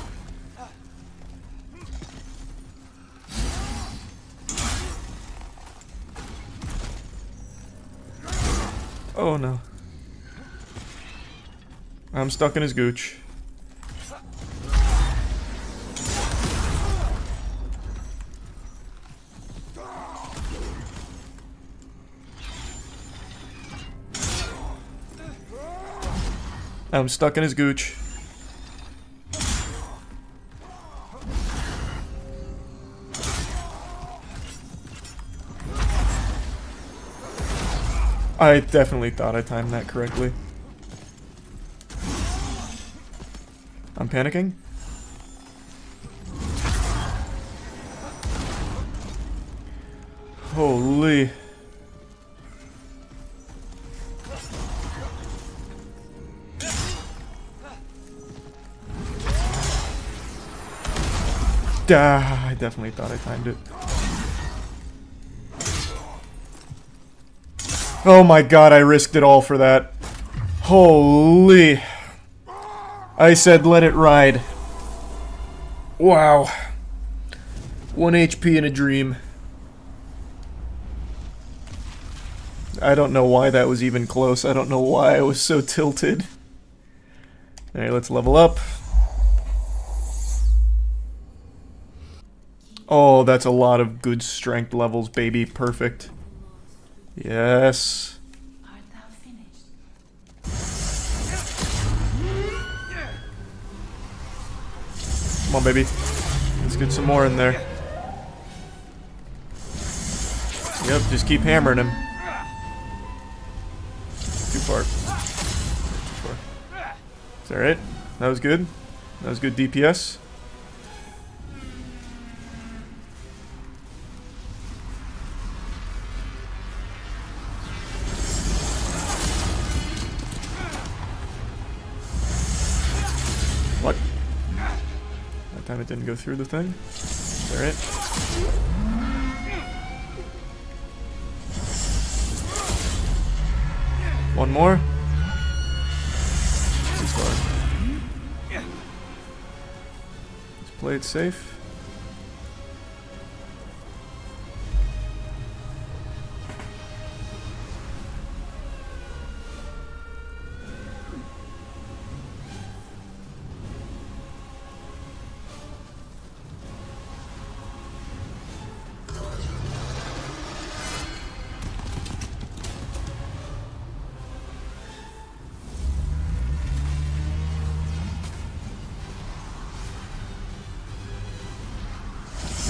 Oh no. I'm stuck in his gooch. I'm stuck in his gooch. I definitely thought I timed that correctly. I'm panicking. Holy. I definitely thought I timed it. Oh my god, I risked it all for that. Holy. I said let it ride. Wow. 1 HP in a dream. I don't know why that was even close. I don't know why I was so tilted. Alright, let's level up. Oh, that's a lot of good strength levels, baby. Perfect. Yes. Come on, baby. Let's get some more in there. Yep, just keep hammering him. Too far. Too far. Is that right? That was good. That was good DPS. What? That time it didn't go through the thing. Is that right? One more. Too far. Let's play it safe.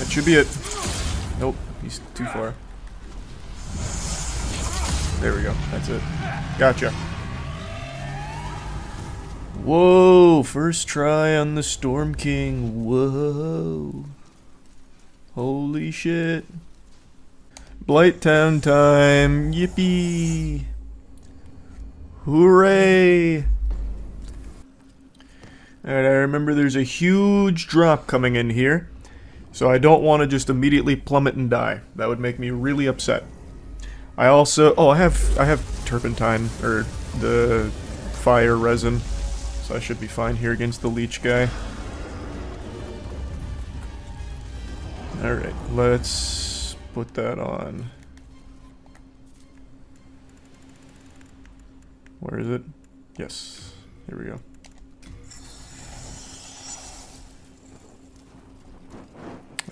That should be it. Nope, he's too far. There we go. That's it. Gotcha. Whoa, first try on the Storm King. Whoa. Holy shit. Blighttown time. Yippee. Hooray. Alright, I remember there's a huge drop coming in here. So I don't want to just immediately plummet and die. That would make me really upset. I also... Oh, I have turpentine, or the fire resin. So I should be fine here against the leech guy. Alright, let's put that on. Where is it? Yes. Here we go.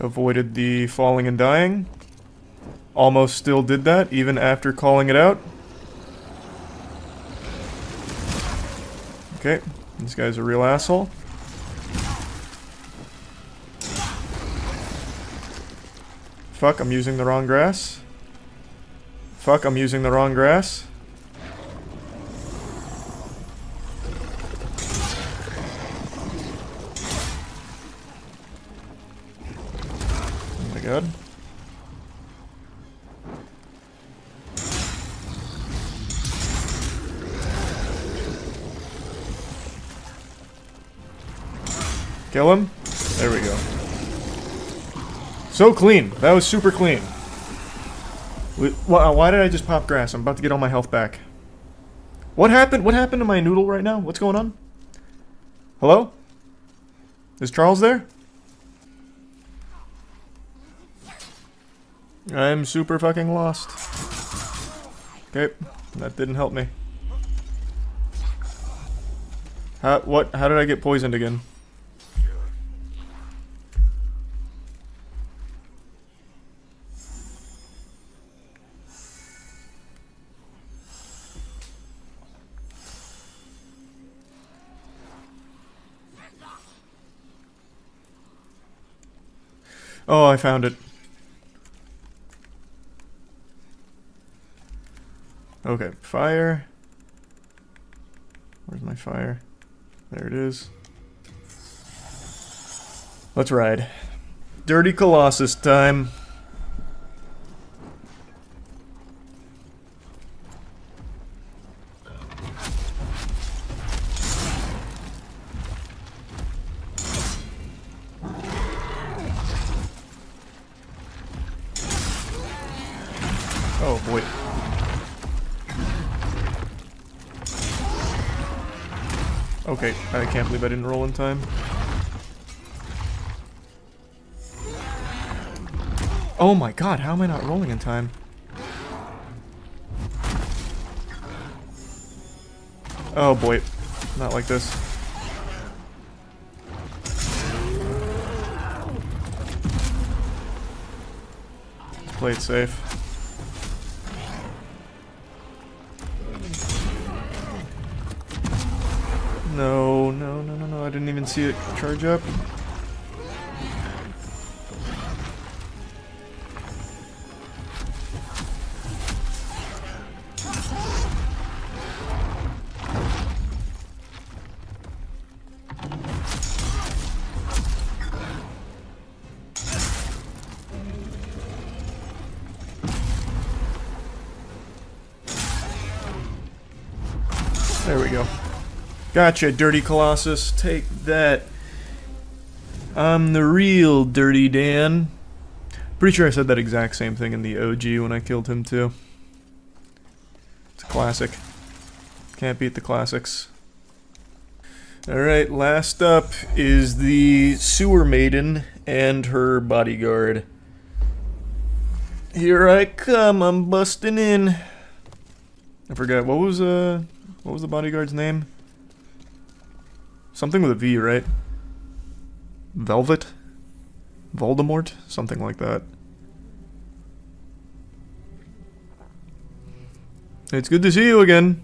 Avoided the falling and dying. Almost still did that, even after calling it out. Okay, this guy's a real asshole. Fuck, I'm using the wrong grass. Fuck, I'm using the wrong grass. Oh my god. Kill him. There we go. So clean. That was super clean. Why did I just pop grass? I'm about to get all my health back. What happened? What happened to my noodle right now? What's going on? Hello? Is Charles there? I'm super fucking lost. Okay, that didn't help me. How did I get poisoned again? Oh, I found it. Okay, fire. Where's my fire? There it is. Let's ride. Dirty Colossus time. Oh boy. Okay, I can't believe I didn't roll in time. Oh my god, how am I not rolling in time? Oh boy, not like this. Let's play it safe. No, no, no, no, no, I didn't even see it charge up. There we go. Gotcha, Dirty Colossus. Take that. I'm the real Dirty Dan. Pretty sure I said that exact same thing in the OG when I killed him too. It's a classic. Can't beat the classics. Alright, last up is the Sewer Maiden and her bodyguard. Here I come, I'm busting in. I forgot, what was the bodyguard's name? Something with a V, right? Velvet? Voldemort? Something like that. It's good to see you again.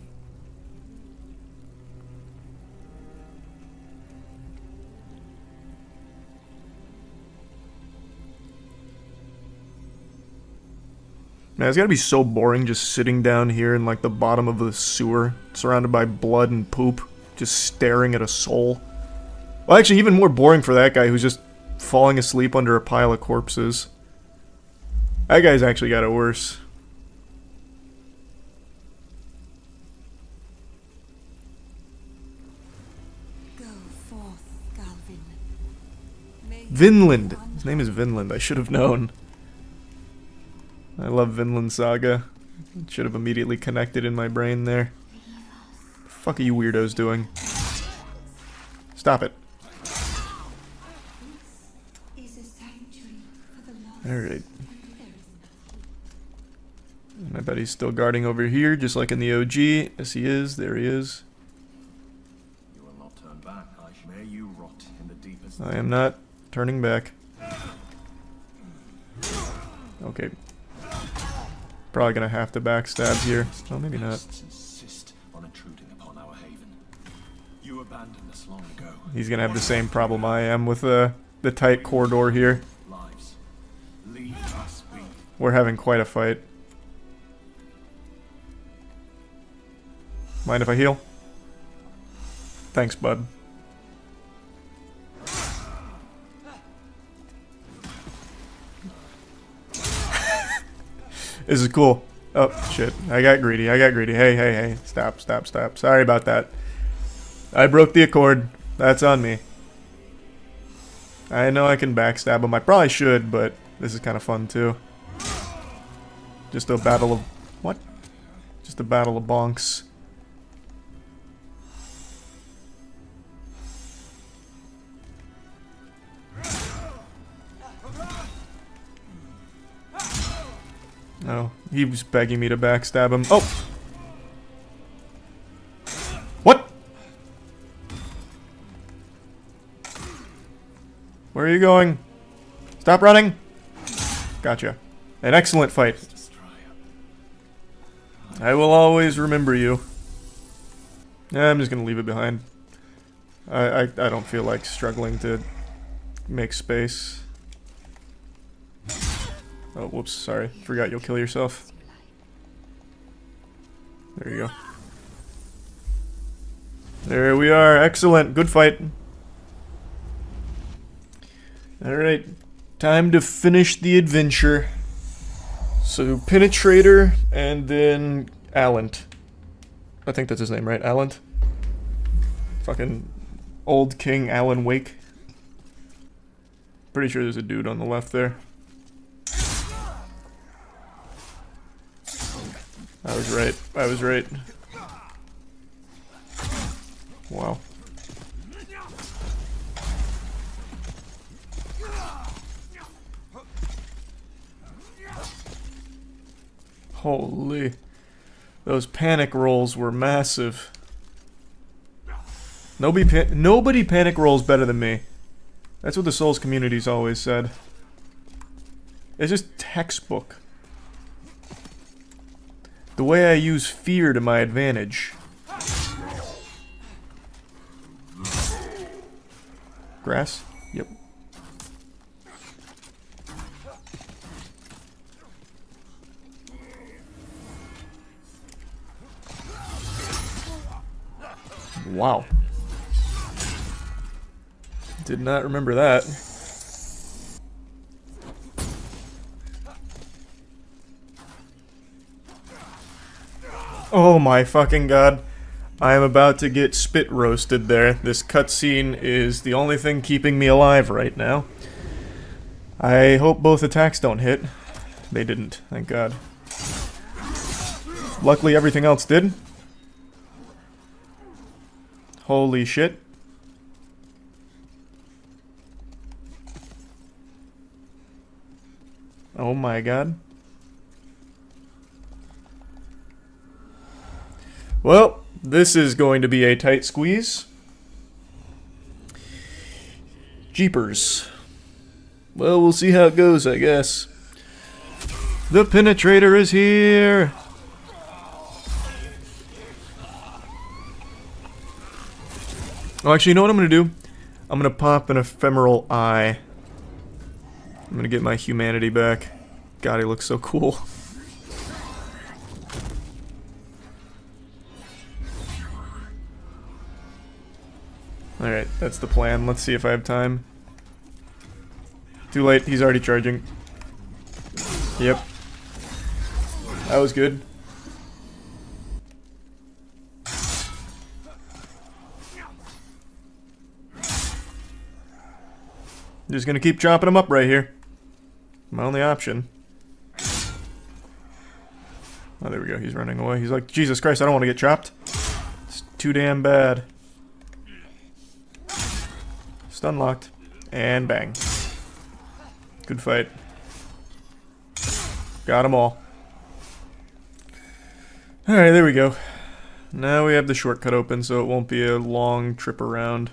Man, it's gotta be so boring just sitting down here in like the bottom of the sewer, surrounded by blood and poop, just staring at a soul. Well, actually, even more boring for that guy who's just falling asleep under a pile of corpses. That guy's actually got it worse. Vinland! His name is Vinland, I should have known. I love Vinland Saga. Should have immediately connected in my brain there. The fuck are you weirdos doing? Stop it. Alright. I bet he's still guarding over here, just like in the OG. Yes, he is. There he is. You will not turn back. May you rot in the deepest. I am not turning back. Okay. Probably gonna have to backstab here. Oh, maybe not. Insist on intruding upon our haven. You abandoned us long ago. He's gonna have the same problem I am with the tight corridor here. Lives. Leave us be. We're having quite a fight. Mind if I heal? Thanks, bud. This is cool. Oh, shit. I got greedy. Hey. Stop. Sorry about that. I broke the accord. That's on me. I know I can backstab him. I probably should, but this is kind of fun, too. Just a battle of... What? Just a battle of bonks. No, he was begging me to backstab him. Oh! What? Where are you going? Stop running! Gotcha. An excellent fight. I will always remember you. I'm just gonna leave it behind. I don't feel like struggling to make space. Oh, whoops, sorry. Forgot you'll kill yourself. There you go. There we are. Excellent. Good fight. Alright. Time to finish the adventure. So, Penetrator, and then Allant. I think that's his name, right? Allant? Fucking old King Alan Wake. Pretty sure there's a dude on the left there. I was right. Wow. Holy. Those panic rolls were massive. Nobody panic rolls better than me. That's what the Souls community's always said. It's just textbook. The way I use fear to my advantage. Grass? Yep. Wow. Did not remember that. Oh my fucking god. I am about to get spit roasted there. This cutscene is the only thing keeping me alive right now. I hope both attacks don't hit. They didn't, thank god. Luckily everything else did. Holy shit. Oh my god. Well, this is going to be a tight squeeze. Jeepers. Well, we'll see how it goes, I guess. The Penetrator is here! Oh, actually, you know what I'm gonna do? I'm gonna pop an ephemeral eye. I'm gonna get my humanity back. God, he looks so cool. That's the plan. Let's see if I have time. Too late. He's already charging. Yep. That was good. Just gonna keep chopping him up right here. My only option. Oh, there we go. He's running away. He's like, Jesus Christ, I don't want to get chopped. It's too damn bad. Stun locked. And bang. Good fight. Got them all. Alright, there we go. Now we have the shortcut open, so it won't be a long trip around.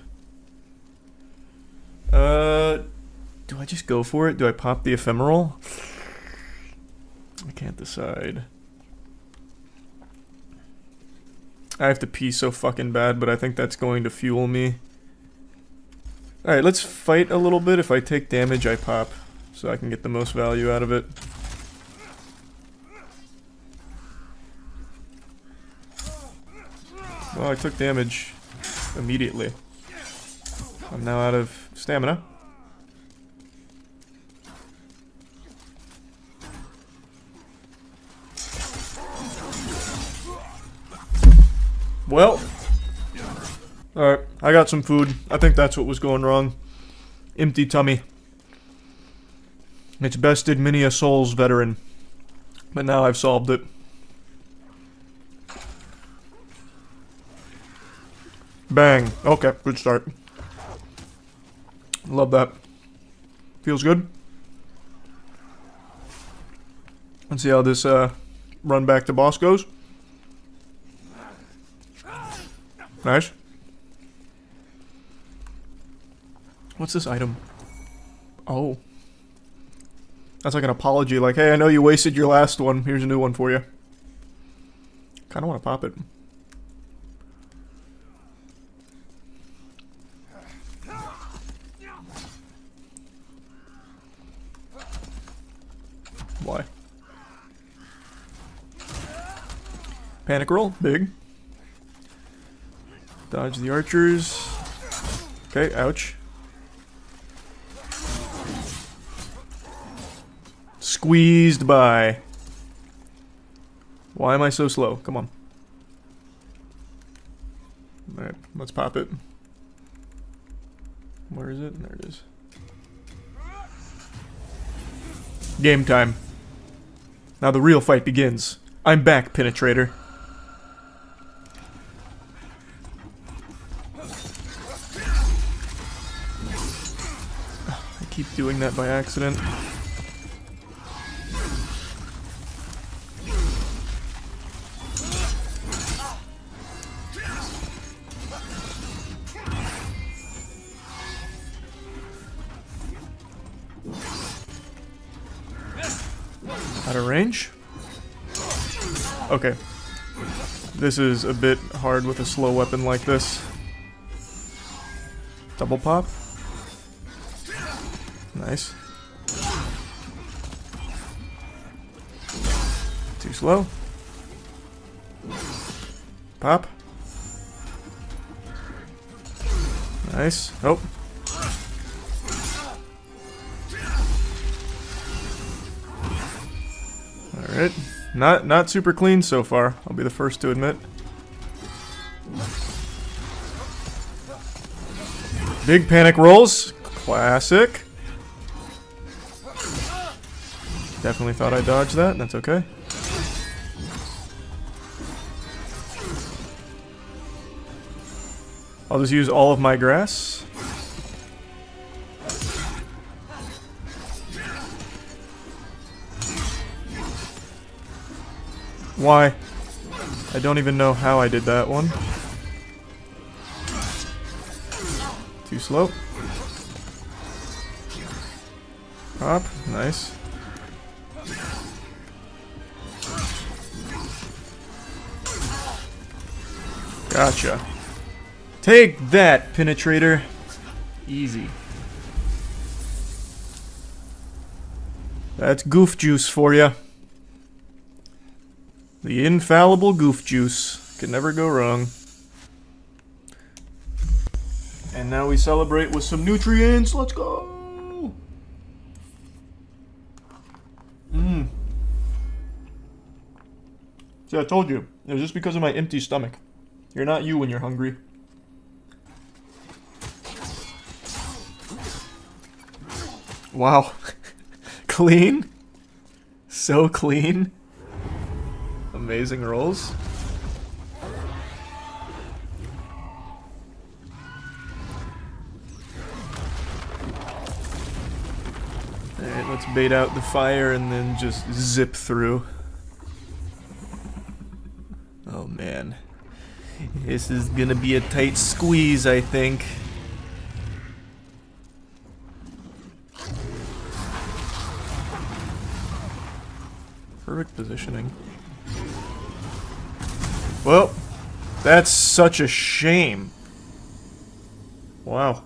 Do I just go for it? Do I pop the ephemeral? I can't decide. I have to pee so fucking bad, but I think that's going to fuel me. Alright, let's fight a little bit. If I take damage, I pop, so I can get the most value out of it. Well, I took damage immediately. I'm now out of stamina. Well, alright, I got some food. I think that's what was going wrong. Empty tummy. It's bested many a Souls veteran. But now I've solved it. Bang. Okay, good start. Love that. Feels good. Let's see how this run back to boss goes. Nice. What's this item? Oh. That's like an apology, like, hey, I know you wasted your last one. Here's a new one for you. Kinda wanna pop it. Why? Panic roll, big. Dodge the archers. Okay, ouch. Squeezed by. Why am I so slow? Come on. Alright, let's pop it. Where is it? There it is. Game time. Now the real fight begins. I'm back, Penetrator. I keep doing that by accident. Out of range? Okay. This is a bit hard with a slow weapon like this. Double pop. Nice. Too slow. Pop. Nice. Oh. Alright. Not super clean so far. I'll be the first to admit. Big panic rolls. Classic. Definitely thought I dodged that. That's okay. I'll just use all of my grass. Why? I don't even know how I did that one. Too slow. Pop. Nice. Gotcha. Take that, Penetrator. Easy. That's goof juice for ya. The infallible goof juice. Can never go wrong. And now we celebrate with some nutrients. Let's go! See, I told you. It was just because of my empty stomach. You're not you when you're hungry. Wow. Clean. So clean. Amazing rolls. Alright, let's bait out the fire and then just zip through. Oh man. This is gonna be a tight squeeze, I think. Perfect positioning. Well, that's such a shame. Wow.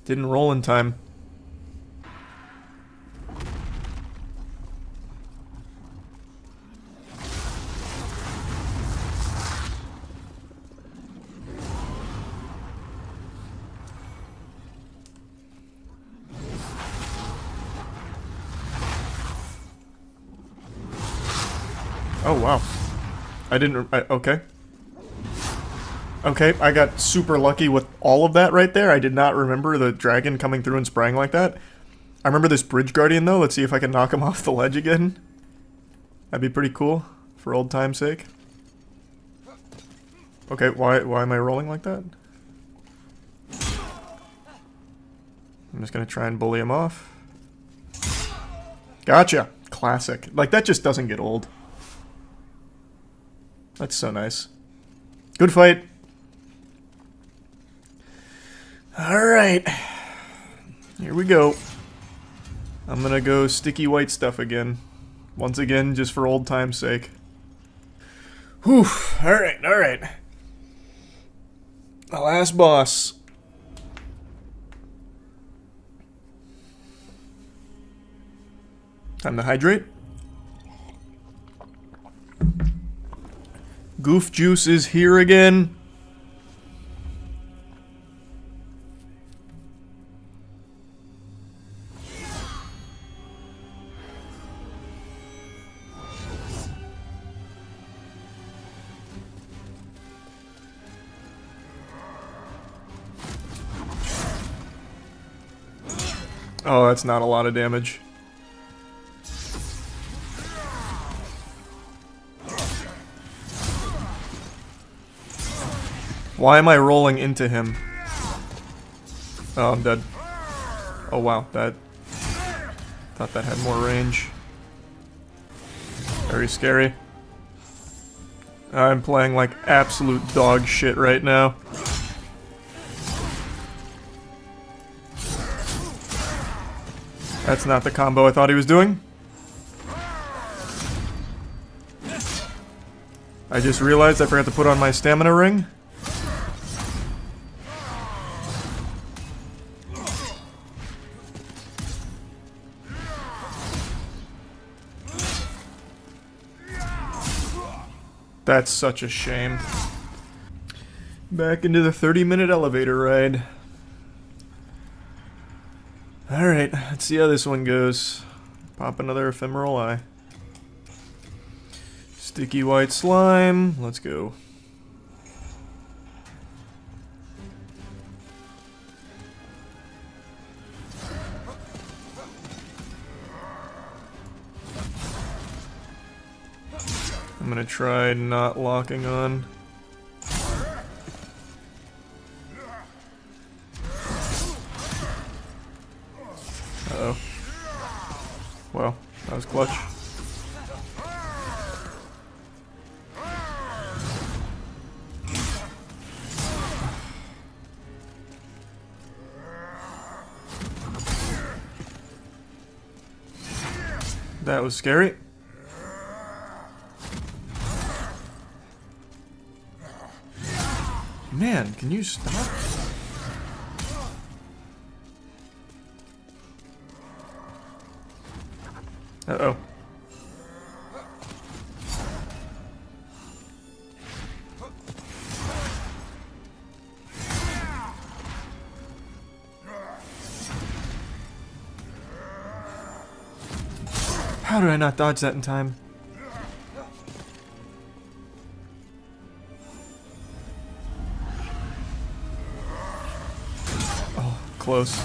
Didn't roll in time. Oh, wow. I didn't... okay. Okay, I got super lucky with all of that right there. I did not remember the dragon coming through and spraying like that. I remember this bridge guardian, though. Let's see if I can knock him off the ledge again. That'd be pretty cool, for old time's sake. Okay, why am I rolling like that? I'm just gonna try and bully him off. Gotcha! Classic. Like, that just doesn't get old. That's so nice. Good fight. Alright. Here we go. I'm gonna go sticky white stuff again. Once again, just for old time's sake. Whew. Alright, alright. The last boss. Time to hydrate. Goof Juice is here again. Oh, that's not a lot of damage. Why am I rolling into him? Oh, I'm dead. Oh wow, that... thought that had more range. Very scary. I'm playing like absolute dog shit right now. That's not the combo I thought he was doing. I just realized I forgot to put on my stamina ring. That's such a shame. Back into the 30-minute elevator ride. Alright, let's see how this one goes. Pop another ephemeral eye. Sticky white slime. Let's go. I'm gonna try not locking on. Uh-oh. Well, that was clutch. That was scary. Man, can you stop? Uh-oh. How did I not dodge that in time? Oh, close.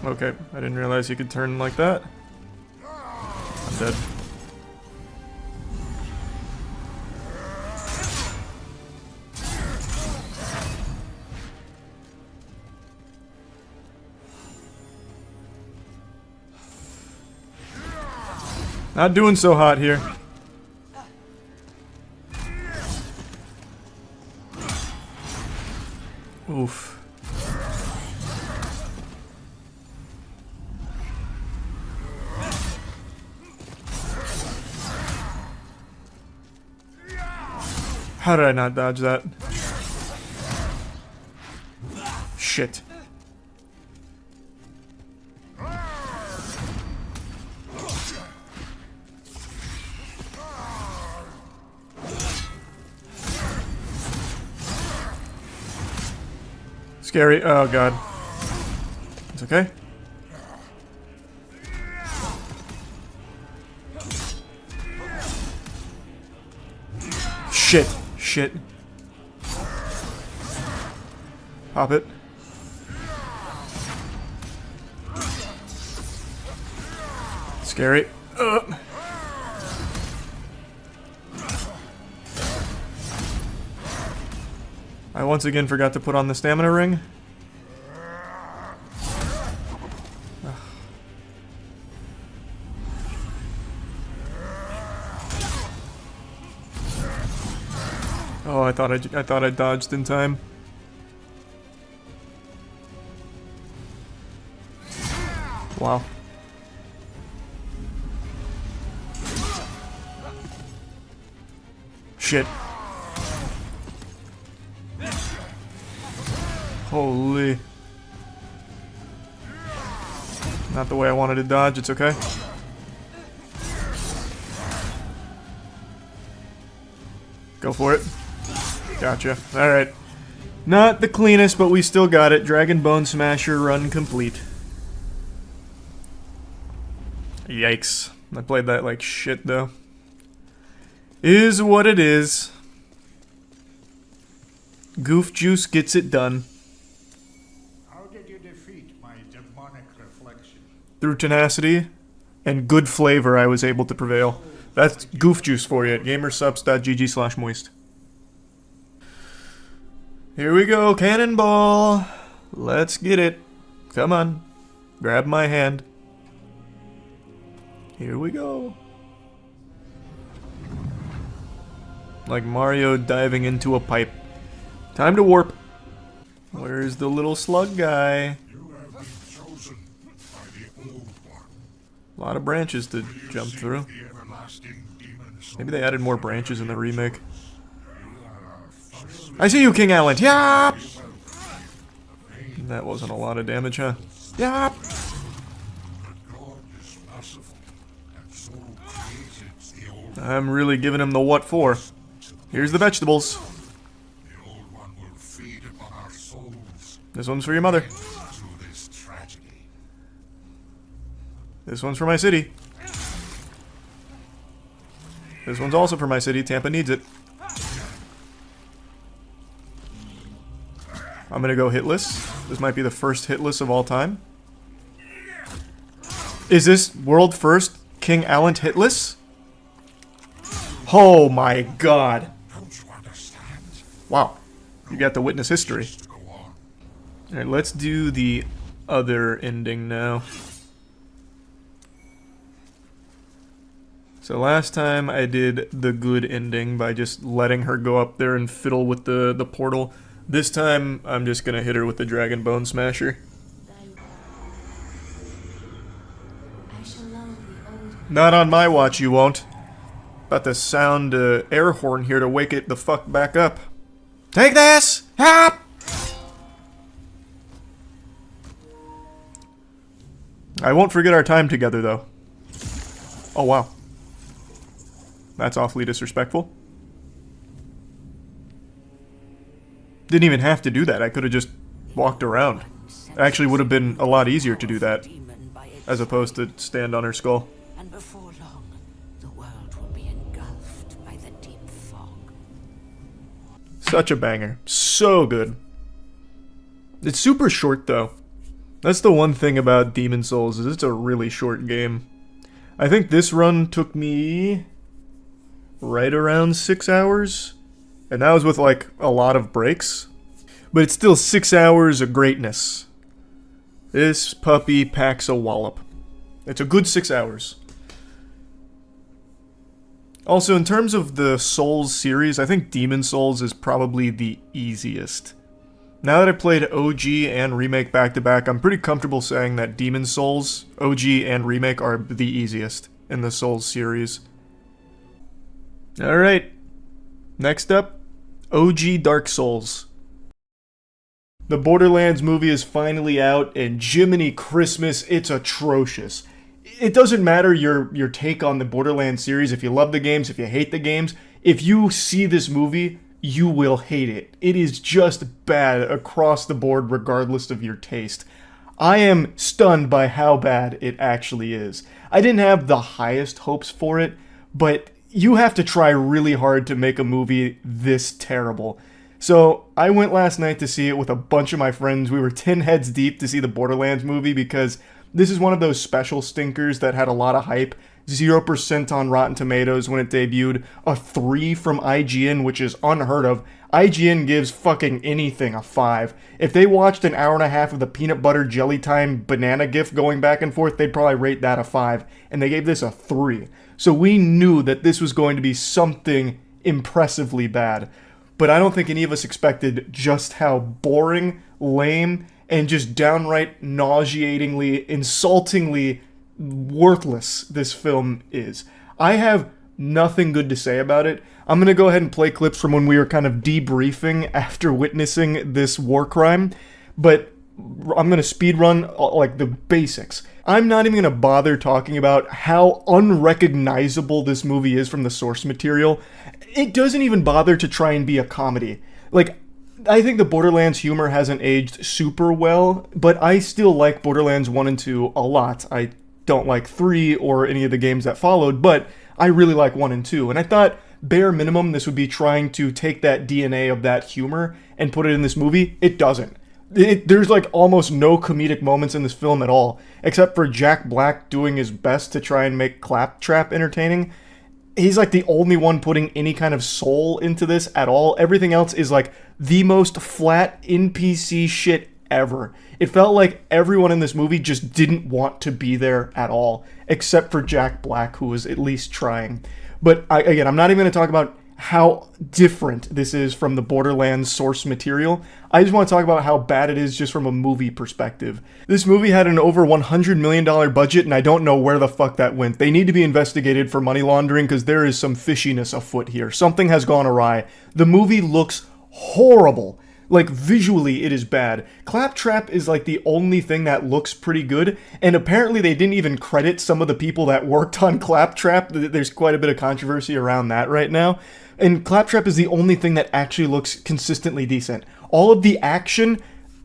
Okay, I didn't realize you could turn like that. I'm dead. Not doing so hot here. Oof. How did I not dodge that? Shit. Scary. Oh god. It's okay. Shit. Shit. Pop it. Scary. I once again forgot to put on the stamina ring. Oh, I thought I dodged in time. Wow. Shit. Holy. Not the way I wanted to dodge, it's okay. Go for it. Gotcha. Alright. Not the cleanest, but we still got it. Dragon Bone Smasher run complete. Yikes. I played that like shit, though. Is what it is. Goof Juice gets it done. How did you defeat my demonic reflection? Through tenacity and good flavor, I was able to prevail. That's Goof Juice for you at gamersubs.gg/moist. Here we go, cannonball. Let's get it. Come on. Grab my hand. Here we go. Like Mario diving into a pipe. Time to warp. Where's the little slug guy? A lot of branches to jump through. Maybe they added more branches in the remake. I see you, King Allen. Yap! That wasn't a lot of damage, huh? Yap! I'm really giving him the what for. Here's the vegetables. This one's for your mother. This one's for my city. This one's also for my city. Tampa needs it. I'm gonna go hitless. This might be the first hitless of all time. Is this world first King Allen hitless? Oh my god. Wow. You got to witness history. Alright, let's do the other ending now. So last time I did the good ending by just letting her go up there and fiddle with the portal. This time I'm just gonna hit her with the Dragon Bone Smasher. Not on my watch, you won't. About to sound an air horn here to wake it the fuck back up. Take this! Help! I won't forget our time together, though. Oh, wow. That's awfully disrespectful. Didn't even have to do that. I could have just walked around. Actually would have been a lot easier to do that, as opposed to stand on her skull. And before long, the world will be engulfed by the deep fog. Such a banger. So good. It's super short though. That's the one thing about Demon's Souls, is it's a really short game. I think this run took me right around 6 hours, and that was with like a lot of breaks. But it's still 6 hours of greatness. This puppy packs a wallop. It's a good 6 hours. Also, in terms of the Souls series, I think Demon's Souls is probably the easiest. Now that I played OG and Remake back-to-back, I'm pretty comfortable saying that Demon's Souls, OG, and Remake are the easiest in the Souls series. Alright, next up, OG Dark Souls. The Borderlands movie is finally out, and Jiminy Christmas, it's atrocious. It doesn't matter your take on the Borderlands series, if you love the games, if you hate the games, if you see this movie, you will hate it. It is just bad across the board regardless of your taste. I am stunned by how bad it actually is. I didn't have the highest hopes for it, but you have to try really hard to make a movie this terrible. So I went last night to see it with a bunch of my friends. We were 10 heads deep to see the Borderlands movie because this is one of those special stinkers that had a lot of hype. 0% on Rotten Tomatoes when it debuted, a 3 from IGN, which is unheard of. IGN gives fucking anything a 5. If they watched an hour and a half of the peanut butter jelly time banana gif going back and forth, they'd probably rate that a 5, and they gave this a 3. So we knew that this was going to be something impressively bad, but I don't think any of us expected just how boring, lame, and just downright nauseatingly, insultingly worthless this film is. I have nothing good to say about it. I'm gonna go ahead and play clips from when we were kind of debriefing after witnessing this war crime, but I'm gonna speedrun like the basics. I'm not even gonna bother talking about how unrecognizable this movie is from the source material. It doesn't even bother to try and be a comedy. Like, I think the Borderlands humor hasn't aged super well, but I still like Borderlands 1 and 2 a lot. I don't like 3 or any of the games that followed, but I really like 1 and 2. And I thought, bare minimum, this would be trying to take that DNA of that humor and put it in this movie. It doesn't. There's like almost no comedic moments in this film at all, except for Jack Black doing his best to try and make Claptrap entertaining. He's like the only one putting any kind of soul into this at all. Everything else is like the most flat NPC shit ever. It felt like everyone in this movie just didn't want to be there at all, except for Jack Black, who was at least trying. But again, I'm not even going to talk about how different this is from the Borderlands source material. I just want to talk about how bad it is just from a movie perspective. This movie had an over $100 million budget, and I don't know where the fuck that went. They need to be investigated for money laundering because there is some fishiness afoot here. Something has gone awry. The movie looks horrible. Like, visually, it is bad. Claptrap is like the only thing that looks pretty good, and apparently they didn't even credit some of the people that worked on Claptrap. There's quite a bit of controversy around that right now. And Claptrap is the only thing that actually looks consistently decent. All of the action,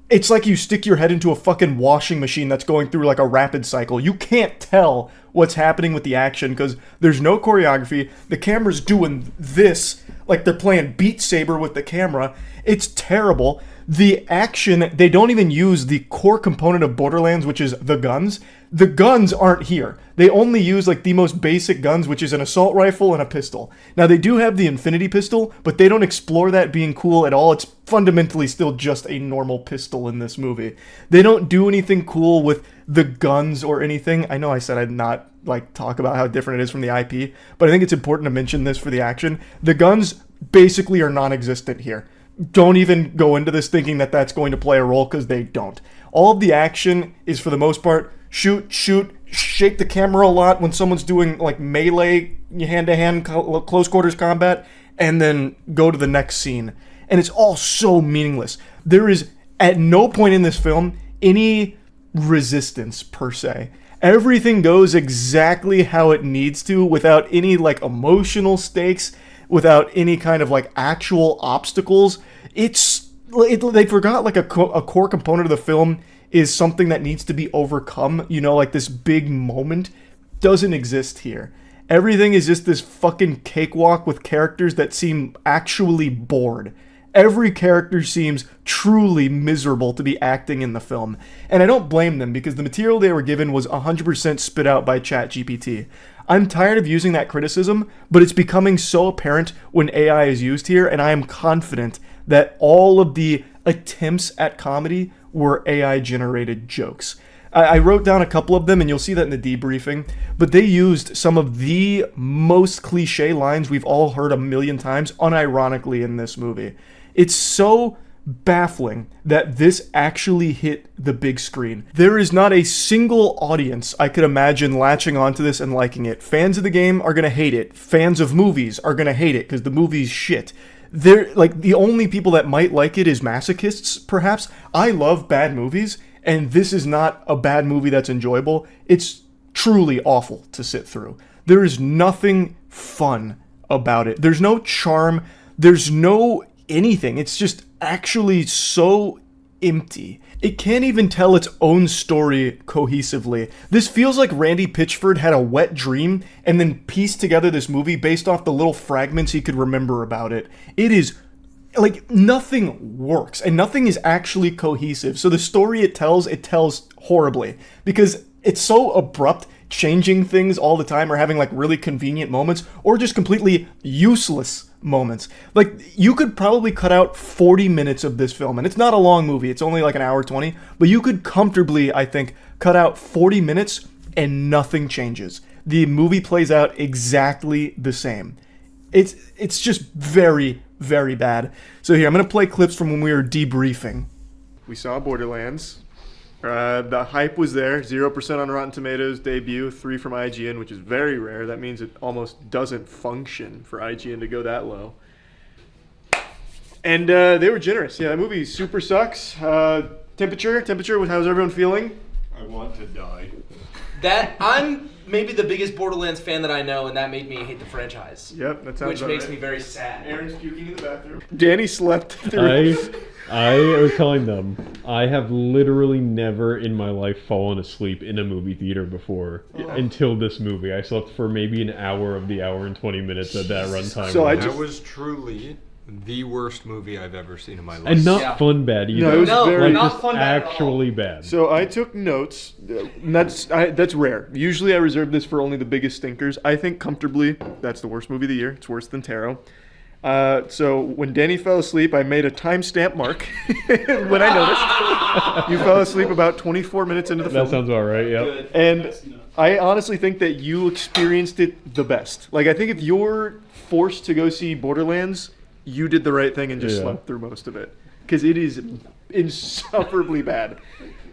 it's like you stick your head into a fucking washing machine that's going through like a rapid cycle. You can't tell what's happening with the action because there's no choreography. The camera's doing this, like they're playing Beat Saber with the camera. It's terrible. The action, they don't even use the core component of Borderlands, which is the guns. The guns aren't here. They only use like the most basic guns, which is an assault rifle and a pistol. Now they do have the infinity pistol, but they don't explore that being cool at all. It's fundamentally still just a normal pistol in this movie. They don't do anything cool with the guns or anything. I know I said I'd not like talk about how different it is from the IP, but I think it's important to mention this for the action. The guns basically are non-existent here. Don't even go into this thinking that that's going to play a role, because they don't. All of the action is, for the most part, shoot, shake the camera a lot when someone's doing like melee, hand-to-hand, close quarters combat, and then go to the next scene. And it's all so meaningless. There is, at no point in this film, any resistance, per se. Everything goes exactly how it needs to, without any like emotional stakes, without any kind of like actual obstacles. They forgot like a core component of the film is something that needs to be overcome, you know, like this big moment, doesn't exist here. Everything is just this fucking cakewalk with characters that seem actually bored. Every character seems truly miserable to be acting in the film. And I don't blame them, because the material they were given was 100% spit out by ChatGPT. I'm tired of using that criticism, but it's becoming so apparent when AI is used here, and I am confident that all of the attempts at comedy were AI-generated jokes. I wrote down a couple of them, and you'll see that in the debriefing, but they used some of the most cliche lines we've all heard a million times unironically in this movie. It's so baffling that this actually hit the big screen. There is not a single audience I could imagine latching onto this and liking it. Fans of the game are gonna hate it. Fans of movies are gonna hate it because the movie's shit. They're like, the only people that might like it is masochists, perhaps. I love bad movies, and this is not a bad movie that's enjoyable. It's truly awful to sit through. There is nothing fun about it. There's no charm. There's no anything. It's just actually so empty. It can't even tell its own story cohesively. This feels like Randy Pitchford had a wet dream and then pieced together this movie based off the little fragments he could remember about it. It is like nothing works and nothing is actually cohesive. So the story it tells horribly because it's so abrupt, changing things all the time or having like really convenient moments or just completely useless moments. Like, you could probably cut out 40 minutes of this film, and it's not a long movie, it's only like an hour 20, but you could comfortably, I think, cut out 40 minutes and nothing changes. The movie plays out exactly the same. It's just very, very bad. So here, I'm gonna play clips from when we were debriefing. We saw Borderlands. The hype was there. 0% on Rotten Tomatoes debut, 3 from IGN, which is very rare. That means it almost doesn't function for IGN to go that low. And they were generous. Yeah, that movie super sucks. Temperature, how's everyone feeling? I want to die. I'm maybe the biggest Borderlands fan that I know, and that made me hate the franchise. Yep, that sounds which makes me very sad. Aaron's puking in the bathroom. Danny slept through. I was telling them, I have literally never in my life fallen asleep in a movie theater before until this movie. I slept for maybe an hour of the hour and 20 minutes at that runtime. So that was truly the worst movie I've ever seen in my life. And not fun bad either. No, it was very not just fun bad actually bad. So I took notes. And that's rare. Usually I reserve this for only the biggest stinkers. I think comfortably that's the worst movie of the year. It's worse than Tarot. So when Danny fell asleep, I made a timestamp mark when I noticed. You fell asleep about 24 minutes into the film. That sounds about right, yep. And I honestly think that you experienced it the best. Like, I think if you're forced to go see Borderlands, you did the right thing and just slept through most of it. Because it is insufferably bad.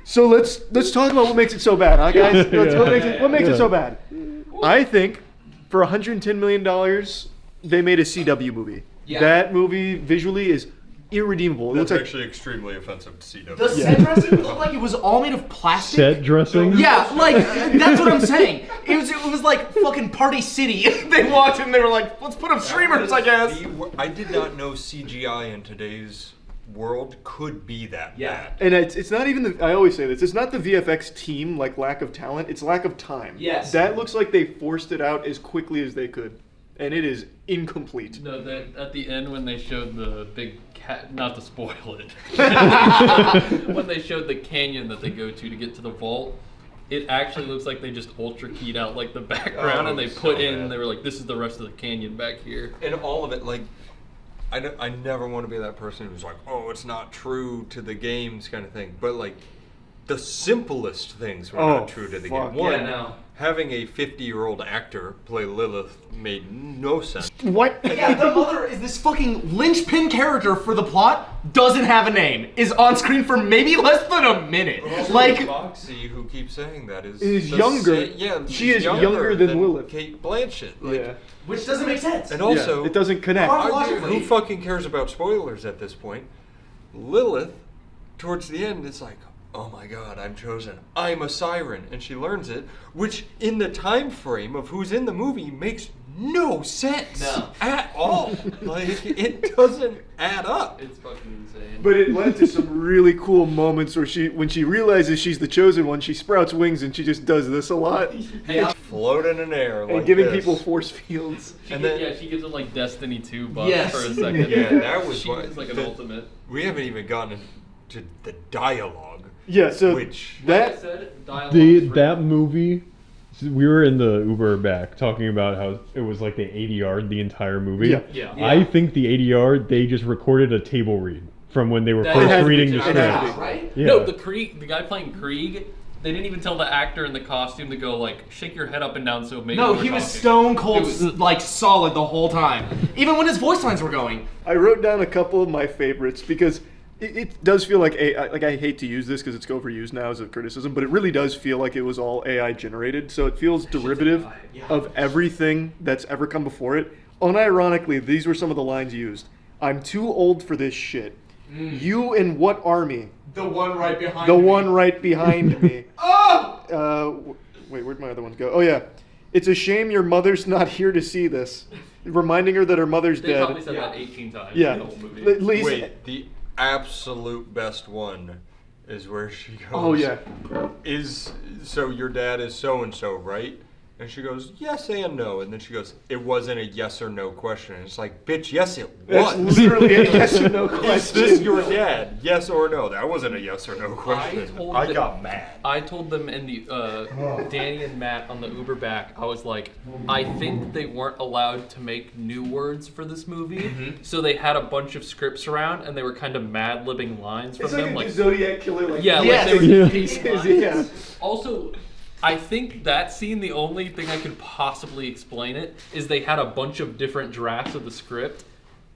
So let's talk about what makes it so bad, huh, guys? What makes it so bad? I think for $110 million, they made a CW movie. Yeah. That movie visually is irredeemable. That's actually extremely offensive to CW. The set dressing looked like it was all made of plastic. Set dressing? Yeah, like, that's what I'm saying. It was like fucking Party City. They walked in and they were like, let's put up streamers, I guess. I did not know CGI in today's world could be that bad. And it's not even I always say this, it's not the VFX team, like lack of talent, it's lack of time. Yes. That looks like they forced it out as quickly as they could. And it is incomplete. No, at the end when they showed the big cat, not to spoil it, when they showed the canyon that they go to get to the vault, it actually looks like they just ultra keyed out like the background and they put in, they were like, this is the rest of the canyon back here. And all of it, like, I never want to be that person who's like, oh, it's not true to the games kind of thing. But like, the simplest things were not true to the game. One, having a 50-year-old actor play Lilith made no sense. What? Yeah, the mother is this fucking linchpin character for the plot, doesn't have a name, is on screen for maybe less than a minute. Like Foxy, who keeps saying that, is younger. She is younger than Lilith. Kate Blanchett. Like, which doesn't make sense. And also, it doesn't connect. Who fucking cares about spoilers at this point? Lilith, towards the end, it's like, oh my god, I'm chosen. I'm a siren. And she learns it, which in the time frame of who's in the movie makes no sense at all. Like, it doesn't add up. It's fucking insane. But it led to some really cool moments where when she realizes she's the chosen one, she sprouts wings and she just does this a lot. Yeah. Floating in air like and giving this. people force fields. She gives them like Destiny 2 buffs for a second. Yeah, that was She's like an ultimate. We haven't even gotten into the dialogue. Yeah, so that movie, we were in the Uber back talking about how it was like they ADR'd the entire movie. Yeah. I think the ADR, they just recorded a table read from when they were first reading the script. Right? Yeah. No, the guy playing Krieg, they didn't even tell the actor in the costume to go like shake your head up and down so maybe. No, we're he was talking. stone cold, It was- like solid the whole time. Even when his voice lines were going. I wrote down a couple of my favorites because it does feel like I hate to use this because it's overused now as a criticism, but it really does feel like it was all AI generated. So it feels derivative of everything that's ever come before it. Unironically, these were some of the lines used. I'm too old for this shit. You in what army? The one right behind The me. one right behind me. Oh! Wait, where'd my other ones go? Oh yeah. It's a shame your mother's not here to see this. Reminding her that her mother's They dead. probably said that 18 times Yeah. in the whole movie. At least- Wait, the absolute best one is where she goes. Oh, yeah. So your dad is so and so, right? And she goes, yes and no. And then she goes, it wasn't a yes or no question. And it's like, bitch, yes it was. That's literally a yes or no Is question. this your dad? Yes or no? That wasn't a yes or no question. I got mad. I told them in the Danny and Matt on the Uber back, I was like, I think they weren't allowed to make new words for this movie, so they had a bunch of scripts around and they were kind of mad-libbing lines from It's them. like a Zodiac killer. Like, yeah, yes. like they were these lines. Yeah. Also, I think that scene, the only thing I could possibly explain it is they had a bunch of different drafts of the script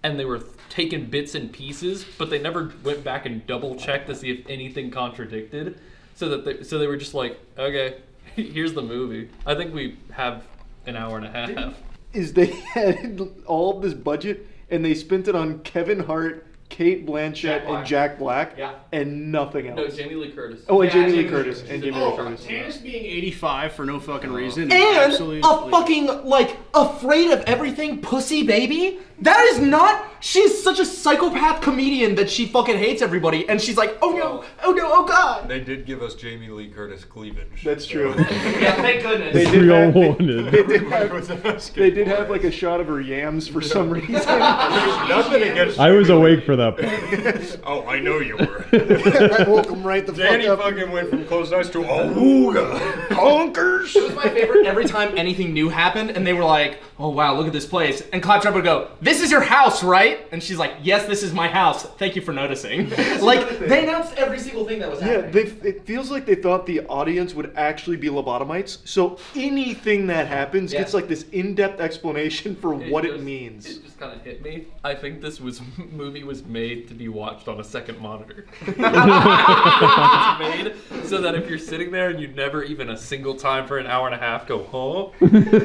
and they were taking bits and pieces, but they never went back and double checked to see if anything contradicted. So they were just like, okay, here's the movie. I think we have an hour and a half. Is they had all of this budget and they spent it on Kevin Hart, Kate Blanchett, and Jack Black, and nothing else. No, Jamie Lee Curtis. Oh, and Jamie Lee Curtis. And Jamie Lee Curtis. Tannis being 85 for no fucking reason. And absolutely a fucking, like, afraid of everything pussy baby? That is not... She's such a psychopath comedian that she fucking hates everybody. And she's like, oh no, oh god. They did give us Jamie Lee Curtis cleavage. That's true. Yeah, thank goodness. They did We all have, wanted. they did have like a shot of her yams for some reason. Nothing against I was awake for that part. Oh, I know you were. I woke him right the Danny fuck up. fucking went from closed eyes to awooga. Conkers. It was my favorite every time anything new happened and they were like, oh wow, look at this place. And Claptrap would go, this is your house, right? And she's like, yes, this is my house. Thank you for noticing. Like, they announced every single thing that was happening. Yeah, it feels like they thought the audience would actually be lobotomites. So anything that happens gets like this in-depth explanation for what it means. It just kind of hit me. I think this movie was made to be watched on a second monitor. It's made so that if you're sitting there and you never even a single time for an hour and a half go, huh?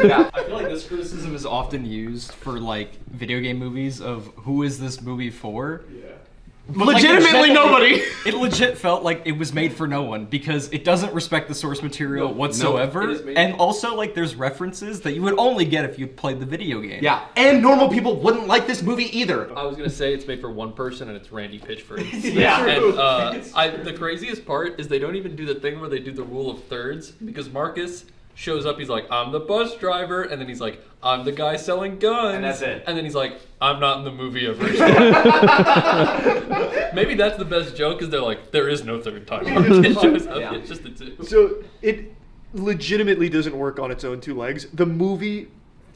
Yeah, I feel like this criticism is often used for like video game movies of who is this movie for? Yeah. Legitimately nobody. It legit felt like it was made for no one because it doesn't respect the source material whatsoever. And also, like, there's references that you would only get if you played the video game. Yeah, and normal people wouldn't like this movie either. I was gonna say it's made for one person and it's Randy Pitchford. Yeah. And the craziest part is they don't even do the thing where they do the rule of thirds because Marcus shows up, he's like, I'm the bus driver, and then he's like, I'm the guy selling guns. And that's it. And then he's like, I'm not in the movie ever. Maybe that's the best joke, because they're like, there is no third time Marcus shows up. Yeah. It's just the two. So it legitimately doesn't work on its own two legs. The movie,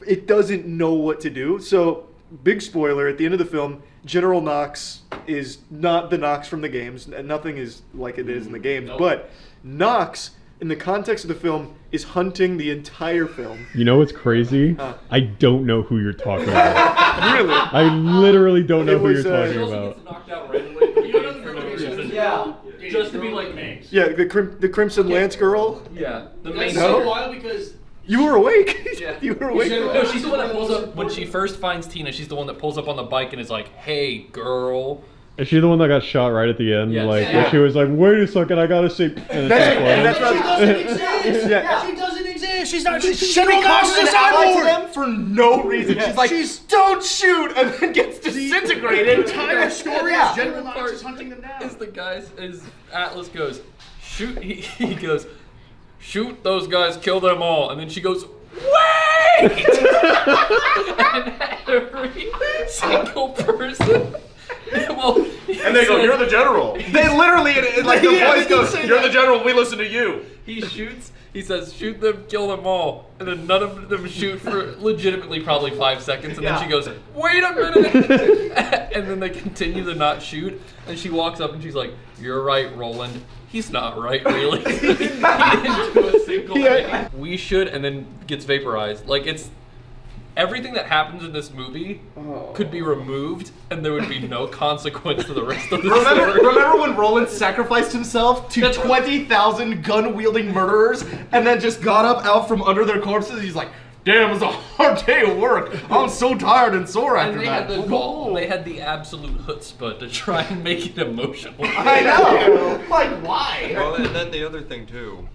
it doesn't know what to do. So, big spoiler, at the end of the film, General Knox is not the Knox from the games. Nothing is like it is in the games. Nope. But Knox, in the context of the film, is hunting the entire film. You know what's crazy? I don't know who you're talking about. Really? I literally don't know It who you're was, talking He also about. gets knocked out randomly at the beginning for no reason. Yeah. Just to be like me. Yeah, the Crimson Lance girl. Yeah. The That's main so wild because You were awake. Yeah. You were awake. No, she's the one that pulls up when she first finds Tina. She's the one that pulls up on the bike and is like, "Hey, girl," Is she the one that got shot right at the end? Yes. Like, Yeah. where she was like, wait a second, I gotta say... And That's She doesn't exist. Yeah. She doesn't exist. She's not. She General causes Knox an is ally to cyborg. them for no reason. She's like, don't shoot, and then gets disintegrated. The entire story Yeah. is General Knox is hunting them down. Is the guys, is Atlas goes, shoot, he goes, shoot those guys, kill them all. And then she goes, wait! And every single person, well, And they go, you're the general. They literally, like the voice goes, you're the general, we listen to you. He shoots, he says, shoot them, kill them all. And then none of them shoot for legitimately probably 5 seconds. And then she goes, wait a minute. And then they continue to not shoot. And she walks up and she's like, you're right, Roland. He's not right, really. He didn't do a single thing. We should, and then gets vaporized. Like, it's... Everything that happens in this movie could be removed, and there would be no consequence to the rest of the story. Remember when Roland sacrificed himself to 20,000 gun-wielding murderers, and then just got up out from under their corpses? He's like, damn, it was a hard day of work. I'm so tired and sore after And they that. had the goal, they had the absolute chutzpah to try and make it emotional. I know. Like, why? Well, and then the other thing too,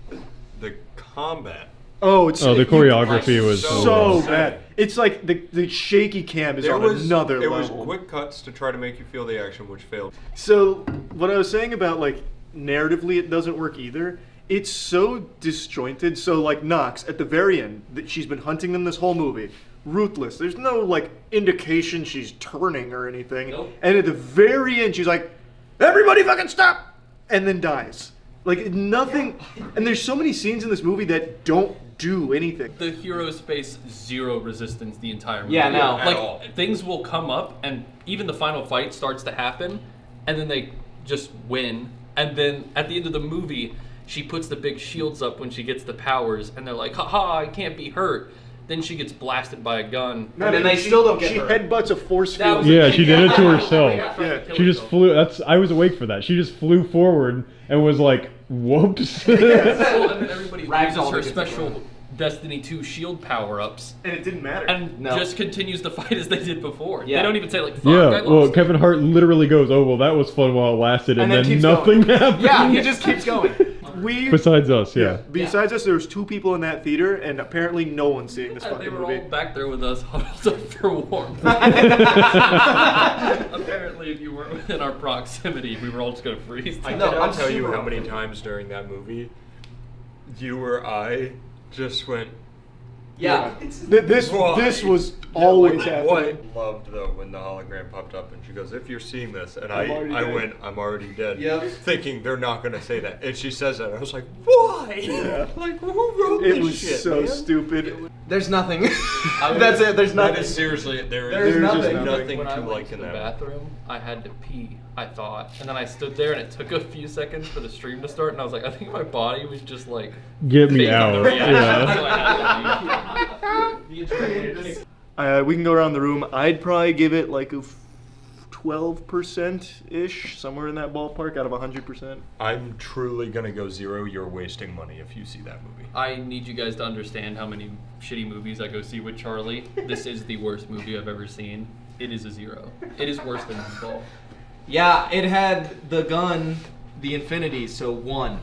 the combat. Oh, it's the choreography was so bad. It's like the shaky cam is on another There level. was quick cuts to try to make you feel the action, which failed. So what I was saying about like narratively, it doesn't work either. It's so disjointed. So like Knox at the very end, that she's been hunting them this whole movie, ruthless. There's no like indication she's turning or anything. Nope. And at the very end, she's like, "Everybody, fucking stop!" and then dies. Like nothing. And there's so many scenes in this movie that don't do anything. The heroes face zero resistance the entire movie. Yeah, no. Like, things will come up, and even the final fight starts to happen, and then they just win. And then at the end of the movie, she puts the big shields up when she gets the powers, and they're like, haha, I can't be hurt. Then she gets blasted by a gun. And then they still don't get She hurt. headbutts a force field. Yeah, she did it to herself. Yeah. She just flew. I was awake for that. She just flew forward and was like, "Whoops!" Well, and then everybody Rags uses all her gets special Destiny 2 shield power-ups. And it didn't matter. And just continues the fight as they did before. Yeah. They don't even say like, fuck, Yeah, I well, lost. Kevin Hart literally goes, "Oh well, that was fun while it lasted," and then keeps nothing going. happened. Yeah, he just keeps going. Besides us, yeah. Besides us, there was 2 people in that theater, and apparently no one's seeing this They fucking were movie. all back there with us, huddled up for warmth. Apparently, if you weren't within our proximity, we were all just gonna freeze. I cannot tell you how many times during that movie, you or I just went. Yeah. This was always happening. What loved though when the hologram popped up and she goes, "If you're seeing this," and I went, "I'm already dead," thinking they're not gonna say that, and she says that, and I was like, "Why? Yeah. Like who wrote It this was shit, so man?" stupid. There's nothing. That's it. There's nothing. That is seriously, There's there's nothing. nothing When I to went like to in the that. bathroom, I had to pee, I thought. And then I stood there and it took a few seconds for the stream to start, and I was like, I think my body was just like... Get me based on the out. reaction, Yeah. so I had to leave. We can go around the room. I'd probably give it like a 12%-ish, somewhere in that ballpark out of 100%. I'm truly gonna go 0. You're wasting money if you see that movie. I need you guys to understand how many shitty movies I go see with Charlie. This is the worst movie I've ever seen. It is a 0. It is worse than Moonfall. Yeah, it had the gun, the infinity, so 1.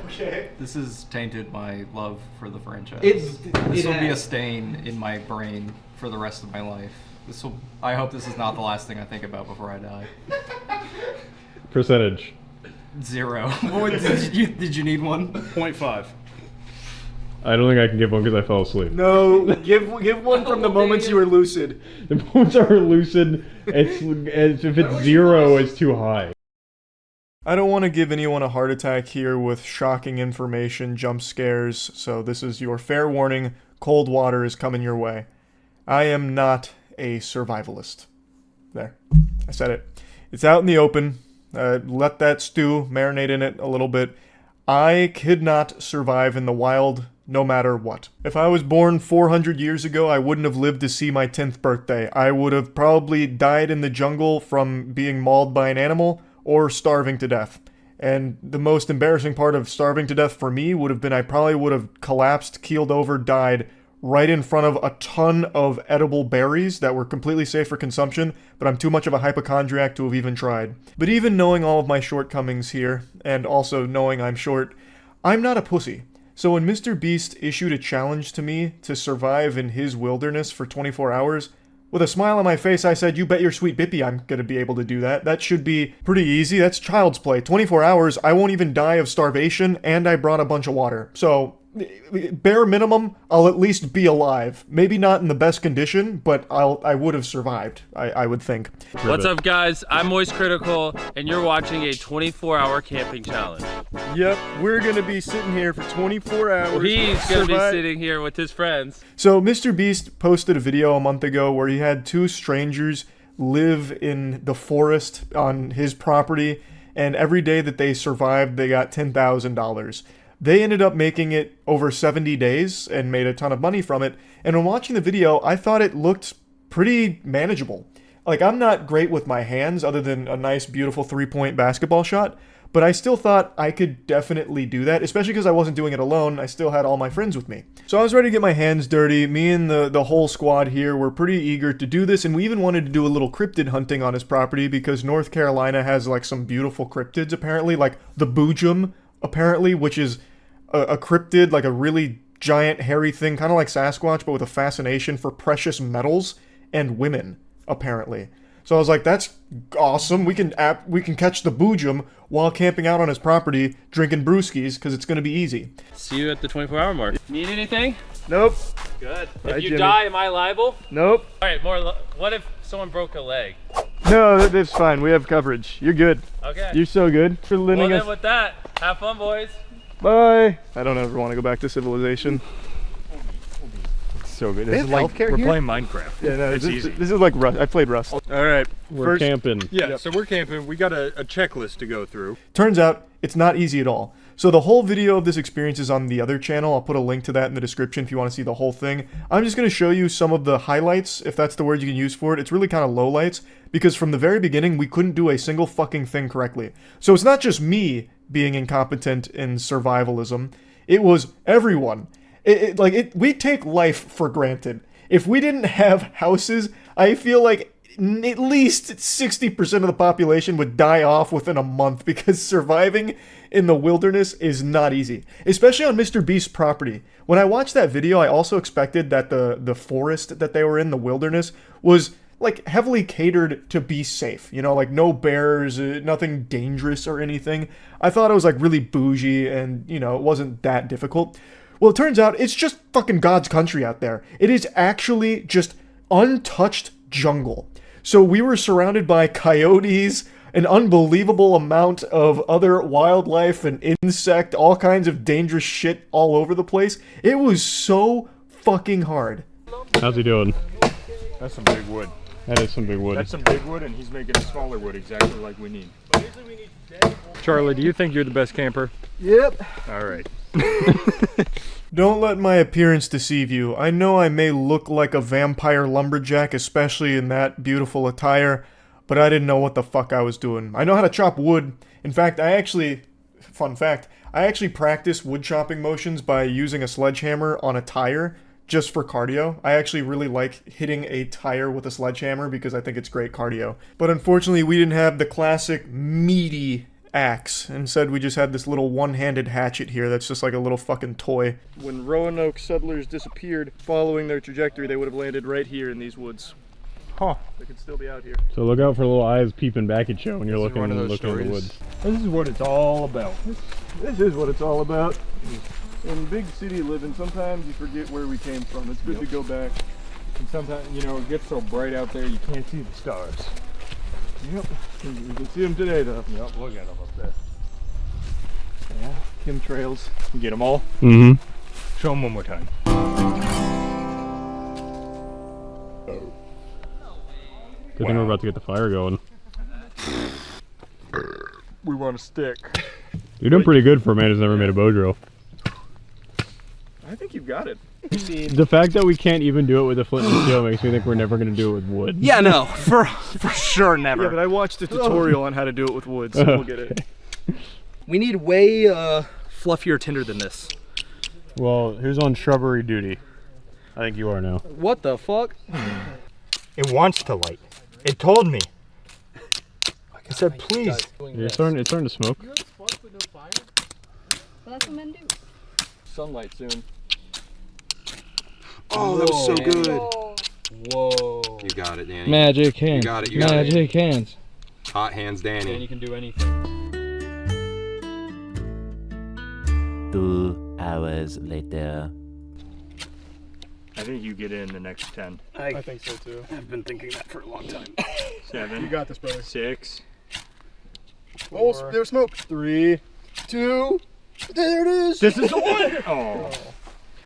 Okay. This has tainted my love for the franchise. This This will be a stain in my brain for the rest of my life. I hope this is not the last thing I think about before I die. Percentage. 0. Did you need one? 0.5. I don't think I can give one because I fell asleep. No, give one from the moments you were lucid. The moments are lucid. If it's 0, it's too high. I don't want to give anyone a heart attack here with shocking information, jump scares, so this is your fair warning. Cold water is coming your way. I am not a survivalist. There. I said it. It's out in the open. Let that stew marinate in it a little bit. I could not survive in the wild no matter what. If I was born 400 years ago, I wouldn't have lived to see my 10th birthday. I would have probably died in the jungle from being mauled by an animal or starving to death. And the most embarrassing part of starving to death for me would have been I probably would have collapsed, keeled over, died right in front of a ton of edible berries that were completely safe for consumption, but I'm too much of a hypochondriac to have even tried. But even knowing all of my shortcomings here, and also knowing I'm short, I'm not a pussy. So when MrBeast issued a challenge to me to survive in his wilderness for 24 hours, with a smile on my face, I said, you bet your sweet bippy I'm gonna be able to do that. That should be pretty easy. That's child's play. 24 hours, I won't even die of starvation, and I brought a bunch of water. So, bare minimum, I'll at least be alive. Maybe not in the best condition, but I would have survived, I would think. What's up, guys? I'm moistcritikal, and you're watching a 24-hour camping challenge. Yep, we're gonna be sitting here for 24 hours. He's gonna be sitting here with his friends. So MrBeast posted a video a month ago where he had two strangers live in the forest on his property, and every day that they survived, they got $10,000. They ended up making it over 70 days and made a ton of money from it. And when watching the video, I thought it looked pretty manageable. Like, I'm not great with my hands other than a nice, beautiful three-point basketball shot, but I still thought I could definitely do that, especially because I wasn't doing it alone. I still had all my friends with me. So I was ready to get my hands dirty. Me and the whole squad here were pretty eager to do this, and we even wanted to do a little cryptid hunting on his property because North Carolina has, like, some beautiful cryptids, apparently, like the Boojum, apparently, which is a cryptid, like a really giant hairy thing, kind of like Sasquatch, but with a fascination for precious metals and women, apparently. So I was like, that's awesome. We can catch the Boojum while camping out on his property, drinking brewskis, because it's going to be easy. See you at the 24-hour mark. Need anything? Nope. Good. Bye, If you Jimmy. die, am I liable? Nope. All right, what if someone broke a leg? No, that's fine. We have coverage. You're good. Okay. You're so good for Well, lending then us. with that, have fun, boys. Bye. I don't ever want to go back to civilization. So good. They This have is like healthcare we're here? playing Minecraft. Yeah, no, it's this, easy. This is like Rust. I played Rust. All right, We're camping. Yeah, so we're camping. We got a checklist to go through. Turns out it's not easy at all. So the whole video of this experience is on the other channel. I'll put a link to that in the description if you want to see the whole thing. I'm just going to show you some of the highlights, if that's the word you can use for it. It's really kind of lowlights, because from the very beginning, we couldn't do a single fucking thing correctly. So it's not just me being incompetent in survivalism. It was everyone. We take life for granted. If we didn't have houses, I feel like at least 60% of the population would die off within a month, because surviving in the wilderness is not easy, especially on MrBeast's property. When I watched that video, I also expected that the forest that they were in, the wilderness, was like heavily catered to be safe, you know, like no bears, nothing dangerous or anything. I thought it was like really bougie and, you know, it wasn't that difficult. Well, it turns out it's just fucking God's country out there. It is actually just untouched jungle. So we were surrounded by coyotes, an unbelievable amount of other wildlife and insect, all kinds of dangerous shit all over the place. It was so fucking hard. How's he doing? That's some big wood. That is some big wood. That's some big wood, and he's making smaller wood exactly like we need. Charlie, do you think you're the best camper? Yep. All right. Don't let my appearance deceive you. I know I may look like a vampire lumberjack, especially in that beautiful attire, but I didn't know what the fuck I was doing. I know how to chop wood. In fact, fun fact, I actually practice wood chopping motions by using a sledgehammer on a tire just for cardio. I actually really like hitting a tire with a sledgehammer because I think it's great cardio. But unfortunately, we didn't have the classic meaty axe. Instead, we just had this little one-handed hatchet here that's just like a little fucking toy. When Roanoke settlers disappeared, following their trajectory, they would have landed right here in these woods. Huh. They could still be out here. So look out for little eyes peeping back at you when you're looking one of in those the stories. woods. This is what it's all about. This is what it's all about. In big city living, sometimes you forget where we came from. It's good to go back. And sometimes, you know, it gets so bright out there you can't see the stars. Yep. You can see them today, though. Yep, look at them up there. Yeah, chemtrails. You get them all? Mm-hmm. Show them one more time. Good thing we're about to get the fire going. We want a stick. You're doing pretty good for a man who's never made a bow drill. I think you've got it. The fact that we can't even do it with a flint and steel makes me think we're never going to do it with wood. Yeah, no, for sure, never. Yeah, but I watched a tutorial on how to do it with wood, so we'll get it. We need way fluffier tinder than this. Well, who's on shrubbery duty? I think you are now. What the fuck? It wants to light. It told me. It said, please. It's starting to smoke. That's what men do. Sunlight soon. Oh, that was so good. Whoa. You got it, Danny. Magic hands. You got it. You got it. Magic hands. Hot hands, Danny. Danny can do anything. 2 hours later. I think you get in the next 10. I think so too. I've been thinking that for a long time. 7. You got this, brother. 6. Oh, there's smoke. 3, 2. There it is. This is the one. Oh.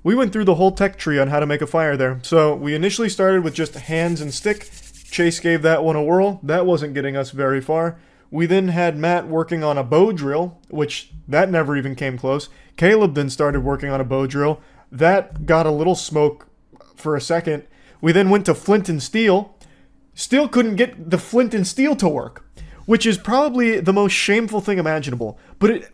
We went through the whole tech tree on how to make a fire there. So we initially started with just hands and stick. Chase gave that one a whirl. That wasn't getting us very far. We then had Matt working on a bow drill, which that never even came close. Caleb then started working on a bow drill. That got a little smoke for a second. We then went to flint and steel. Still couldn't get the flint and steel to work, which is probably the most shameful thing imaginable. But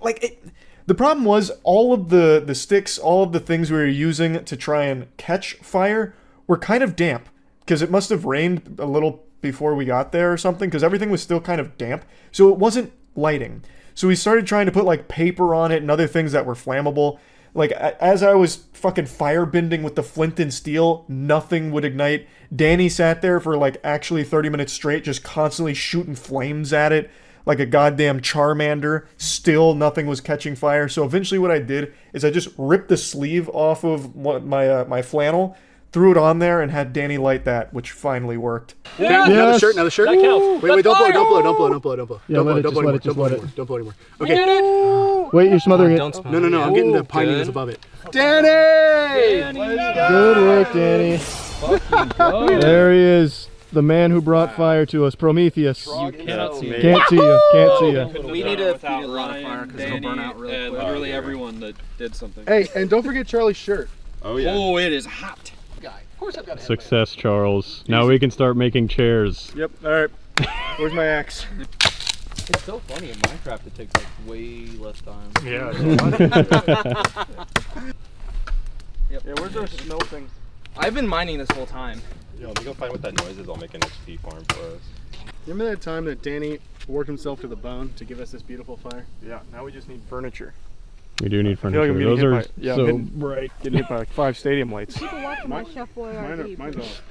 the problem was all of the sticks, all of the things we were using to try and catch fire were kind of damp, because it must have rained a little before we got there or something, because everything was still kind of damp, so it wasn't lighting. So we started trying to put like paper on it and other things that were flammable. Like, as I was fucking firebending with the flint and steel, nothing would ignite. Danny sat there for like actually 30 minutes straight, just constantly shooting flames at it like a goddamn Charmander. Still nothing was catching fire. So eventually what I did is I just ripped the sleeve off of my flannel, threw it on there, and had Danny light that, which finally worked. Yes. Now the shirt, now the shirt. That counts. Wait, don't blow it, don't blow it, don't blow it, don't blow it, don't blow it. Yeah, Don't let blow it, it, don't just blow let it it, just anymore, let it. don't blow it anymore. We Okay. did it. Wait, you're smothering it. No, no, I'm getting the pininess above it. Danny! Good work, Danny. There he is, the man who brought fire to us, Prometheus. You cannot see me. Can't see you, can't see you. We need to feed it a lot of fire because it'll burn out really quick. And literally everyone that did something. Hey, and don't forget Charlie's shirt. Oh, yeah. Oh, it is hot. Of course I've got a Success, Charles. Now we can start making chairs. Yep, alright. Where's my axe? It's so funny in Minecraft it takes like way less time. Yeah. Yep. Yeah, where's our snow thing? I've been mining this whole time. Yo, let me go find what that noise is. I'll make an XP farm for us. Remember that time that Danny worked himself to the bone to give us this beautiful fire? Yeah, now we just need furniture. We do need I feel like furniture. I'm Those getting are hit by, yeah, so I'm bright. getting hit by like 5 stadium lights. People watching my Chef Boyardee. Mine's off.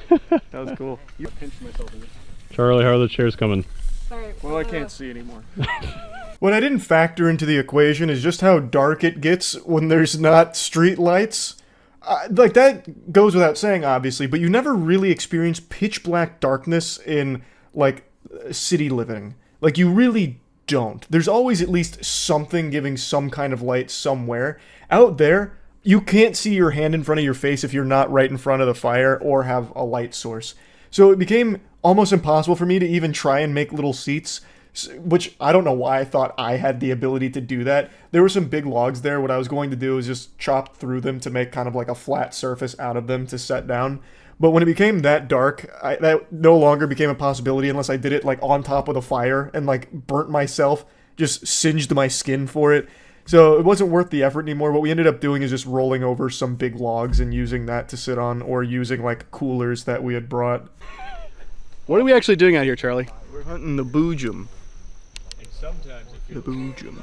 That was cool. I pinched myself in it. Charlie, how are the chairs coming? Sorry. Well, I can't see anymore. What I didn't factor into the equation is just how dark it gets when there's not street lights. Like, that goes without saying, obviously, but you never really experience pitch black darkness in, like, city living. Like, you really don't. There's always at least something giving some kind of light somewhere. Out there, you can't see your hand in front of your face if you're not right in front of the fire or have a light source. So it became almost impossible for me to even try and make little seats, which I don't know why I thought I had the ability to do that. There were some big logs there. What I was going to do is just chop through them to make kind of like a flat surface out of them to set down. But when it became that dark, that no longer became a possibility unless I did it like on top of the fire and like burnt myself, just singed my skin for it. So it wasn't worth the effort anymore. What we ended up doing is just rolling over some big logs and using that to sit on, or using like coolers that we had brought. What are we actually doing out here, Charlie? We're hunting the boojum. The boojum.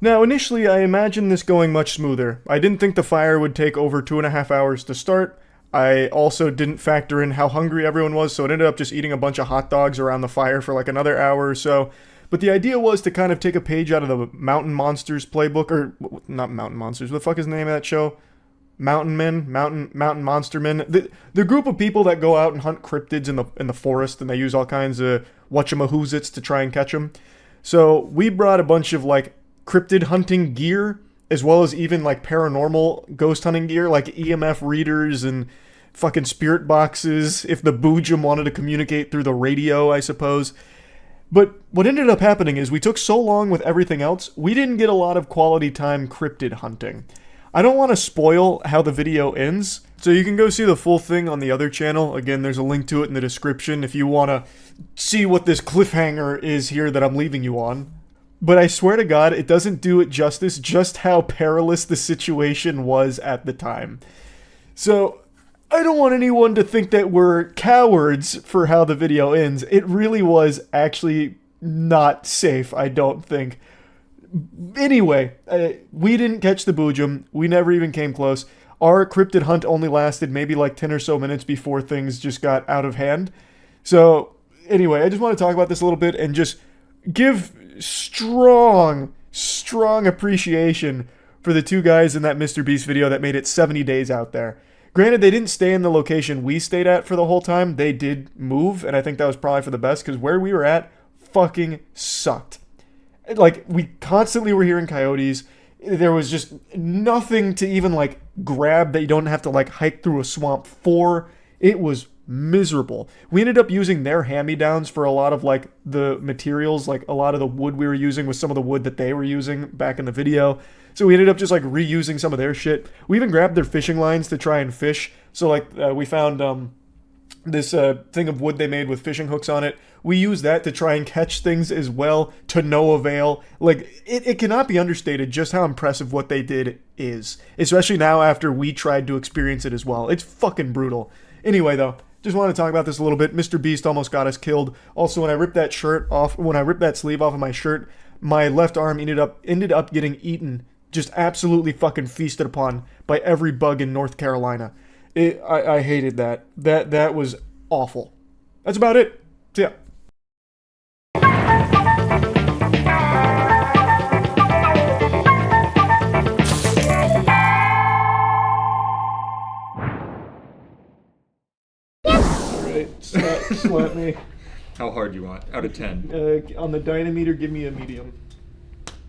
Now, initially, I imagined this going much smoother. I didn't think the fire would take over 2.5 hours to start. I also didn't factor in how hungry everyone was, so it ended up just eating a bunch of hot dogs around the fire for like another hour or so. But the idea was to kind of take a page out of the Mountain Monsters playbook, or not Mountain Monsters, what the fuck is the name of that show? Mountain Men? Mountain Monster Men? The group of people that go out and hunt cryptids in the forest, and they use all kinds of whatchamahoozits to try and catch them. So we brought a bunch of like cryptid hunting gear, as well as even like paranormal ghost hunting gear, like EMF readers and fucking spirit boxes, if the boojum wanted to communicate through the radio, I suppose. But what ended up happening is we took so long with everything else, we didn't get a lot of quality time cryptid hunting. I don't want to spoil how the video ends, so you can go see the full thing on the other channel. Again, there's a link to it in the description if you want to see what this cliffhanger is here that I'm leaving you on. But I swear to God, it doesn't do it justice just how perilous the situation was at the time. So I don't want anyone to think that we're cowards for how the video ends. It really was actually not safe, I don't think. Anyway, we didn't catch the Boojum. We never even came close. Our cryptid hunt only lasted maybe like 10 or so minutes before things just got out of hand. So anyway, I just want to talk about this a little bit and just give strong appreciation for the two guys in that MrBeast video that made it 70 days out there. Granted, they didn't stay in the location we stayed at for the whole time. They did move, and I think that was probably for the best, because where we were at fucking sucked. Like, we constantly were hearing coyotes. There was just nothing to even, like, grab that you don't have to, like, hike through a swamp for. It was miserable. We ended up using their hand-me-downs for a lot of, like, the materials. Like, a lot of the wood we were using was some of the wood that they were using back in the video. So we ended up just, like, reusing some of their shit. We even grabbed their fishing lines to try and fish. So, like, we found this thing of wood they made with fishing hooks on it. We used that to try and catch things as well, to no avail. Like, it cannot be understated just how impressive what they did is. Especially now after we tried to experience it as well. It's fucking brutal. Anyway, though, just want to talk about this a little bit. MrBeast almost got us killed. Also, when I ripped that sleeve off of my shirt, my left arm ended up getting eaten, just absolutely fucking feasted upon by every bug in North Carolina. I hated that. That was awful. That's about it. So, yeah. Slap me. How hard you want? Out of 10. On the dynameter, give me a medium.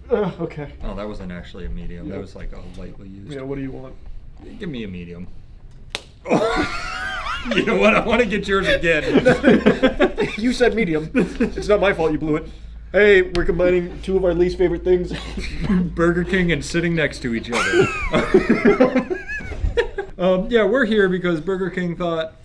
Okay. Oh, that wasn't actually a medium. That was like a lightly used. Yeah, what do you want? Give me a medium. You know what? I want to get yours again. You said medium. It's not my fault you blew it. Hey, we're combining two of our least favorite things. Burger King and sitting next to each other. Yeah, we're here because Burger King thought,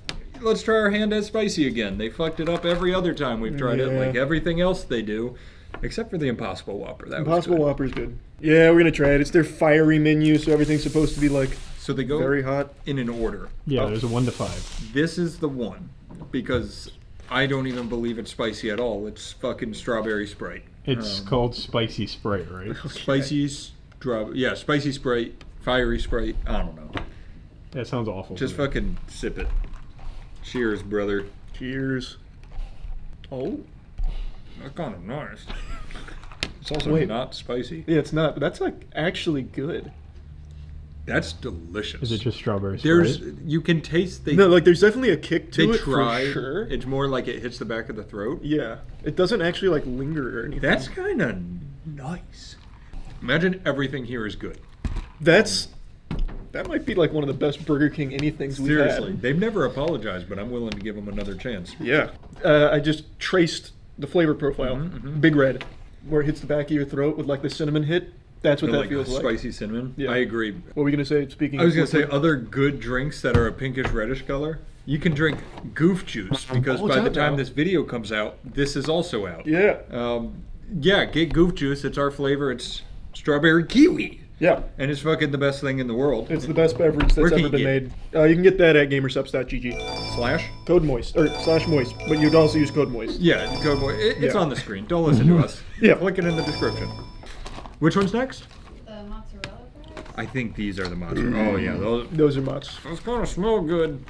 let's try our hand at spicy again. They fucked it up every other time we've tried it, like everything else they do, except for the Impossible Whopper. That Impossible Whopper's good. Yeah, we're gonna try it. It's their fiery menu, so everything's supposed to be like so they go very hot in an order. Yeah, there's a 1 to 5. This is the one because I don't even believe it's spicy at all. It's fucking strawberry Sprite. It's called Spicy Sprite, right? Spicy Spicy Sprite, fiery Sprite. I don't know. That sounds awful. Just fucking sip it. Cheers, brother. Cheers. Oh, that's kind of nice. It's also not spicy. Yeah, it's not, but that's like actually good. That's delicious. Is it just strawberry Sprite? You can taste no, like there's definitely a kick to they it try, for sure. It's more like it hits the back of the throat. Yeah, it doesn't actually like linger or anything. That's kind of nice. Imagine everything here is good. That might be like one of the best Burger King anythings we've had. Seriously, they've never apologized, but I'm willing to give them another chance. Yeah. I just traced the flavor profile. Big Red, where it hits the back of your throat with like the cinnamon hit. That's what that feels like. Spicy cinnamon. Yeah. I agree. What were we gonna say? I was gonna say other good drinks that are a pinkish reddish color. You can drink Goof Juice because by the time this video comes out, this is also out. Yeah. Yeah, get Goof Juice. It's our flavor. It's strawberry kiwi. Yeah. And it's fucking the best thing in the world. It's the best beverage that's ever been made. You can get that at gamersubs.gg. Code moist or /moist, but you'd also use code moist. Yeah, code moist. It's on the screen. Don't listen to us. Yeah. Click it in the description. Which one's next? The mozzarella fries? I think these are the mozzarella. Oh yeah, those are mozz. Those kind of smell good.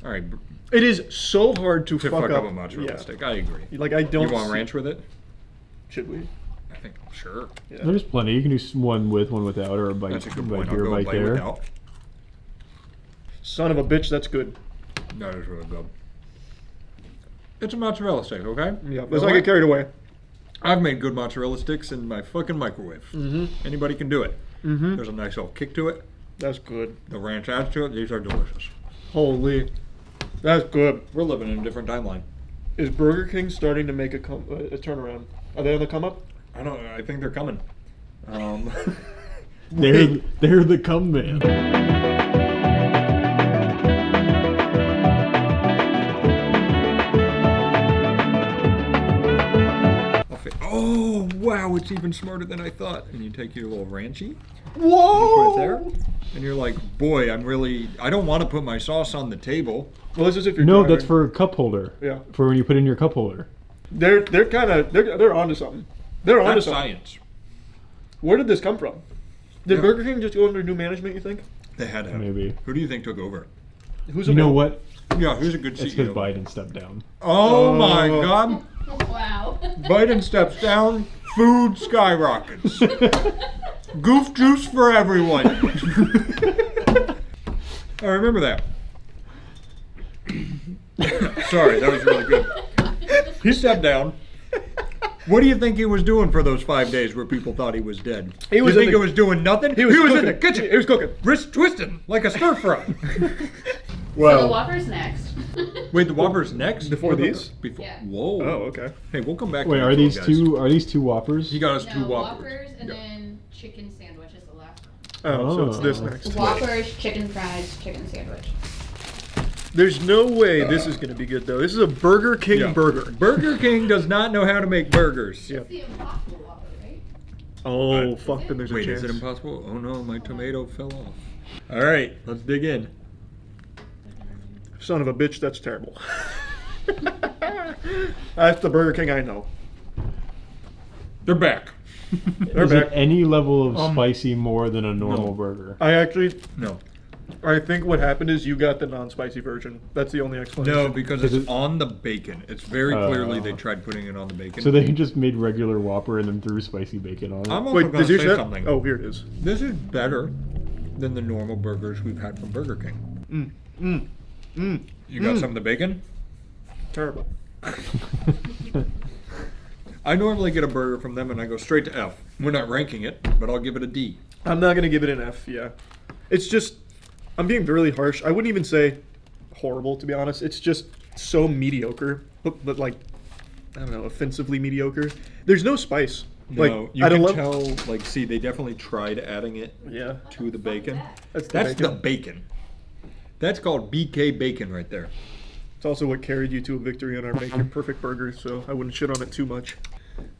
All right. It is so hard to fuck up up a mozzarella stick. I agree. Like I don't. You want ranch with it? Should we? I think sure. Yeah. There's plenty. You can do one with, one without, or a bite, That's a good bite point. here, I'll go bite bite there. without. Son of a bitch, that's good. That is really good. It's a mozzarella stick, okay? Yeah, let's not get carried away. I've made good mozzarella sticks in my fucking microwave. Anybody can do it. There's a nice little kick to it. That's good. The ranch adds to it. These are delicious. Holy, that's good. We're living in a different timeline. Is Burger King starting to make a turnaround? Are they on the come up? I don't know. I think they're coming. They're the come man. Oh wow! that's even smarter than I thought. And you take your little ranchy. Whoa! You put it there. And you're like, boy, I don't want to put my sauce on the table. Well, this is if you're No, driving. that's for a cup holder. Yeah. For when you put in your cup holder. They're onto something. They're onto That's something. science. Where did this come from? Did Yeah. Burger King just go under new management, you think? They had to have. Maybe. Who do you think took over? Who's You know what? Yeah, who's a good It's CEO? because Biden stepped down. Oh my God. Wow. Biden steps down, food skyrockets. Goof juice for everyone. I remember that. Sorry, that was really good. He stepped down. What do you think he was doing for those 5 days where people thought he was dead? He was you in think the- he was doing nothing? He was in cooking. the kitchen. He was cooking. Wrist twisting like a stir fry. So the Whopper's next. Wait, the Whopper's next? Before these? Before. Yeah. Whoa. Oh, okay. Hey, we'll come back. Wait, to are these these guys. two? Are these two Whoppers? He got us No, two Whoppers. Whoppers and Yeah. then chicken sandwich is the last one. Oh, so it's this next. Whoppers, chicken fries, chicken sandwich. There's no way this is going to be good, though. This is a Burger King Yeah. burger. Burger King does not know how to make burgers. Yeah. It's the Impossible Whopper, right? Oh, fuck, then there's a Wait, chance. is it impossible? Oh no, my tomato fell off. All right, let's dig in. Son of a bitch, that's terrible. That's the Burger King I know. They're back. They're Is back. it any level of spicy more than a normal no. burger? I actually, No. I think what happened is you got the non-spicy version. That's the only explanation. No, because it's on the bacon. It's very clearly they tried putting it on the bacon. So they just made regular Whopper and then threw spicy bacon on it. I'm also Wait, going did to you say say something. Oh, here it is. This is better than the normal burgers we've had from Burger King. You got some of the bacon? Terrible. I normally get a burger from them and I go straight to F. We're not ranking it, but I'll give it a D. I'm not going to give it an F, yeah. It's just, I'm being really harsh. I wouldn't even say horrible, to be honest. It's just so mediocre, but like, I don't know, offensively mediocre. There's no spice. Like, No, you at a can level- tell, like, see, they definitely tried adding it to the bacon. That's the That's bacon. the bacon. That's called BK bacon right there. It's also what carried you to a victory on our Make Your Perfect burger, so I wouldn't shit on it too much.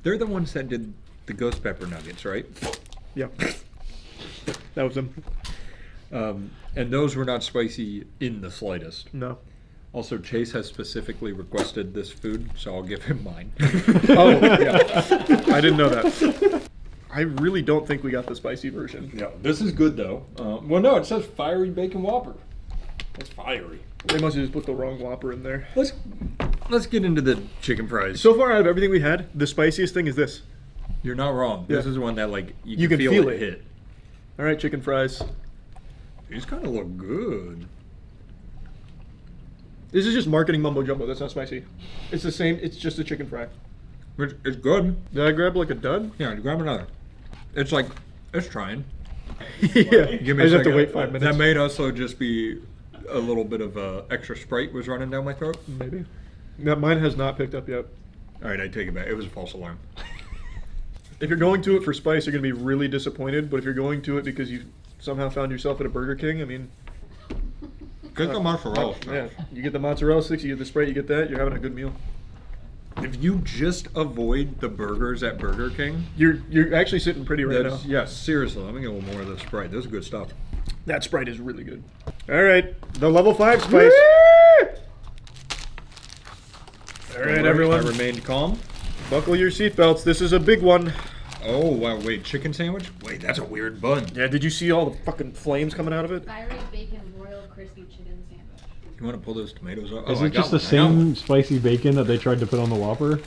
They're the ones that did the ghost pepper nuggets, right? Yeah. That was them. And those were not spicy in the slightest. No. Also, Chase has specifically requested this food, so I'll give him mine. Oh, yeah. I didn't know that. I really don't think we got the spicy version. Yeah, this is good though. Well, no, it says fiery bacon Whopper. That's fiery. They must have just put the wrong Whopper in there. Let's get into the chicken fries. So far out of everything we had, the spiciest thing is this. You're not wrong. This Yeah. is one that like You can feel it. hit. All right, chicken fries. These kind of look good. This is just marketing mumbo jumbo. That's not spicy. It's the same. It's just a chicken fry. It's good. Did I grab like a dud? Yeah, grab another. It's like it's trying. Yeah. Give me I a just have to second. wait 5 minutes. That may also just be a little bit of extra Sprite was running down my throat. Maybe. No, mine has not picked up yet. All right, I take it back. It was a false alarm. If you're going to it for spice, you're going to be really disappointed. But if you're going to it because you somehow found yourself at a Burger King, I mean... Get the mozzarella sticks. Yeah, you get the mozzarella sticks, you get the Sprite, you get that, you're having a good meal. If you just avoid the burgers at Burger King, You're actually sitting pretty right now. that's, yes, seriously, let me get a little more of this Sprite. This is good stuff. That Sprite is really good. All right, the level 5 spice. All right, everyone. I remained calm. Buckle your seatbelts. This is a big one. Oh, wow, wait, chicken sandwich? Wait, that's a weird bun. Yeah, did you see all the fucking flames coming out of it? Fiery bacon royal crispy chicken sandwich. You want to pull those tomatoes off? Is I it got just the one, I got one. same spicy bacon that they tried to put on the Whopper?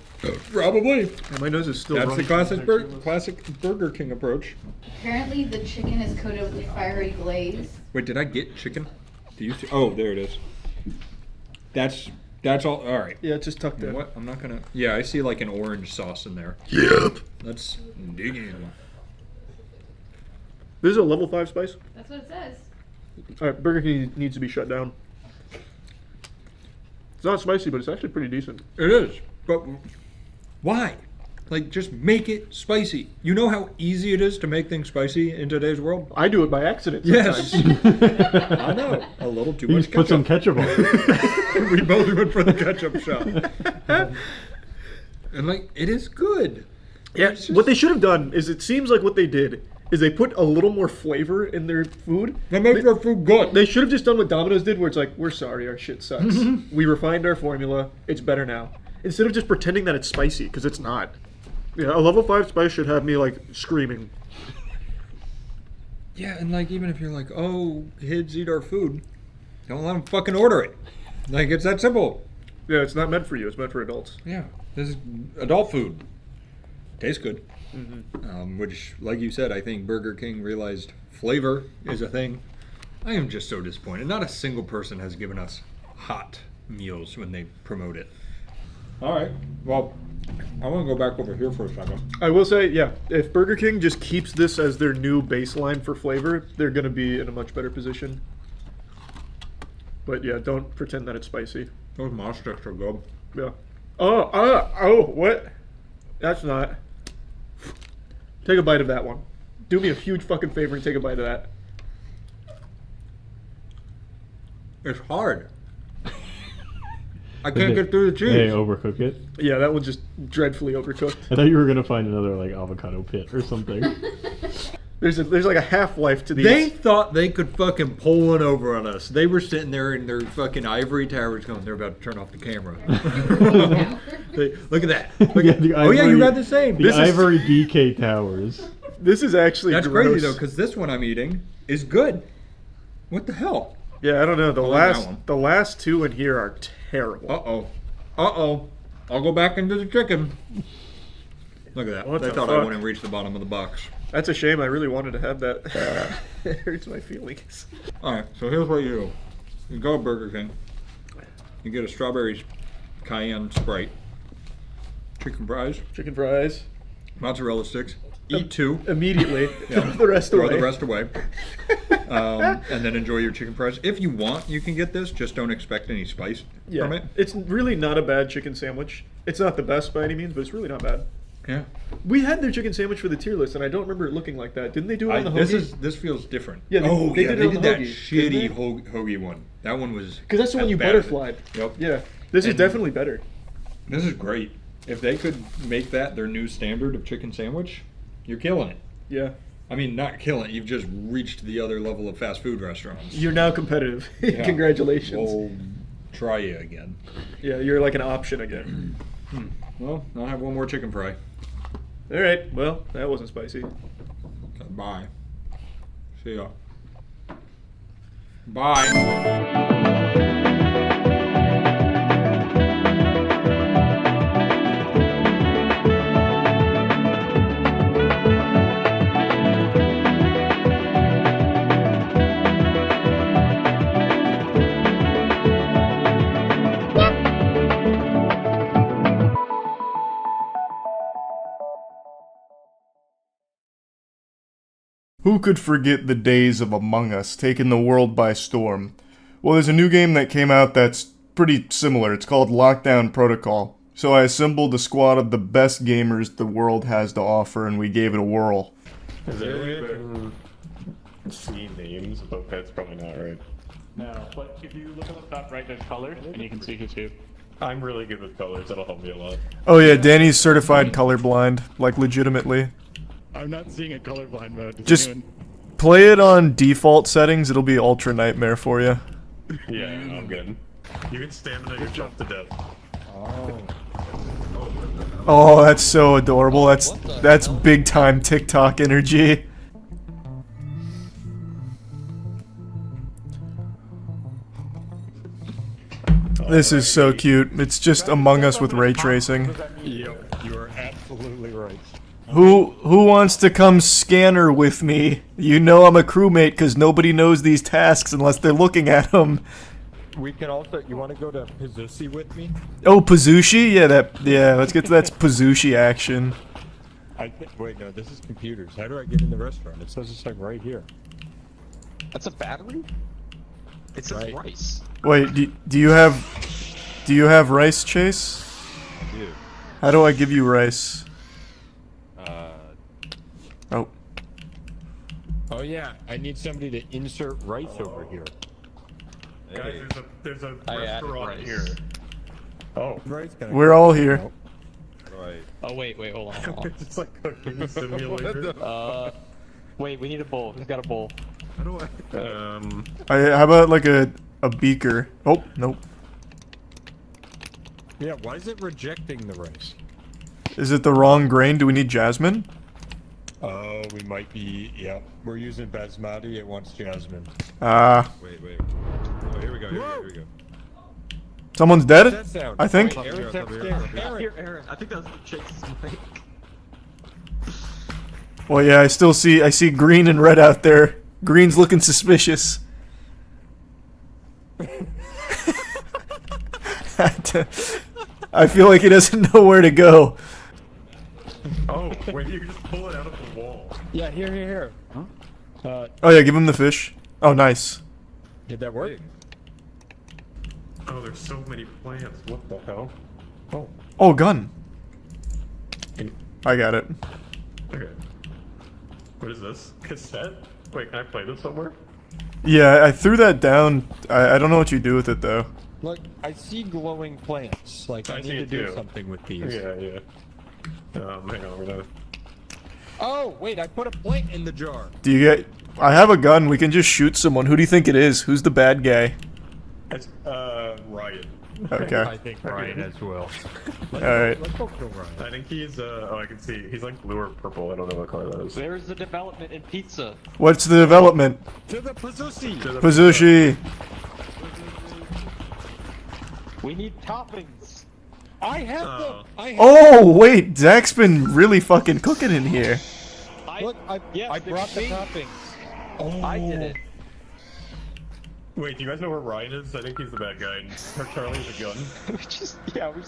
Probably. Yeah, my nose is still That's the running. classic Burger King approach. Apparently the chicken is coated with a fiery glaze. Wait, did I get chicken? Do you see? Oh, there it is. That's all. All right. Yeah, it's just tucked You know in. what? I'm not gonna. Yeah, I see like an orange sauce in there. Yep. Let's dig in. This is a level 5 spice? That's what it says. All right, Burger King needs to be shut down. It's not spicy, but it's actually pretty decent. It is, but why? Like, just make it spicy. You know how easy it is to make things spicy in today's world? I do it by accident Yes. sometimes. I know. A little too You much just put some ketchup on it. We both went for the ketchup shot. And, like, it is good. Yeah, what they should have done is it seems like what they did is they put a little more flavor in their food. They make their food good. They should have just done what Domino's did, where it's like, we're sorry, our shit sucks. We refined our formula. It's better now. Instead of just pretending that it's spicy, because it's not. Yeah, a level 5 spice should have me like screaming. Yeah, and like even if you're like, oh, kids eat our food, don't let them fucking order it. Like it's that simple. Yeah, it's not meant for you. It's meant for adults. Yeah, this is adult food. Tastes good. Mm-hmm. Which, like you said, I think Burger King realized flavor is a thing. I am just so disappointed. Not a single person has given us hot meals when they promote it. All right. Well, I want to go back over here for a second. I will say, yeah, if Burger King just keeps this as their new baseline for flavor, they're going to be in a much better position. But yeah, don't pretend that it's spicy. Those mouse sticks are good. Yeah. Oh, what? That's not. Take a bite of that one. Do me a huge fucking favor and take a bite of that. It's hard. I can't get through the cheese. They overcook it. Yeah, that one's just dreadfully overcooked. I thought you were gonna find another like avocado pit or something. There's like a half-life to these. They thought they could fucking pull one over on us. They were sitting there in their fucking ivory towers going, they're about to turn off the camera. Look at that. Look at, oh yeah, you got the same. The ivory DK towers. This is actually That's gross. crazy though, because this one I'm eating is good. What the hell? Yeah, I don't know. I like that one. The last two in here are terrible. Uh-oh. I'll go back into the chicken. Look at that. What They the thought I fuck? wouldn't reach the bottom of the box. That's a shame. I really wanted to have that. It hurts my feelings. Alright, so here's what you do. You go to Burger King. You get a strawberry cayenne Sprite. Chicken fries. Mozzarella sticks. Eat 2. Immediately. Throw the rest away. Throw the rest away. And then enjoy your chicken fries. If you want, you can get this. Just don't expect any spice from it. It's really not a bad chicken sandwich. It's not the best by any means, but it's really not bad. Yeah. We had their chicken sandwich for the tier list, and I don't remember it looking like that. Didn't they do it on the hoagie? This feels different. Yeah, they did it on the that hoagie, shitty didn't hoagie one. That one was Because that's the one you bad as it. butterflied. Yep. Yeah. This is definitely better. This is great. If they could make that their new standard of chicken sandwich, you're killing it. Yeah. I mean, not killing it. You've just reached the other level of fast food restaurants. You're now competitive. Yeah. Congratulations. We'll try you again. Yeah, you're like an option again. Well, I'll have one more chicken fry. All right. Well, that wasn't spicy. Bye. See ya. Bye. Who could forget the days of Among Us taking the world by storm? Well, there's a new game that came out that's pretty similar. It's called Lockdown Protocol. So I assembled a squad of the best gamers the world has to offer, and we gave it a whirl. Is there any better see names, but that's probably not right. No, but if you look at the top right, there's colors, and you can see who's who. I'm really good with colors. That'll help me a lot. Oh yeah, Danny's certified colorblind, like legitimately. I'm not seeing a colorblind mode. Does Just anyone... play it on default settings, it'll be ultra nightmare for you. Yeah, I'm good. You can stamina yourself to death. Oh, that's so adorable. That's big time TikTok energy. This is so cute. It's just Among Us with ray tracing. Yep, you are absolutely right. Who wants to come scanner with me? You know I'm a crewmate because nobody knows these tasks unless they're looking at them. We can also. You want to go to Pazushi with me? Oh, Pazushi? Yeah, let's get to that Pazushi action. Wait, no, this is computers. How do I get in the restaurant? It says it's like right here. That's a battery? It says rice. Wait, do you have rice, Chase? I do. How do I give you rice? Oh. Oh yeah, I need somebody to insert rice over here. Guys, there's a restaurant here. Oh, rice. We're all here. Right. Oh wait, hold on. It's like cooking simulator. Wait, we need a bowl. Who's got a bowl? How do How about like a beaker? Oh, nope. Yeah, why is it rejecting the rice? Is it the wrong grain? Do we need jasmine? Oh, we might be. Yeah, we're using basmati. It wants jasmine. Ah. Wait. Oh, here we go. Here we go. Someone's dead? What's that sound? I think. Wait, Aaron's upstairs. Aaron. I think that's what Chick's like. Well, yeah, I see green and red out there. Green's looking suspicious. I feel like he doesn't know where to go. Oh, wait, you just pull it out of the wall. Yeah, here. Huh? Oh yeah, give him the fish. Oh, nice. Did that work? Oh, there's so many plants. What the hell? Oh. Oh, gun. I got it. Okay. What is this? Cassette? Wait, can I play this somewhere? Yeah, I threw that down. I don't know what you do with it though. Look, I see glowing plants. Like, I need to do something with these. Yeah. Hang on, we're gonna... Oh, wait, I put a plant in the jar. Do you get... I have a gun. We can just shoot someone. Who do you think it is? Who's the bad guy? It's, Ryan. Okay. I think Ryan as well. Alright. Let's go kill Ryan. I think he's, oh, I can see. He's like blue or purple. I don't know what color that is. There's the development in pizza. What's the development? To the Pazushi! Pazushi. We need toppings. I have them! Oh, wait. Zach's been really fucking cooking in here. Look, I brought the toppings. Oh. I did it. Wait, do you guys know where Ryan is? I think he's the bad guy. And Charlie has a gun. we're just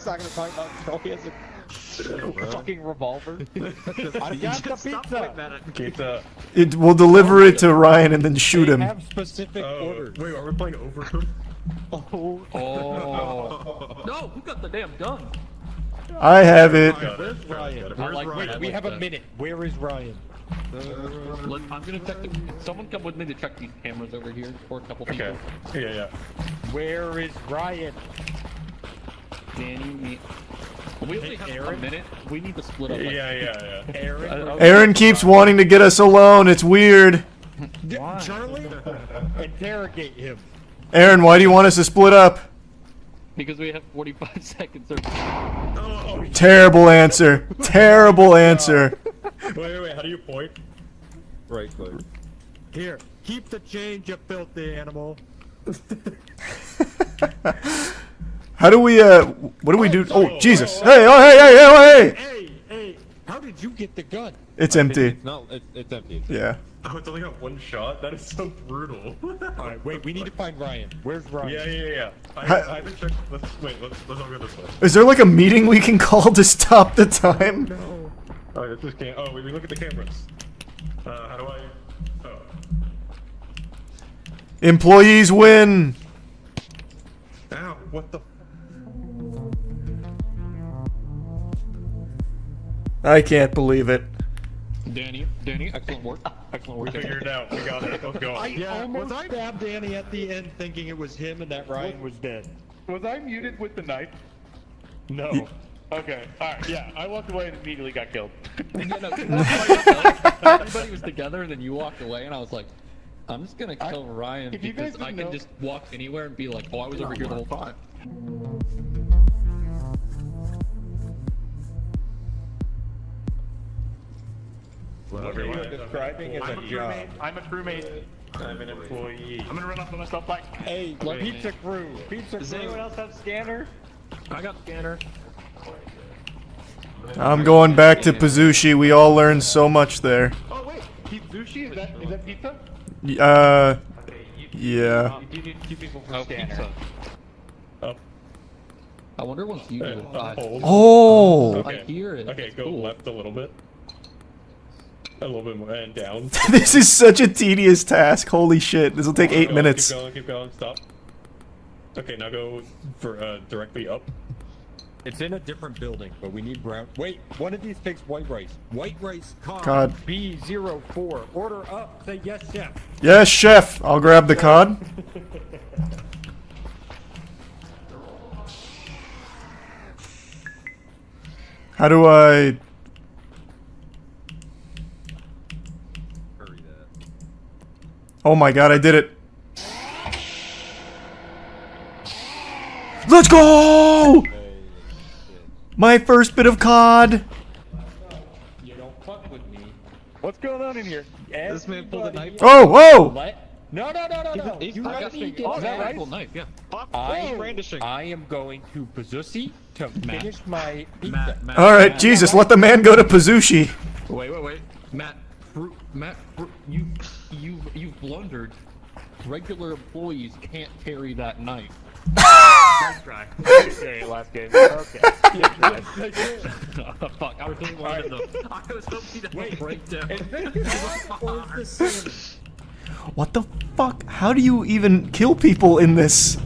not gonna talk about Charlie has a fucking revolver. I got the pizza! It will deliver it to Ryan and then shoot him. They have specific orders. Wait, are we playing Overcooked? Oh. No, who got the damn gun? I have it. Where's Ryan? Wait, we have a minute. Where is Ryan? I'm gonna check someone come with me to check these cameras over here for a couple people. Okay. Yeah. Where is Ryan? Danny, we only have a minute. We need to split up. Yeah. Aaron keeps wanting to get us alone. It's weird. Charlie? Interrogate him. Aaron, why do you want us to split up? Because we have 45 seconds. Terrible answer. Terrible answer. Wait, how do you point? Right click. Here, keep the change, you filthy animal. How do we, what do we do? Oh, Jesus. Hey! Hey, how did you get the gun? It's empty. It's empty. Yeah. Oh, it's only got one shot? That is so brutal. Alright, wait, we need to find Ryan. Where's Ryan? Yeah. I haven't checked. Let's all go this way. Is there like a meeting we can call to stop the time? No. Oh, this just can't. Oh, we look at the cameras. How do I? Oh. Employees win. Ow! What the? I can't believe it. Danny, excellent work. We figured it out. We got it. Let's go. I almost stabbed Danny at the end, thinking it was him and that Ryan was dead. Was I muted with the knife? No. Okay, alright, yeah, I walked away and immediately got killed. Everybody was together and then you walked away and I was like, I'm just gonna kill Ryan because I can just walk anywhere and be like, oh, I was over here the whole time. What are you describing as a job? I'm a crewmate. I'm an employee. I'm gonna run off with myself back. Hey, pizza crew. Does anyone else have scanner? I got scanner. I'm going back to Pazushi. We all learned so much there. Oh wait, sushi? Is that pizza? Yeah. You need two people for scanner. Oh. I wonder once you do it. Oh. Okay. I hear it. Okay, go left a little bit. A little bit more, and down. This is such a tedious task. Holy shit. This will take 8 minutes. Keep going, stop. Okay, now go for directly up. It's in a different building, but we need brown. Wait, one of these takes white rice. White rice, Cod. B04. Order up. Say yes, chef. Yes, chef. I'll grab the cod. How do I... Oh my god, I did it. Let's go! My first bit of COD. You don't fuck with me. What's going on in here? This man pulled a knife. Oh, whoa! No. He's You let me get brandishing. that. Cool knife, yeah. I am going to Pazusi to finish my pizza. Alright, Jesus, let the man go to Pazushi. Wait. Matt, you've blundered. Regular employees can't carry that knife. Nice try. Okay, last game. Okay. Fuck, I really wanted them. I was hoping that would break down. What the fuck? How do you even kill people in this?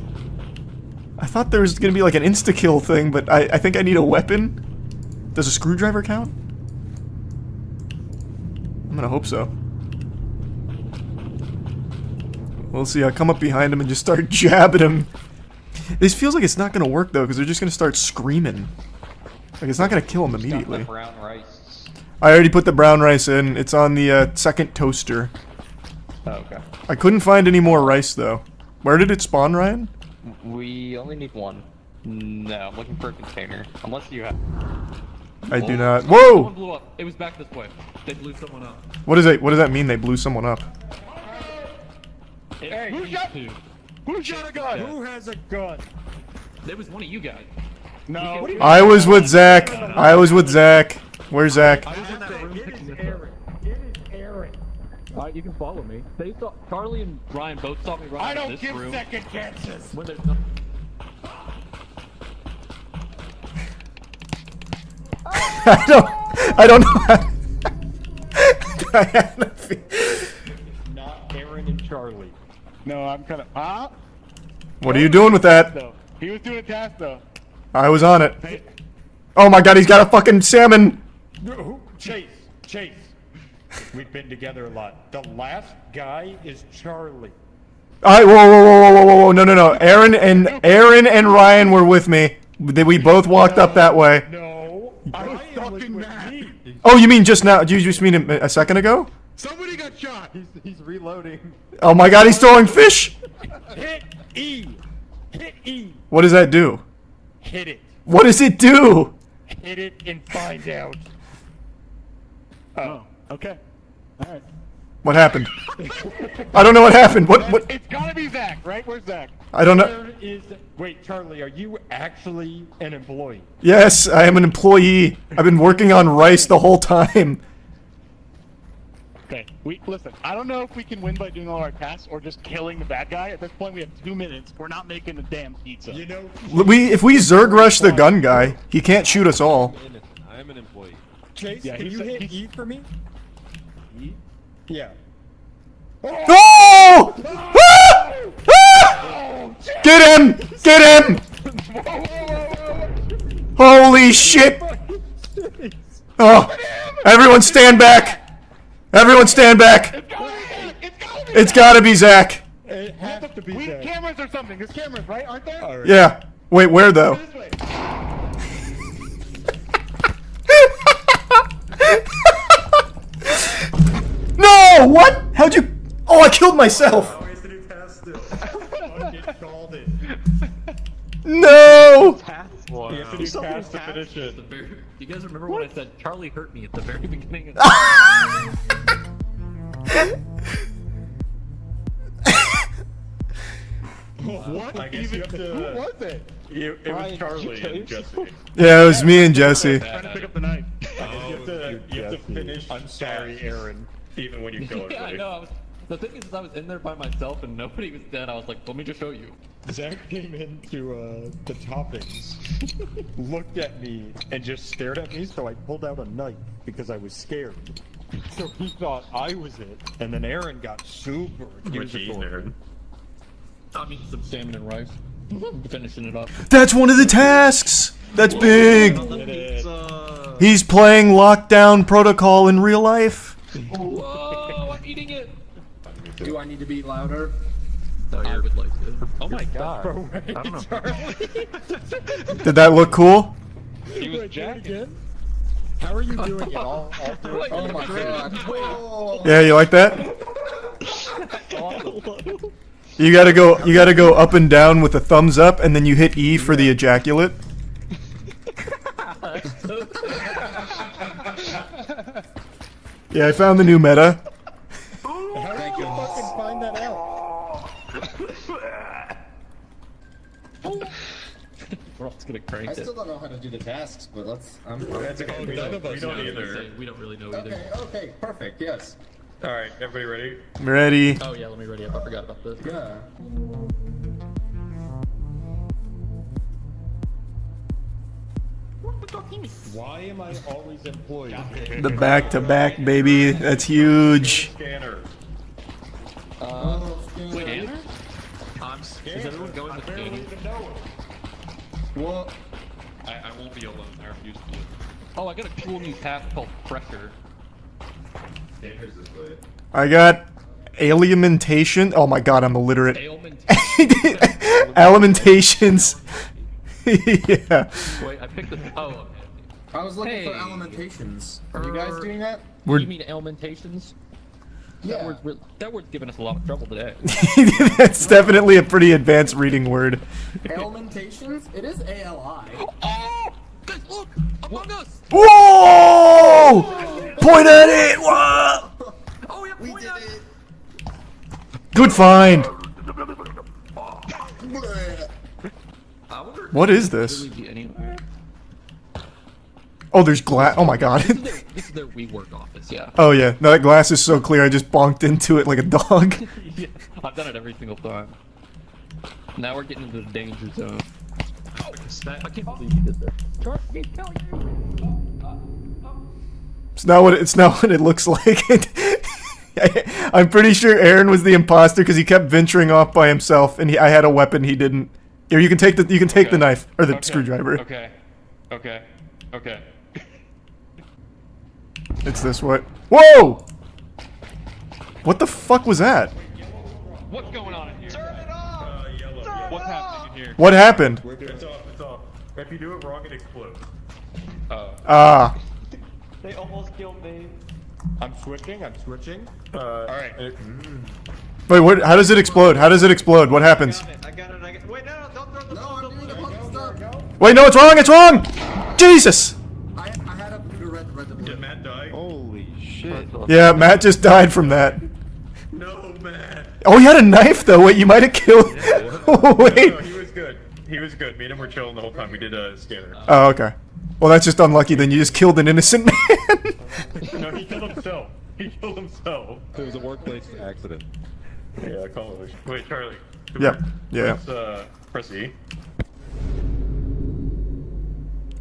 I thought there was gonna be like an insta-kill thing, but I think I need a weapon. Does a screwdriver count? I'm gonna hope so. We'll see, I'll come up behind him and just start jabbing him. This feels like it's not gonna work though, because they're just gonna start screaming. Like, it's not gonna kill him immediately. Brown rice. I already put the brown rice in. It's on the second toaster. Oh, okay. I couldn't find any more rice though. Where did it spawn, Ryan? We only need one. No, I'm looking for a container. Unless you have. I do not. Someone Whoa! blew up. It was back this way. They blew someone up. What is it? What does that mean? They blew someone up. Hey, Who shot a gun? Who has a gun? It was one of you guys. No. I was with Zach. Where's Zach? I was in that room picking this up. It is Aaron. Alright, you can follow me. They saw Charlie and Ryan both saw me run I out of don't this give room. second chances. When there's no I don't know how. Diana. Not Aaron and Charlie. No, I'm kind of. What are you doing with that? Though. He was doing a task though. I was on it. Oh my god, he's got a fucking salmon. Chase. We've been together a lot. The last guy is Charlie. Whoa, no. Aaron and Ryan were with me. We both walked up that way. No, I was fucking mad. Oh, you mean just now? Do you just mean a second ago? Somebody got shot. He's reloading. Oh my god, he's throwing fish. Hit E. What does that do? Hit it. What does it do? Hit it and find out. Oh, okay. All right. What happened? I don't know what happened. What? It's gotta be Zach, right? Where's Zach? I don't know. Wait, Charlie, are you actually an employee? Yes, I am an employee. I've been working on rice the whole time. Okay, listen. I don't know if we can win by doing all our tasks or just killing the bad guy. At this point, we have 2 minutes. We're not making a damn pizza. You know, If we Zerg rush the gun guy, he can't shoot us all. I'm an employee. Chase, Yeah, can you hit E for me? E? Yeah. Oh! Get him! Get him! Holy shit! Oh! Everyone stand back! Everyone stand back! It's gotta be Zach. It has to be We Zach. need cameras or something. There's cameras, right? Aren't there? Yeah. Wait, where though? This way. No! What? How'd you? Oh, I killed myself. No! You have to do task to finish it. You guys remember when I said Charlie hurt me at the very beginning of What? I guess you have to. Who was it? It was Charlie and Jesse. Yeah, it was me and Jesse. Trying to pick up the knife. You have to finish. I'm sorry, Aaron. Even when you kill Yeah, I everybody. know. The thing is, I was in there by myself and nobody was dead. I was like, let me just show you. Zach came into the toppings, looked at me, and just stared at me. So I pulled out a knife because I was scared. So he thought I was it, and then Aaron got super accusatory. I mean, some salmon and rice. Finishing it up. That's one of the tasks. That's big. He's playing Lockdown Protocol in real life. Whoa, I'm eating it. Do I need to be louder? I would like to. Oh my god. I don't know. Did that look cool? He was jacking. How are you doing it? I'll do it. Oh my god. Whoa. Yeah, you like that? You gotta go up and down with a thumbs up, and then you hit E for the ejaculate. Yeah, I found the new meta. How did you fucking find that out? We're all just gonna crank I it. still don't know how to do the tasks, but let's. That's okay. We don't either. We don't really know either. Okay, okay, perfect, yes. Alright, everybody ready? Ready? Oh yeah, let me ready up. I forgot about this. Yeah. Why am I always employed? The back-to-back, baby. That's huge. Scanner. Scanner? Is everyone going with scanner? Well, I won't be alone. I refuse to be. Oh, I got a cool new task called pressure. I got alimentation. Oh my god, I'm illiterate. Alimentations. Yeah. Wait, I picked the. Oh, okay. I was looking for alimentations. Are you guys doing that? You mean alimentations? Yeah. That word's giving us a lot of trouble today. That's definitely a pretty advanced reading word. Alimentations? It is ALI. Oh! Guys, look! Among Us! Whoa! Point at it! Whoa! Oh, yeah, point at it! Good find. What is this? Oh, there's glass. Oh my god. This is their WeWork office, yeah. Oh yeah. No, that glass is so clear. I just bonked into it like a dog. Yeah, I've done it every single time. Now we're getting into the danger zone. Oh, I can't believe you did that. Charge me, tell you. It's not what it looks like. I'm pretty sure Aaron was the imposter because he kept venturing off by himself, and I had a weapon he didn't. Here, you can take the knife or the screwdriver. Okay. It's this what? Whoa! What the fuck was that? What's going on in here? Turn it off! What's happening in here? What happened? It's off. If you do it wrong, it explodes. Ah. They almost killed me. I'm switching. Alright. Wait, what? How does it explode? What happens? I got it. Wait, no, don't throw the I'm doing the fucking stuff. Wait, no, it's wrong! Jesus! I had up to red Did Matt die? Holy shit. Yeah, Matt just died from that. No, Matt. Oh, he had a knife though. Wait, you might have killed. Wait. No, he was good. Me and him were chilling the whole time. We did a scanner. Oh, okay. Well, that's just unlucky. Then you just killed an innocent man. No, he killed himself. It was a workplace accident. Yeah, call it. Wait, Charlie. Yeah. Let's press E.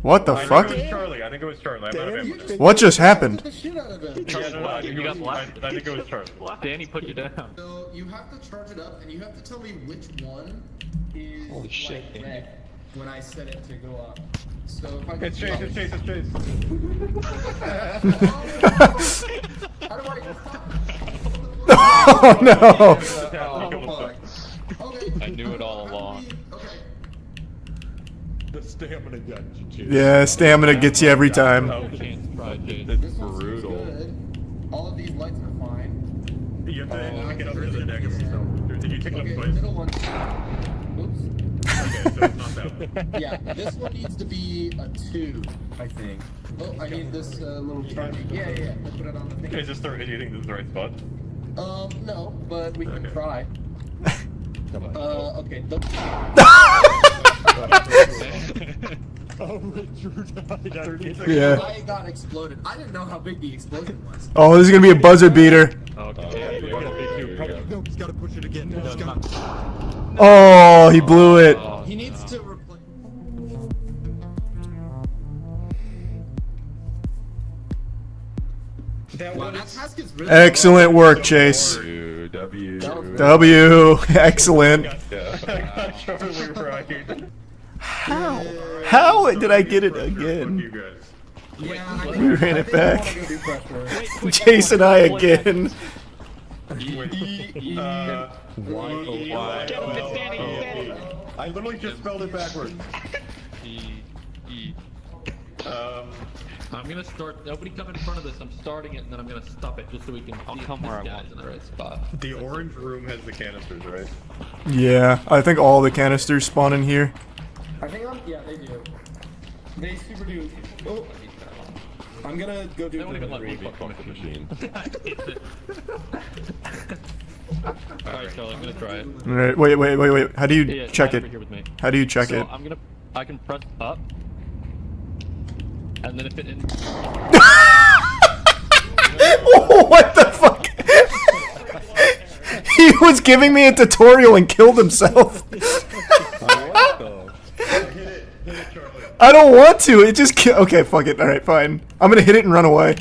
What the fuck? I think it was Charlie. I might have been. What just happened? I think it was Charlie. Danny put you down. So you have to charge it up, and you have to tell me which one is red when I set it to go up. So if I It's Chase. How do I? Oh no! I knew it all along. The stamina gun. Yeah, stamina gets you every time. It's brutal. All of these lights are fine. You have to pick it up to the deck of yourself. Did you take it up twice? Middle one. Oops. Okay, so it's not that one. Yeah, this one needs to be a 2, I think. Oh, I need this little charging. Yeah. We'll put it on the thing. Do you think this is the right spot? No, but we can try. Okay. Yeah. I got exploded. I didn't know how big the explosion was. Oh, this is gonna be a buzzer beater. Okay. No, he's got to push it again. Oh, he blew it. He needs to replace. Excellent work, Chase. W. Excellent. Charlie right. How did I get it again? We ran it back. Chase and I again. I literally just spelled it backwards. I'm gonna start. Nobody come in front of this. I'm starting it, and then I'm gonna stop it just so we can. I'll come where I want in the right spot. The orange room has the canisters, right? Yeah, I think all the canisters spawn in here. I think yeah, they do. They super do. Oh, I'm gonna go do delivery. Machine. Alright, Charlie, I'm gonna try it. Alright, wait. How do you check it? How do you check it? I can press up, and then if it. Oh, what the fuck? He was giving me a tutorial and killed himself. I don't want to. It just okay. Fuck it. All right, fine. I'm gonna hit it and run away.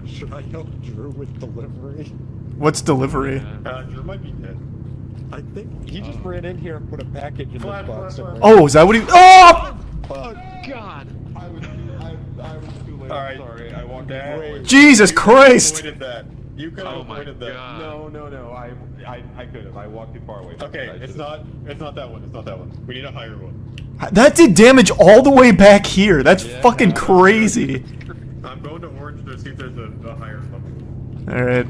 Should I help Drew with delivery? What's delivery? Drew might be dead. I think he just ran in here and put a package in this box. Oh, is that what he? Oh! Oh God! I was too late. Alright, sorry. I walked away. Jesus Christ! You could have avoided that. You could have Oh my avoided that. God. No. I could have. I walked too far away. Okay, it's not that one. It's not that one. We need a higher one. That did damage all the way back here. That's fucking crazy. I'm going to orange to see if there's a higher level. Alright.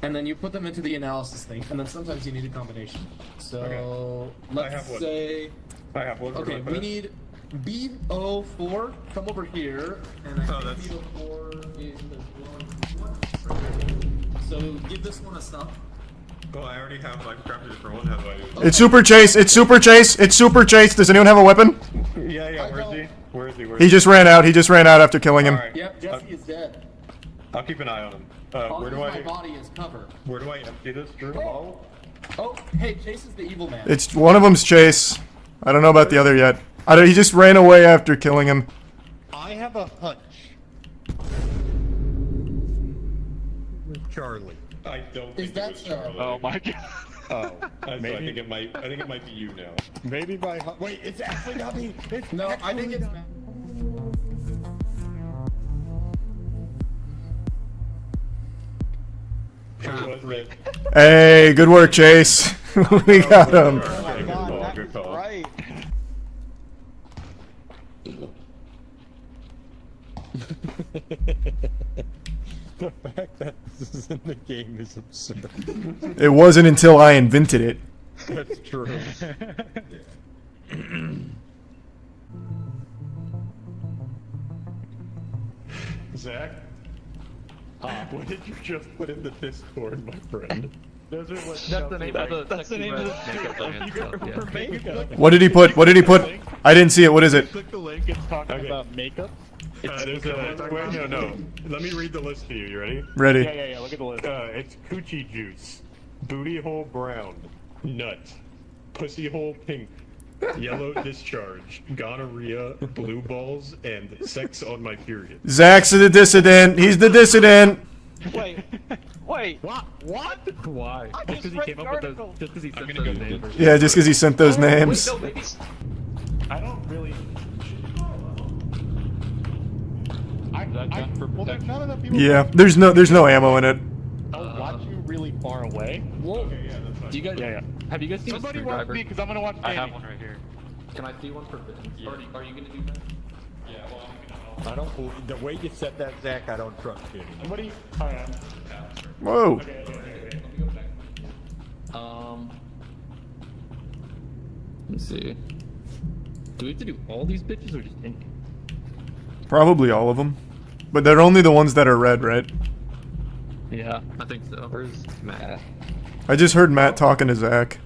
And then you put them into the analysis thing, and then sometimes you need a combination. So let's say. I have one. Okay, we need B04. Come over here, and I think B04 is the one. So give this one a stop. Well, I already have like crafted a different one. How do I do it? It's super chase. It's super chase. It's super chase. Does anyone have a weapon? Yeah. Where is he? Where is he? He just ran out. He just ran out after killing him. Alright. Yep, Jesse is dead. I'll keep an eye on him. Where do my body is covered. Where do I empty this, Drew? Oh, hey, Chase is the evil man. It's one of them's Chase. I don't know about the other yet. He just ran away after killing him. I have a hunch. Charlie. I don't think it was Charlie. Oh my God. Oh, I think it might be you now. Maybe my wait, it's actually not me. No, I think it's. Hey, good work, Chase. We got him. Good call. Right. The fact that this is in the game is absurd. It wasn't until I invented it. That's true. Zach? What did you just put in the Discord, my friend? Those are what That's the name of the makeup. What did he put? What did he put? I didn't see it. What is it? Click the link. It's talking about makeup. There's no. Let me read the list to you. You ready? Ready. Yeah. Look at the list. It's coochie juice, booty hole brown, nut, pussy hole pink, yellow discharge, gonorrhea, blue balls, and sex on my period. Zach's the dissident. He's the dissident. Wait. What? Why? Just because he came up with those. Just because he sent those names. Yeah, just because he sent those names. I don't really. Well, there's not enough people. Yeah, there's no ammo in it. I'll watch you really far away. Whoa. Okay, yeah, that's fine. Do you guys? Yeah. Have you guys seen Somebody a watch screwdriver? me because I'm gonna watch. I have one right here. Can I see one for Vince? Yeah. Are you gonna do that? Yeah. Well, I don't. The way you said that, Zach, I don't trust you. Somebody. Whoa. Okay. Let me go back. Let's see. Do we have to do all these bitches or just any? Probably all of them. But they're only the ones that are red, right? Yeah, I think so. Where's Matt? I just heard Matt talking to Zach.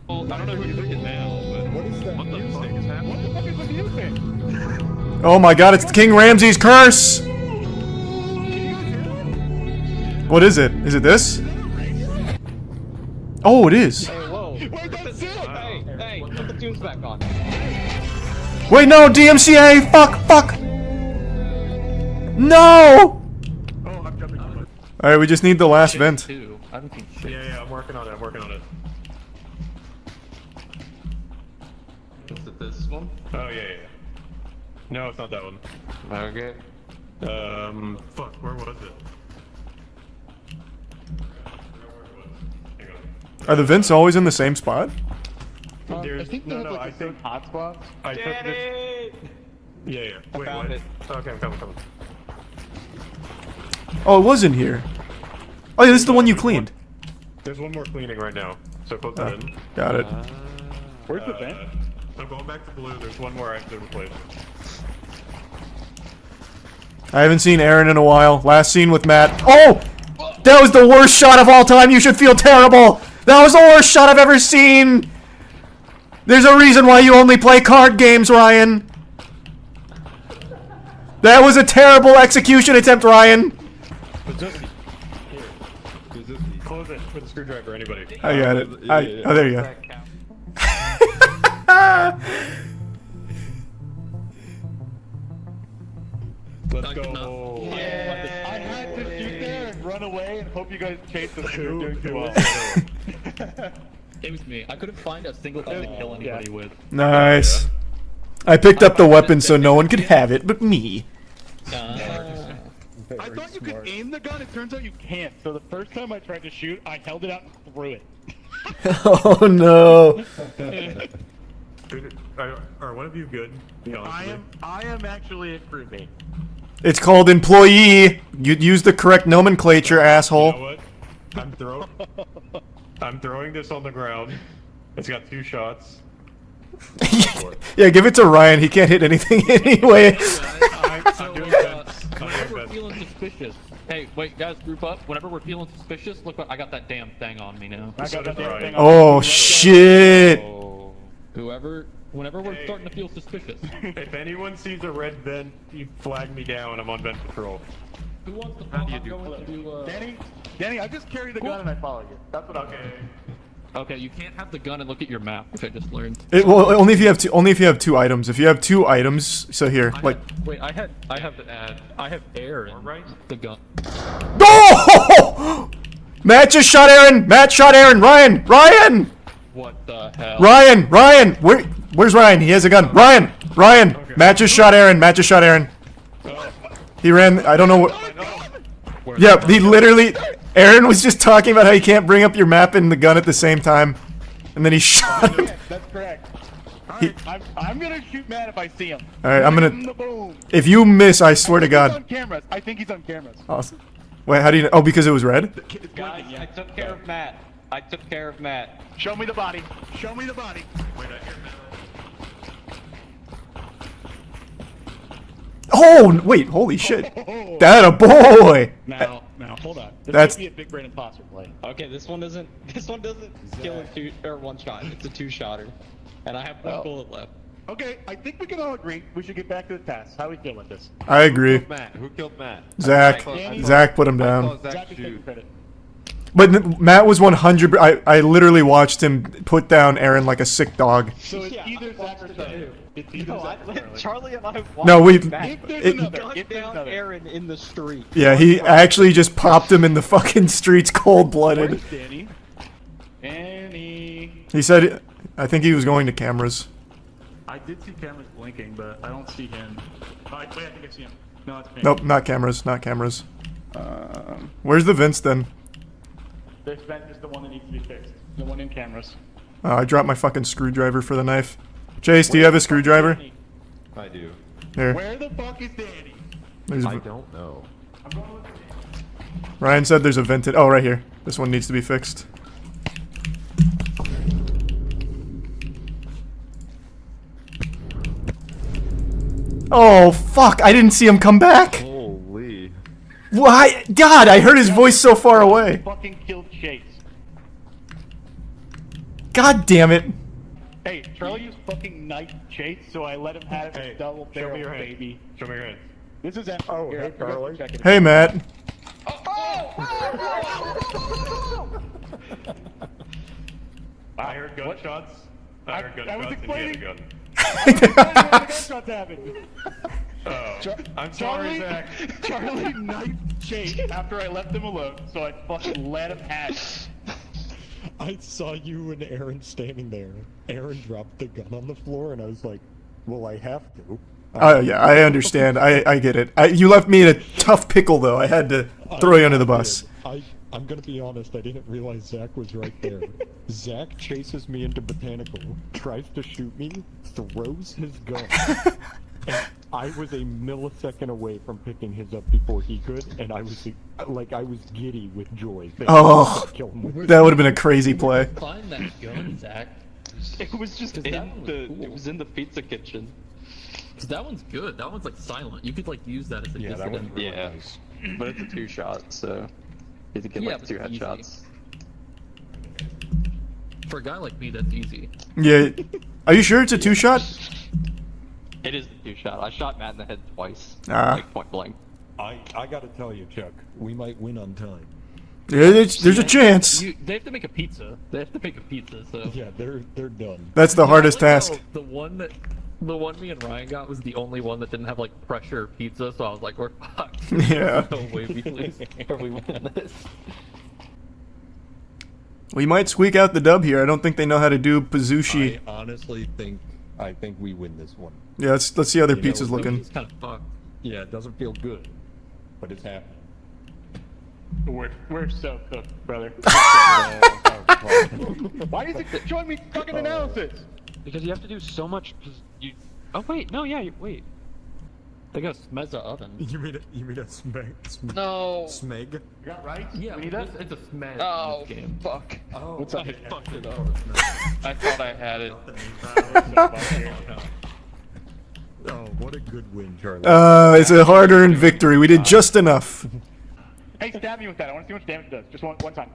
Well, I don't know who you're thinking now, but what is that? What the fuck is happening? What the fuck is the music? Oh my god, it's King Ramsay's curse! What is it? Is it this? Oh, it is. Hey, whoa. Wait, that's it! Hey, put the tunes back on. Wait, no, DMCA! Fuck! No! Alright, we just need the last vent. I don't think shit. Yeah, I'm working on it. Is it this one? Oh, yeah. No, it's not that one. Okay. Fuck, where was it? Are the vents always in the same spot? There's think they have like the same hotspots. I took this. Yeah. Wait, found what? it. Okay, I'm coming. Oh, it was in here. Oh, yeah, this is the one you cleaned. There's one more cleaning right now, so close that in. Got it. Where's the vent? I'm going back to blue. There's one more I have to replace. I haven't seen Aaron in a while. Last scene with Matt. Oh! That was the worst shot of all time. You should feel terrible. That was the worst shot I've ever seen. There's a reason why you only play card games, Ryan. That was a terrible execution attempt, Ryan. Close it with a screwdriver, anybody. I got it. Oh, there you go. Let's go. I had to shoot there and run away and hope you guys chased us. You were doing too well. It was me. I couldn't find a single thing to kill anybody with. Nice. I picked up the weapon so no one could have it but me. I thought you could aim the gun. It turns out you can't. So the first time I tried to shoot, I held it out and threw it. Oh no. Are one of you good? I am actually a crewmate. It's called employee. You use the correct nomenclature, asshole. You know what? I'm throwing this on the ground. It's got 2 shots. Yeah, give it to Ryan. He can't hit anything anyway. Whenever we're feeling suspicious. Hey, wait, guys, group up. Whenever we're feeling suspicious, look what I got that damn thing on me now. I got that damn thing on Oh shit. Whenever we're starting to feel suspicious. If anyone sees a red vent, you flag me down. I'm on vent patrol. Who wants to follow? I'm going to Danny, I just carry the gun and I follow you. That's what I'm doing. Okay, you can't have the gun and look at your map, which I just learned. Well, only if you have two. Only if you have 2 items. If you have 2 items, so here, I have air and the gun. Oh! Matt just shot Aaron. Matt shot Aaron. Ryan. What the hell? Ryan. Where's Ryan? He has a gun. Ryan. Okay. Matt just shot Aaron. He ran. I don't know what. Yeah, he literally. Aaron was just talking about how you can't bring up your map and the gun at the same time, and then he shot him. That's correct. Alright, I'm gonna shoot Matt if I see him. Alright, I'm gonna. If you miss, I swear to God. He's on cameras. I think he's on cameras. Awesome. Wait, how do you know? Oh, because it was red? Guys, I took care of Matt. Show me the body. Wait, I hear Matt. Oh, wait, holy shit. That a boy! Now, hold on. This That's- might be a big brain imposter play. Okay, this one doesn't kill in one shot. It's a 2-shotter. And I have 1 bullet left. Okay, I think we can all agree we should get back to the task. How we feel with this? I agree. Who killed Matt? Zach. Zach put him down. Zach is taking credit. But Matt was 100. I literally watched him put down Aaron like a sick dog. So it's either Zach or Charlie. It's either Zach or Charlie. Charlie and I watched No, we- Matt If there's it- another, gun if there's down another. Aaron in the street. Yeah, he actually just popped him in the fucking streets cold-blooded. Where's Danny? Danny. He said, I think he was going to cameras. I did see cameras blinking, but I don't see him. Oh, wait, I think I see him. No, it's me. Nope, not cameras. Where's the Vince then? This vent is the one that needs to be fixed. The one in cameras. I dropped my fucking screwdriver for the knife. Chase, do you have a screwdriver? I do. Here. Where the fuck is Danny? I don't know. Ryan said there's a vented. Oh, right here. This one needs to be fixed. Oh, fuck. I didn't see him come back. Holy. Why? God, I heard his voice so far away. Fucking killed Chase. God damn it. Hey, Charlie used fucking knife Chase, so I let him have his double Show me your barrel, hand. baby. Show me your hand. This is empty. Oh, Here, hey, I forgot to Charlie. check it. Hey, Matt. I heard gunshots. I heard I gunshots was and he had a explaining- gun. Gunshots happened. Oh, I'm sorry, Zach. Charlie knifed Chase after I left him alone, so I fucking let him have it. I saw you and Aaron standing there. Aaron dropped the gun on the floor, and I was like, well, I have to. Yeah, I understand. I get it. You left me in a tough pickle, though. I had to throw you under the bus. I'm gonna be honest, I didn't realize Zach was right there. Zach chases me into Botanical, tries to shoot me, throws his gun. And I was a millisecond away from picking his up before he could, and I was giddy with joy. Oh, that would have been a crazy play. Find that gun, Zach. It was just it was in the pizza kitchen. Cause that one's good. That one's like silent. You could like use that as a dissident. Yeah, but it's a 2-shot, so you have to get like 2 headshots. For a guy like me, that's easy. Yeah. Are you sure it's a 2-shot? It is a 2-shot. I shot Matt in the head twice, Ah. like point blank. I gotta tell you, Chuck, we might win on time. Yeah, there's a chance. They have to make a pizza. So yeah, they're done. That's the hardest task. The one me and Ryan got was the only one that didn't have like pressure pizza, so I was like, we're fucked. Yeah. No way we lose or we win this. We might squeak out the dub here. I don't think they know how to do Pazushi. I honestly think we win this one. Yeah, let's see how their pizza's looking. It's kind of fucked. Yeah, it doesn't feel good, but it's happening. We're so cooked, brother. Why is it showing me fucking analysis? Because you have to do so much. Oh wait, no, yeah, wait. They got Smeza oven. You mean a smeg? No. Smeg? You got right? Yeah, we need that? it's a smeg Oh, in this game. fuck. Oh, What's up? I fucked it up. I thought I had it. Oh, what a good win, Charlie. It's a hard-earned victory. We did just enough. Hey, stab me with that. I want to see how much damage it does. Just one time.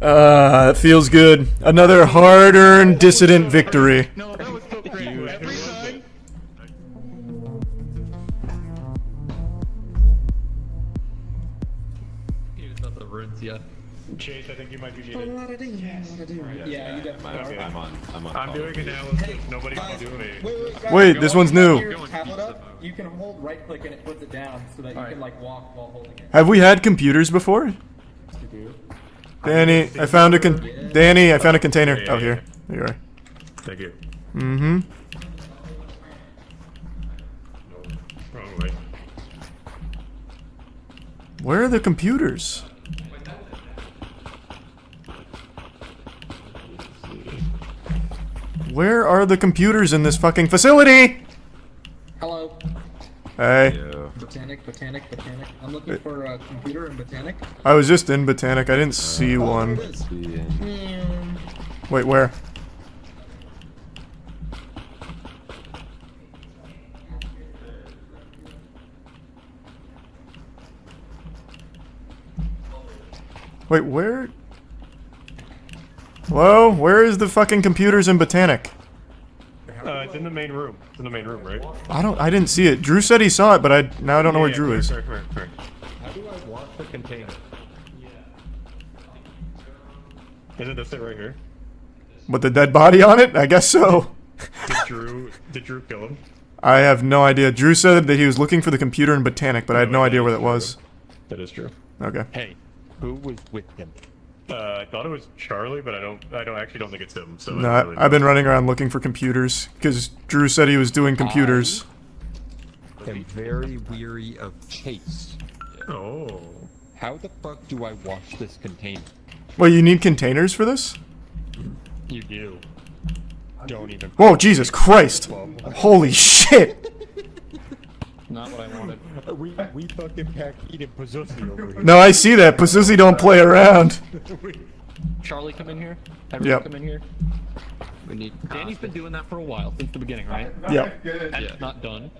It feels good. Another hard-earned dissident victory. No, that was so crazy. Every time. Here's not the rinse yet. Chase, I think you might be muted. Yeah, you definitely are. I'm on. I'm doing analysis. Nobody can do me. Wait, this one's new. Your tablet up, you can hold right click and it puts it down so that you can like walk while holding it. Have we had computers before? Danny, I found a container. Oh, here. There you are. Thank you. Mm-hmm. Wrong way. Where are the computers? Where are the computers in this fucking facility? Hello. Hey. Botanic. I'm looking for a computer in Botanic. I was just in Botanic. I didn't see one. Wait, where? Wait, where? Hello? Where is the fucking computers in Botanic? It's in the main room. It's in the main room, right? I didn't see it. Drew said he saw it, but now I don't know where Drew is. How do I wash the container? Isn't this it right here? With the dead body on it? I guess so. Did Drew kill him? I have no idea. Drew said that he was looking for the computer in Botanic, but I had no idea where that was. That is true. Okay. Hey, who was with him? I thought it was Charlie, but I actually don't think it's him. So No, I've been running around looking for computers because Drew said he was doing computers. I'm very weary of Chase. Oh. How the fuck do I wash this container? Well, you need containers for this? You do. Don't even. Whoa, Jesus Christ! Holy shit! Not what I wanted. We fucking pack heat and Pazuzi over here. No, I see that. Pazuzi don't play around. Charlie, come in here. Everyone Yep. come in here. We need. Danny's been doing that for a while, since the beginning, right? Yep. And it's not done.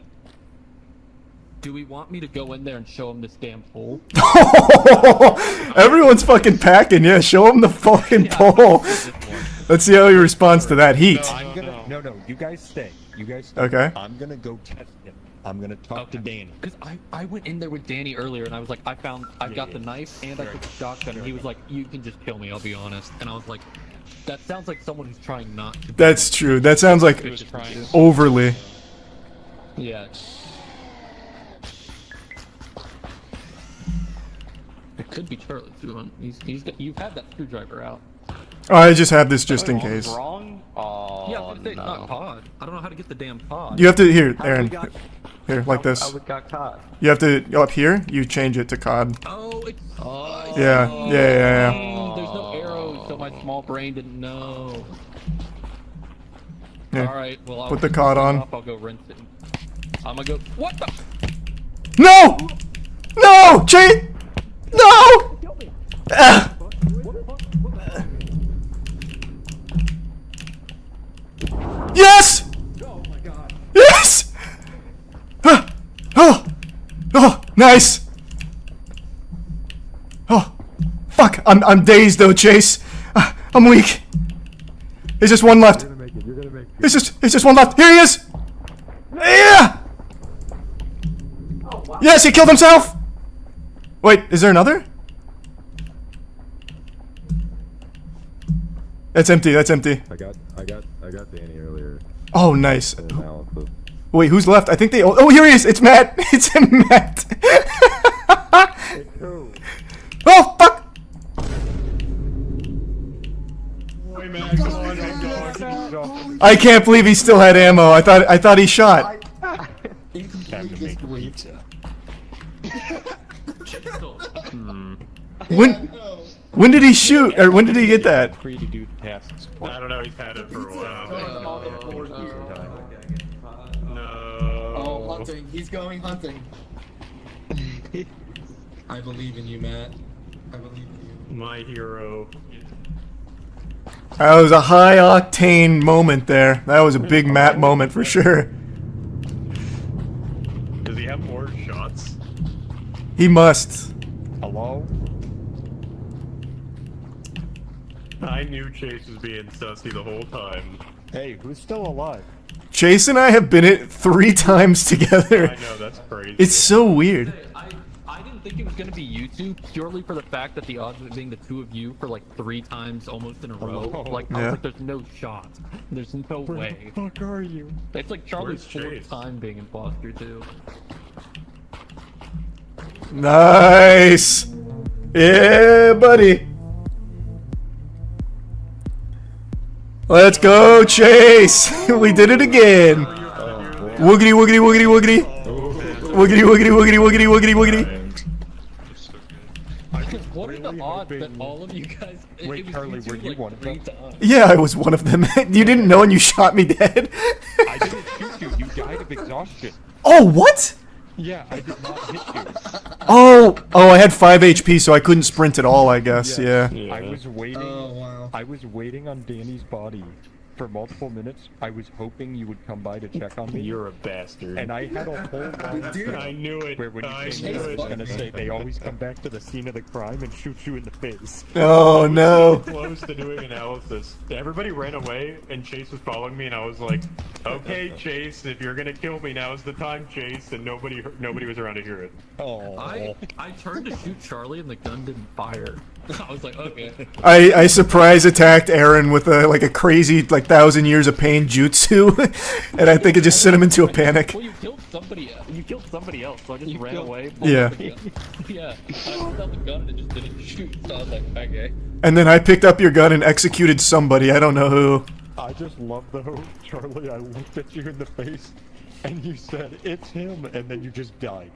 Do we want me to go in there and show him this damn pole? Everyone's fucking packing. Yeah, show him the fucking pole. Let's see how he responds to that heat. No, you guys stay. Okay. I'm gonna go test him. I'm gonna talk to Danny. Because I went in there with Danny earlier and I was like, I've got the knife and I took the shotgun, and he was like, you can just kill me, I'll be honest. And I was like, that sounds like someone who's trying not to. That's true. That sounds like overly. Yeah. It could be Charlie too. You've had that screwdriver out. Oh, I just have this just in case. Wrong? Oh, yeah, I was gonna say, it's not pod. I don't know how to get the damn pod. You have to, here, Aaron. Here, like this. I would got caught. You have to up here. You change it to COD. Oh, it's. Yeah. There's no arrows, so my small brain didn't know. Here. All right. Well, Put the COD on. I'll go rinse it. I'm gonna go. What the? No! No! Chase! No! Ah! Yes! Oh my god. Yes! Ah! Oh! Oh! Nice! Oh! Fuck! I'm dazed though, Chase. I'm weak. There's just one left. There's just one left. Here he is! Yeah! Yes, he killed himself! Wait, is there another? That's empty, that's empty. I got Danny earlier. Oh, nice. Analysis. Wait, who's left? I think they. Oh, here he is! It's Matt! It's Matt! Oh, fuck! I can't believe he still had ammo. I thought he shot. When did he shoot? Or when did he get that? Free to do tasks. I don't know, he's had it for a while. Oh, hunting. He's going hunting. I believe in you, Matt. I believe in you. My hero. That was a high octane moment there. That was a big Matt moment for sure. Does he have more shots? He must. Hello? I knew Chase was being sussy the whole time. Hey, who's still alive? Chase and I have been it 3 times together. I know, that's crazy. It's so weird. I didn't think it was gonna be you two purely for the fact that the odds of it being the two of you for like 3 times almost in a row. Like I was like, there's no shot. There's no way. Where the fuck are you? It's like Charlie's Where's 4th Chase? time being imposter too. Nice. Yeah, buddy. Let's go, Chase. We did it again. Woogity, woogity, woogity, woogity. Woogity, woogity, woogity, woogity, woogity, woogity. What are the odds that all of you guys? Wait, Charlie, were you one of them? Yeah, I was one of them. You didn't know and you shot me dead. I didn't shoot you. You died of exhaustion. Oh, what? Yeah, I did not hit you. Oh, I had 5 HP, so I couldn't sprint at all, I guess. Yeah. I was waiting. Oh, wow. I was waiting on Danny's body for multiple minutes. I was hoping you would come by to check on me. You're a bastard. And I had a whole line I knew it. where when you came in, I was gonna say they always come back to the scene of the crime and shoot you in the face. Oh no. Close to doing analysis. Everybody ran away and Chase was following me and I was like, okay, Chase, if you're gonna kill me, now's the time, Chase, and nobody was around to hear it. Oh. I turned to shoot Charlie and the gun didn't fire. I was like, okay. I surprise attacked Aaron with a crazy 1,000 years of pain jutsu, and I think it just sent him into a panic. Well, you killed somebody. You killed somebody else, so I just ran away. Yeah. Yeah. I pulled out the gun and it just didn't shoot. So I was like, okay. And then I picked up your gun and executed somebody. I don't know who. I just love though, Charlie. I looked at you in the face, and you said it's him, and then you just died.